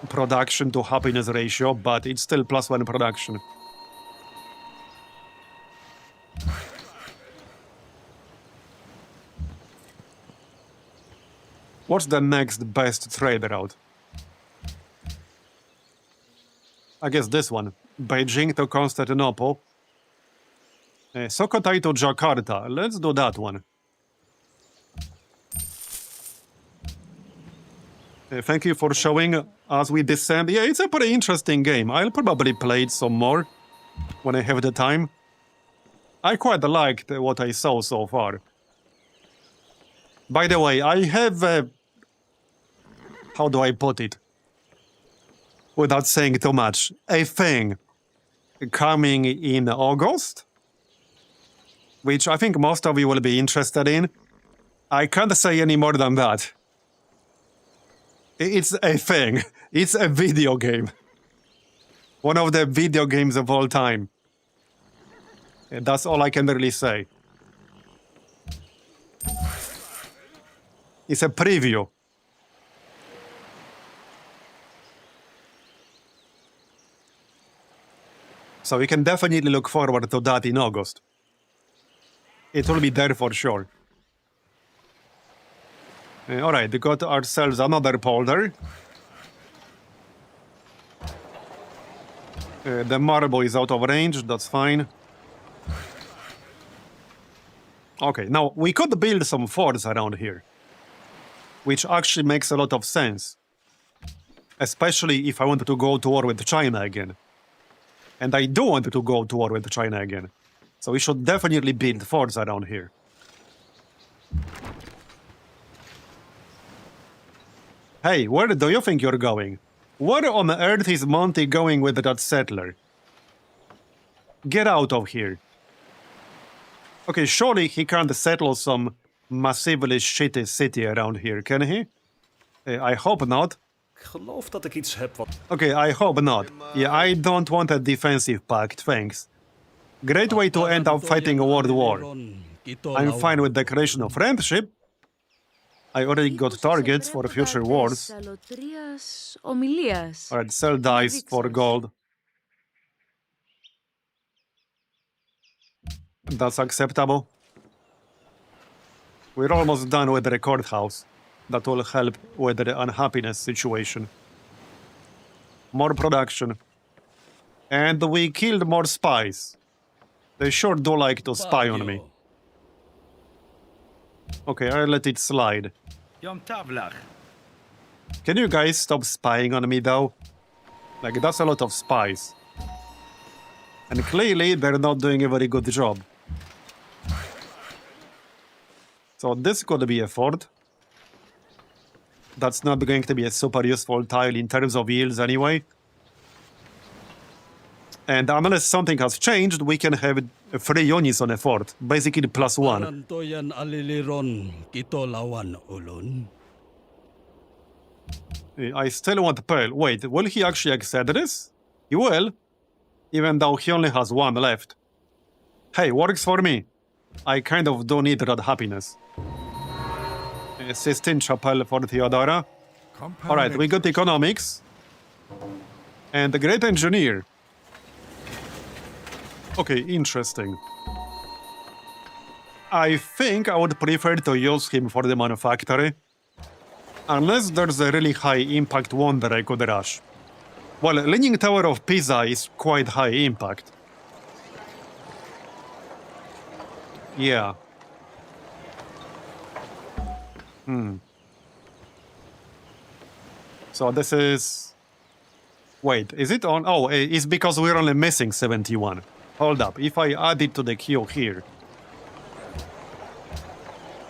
production to happiness ratio, but it's still +1 production. What's the next best trade route? I guess this one. Beijing to Constantinople. Sukhothai to Jakarta. Let's do that one. Thank you for showing as we descend. Yeah, it's a pretty interesting game. I'll probably play it some more when I have the time. I quite liked what I saw so far. By the way, I have... how do I put it? Without saying too much. A thing coming in August, which I think most of you will be interested in. I can't say any more than that. It's a thing. It's a video game. One of the video games of all time. And that's all I can really say. It's a preview. So we can definitely look forward to that in August. It will be there for sure. Alright, we got ourselves another polder. The marble is out of range, that's fine. Okay, now we could build some forts around here, which actually makes a lot of sense. Especially if I wanted to go to war with China again. And I do want to go to war with China again. So we should definitely build forts around here. Hey, where do you think you're going? Where on earth is Monty going with that settler? Get out of here. Okay, surely he can't settle some massively shitty city around here, can he? I hope not. Ik geloof dat ik iets heb wat... Okay, I hope not. Yeah, I don't want a defensive pact, thanks. Great way to end up fighting a world war. I'm fine with declaration of friendship. I already got targets for future wars. Alright, sell dice for gold. That's acceptable. We're almost done with the courthouse. That will help with the unhappiness situation. More production. And we killed more spies. They sure do like to spy on me. Okay, I'll let it slide. Can you guys stop spying on me though? Like, that's a lot of spies. And clearly they're not doing a very good job. So this could be a fort. That's not going to be a super useful tile in terms of yields anyway. And unless something has changed, we can have 3 units on a fort. Basically +1. I still want Pearl. Wait, will he actually accept this? He will. Even though he only has 1 left. Hey, works for me. I kind of don't need that happiness. Sistine Chapel for Theodora. Alright, we got economics. And the great engineer. Okay, interesting. I think I would prefer to use him for the manufactory. Unless there's a really high impact wonder I could rush. Well, Leaning Tower of Pisa is quite high impact. Yeah. So this is... Wait, is it on? Oh, it's because we're only missing 71. Hold up, if I add it to the queue here.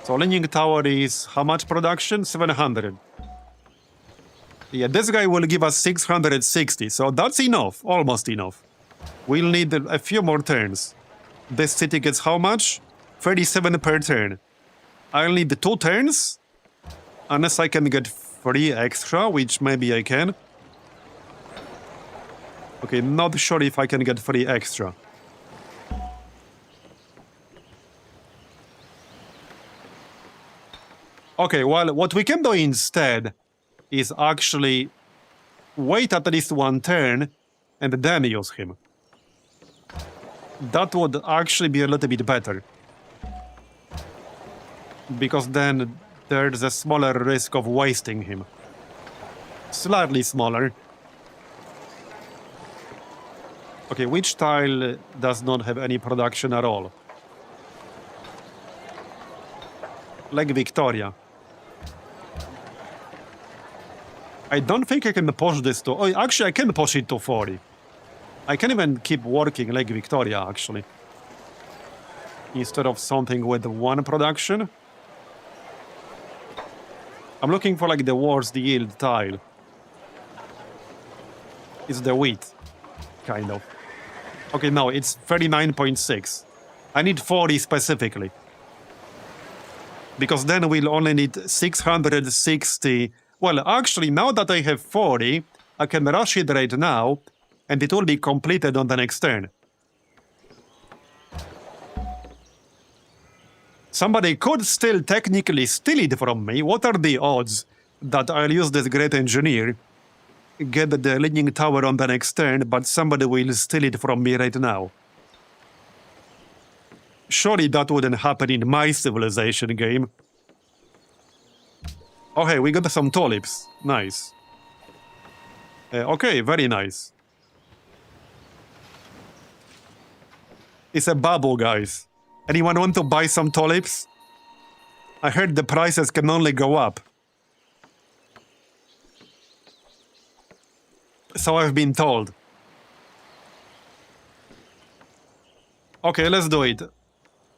So Leaning Tower is how much production? 700. Yeah, this guy will give us 660, so that's enough, almost enough. We'll need a few more turns. This city gets how much? 37 per turn. I'll need 2 turns, unless I can get 3 extra, which maybe I can. Okay, not sure if I can get 3 extra. Okay, well, what we can do instead is actually wait at least 1 turn and then use him. That would actually be a little bit better. Because then there's a smaller risk of wasting him. Slightly smaller. Okay, which tile does not have any production at all? Like Victoria. I don't think I can push this to... Oh, actually, I can push it to 40. I can even keep working like Victoria, actually. Instead of something with 1 production. I'm looking for, like, the worst yield tile. It's the wheat, kind of. Okay, no, it's 39.6. I need 40 specifically. Because then we'll only need 660... Well, actually, now that I have 40, I can rush it right now, and it will be completed on the next turn. Somebody could still technically steal it from me. What are the odds that I'll use this great engineer, get the Leaning Tower on the next turn, but somebody will steal it from me right now? Surely that wouldn't happen in my civilization game. Oh, hey, we got some tulips. Nice. Okay, very nice. It's a bubble, guys. Anyone want to buy some tulips? I heard the prices can only go up. So I've been told. Okay, let's do it.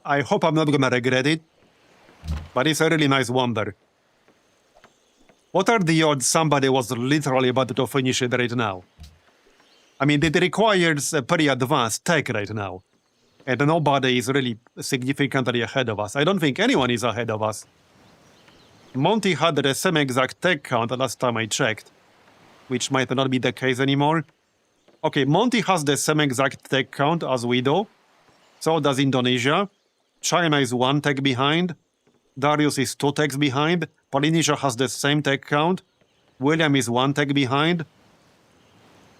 I hope I'm not gonna regret it. But it's a really nice wonder. What are the odds somebody was literally about to finish it right now? I mean, it requires a pretty advanced tech right now. And nobody is really significantly ahead of us. I don't think anyone is ahead of us. Monty had the same exact tech count last time I checked, which might not be the case anymore. Okay, Monty has the same exact tech count as we do. So does Indonesia. China is 1 tech behind. Darius is 2 techs behind. Polynesia has the same tech count. William is 1 tech behind.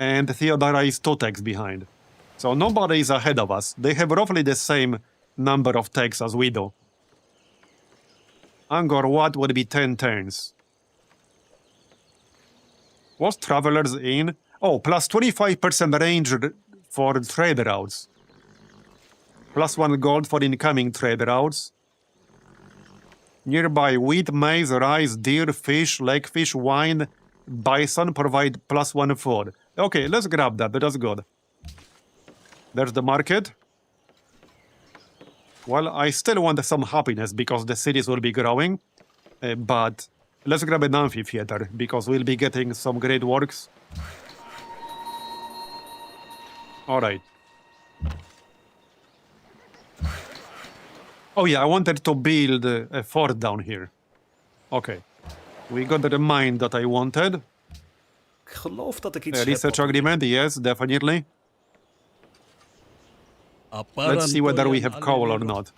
And Theodora is 2 techs behind. So nobody is ahead of us. They have roughly the same number of techs as we do. Angkor Wat would be 10 turns. Was Travelers in? Oh, plus 25% range for trade routes. Plus 1 gold for incoming trade routes. Nearby wheat, maize, rice, deer, fish, lakefish, wine, bison provide plus 1 food. Okay, let's grab that. That's good. There's the market. Well, I still want some happiness because the cities will be growing. But let's grab an amphitheater because we'll be getting some great works. Alright. Oh yeah, I wanted to build a fort down here. Okay. We got the mine that I wanted. Ik geloof dat ik iets heb Research wat- agreement, yes, definitely. Apa Let's see whether we ranto have yang coal or aliliro. not.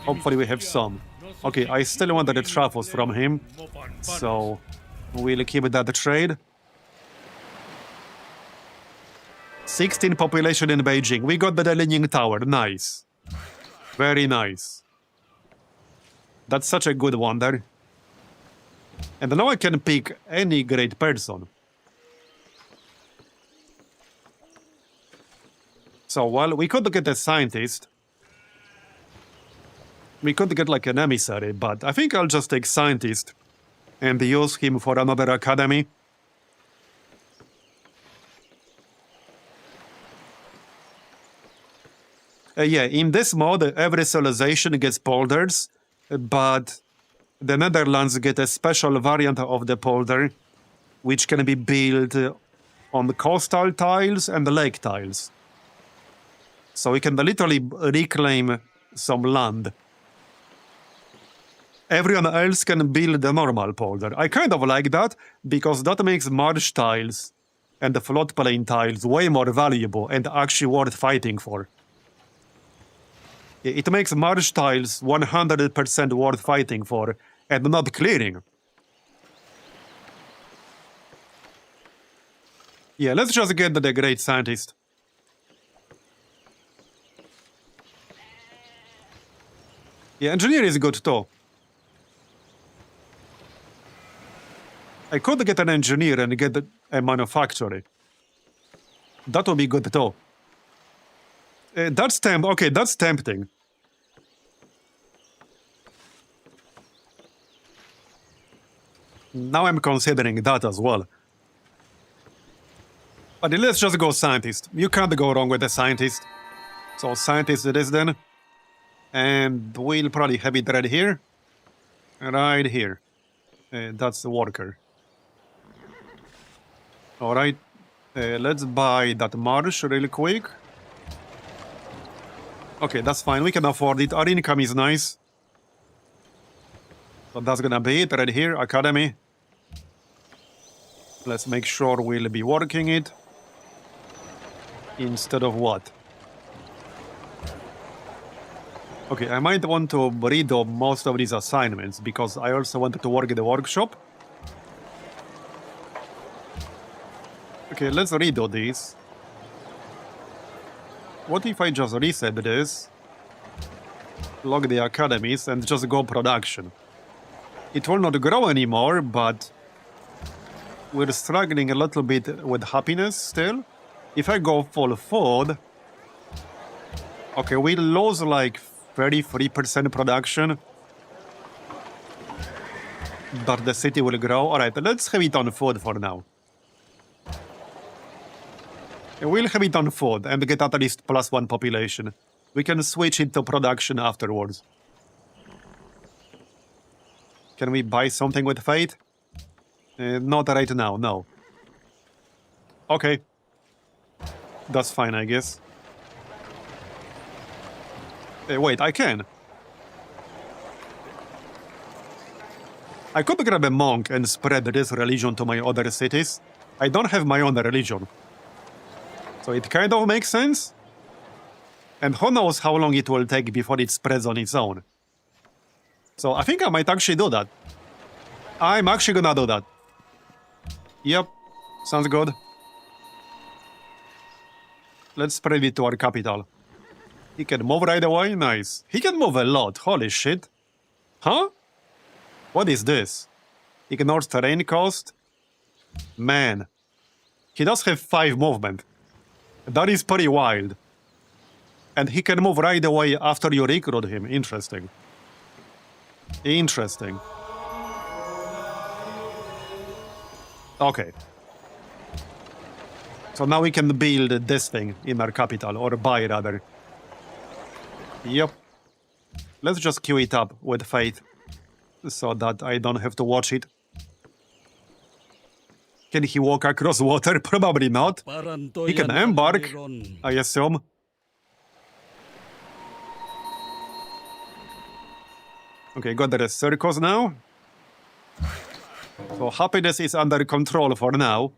Hopefully we have some. Okay, I still wanted the truffles from him, so we'll keep that trade. 16 population in Beijing. We got the Leaning Tower. Nice. Very nice. That's such a good wonder. And now I can pick any great person. So, well, we could get a scientist. We could get like an emissary, but I think I'll just take scientist and use him for another academy. Yeah, in this mode, every civilization gets polders, but the Netherlands get a special variant of the polder, which can be built on the coastal tiles and the lake tiles. So we can literally reclaim some land. Everyone else can build a normal polder. I kind of like that, because that makes marsh tiles and the floodplain tiles way more valuable and actually worth fighting for. It makes marsh tiles 100% worth fighting for and not clearing. Yeah, let's just get the great scientist. Yeah, engineer is good too. I could get an engineer and get a manufacturer. That would be good too. That's tempting. Now I'm considering that as well. But let's just go scientist. You can't go wrong with a scientist. So scientist it is then. And we'll probably have it right here. Right here. That's the worker. Alright. Let's buy that marsh really quick. Okay, that's fine. We can afford it. Our income is nice. So that's gonna be it right here. Academy. Let's make sure we'll be working it. Instead of what? Okay, I might want to read most of these assignments because I also wanted to work in the workshop. Okay, let's read all these. What if I just reset this, log the academies, and just go production? It will not grow anymore, but we're struggling a little bit with happiness still. If I go full food, okay, we lose like 33% production, but the city will grow. Alright, let's have it on food for now. We'll have it on food and get at least +1 population. We can switch it to production afterwards. Can we buy something with fate? Not right now, no. Okay. That's fine, I guess. Wait, I can. I could grab a monk and spread this religion to my other cities. I don't have my own religion. So it kind of makes sense. And who knows how long it will take before it spreads on its own. So I think I might actually do that. I'm actually gonna do that. Yep, sounds good. Let's spread it to our capital. He can move right away, nice. He can move a lot, holy shit. Huh? What is this? Ignores terrain cost? Man. He does have 5 movement. That is pretty wild. And he can move right away after you recruit him. Interesting. Interesting. Okay. So now we can build this thing in our capital, or buy rather. Yep. Let's just queue it up with faith, so that I don't have to watch it. Can he walk across water? Probably not. He can embark, I assume. Okay, got the circus now. So happiness is under control for now.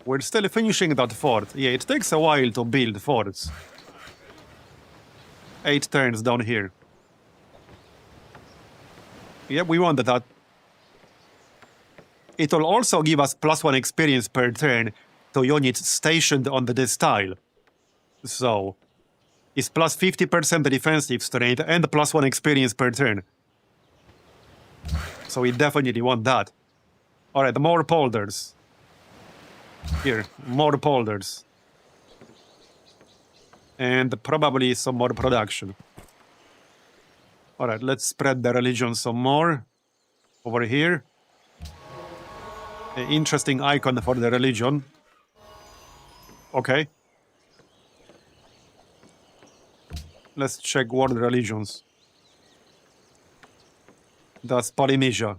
We're still finishing that fort. Yeah, it takes a while to build forts. 8 turns down here. Yep, we wanted that. It will also give us +1 experience per turn to units stationed on this tile. So, it's plus 50% defensive strength and +1 experience per turn. So we definitely want that. Alright, more polders. Here, more polders. And probably some more production. Alright, let's spread the religion some more. Over here. An interesting icon for the religion. Okay. Let's check world religions. That's Polynesia.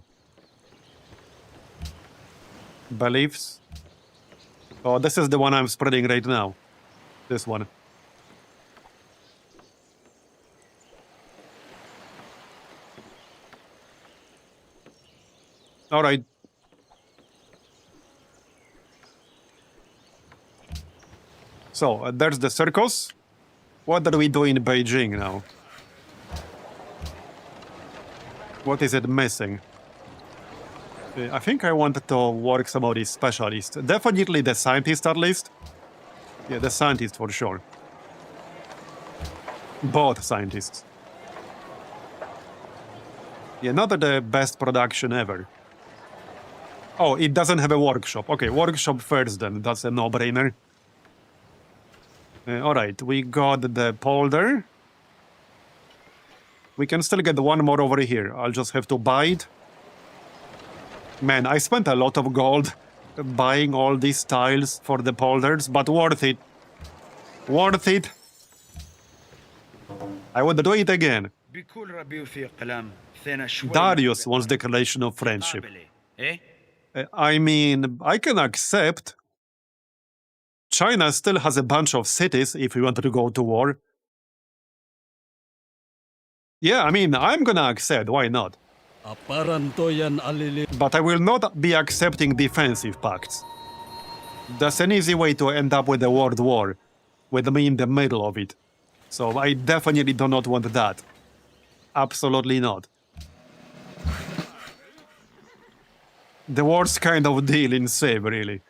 Beliefs. Oh, this is the one I'm spreading right now. This one. All right. So, there's the circus. What do we do in Beijing now? What is it missing? I think I wanted to work some of these specialists. Definitely the scientist at least. Yeah, the scientist for sure. Both scientists. Yeah, not the best production ever. Oh, it doesn't have a workshop. Okay, workshop first then. That's a no-brainer. Alright, we got the polder. We can still get one more over here. I'll just have to buy it. Man, I spent a lot of gold buying all these tiles for the polders, but worth it. Worth it. I would do it again. Darius wants declaration of friendship. I mean, I can accept. China still has a bunch of cities if we wanted to go to war. Yeah, I mean, I'm gonna accept, why not? But I will not be accepting defensive pacts. That's an easy way to end up with a world war, with me in the middle of it. So I definitely do not want that. Absolutely not. The worst kind of deal in Civ, really.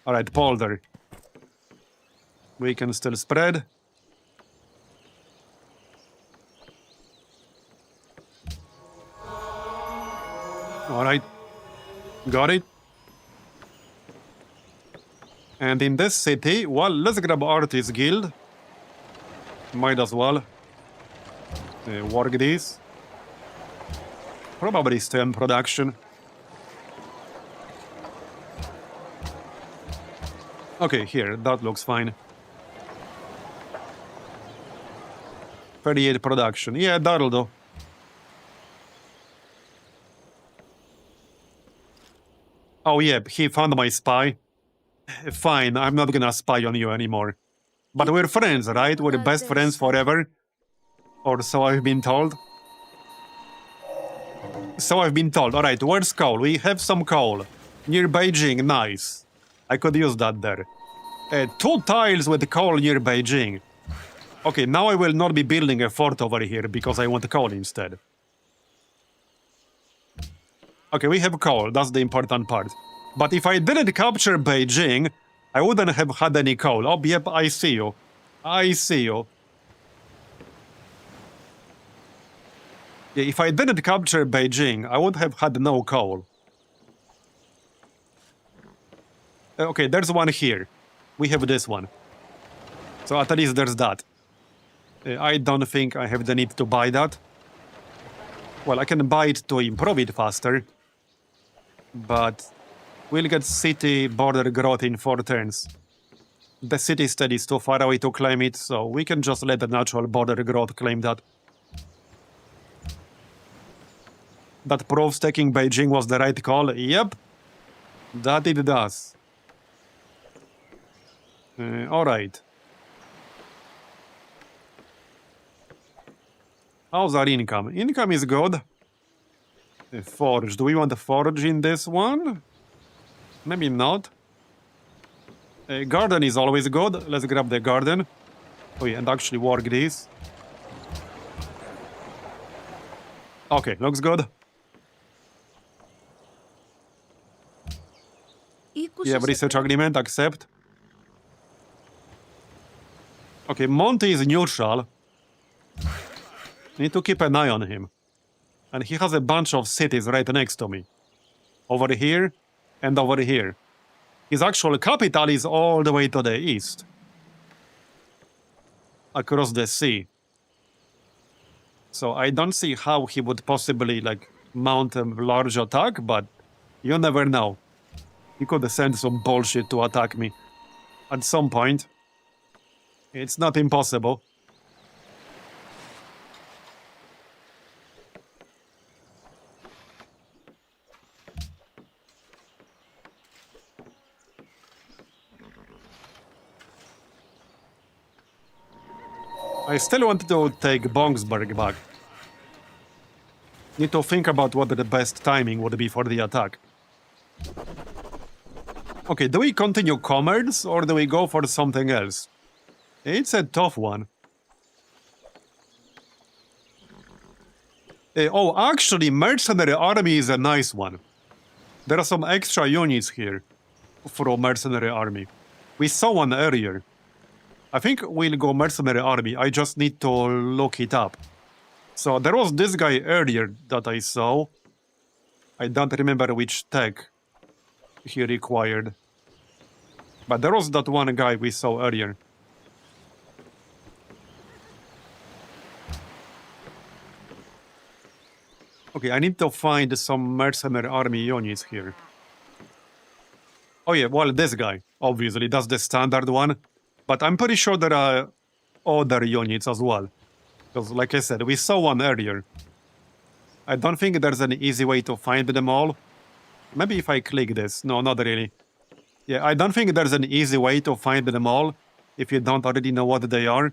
Alright, polder. We can still spread. Alright. Got it. And in this city, well, let's grab Artist Guild. Might as well. Work this. Probably stay in production. Okay, here, that looks fine. 38 production. Yeah, that'll do. Oh, yeah, he found my spy. Fine, I'm not gonna spy on you anymore. But we're friends, right? We're best friends forever. Or so I've been told. So I've been told. Alright, where's coal? We have some coal. Near Beijing, nice. I could use that there. 2 tiles with coal near Beijing. Okay, now I will not be building a fort over here because I want coal instead. Okay, we have coal, that's the important part. But if I didn't capture Beijing, I wouldn't have had any coal. Oh, yep, I see you. I see you. Yeah, if I didn't capture Beijing, I would have had no coal. Okay, there's one here. We have this one. So at least there's that. I don't think I have the need to buy that. Well, I can buy it to improve it faster. But we'll get city border growth in 4 turns. The city state is too far away to claim it, so we can just let the natural border growth claim that. That proves taking Beijing was the right call. Yep, that it does. Alright. How's our income? Income is good. Forge. Do we want a forge in this one? Maybe not. Garden is always good. Let's grab the garden. Oh yeah, and actually work this. Okay, looks good. Ήκουσα You have σε research κάτι. agreement, accept. Okay, Monty is neutral. Need to keep an eye on him. And he has a bunch of cities right next to me. Over here and over here. His actual capital is all the way to the east. Across the sea. So I don't see how he would possibly, like, mount a large attack, but you never know. He could send some bullshit to attack me. At some point. It's not impossible. I still want to take Bongsberg back. Need to think about what the best timing would be for the attack. Okay, do we continue commerce or do we go for something else? It's a tough one. Oh, actually, mercenary army is a nice one. There are some extra units here for a mercenary army. We saw one earlier. I think we'll go mercenary army. I just need to look it up. So there was this guy earlier that I saw. I don't remember which tech he required. But there was that one guy we saw earlier. Okay, I need to find some mercenary army units here. Oh yeah, well, this guy, obviously, that's the standard one. But I'm pretty sure there are other units as well. Because, like I said, we saw one earlier. I don't think there's an easy way to find them all. Maybe if I click this. No, not really. Yeah, I don't think there's an easy way to find them all if you don't already know what they are.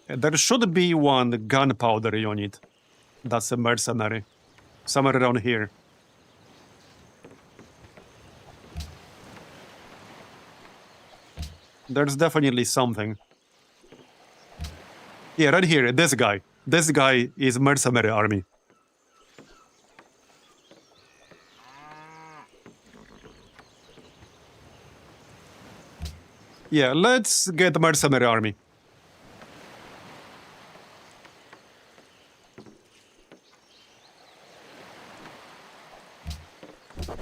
There should be one gunpowder unit. That's a mercenary. Somewhere around here. There's definitely something. Yeah, right here, this guy. This guy is mercenary army. Yeah, let's get mercenary army.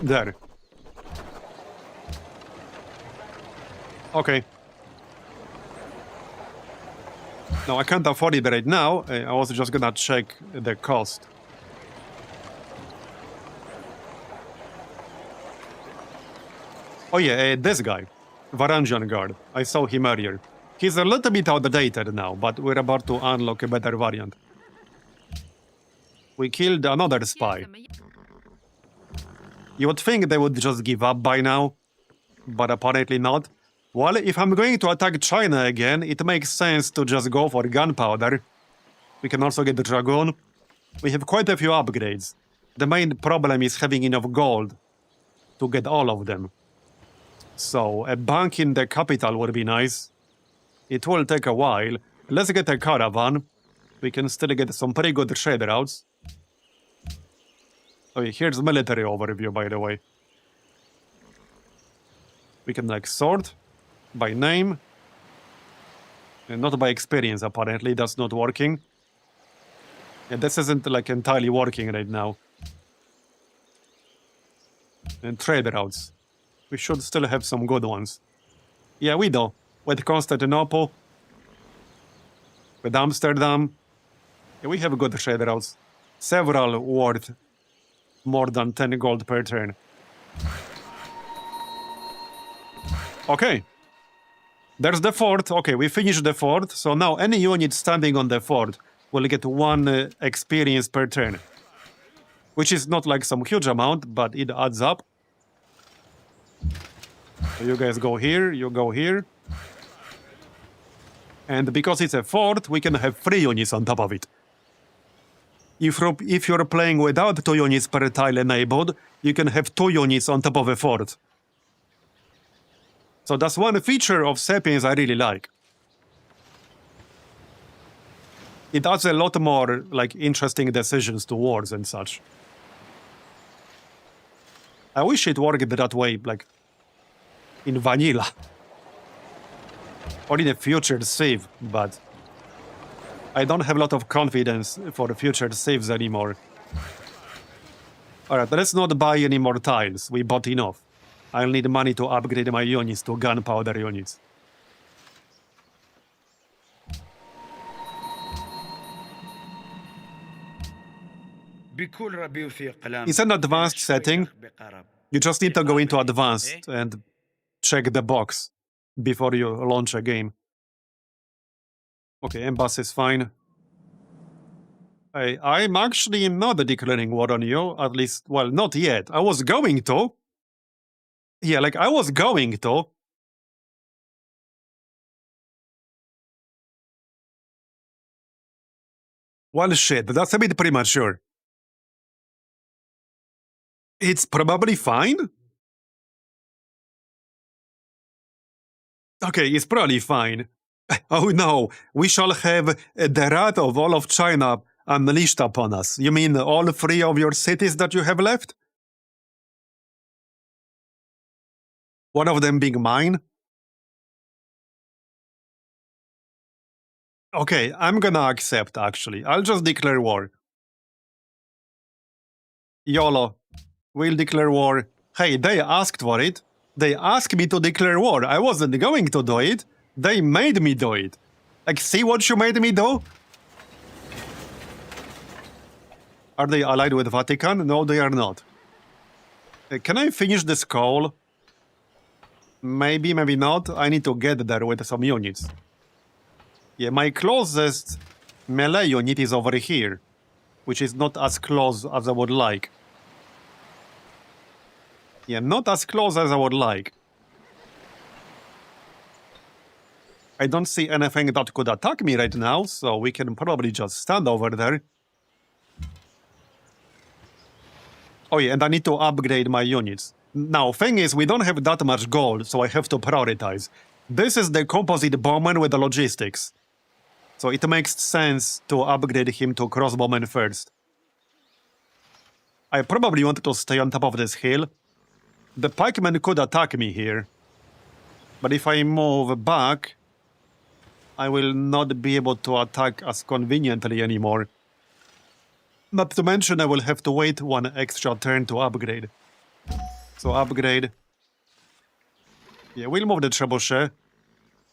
There. Okay. No, I can't afford it right now. I was just gonna check the cost. Oh yeah, this guy. Varangian Guard. I saw him earlier. He's a little bit outdated now, but we're about to unlock a better variant. We killed another 现在 spy. 怎么样？ You would think they would just give up by now, but apparently not. Well, if I'm going to attack China again, it makes sense to just go for gunpowder. We can also get the Dragoon. We have quite a few upgrades. The main problem is having enough gold to get all of them. So, a bank in the capital would be nice. It will take a while. Let's get a caravan. We can still get some pretty good trade routes. Oh, here's military overview, by the way. We can, like, sort by name. And not by experience, apparently. That's not working. And this isn't, like, entirely working right now. And trade routes. We should still have some good ones. Yeah, we do. With Constantinople. With Amsterdam. Yeah, we have good trade routes. Several worth more than 10 gold per turn. Okay. There's the fort. Okay, we finished the fort. So now any unit standing on the fort will get 1 experience per turn. Which is not like some huge amount, but it adds up. So you guys go here, you go here. And because it's a fort, we can have 3 units on top of it. If you're playing without 2 units per tile enabled, you can have 2 units on top of a fort. So that's one feature of Sapiens I really like. It adds a lot more, like, interesting decisions towards and such. I wish it worked that way, like, in vanilla. Or in a future save, but I don't have a lot of confidence for future saves anymore. Alright, let's not buy any more tiles. We bought enough. I'll need money to upgrade my units to gunpowder units. بكل ربي وفي قلم It's an advanced setting. بقرب. You just need to go into advanced and check the box before you launch a game. Okay, embassy is fine. I'm actually not declaring war on you, at least, well, not yet. I was going to. Yeah, like, I was going to. Well, shit, that's a bit premature. It's probably fine. Okay, it's probably fine. Oh no, we shall have the wrath of all of China unleashed upon us. You mean all 3 of your cities that you have left? One of them being mine? Okay, I'm gonna accept, actually. I'll just declare war. YOLO. We'll declare war. Hey, they asked for it. They asked me to declare war. I wasn't going to do it. They made me do it. Like, see what you made me do? Are they allied with Vatican? No, they are not. Can I finish this call? Maybe, maybe not. I need to get there with some units. Yeah, my closest melee unit is over here, which is not as close as I would like. Yeah, not as close as I would like. I don't see anything that could attack me right now, so we can probably just stand over there. Oh yeah, and I need to upgrade my units. Now, thing is, we don't have that much gold, so I have to prioritize. This is the composite bowman with the logistics. So it makes sense to upgrade him to crossbowman first. I probably want to stay on top of this hill. The pikemen could attack me here. But if I move back, I will not be able to attack as conveniently anymore. Not to mention I will have to wait 1 extra turn to upgrade. So upgrade. Yeah, we'll move the trebuchet.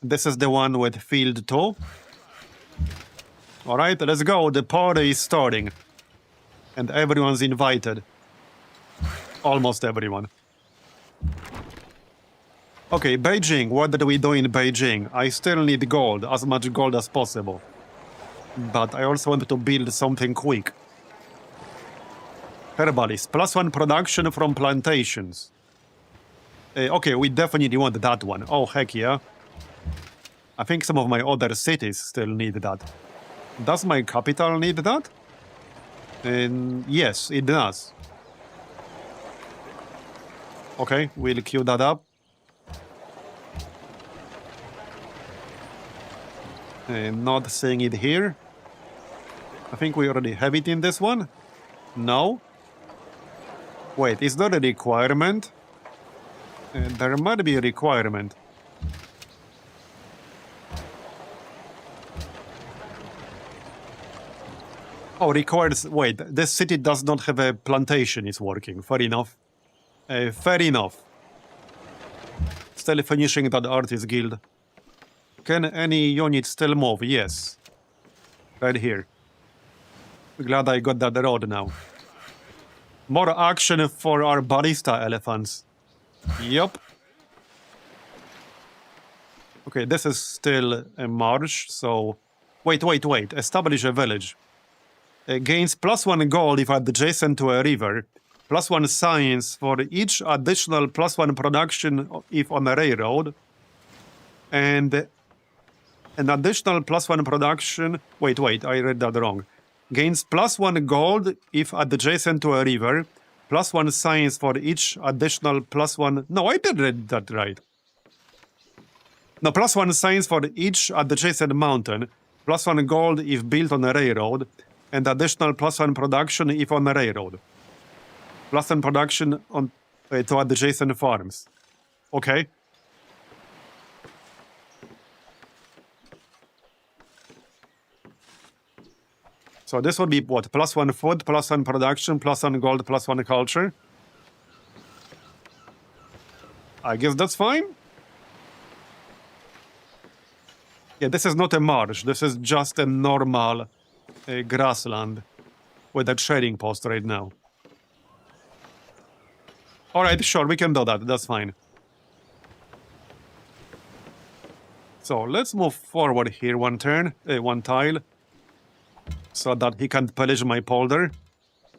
This is the one with field 2. Alright, let's go. The party is starting. And everyone's invited. Almost everyone. Okay, Beijing. What did we do in Beijing? I still need gold, as much gold as possible. But I also want to build something quick. Herbalist. +1 production from plantations. Okay, we definitely want that one. Oh, heck yeah. I think some of my other cities still need that. Does my capital need that? Yes, it does. Okay, we'll queue that up. Not seeing it here. I think we already have it in this one. No. Wait, is there a requirement? There might be a requirement. Oh, requires... Wait, this city does not have a plantation is working. Fair enough. Fair enough. Still finishing that artist guild. Can any unit still move? Yes. Right here. Glad I got that road now. More action for our barista elephants. Yup. Okay, this is still a march, so... Wait. Establish a village. Gains +1 gold if adjacent to a river. +1 science for each additional +1 production if on a railroad. And an additional +1 production... Wait, I read that wrong. Gains +1 gold if adjacent to a river. +1 science for each additional +1... No, I did read that right. No, +1 science for each adjacent mountain. +1 gold if built on a railroad, and additional +1 production if on a railroad. +1 production on to adjacent farms. Okay. So this would be what? +1 food, +1 production, +1 gold, +1 culture. I guess that's fine. Yeah, this is not a marsh. This is just a normal grassland with a trading post right now. All right, sure, we can do that. That's fine. So let's move forward here one turn, one tile, so that he can't pillage my polder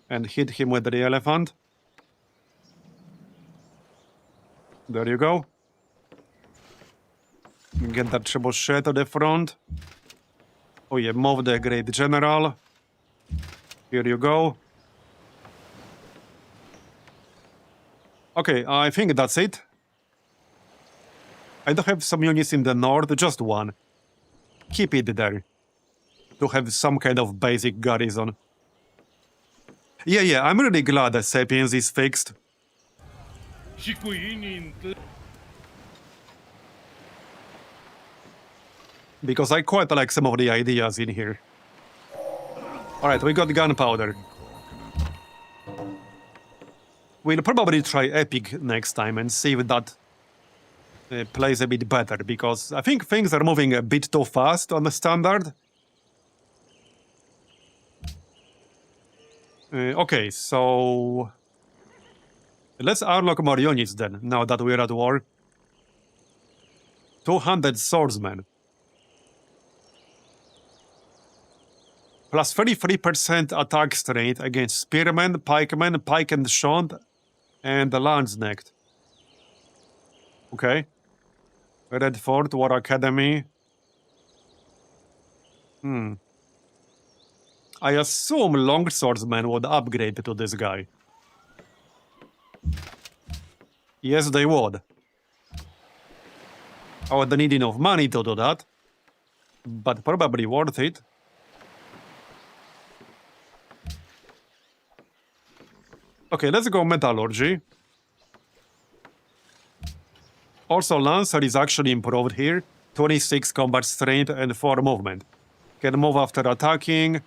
and hit him with the elephant. There you go. Get that trebuchet to the front. Oh yeah, move the great general. Here you go. Okay, I think that's it. I do have some units in the north, just one. Keep it there. To have some kind of basic garrison. Yeah, I'm really glad that Sapiens is fixed. Because I quite like some of the ideas in here. Alright, we got gunpowder. We'll probably try Epic next time and see if that plays a bit better, because I think things are moving a bit too fast on the standard. Okay, so let's unlock more units then, now that we're at war. 200 swordsmen. Plus 33% attack strength against spearmen, pikemen, pike and shont, and the lance-necked. Okay. Red Fort, War Academy. I assume longswordsmen would upgrade to this guy. Yes, they would. I would need enough money to do that, but probably worth it. Okay, let's go metallurgy. Also, Lancer is actually improved here. 26 combat strength and 4 movement. Can move after attacking.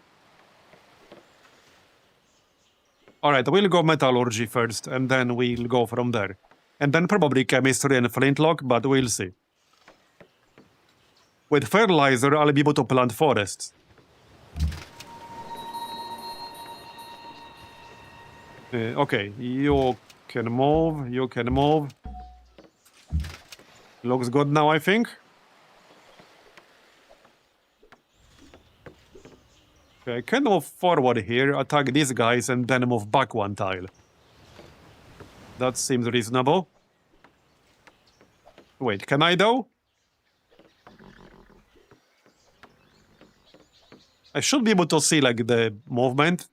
Alright, we'll go metallurgy first, and then we'll go from there. And then probably chemistry and flintlock, but we'll see. With fertilizer, I'll be able to plant forests. Okay, you can move, you can move. Looks good now, I think. Okay, I can move forward here, attack these guys, and then move back one tile. That seems reasonable. Wait, can I though? I should be able to see, like, the movement.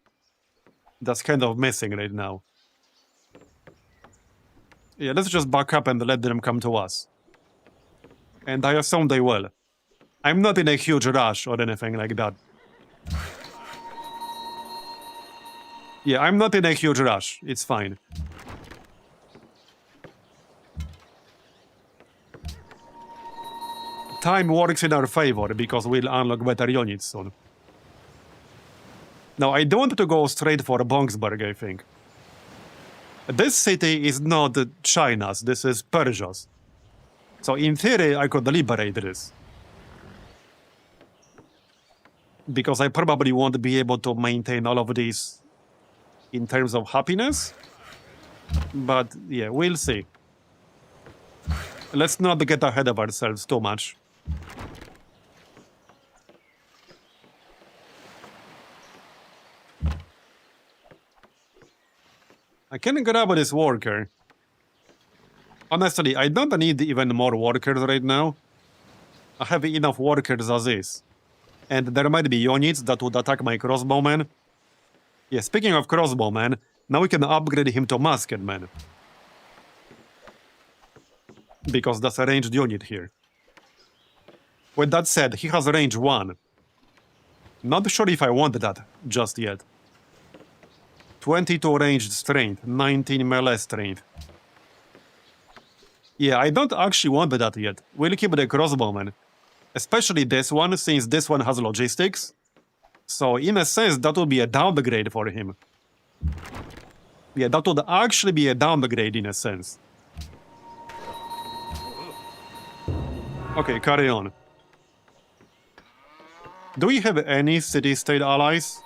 That's kind of missing right now. Yeah, let's just back up and let them come to us. And I assume they will. I'm not in a huge rush or anything like that. Yeah, I'm not in a huge rush. It's fine. Time works in our favor because we'll unlock better units soon. Now, I don't want to go straight for Bongsburg, I think. This city is not China's, this is Persia's. So in theory, I could liberate this. Because I probably won't be able to maintain all of these in terms of happiness. But yeah, we'll see. Let's not get ahead of ourselves too much. I can grab this worker. Honestly, I don't need even more workers right now. I have enough workers as is. And there might be units that would attack my crossbowmen. Yeah, speaking of crossbowmen, now we can upgrade him to musketman. Because that's a ranged unit here. With that said, he has range 1. Not sure if I want that just yet. 22 ranged strength, 19 melee strength. Yeah, I don't actually want that yet. We'll keep the crossbowman. Especially this one, since this one has logistics. So, in a sense, that would be a downgrade for him. Yeah, that would actually be a downgrade in a sense. Okay, carry on. Do we have any city-state allies?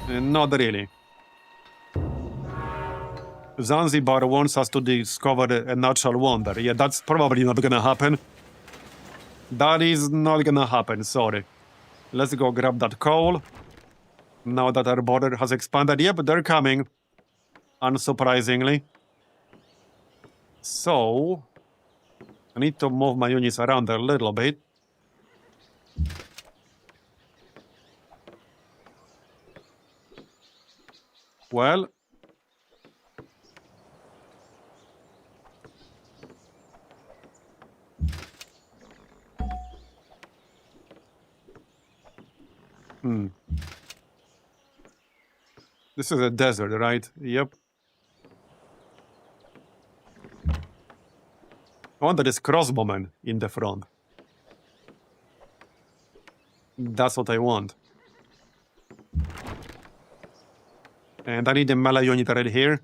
Not really. Zanzibar wants us to discover a natural wonder. Yeah, that's probably not gonna happen. That is not gonna happen, sorry. Let's go grab that coal. Now that our border has expanded. Yep, they're coming. Unsurprisingly. So, I need to move my units around a little bit. Well, this is a desert, right? Yep. I want this crossbowman in the front. That's what I want. And I need a melee unit right here.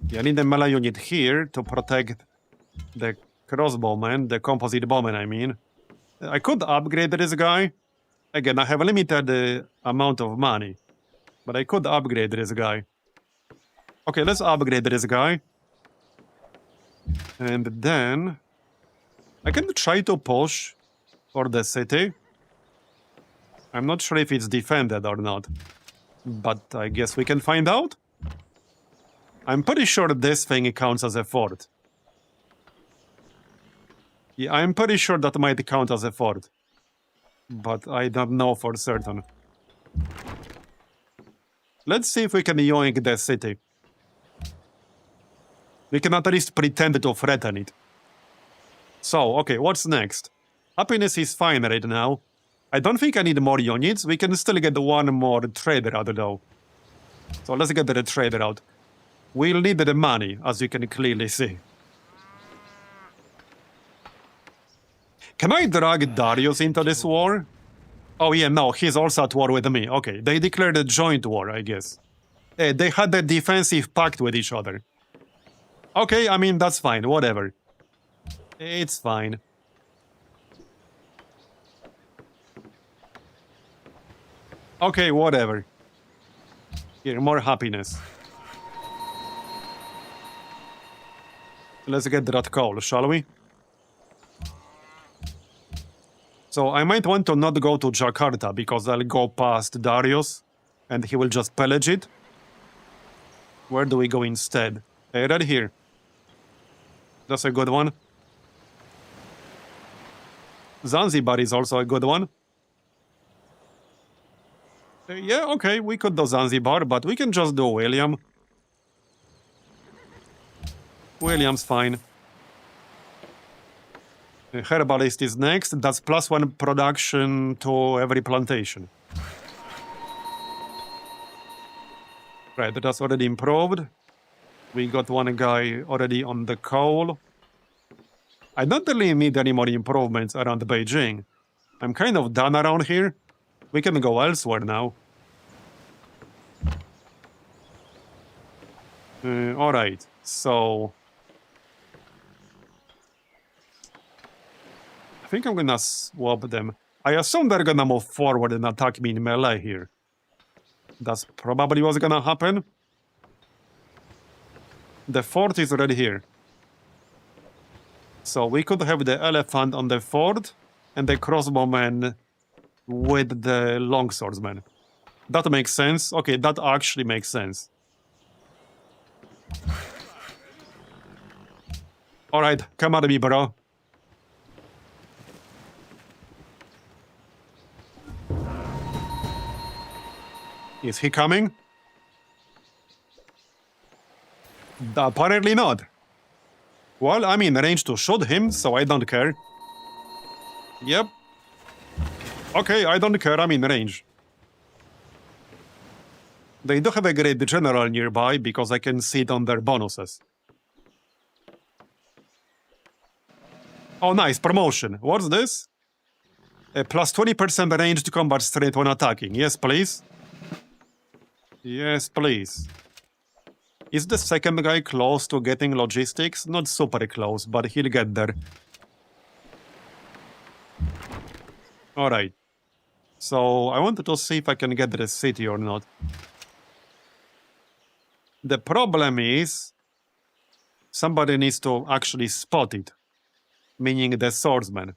Yeah, I need a melee unit here to protect the crossbowman, the composite bowman, I mean. I could upgrade this guy. Again, I have a limited amount of money. But I could upgrade this guy. Okay, let's upgrade this guy. And then I can try to push for the city. I'm not sure if it's defended or not. But I guess we can find out. I'm pretty sure this thing counts as a fort. Yeah, I'm pretty sure that might count as a fort. But I don't know for certain. Let's see if we can yoink the city. We can at least pretend to threaten it. So, okay, what's next? Happiness is fine right now. I don't think I need more units. We can still get one more trader out though. So let's get the trader out. We'll need the money, as you can clearly see. Can I drag Darius into this war? Oh yeah, no, he's also at war with me. Okay, they declared a joint war, I guess. They had a defensive pact with each other. Okay, I mean, that's fine, whatever. It's fine. Okay, whatever. Here, more happiness. Let's get that coal, shall we? So I might want to not go to Jakarta because I'll go past Darius and he will just pillage it. Where do we go instead? Right here. That's a good one. Zanzibar is also a good one. Yeah, okay, we could do Zanzibar, but we can just do William. William's fine. Herbalist is next. That's +1 production to every plantation. Right, that's already improved. We got one guy already on the coal. I don't really need any more improvements around Beijing. I'm kind of done around here. We can go elsewhere now. Alright, so... I think I'm gonna swap them. I assume they're gonna move forward and attack me in melee here. That's probably what's gonna happen. The fort is already here. So we could have the elephant on the fort and the crossbowman with the longswordsman. That makes sense. Okay, that actually makes sense. Alright, come at me, bro. Is he coming? Apparently not. Well, I'm in range to shoot him, so I don't care. Yep. Okay, I don't care, I'm in range. They do have a great general nearby because I can see it on their bonuses. Oh, nice, promotion. What's this? A plus 20% ranged combat strength when attacking. Yes, please. Yes, please. Is the second guy close to getting logistics? Not super close, but he'll get there. Alright. So, I wanted to see if I can get the city or not. The problem is... somebody needs to actually spot it. Meaning the swordsman.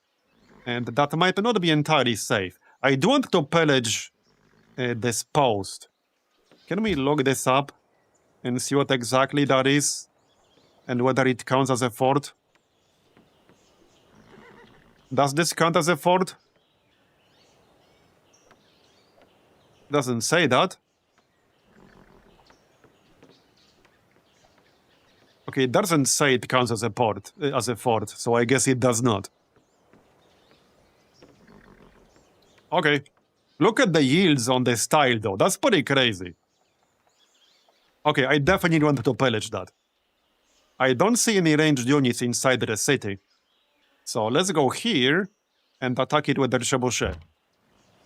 And that might not be entirely safe. I do want to pillage this post. Can we look this up and see what exactly that is? And whether it counts as a fort? Does this count as a fort? Doesn't say that. Okay, it doesn't say it counts as a fort, so I guess it does not. Okay. Look at the yields on this tile, though. That's pretty crazy. Okay, I definitely want to pillage that. I don't see any ranged units inside the city. So let's go here and attack it with the trebuchet.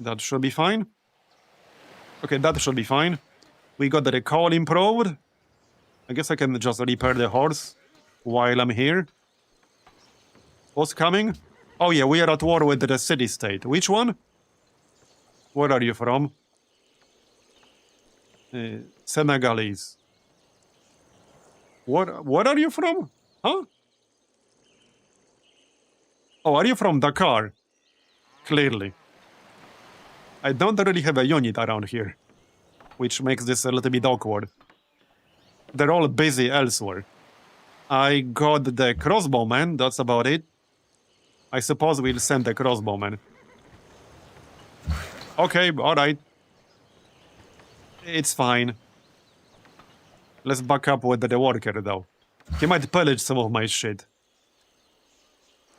That should be fine. Okay, that should be fine. We got the recall improved. I guess I can just repair the horse while I'm here. What's coming? Oh yeah, we are at war with the city-state. Which one? Where are you from? Senegalese. Where are you from? Huh? Oh, are you from Dakar? Clearly. I don't really have a unit around here, which makes this a little bit awkward. They're all busy elsewhere. I got the crossbowman, that's about it. I suppose we'll send the crossbowman. Okay, alright. It's fine. Let's back up with the worker, though. He might pillage some of my shit.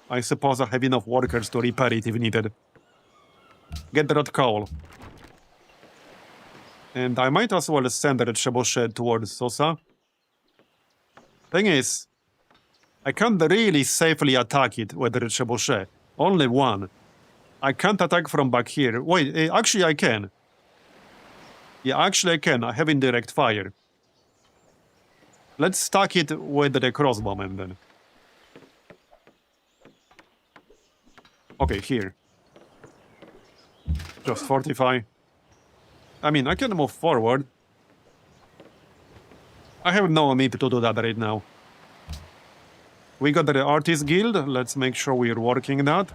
I suppose I have enough workers to repair it if needed. Get that coal. And I might as well send that trebuchet towards Sosa. Thing is, I can't really safely attack it with the trebuchet. Only one. I can't attack from back here. Wait, actually I can. Yeah, actually I can. I have indirect fire. Let's stack it with the crossbowman then. Okay, here. Just fortify. I mean, I can move forward. I have no need to do that right now. We got the Artist Guild. Let's make sure we're working that.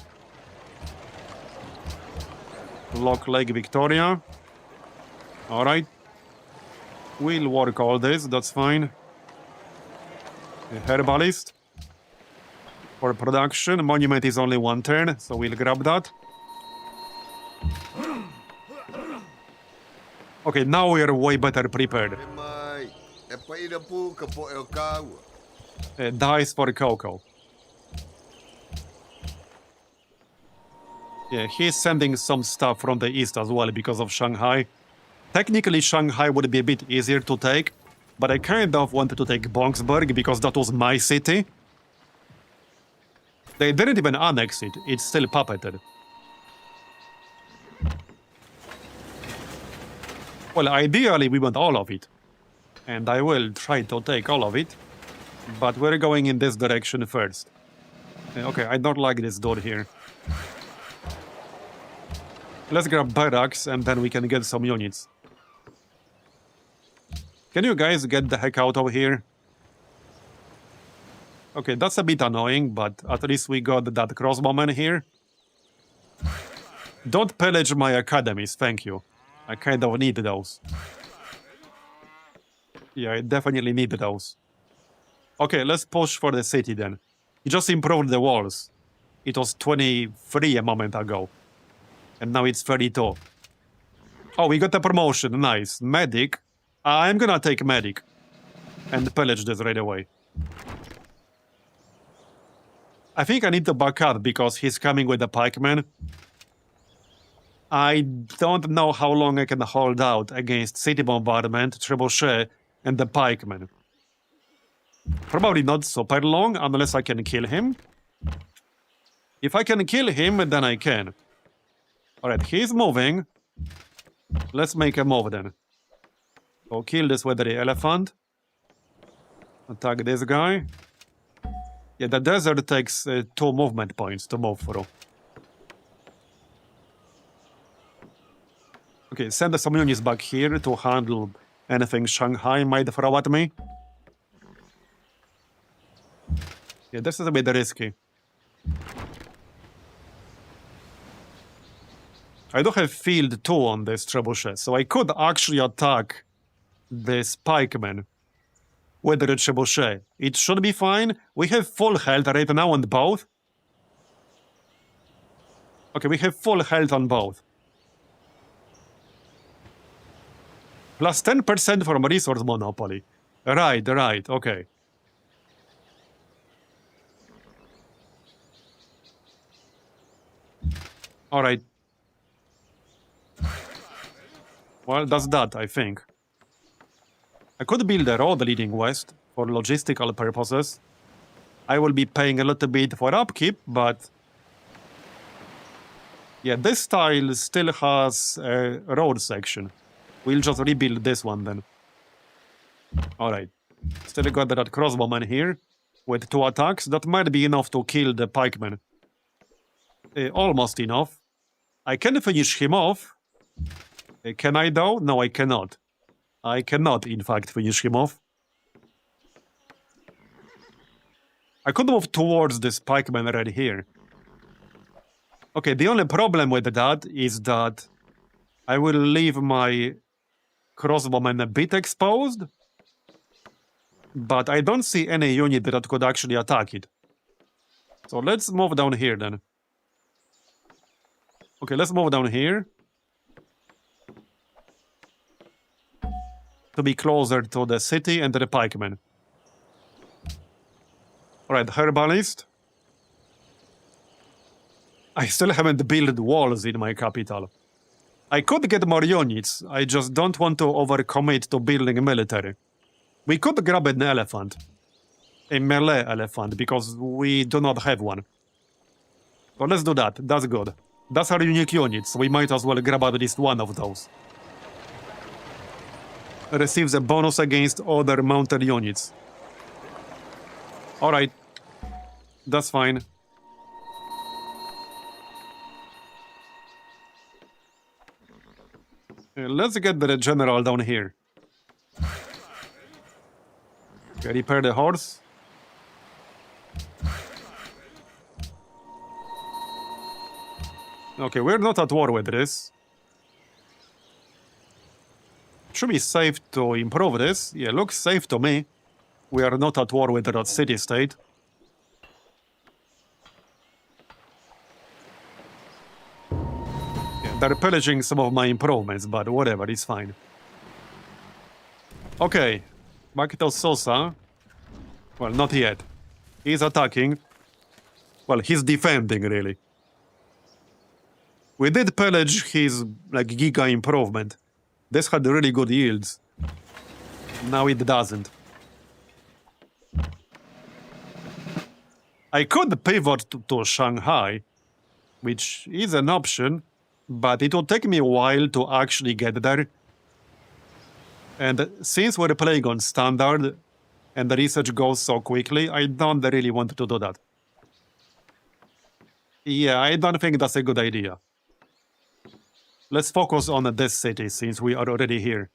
Lock Lake Victoria. Alright. We'll work all this, that's fine. A herbalist. For production, monument is only one turn, so we'll grab that. Okay, now we are way better prepared. Dice for Coco. Yeah, he's sending some stuff from the east as well because of Shanghai. Technically, Shanghai would be a bit easier to take, but I kind of wanted to take Bongsburg because that was my city. They didn't even annex it, it's still puppeted. Well, ideally we want all of it. And I will try to take all of it. But we're going in this direction first. Okay, I don't like this door here. Let's grab barracks and then we can get some units. Can you guys get the heck out of here? Okay, that's a bit annoying, but at least we got that crossbowman here. Don't pillage my academies, thank you. I kind of need those. Yeah, I definitely need those. Okay, let's push for the city then. You just improved the walls. It was 23 a moment ago. And now it's 32. Oh, we got a promotion, nice. Medic. I'm gonna take medic. And pillage this right away. I think I need to back up because he's coming with the pikeman. I don't know how long I can hold out against City Bombardment, Trebuchet, and the Pikeman. Probably not super long, unless I can kill him. If I can kill him, then I can. Alright, he's moving. Let's make a move then. So kill this weathery elephant. Attack this guy. Yeah, the desert takes 2 movement points to move through. Okay, send some units back here to handle anything Shanghai might throw at me. Yeah, this is a bit risky. I do have field 2 on this trebuchet, so I could actually attack this pikeman with the trebuchet. It should be fine. We have full health right now on both. Okay, we have full health on both. Plus 10% from resource monopoly. Right, okay. Alright. Well, that's that, I think. I could build a road leading west for logistical purposes. I will be paying a little bit for upkeep, but... yeah, this style still has a road section. We'll just rebuild this one then. Alright. Still got that crossbowman here with 2 attacks. That might be enough to kill the pikeman. Almost enough. I can finish him off. Can I though? No, I cannot. I cannot, in fact, finish him off. I could move towards this pikeman right here. Okay, the only problem with that is that I will leave my crossbowman a bit exposed, but I don't see any unit that could actually attack it. So let's move down here then. Okay, let's move down here. To be closer to the city and the pikemen. Alright, herbalist. I still haven't built walls in my capital. I could get more units, I just don't want to overcommit to building a military. We could grab an elephant. A melee elephant, because we do not have one. So let's do that, that's good. That's our unique units, we might as well grab at least one of those. Receives a bonus against other mounted units. Alright. That's fine. Let's get the general down here. Okay, repair the horse. Okay, we're not at war with this. Should be safe to improve this. Yeah, looks safe to me. We are not at war with that city-state. Yeah, they're pillaging some of my improvements, but whatever, it's fine. Okay, back to Sosa. Well, not yet. He's attacking. Well, he's defending, really. We did pillage his, like, giga improvement. This had really good yields. Now it doesn't. I could pivot to Shanghai, which is an option, but it will take me a while to actually get there. And since we're playing on standard, and the research goes so quickly, I don't really want to do that. Yeah, I don't think that's a good idea. Let's focus on this city, since we are already here.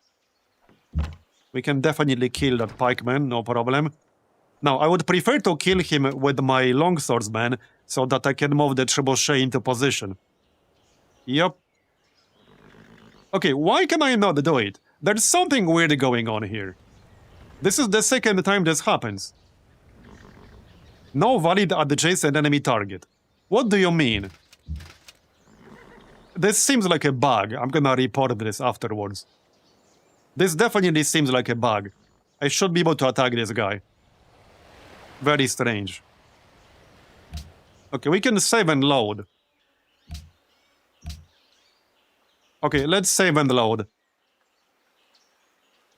We can definitely kill that pikeman, no problem. Now, I would prefer to kill him with my longswordsman, so that I can move the trebuchet into position. Yep. Okay, why can I not do it? There's something weird going on here. This is the second time this happens. No valid adjacent enemy target. What do you mean? This seems like a bug. I'm gonna report this afterwards. This definitely seems like a bug. I should be able to attack this guy. Very strange. Okay, we can save and load. Okay, let's save and load.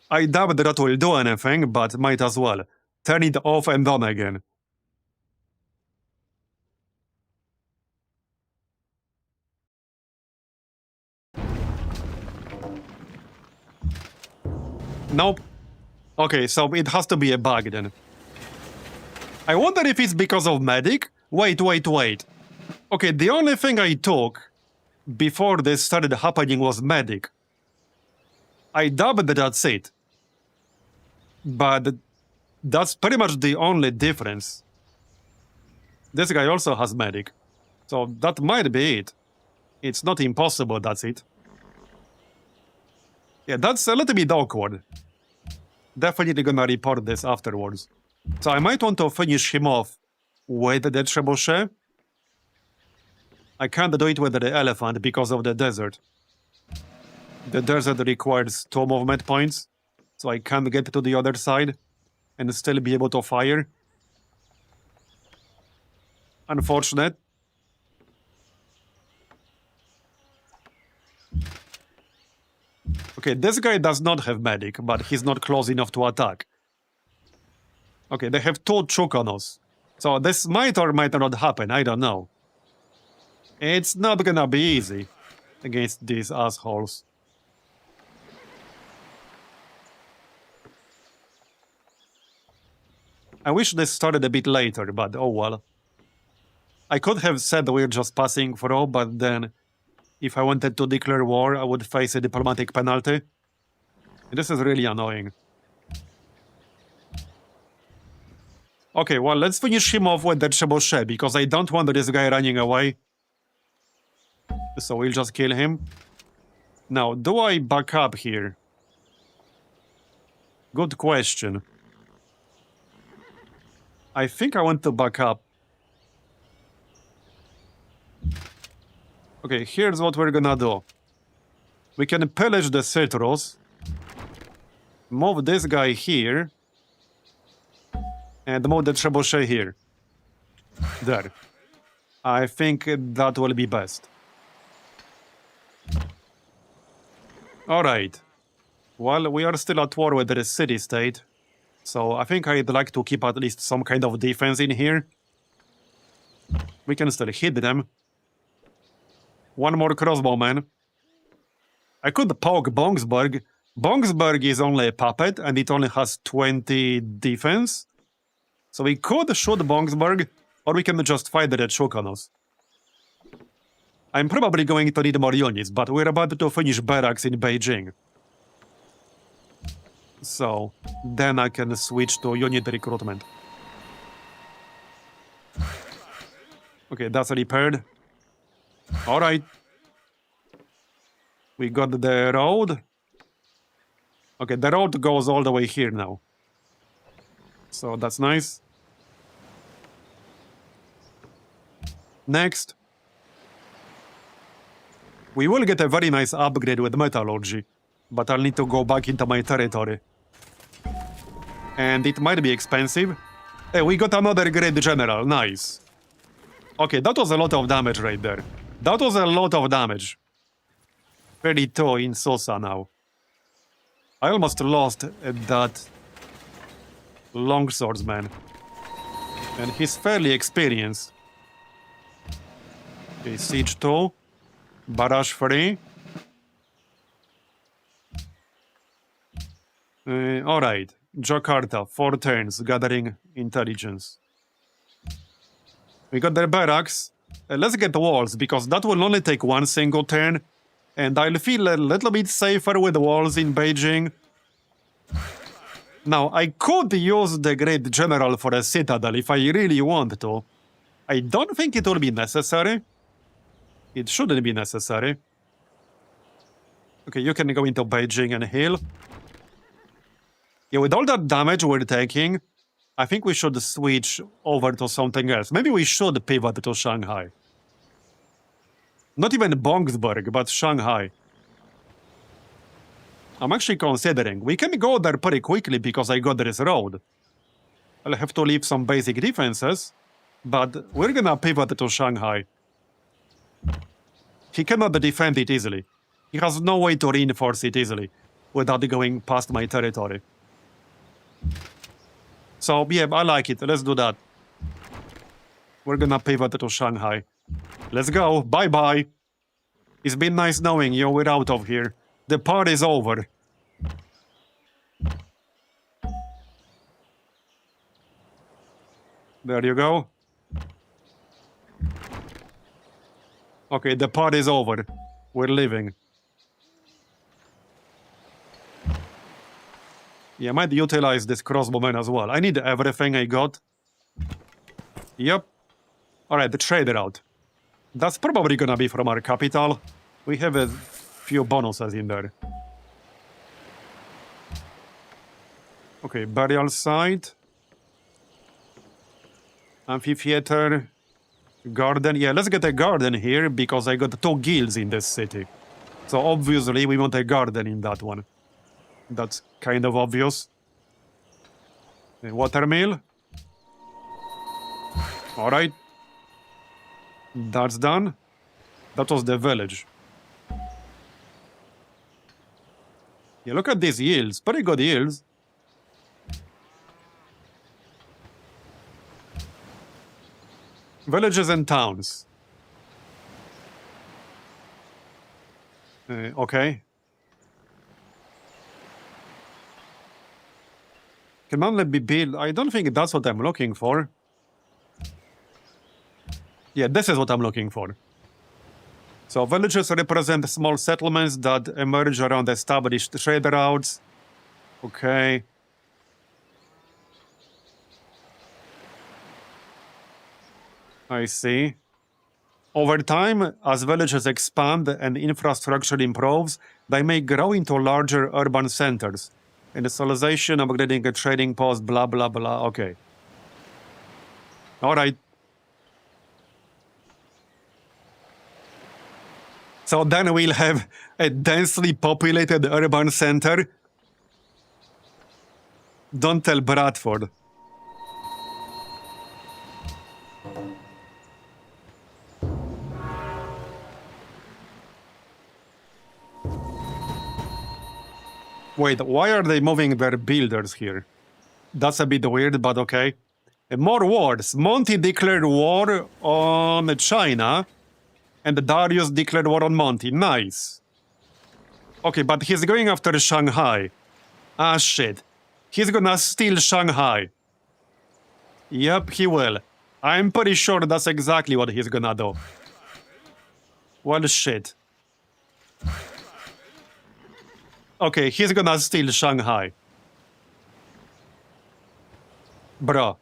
I doubt that will do anything, but might as well. Turn it off and on again. Nope. Okay, so it has to be a bug then. I wonder if it's because of medic? Wait. Okay, the only thing I took before this started happening was medic. I doubt that that's it. But that's pretty much the only difference. This guy also has medic. So that might be it. It's not impossible, that's it. Yeah, that's a little bit awkward. Definitely gonna report this afterwards. So I might want to finish him off with the trebuchet. I can't do it with the elephant because of the desert. The desert requires 2 movement points, so I can't get to the other side and still be able to fire. Unfortunate. Okay, this guy does not have medic, but he's not close enough to attack. Okay, they have 2 Chukanos. So this might or might not happen, I don't know. It's not gonna be easy against these assholes. I wish this started a bit later, but oh well. I could have said we're just passing through, but then if I wanted to declare war, I would face a diplomatic penalty. This is really annoying. Okay, well, let's finish him off with the trebuchet, because I don't want this guy running away. So we'll just kill him. Now, do I back up here? Good question. I think I want to back up. Okay, here's what we're gonna do. We can pillage the citrus. Move this guy here. And move the trebuchet here. There. I think that will be best. Alright. Well, we are still at war with the city-state. So I think I'd like to keep at least some kind of defense in here. We can still hit them. 1 more crossbowman. I could poke Bongsburg. Bongsburg is only a puppet and it only has 20 defense. So we could shoot Bongsburg, or we can just fight the Chukanos. I'm probably going to need more units, but we're about to finish barracks in Beijing. So, then I can switch to unit recruitment. Okay, that's repaired. Alright. We got the road. Okay, the road goes all the way here now. So that's nice. Next. We will get a very nice upgrade with metallurgy, but I'll need to go back into my territory. And it might be expensive. Hey, we got another great general, nice. Okay, that was a lot of damage right there. That was a lot of damage. 32 in Sosa now. I almost lost that longswordsman. And he's fairly experienced. Okay, siege 2. Barrage 3. Alright. Jakarta, 4 turns, gathering intelligence. We got their barracks. Let's get walls, because that will only take 1 single turn. And I'll feel a little bit safer with walls in Beijing. Now, I could use the Great General for a citadel if I really want to. I don't think it will be necessary. It shouldn't be necessary. Okay, you can go into Beijing and heal. Yeah, with all that damage we're taking, I think we should switch over to something else. Maybe we should pivot to Shanghai. Not even Bongsburg, but Shanghai. I'm actually considering. We can go there pretty quickly because I got this road. I'll have to leave some basic defenses, but we're gonna pivot to Shanghai. He cannot defend it easily. He has no way to reinforce it easily without going past my territory. So, yeah, I like it. Let's do that. We're gonna pivot to Shanghai. Let's go. Bye-bye. It's been nice knowing you. We're out of here. The party's over. There you go. Okay, the party's over. We're leaving. Yeah, I might utilize this crossbowman as well. I need everything I got. Yep. Alright, the trader out. That's probably gonna be from our capital. We have a few bonuses in there. Okay, burial site. Amphitheater. Garden. Yeah, let's get a garden here because I got 2 guilds in this city. So obviously we want a garden in that one. That's kind of obvious. A watermill. Alright. That's done. That was the village. Yeah, look at these yields. Pretty good yields. Villages and towns. Okay. Can only be built. I don't think that's what I'm looking for. Yeah, this is what I'm looking for. So villages represent small settlements that emerge around established trade routes. Okay. I see. Over time, as villages expand and infrastructure improves, they may grow into larger urban centers. Industrialization, upgrading a trading post, blah, blah, blah. Okay. All right. So then we'll have a densely populated urban center. Don't tell Bradford. Wait, why are they moving their builders here? That's a bit weird, but okay. More wars. Monty declared war on China, and Darius declared war on Monty. Nice. Okay, but he's going after Shanghai. Ah, shit. He's gonna steal Shanghai. Yep, he will. I'm pretty sure that's exactly what he's gonna do. Well, shit. Okay, he's gonna steal Shanghai. Bruh.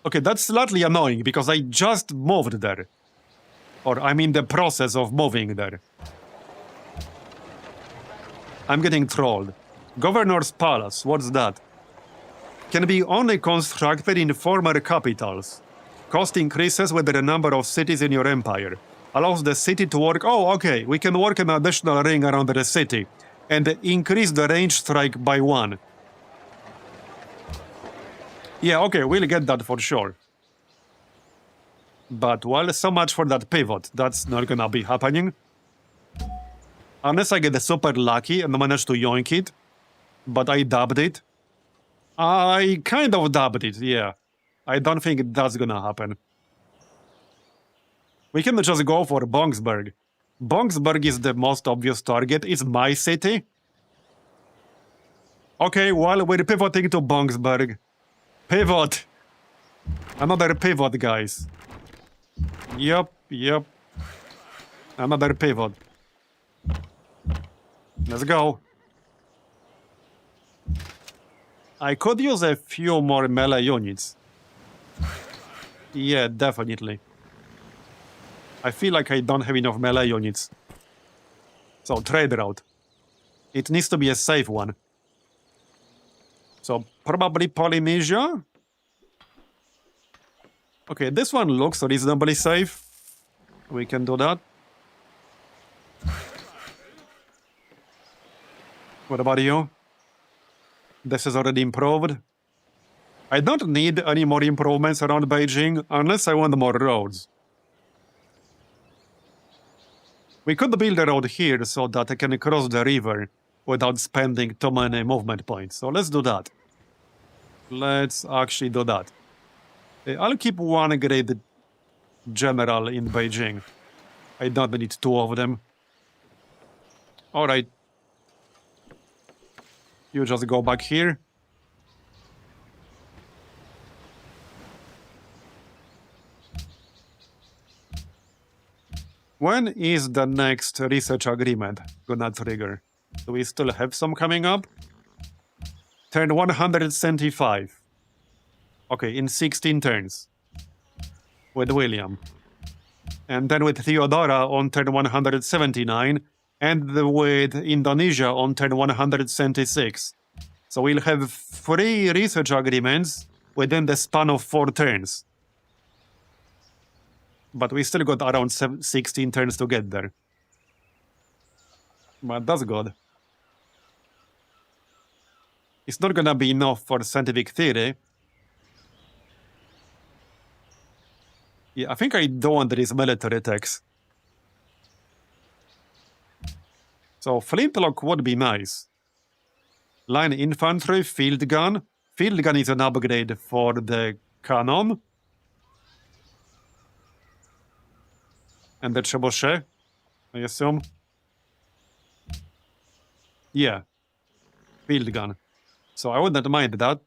Okay, that's slightly annoying because I just moved there. Or I'm in the process of moving there. I'm getting trolled. Governor's Palace, what's that? Can be only constructed in former capitals. Cost increases with the number of cities in your empire. Allows the city to work. Oh, okay. We can work an additional ring around the city and increase the range strike by 1. Yeah, okay, we'll get that for sure. But, well, so much for that pivot. That's not gonna be happening. Unless I get super lucky and manage to yoink it. But I dubbed it. I kind of dubbed it, yeah. I don't think that's gonna happen. We can just go for Bongsburg. Bongsburg is the most obvious target. It's my city. Okay, well, we're pivoting to Bongsburg. Pivot! Another pivot, guys. Yep. Another pivot. Let's go. I could use a few more melee units. Yeah, definitely. I feel like I don't have enough melee units. So, trade route. It needs to be a safe one. So, probably Polynesia? Okay, this one looks reasonably safe. We can do that. What about you? This is already improved. I don't need any more improvements around Beijing unless I want more roads. We could build a road here so that I can cross the river without spending too many movement points. So let's do that. Let's actually do that. I'll keep one great general in Beijing. I don't need two of them. Alright. You just go back here. When is the next research agreement gonna trigger? Do we still have some coming up? Turn 175. Okay, in 16 turns. With William. And then with Theodora on turn 179. And with Indonesia on turn 176. So we'll have 3 research agreements within the span of 4 turns. But we still got around 16 turns to get there. But that's good. It's not gonna be enough for scientific theory. Yeah, I think I don't want these military techs. So flintlock would be nice. Line infantry, field gun. Field gun is an upgrade for the cannon. And the trebuchet, I assume. Yeah. Field gun. So I wouldn't mind that.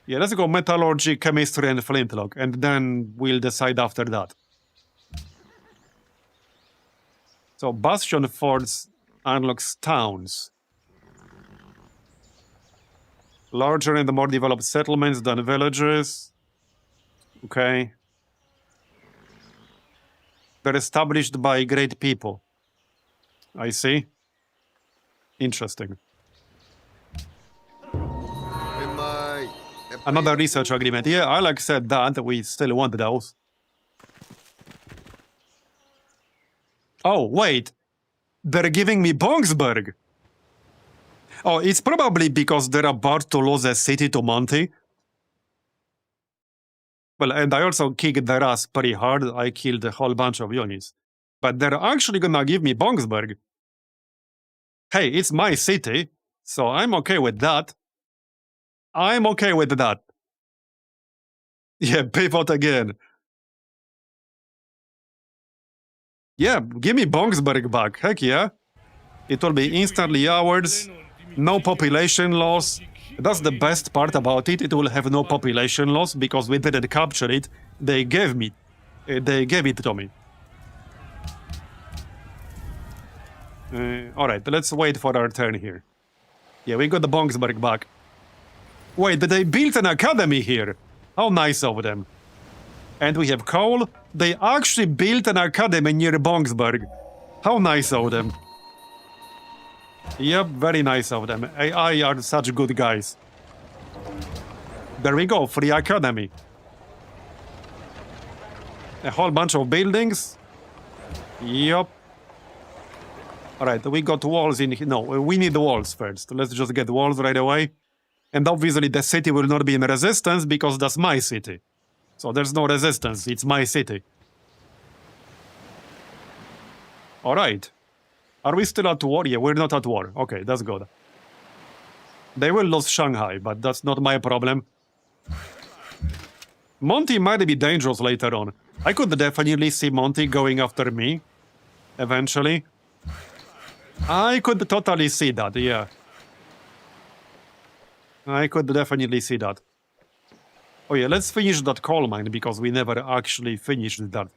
Yeah, let's go metallurgy, chemistry, and flintlock, and then we'll decide after that. So Bastion Forts unlocks towns. Larger and more developed settlements than villages. Okay. They're established by great people. I see. Interesting. Another research agreement. Yeah, I'll accept that. We still want those. Oh, wait. They're giving me Bongsburg. Oh, it's probably because they're about to lose a city to Monty. Well, and I also kicked their ass pretty hard. I killed a whole bunch of units. But they're actually gonna give me Bongsburg. Hey, it's my city, so I'm okay with that. I'm okay with that. Yeah, pivot again. Yeah, give me Bongsburg back. Heck yeah. It will be instantly ours. No population loss. That's the best part about it. It will have no population loss because we didn't capture it. They gave it to me. Alright, let's wait for our turn here. Yeah, we got the Bongsburg back. Wait, they built an academy here. How nice of them. And we have coal. They actually built an academy near Bongsburg. How nice of them. Yep, very nice of them. AI are such good guys. There we go, free academy. A whole bunch of buildings. Yep. Alright, we got walls in here. No, we need the walls first. Let's just get walls right away. And obviously the city will not be in resistance because that's my city. So there's no resistance, it's my city. Alright. Are we still at war? Yeah, we're not at war. Okay, that's good. They will lose Shanghai, but that's not my problem. Monty might be dangerous later on. I could definitely see Monty going after me. Eventually. I could totally see that, yeah. I could definitely see that. Oh yeah, let's finish that coal mine because we never actually finished that.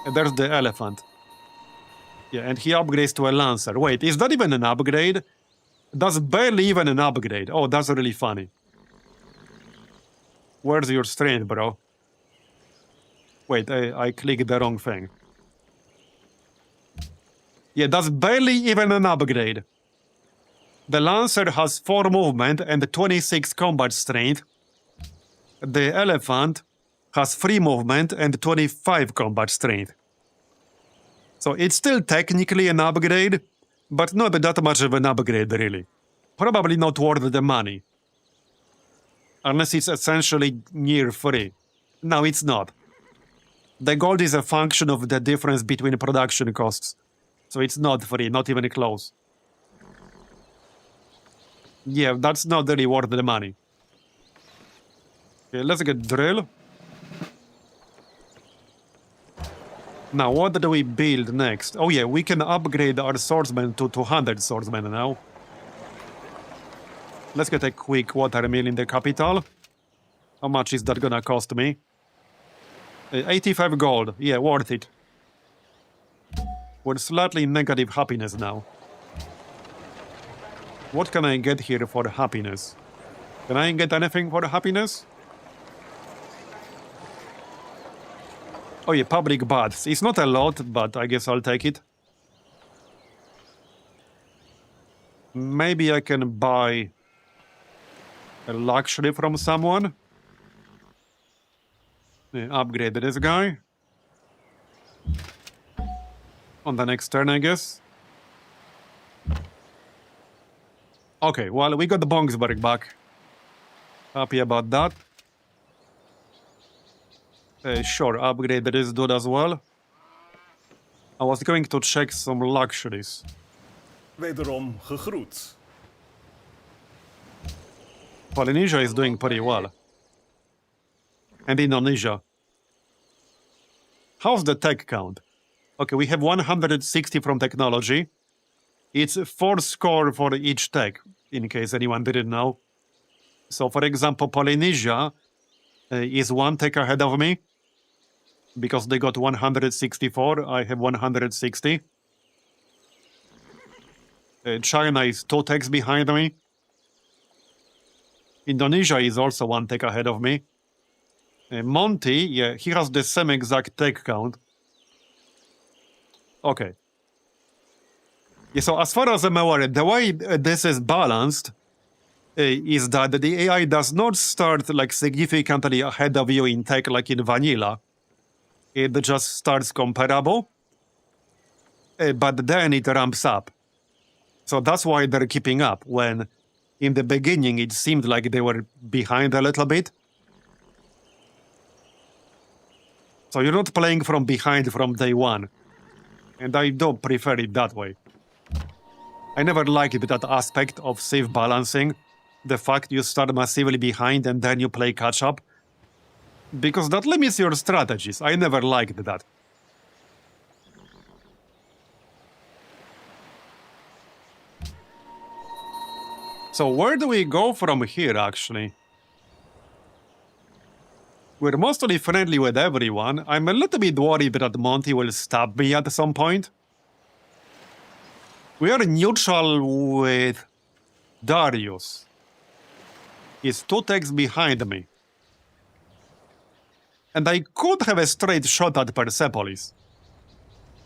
And there's the elephant. Yeah, and he upgrades to a lancer. Wait, is that even an upgrade? That's barely even an upgrade. Oh, that's really funny. Where's your strength, bro? Wait, I clicked the wrong thing. Yeah, that's barely even an upgrade. The Lancer has 4 movement and 26 combat strength. The Elephant has 3 movement and 25 combat strength. So it's still technically an upgrade, but not that much of an upgrade, really. Probably not worth the money. Unless it's essentially near free. No, it's not. The gold is a function of the difference between production costs. So it's not free, not even close. Yeah, that's not really worth the money. Okay, let's get drill. Now, what do we build next? Oh yeah, we can upgrade our swordsman to 200 swordsmen now. Let's get a quick watermill in the capital. How much is that gonna cost me? 85 gold. Yeah, worth it. We're slightly negative happiness now. What can I get here for happiness? Can I get anything for happiness? Oh yeah, public baths. It's not a lot, but I guess I'll take it. Maybe I can buy a luxury from someone. Yeah, upgrade this guy. On the next turn, I guess. Okay, well, we got the Bongsberg back. Happy about that. Sure, upgrade this dude as well. I was going to check some luxuries. Wederom gegroet. Polynesia is doing pretty well. And Indonesia. How's the tech count? Okay, we have 160 from technology. It's 4 score for each tech, in case anyone didn't know. So, for example, Polynesia is 1 tech ahead of me. Because they got 164, I have 160. China is 2 techs behind me. Indonesia is also 1 tech ahead of me. Monty, yeah, he has the same exact tech count. Okay. Yeah, so as far as I'm aware, the way this is balanced is that the AI does not start like significantly ahead of you in tech like in vanilla. It just starts comparable, but then it ramps up. So that's why they're keeping up, when in the beginning it seemed like they were behind a little bit. So you're not playing from behind from day one. And I do prefer it that way. I never liked that aspect of safe balancing. The fact you start massively behind and then you play catch-up. Because that limits your strategies. I never liked that. So where do we go from here, actually? We're mostly friendly with everyone. I'm a little bit worried that Monty will stab me at some point. We are neutral with Darius. He's 2 techs behind me. And I could have a straight shot at Persepolis.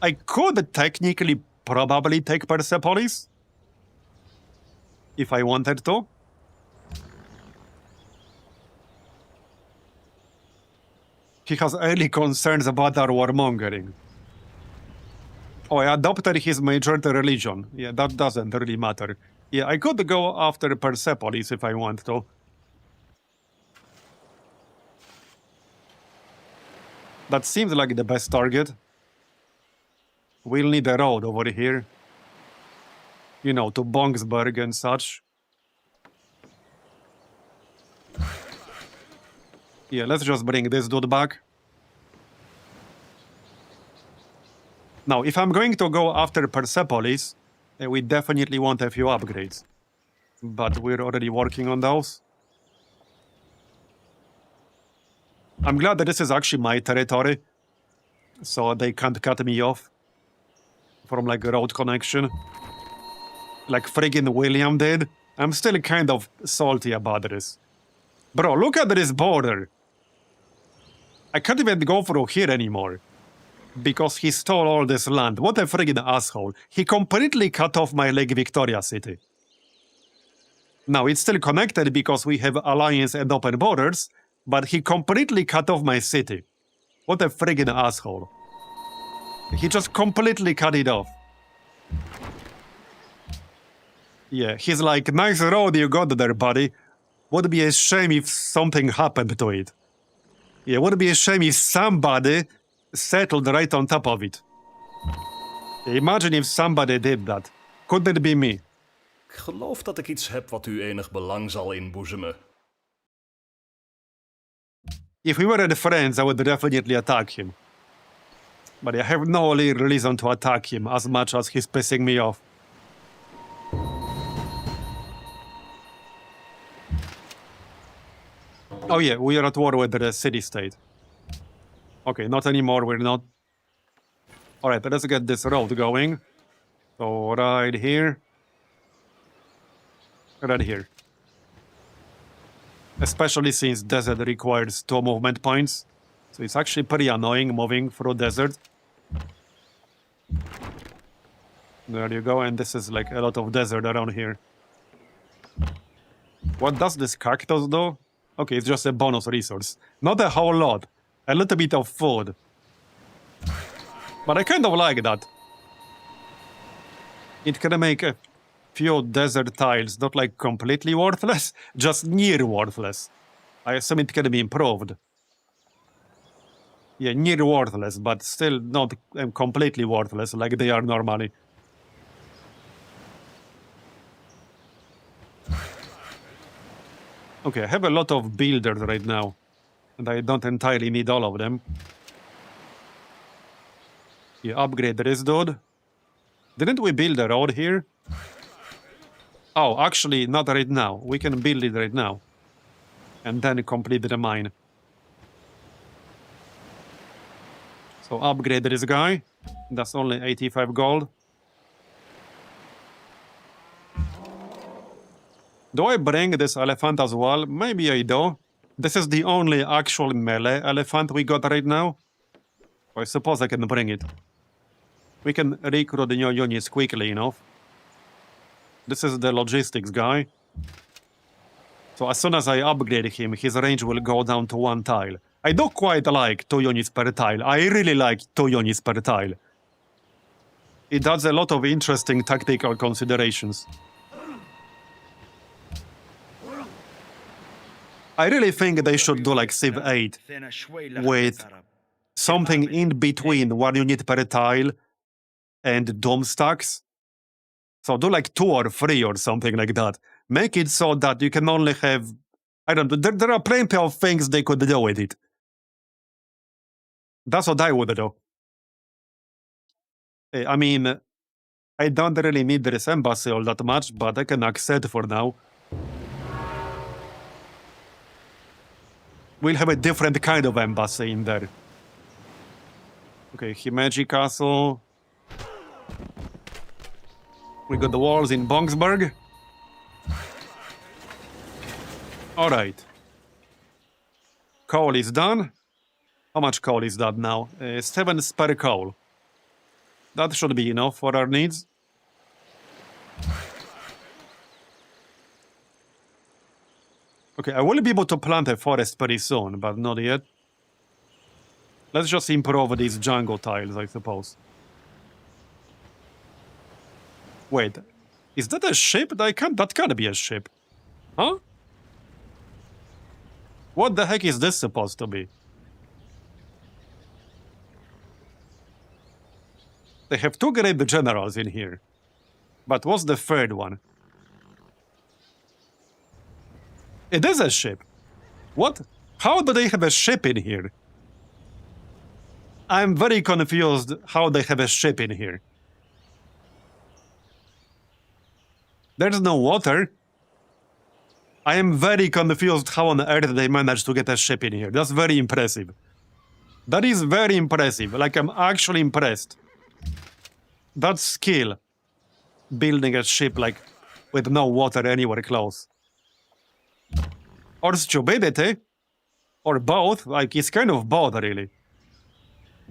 I could technically probably take Persepolis. If I wanted to. He has early concerns about our warmongering. Oh, I adopted his majority religion. Yeah, that doesn't really matter. Yeah, I could go after Persepolis if I want to. That seems like the best target. We'll need a road over here. You know, to Bongsberg and such. Yeah, let's just bring this dude back. Now, if I'm going to go after Persepolis, we definitely want a few upgrades. But we're already working on those. I'm glad that this is actually my territory. So they can't cut me off from like a road connection. Like friggin' William did. I'm still kind of salty about this. Bro, look at this border. I can't even go through here anymore. Because he stole all this land. What a friggin' asshole. He completely cut off my Lake Victoria city. Now, it's still connected because we have alliance and open borders, but he completely cut off my city. What a friggin' asshole. He just completely cut it off. Yeah, he's like, nice road you got there, buddy. Would be a shame if something happened to it. Yeah, would be a shame if somebody settled right on top of it. Imagine if somebody did that. Couldn't it be me? Ik geloof dat ik iets heb wat u enig belang zal inboezemen. If we were friends, I would definitely attack him. But I have no reason to attack him as much as he's pissing me off. Oh yeah, we are at war with the city-state. Okay, not anymore, we're not. Alright, let's get this road going. So, right here. Right here. Especially since desert requires 2 movement points. So it's actually pretty annoying moving through desert. There you go, and this is like a lot of desert around here. What does this cactus do? Okay, it's just a bonus resource. Not a whole lot. A little bit of food. But I kind of like that. It can make a few desert tiles not like completely worthless, just near worthless. I assume it can be improved. Yeah, near worthless, but still not completely worthless like they are normally. Okay, I have a lot of builders right now, and I don't entirely need all of them. Yeah, upgrade this dude. Didn't we build a road here? Oh, actually, not right now. We can build it right now. And then complete the mine. So upgrade this guy. That's only 85 gold. Do I bring this elephant as well? Maybe I do. This is the only actual melee elephant we got right now. I suppose I can bring it. We can recruit the new units quickly enough. This is the logistics guy. So as soon as I upgrade him, his range will go down to 1 tile. I do quite like 2 units per tile. I really like 2 units per tile. It adds a lot of interesting tactical considerations. I really think they should do like Civ 8 with something in between 1 unit per tile and dome stacks. So do like 2 or 3 or something like that. Make it so that you can only have... I don't know, there are plenty of things they could do with it. That's what I would do. I mean, I don't really need this embassy all that much, but I can accept for now. We'll have a different kind of embassy in there. Okay, Himeji Castle. We got the walls in Bongsburg. Alright. Coal is done. How much coal is that now? 7 spare coal. That should be enough for our needs. Okay, I will be able to plant a forest pretty soon, but not yet. Let's just improve these jungle tiles, I suppose. Wait, is that a ship? That can't be a ship. Huh? What the heck is this supposed to be? They have 2 great generals in here. But what's the 3rd one? It is a ship. What? How do they have a ship in here? I'm very confused how they have a ship in here. There's no water. I am very confused how on earth they managed to get a ship in here. That's very impressive. That is very impressive. Like, I'm actually impressed. That skill. Building a ship, like, with no water anywhere close. Or stupidity. Or both. Like, it's kind of both, really.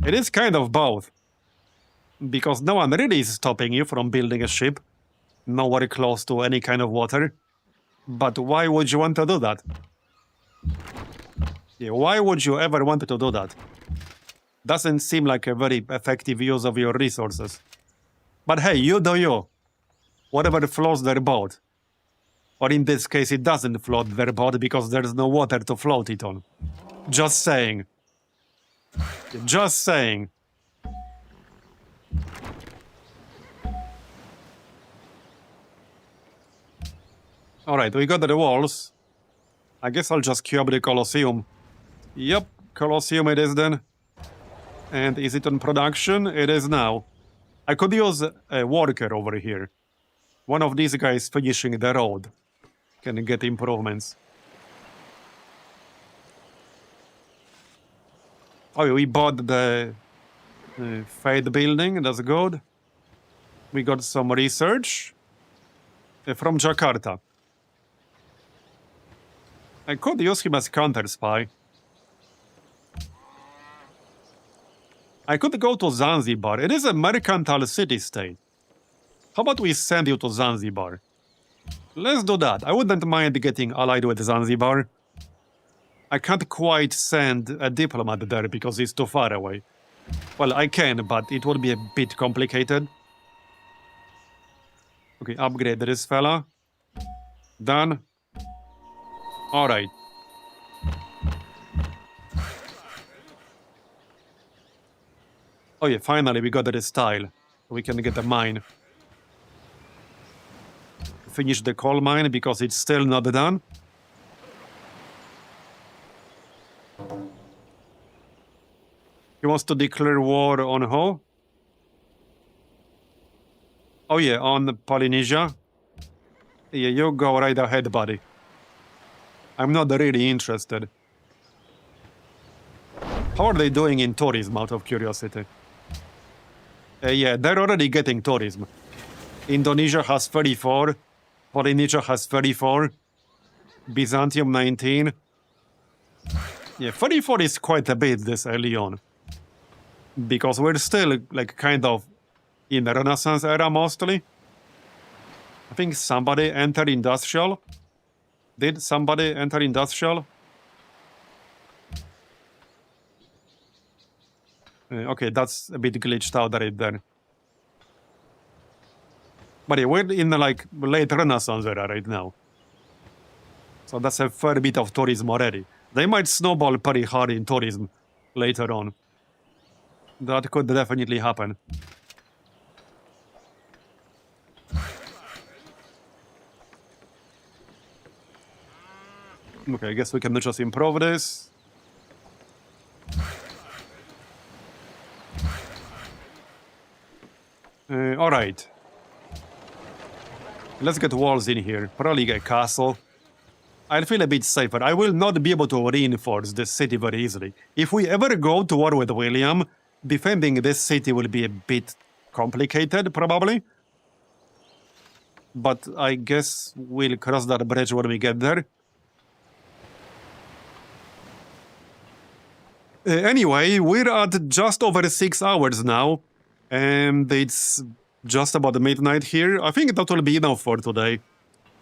It is kind of both. Because no one really is stopping you from building a ship. Nowhere close to any kind of water. But why would you want to do that? Yeah, why would you ever want to do that? Doesn't seem like a very effective use of your resources. But hey, you do you. Whatever floats their boat. Or in this case, it doesn't float their boat because there's no water to float it on. Just saying. Just saying. Alright, we got the walls. I guess I'll just queue up the Colosseum. Yep, Colosseum it is then. And is it on production? It is now. I could use a worker over here. One of these guys finishing the road can get improvements. Oh, we bought the Fade building, that's good. We got some research from Jakarta. I could use him as counter-spy. I could go to Zanzibar. It is a mercantile city-state. How about we send you to Zanzibar? Let's do that. I wouldn't mind getting allied with Zanzibar. I can't quite send a diplomat there because it's too far away. Well, I can, but it would be a bit complicated. Okay, upgrade this fella. Done. Alright. Oh yeah, finally we got this tile. We can get a mine. Finish the coal mine because it's still not done. He wants to declare war on who? Oh yeah, on Polynesia. Yeah, you go right ahead, buddy. I'm not really interested. How are they doing in tourism, out of curiosity? Yeah, they're already getting tourism. Indonesia has 34. Polynesia has 34. Byzantium 19. Yeah, 34 is quite a bit this early on. Because we're still, like, kind of in the Renaissance era, mostly. I think somebody entered industrial. Did somebody enter industrial? Okay, that's a bit glitched out right there. But yeah, we're in the, like, late Renaissance era right now. So that's a fair bit of tourism already. They might snowball pretty hard in tourism later on. That could definitely happen. Okay, I guess we can just improve this. Alright. Let's get walls in here. Probably get a castle. I'll feel a bit safer. I will not be able to reinforce this city very easily. If we ever go to war with William, defending this city will be a bit complicated, probably. But I guess we'll cross that bridge when we get there. Anyway, we're at just over 6 hours now. And it's just about midnight here. I think that will be enough for today.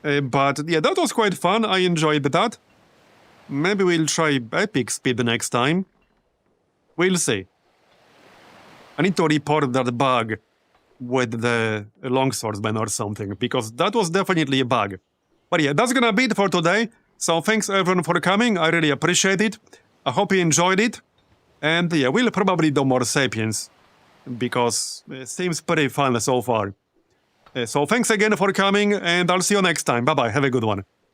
But yeah, that was quite fun. I enjoyed that. Maybe we'll try epic speed next time. We'll see. I need to report that bug with the longswordsman or something, because that was definitely a bug. But yeah, that's gonna be it for today. So thanks everyone for coming. I really appreciate it. I hope you enjoyed it. And yeah, we'll probably do more Sapiens, because it seems pretty fun so far. So thanks again for coming, and I'll see you next time. Bye-bye. Have a good one.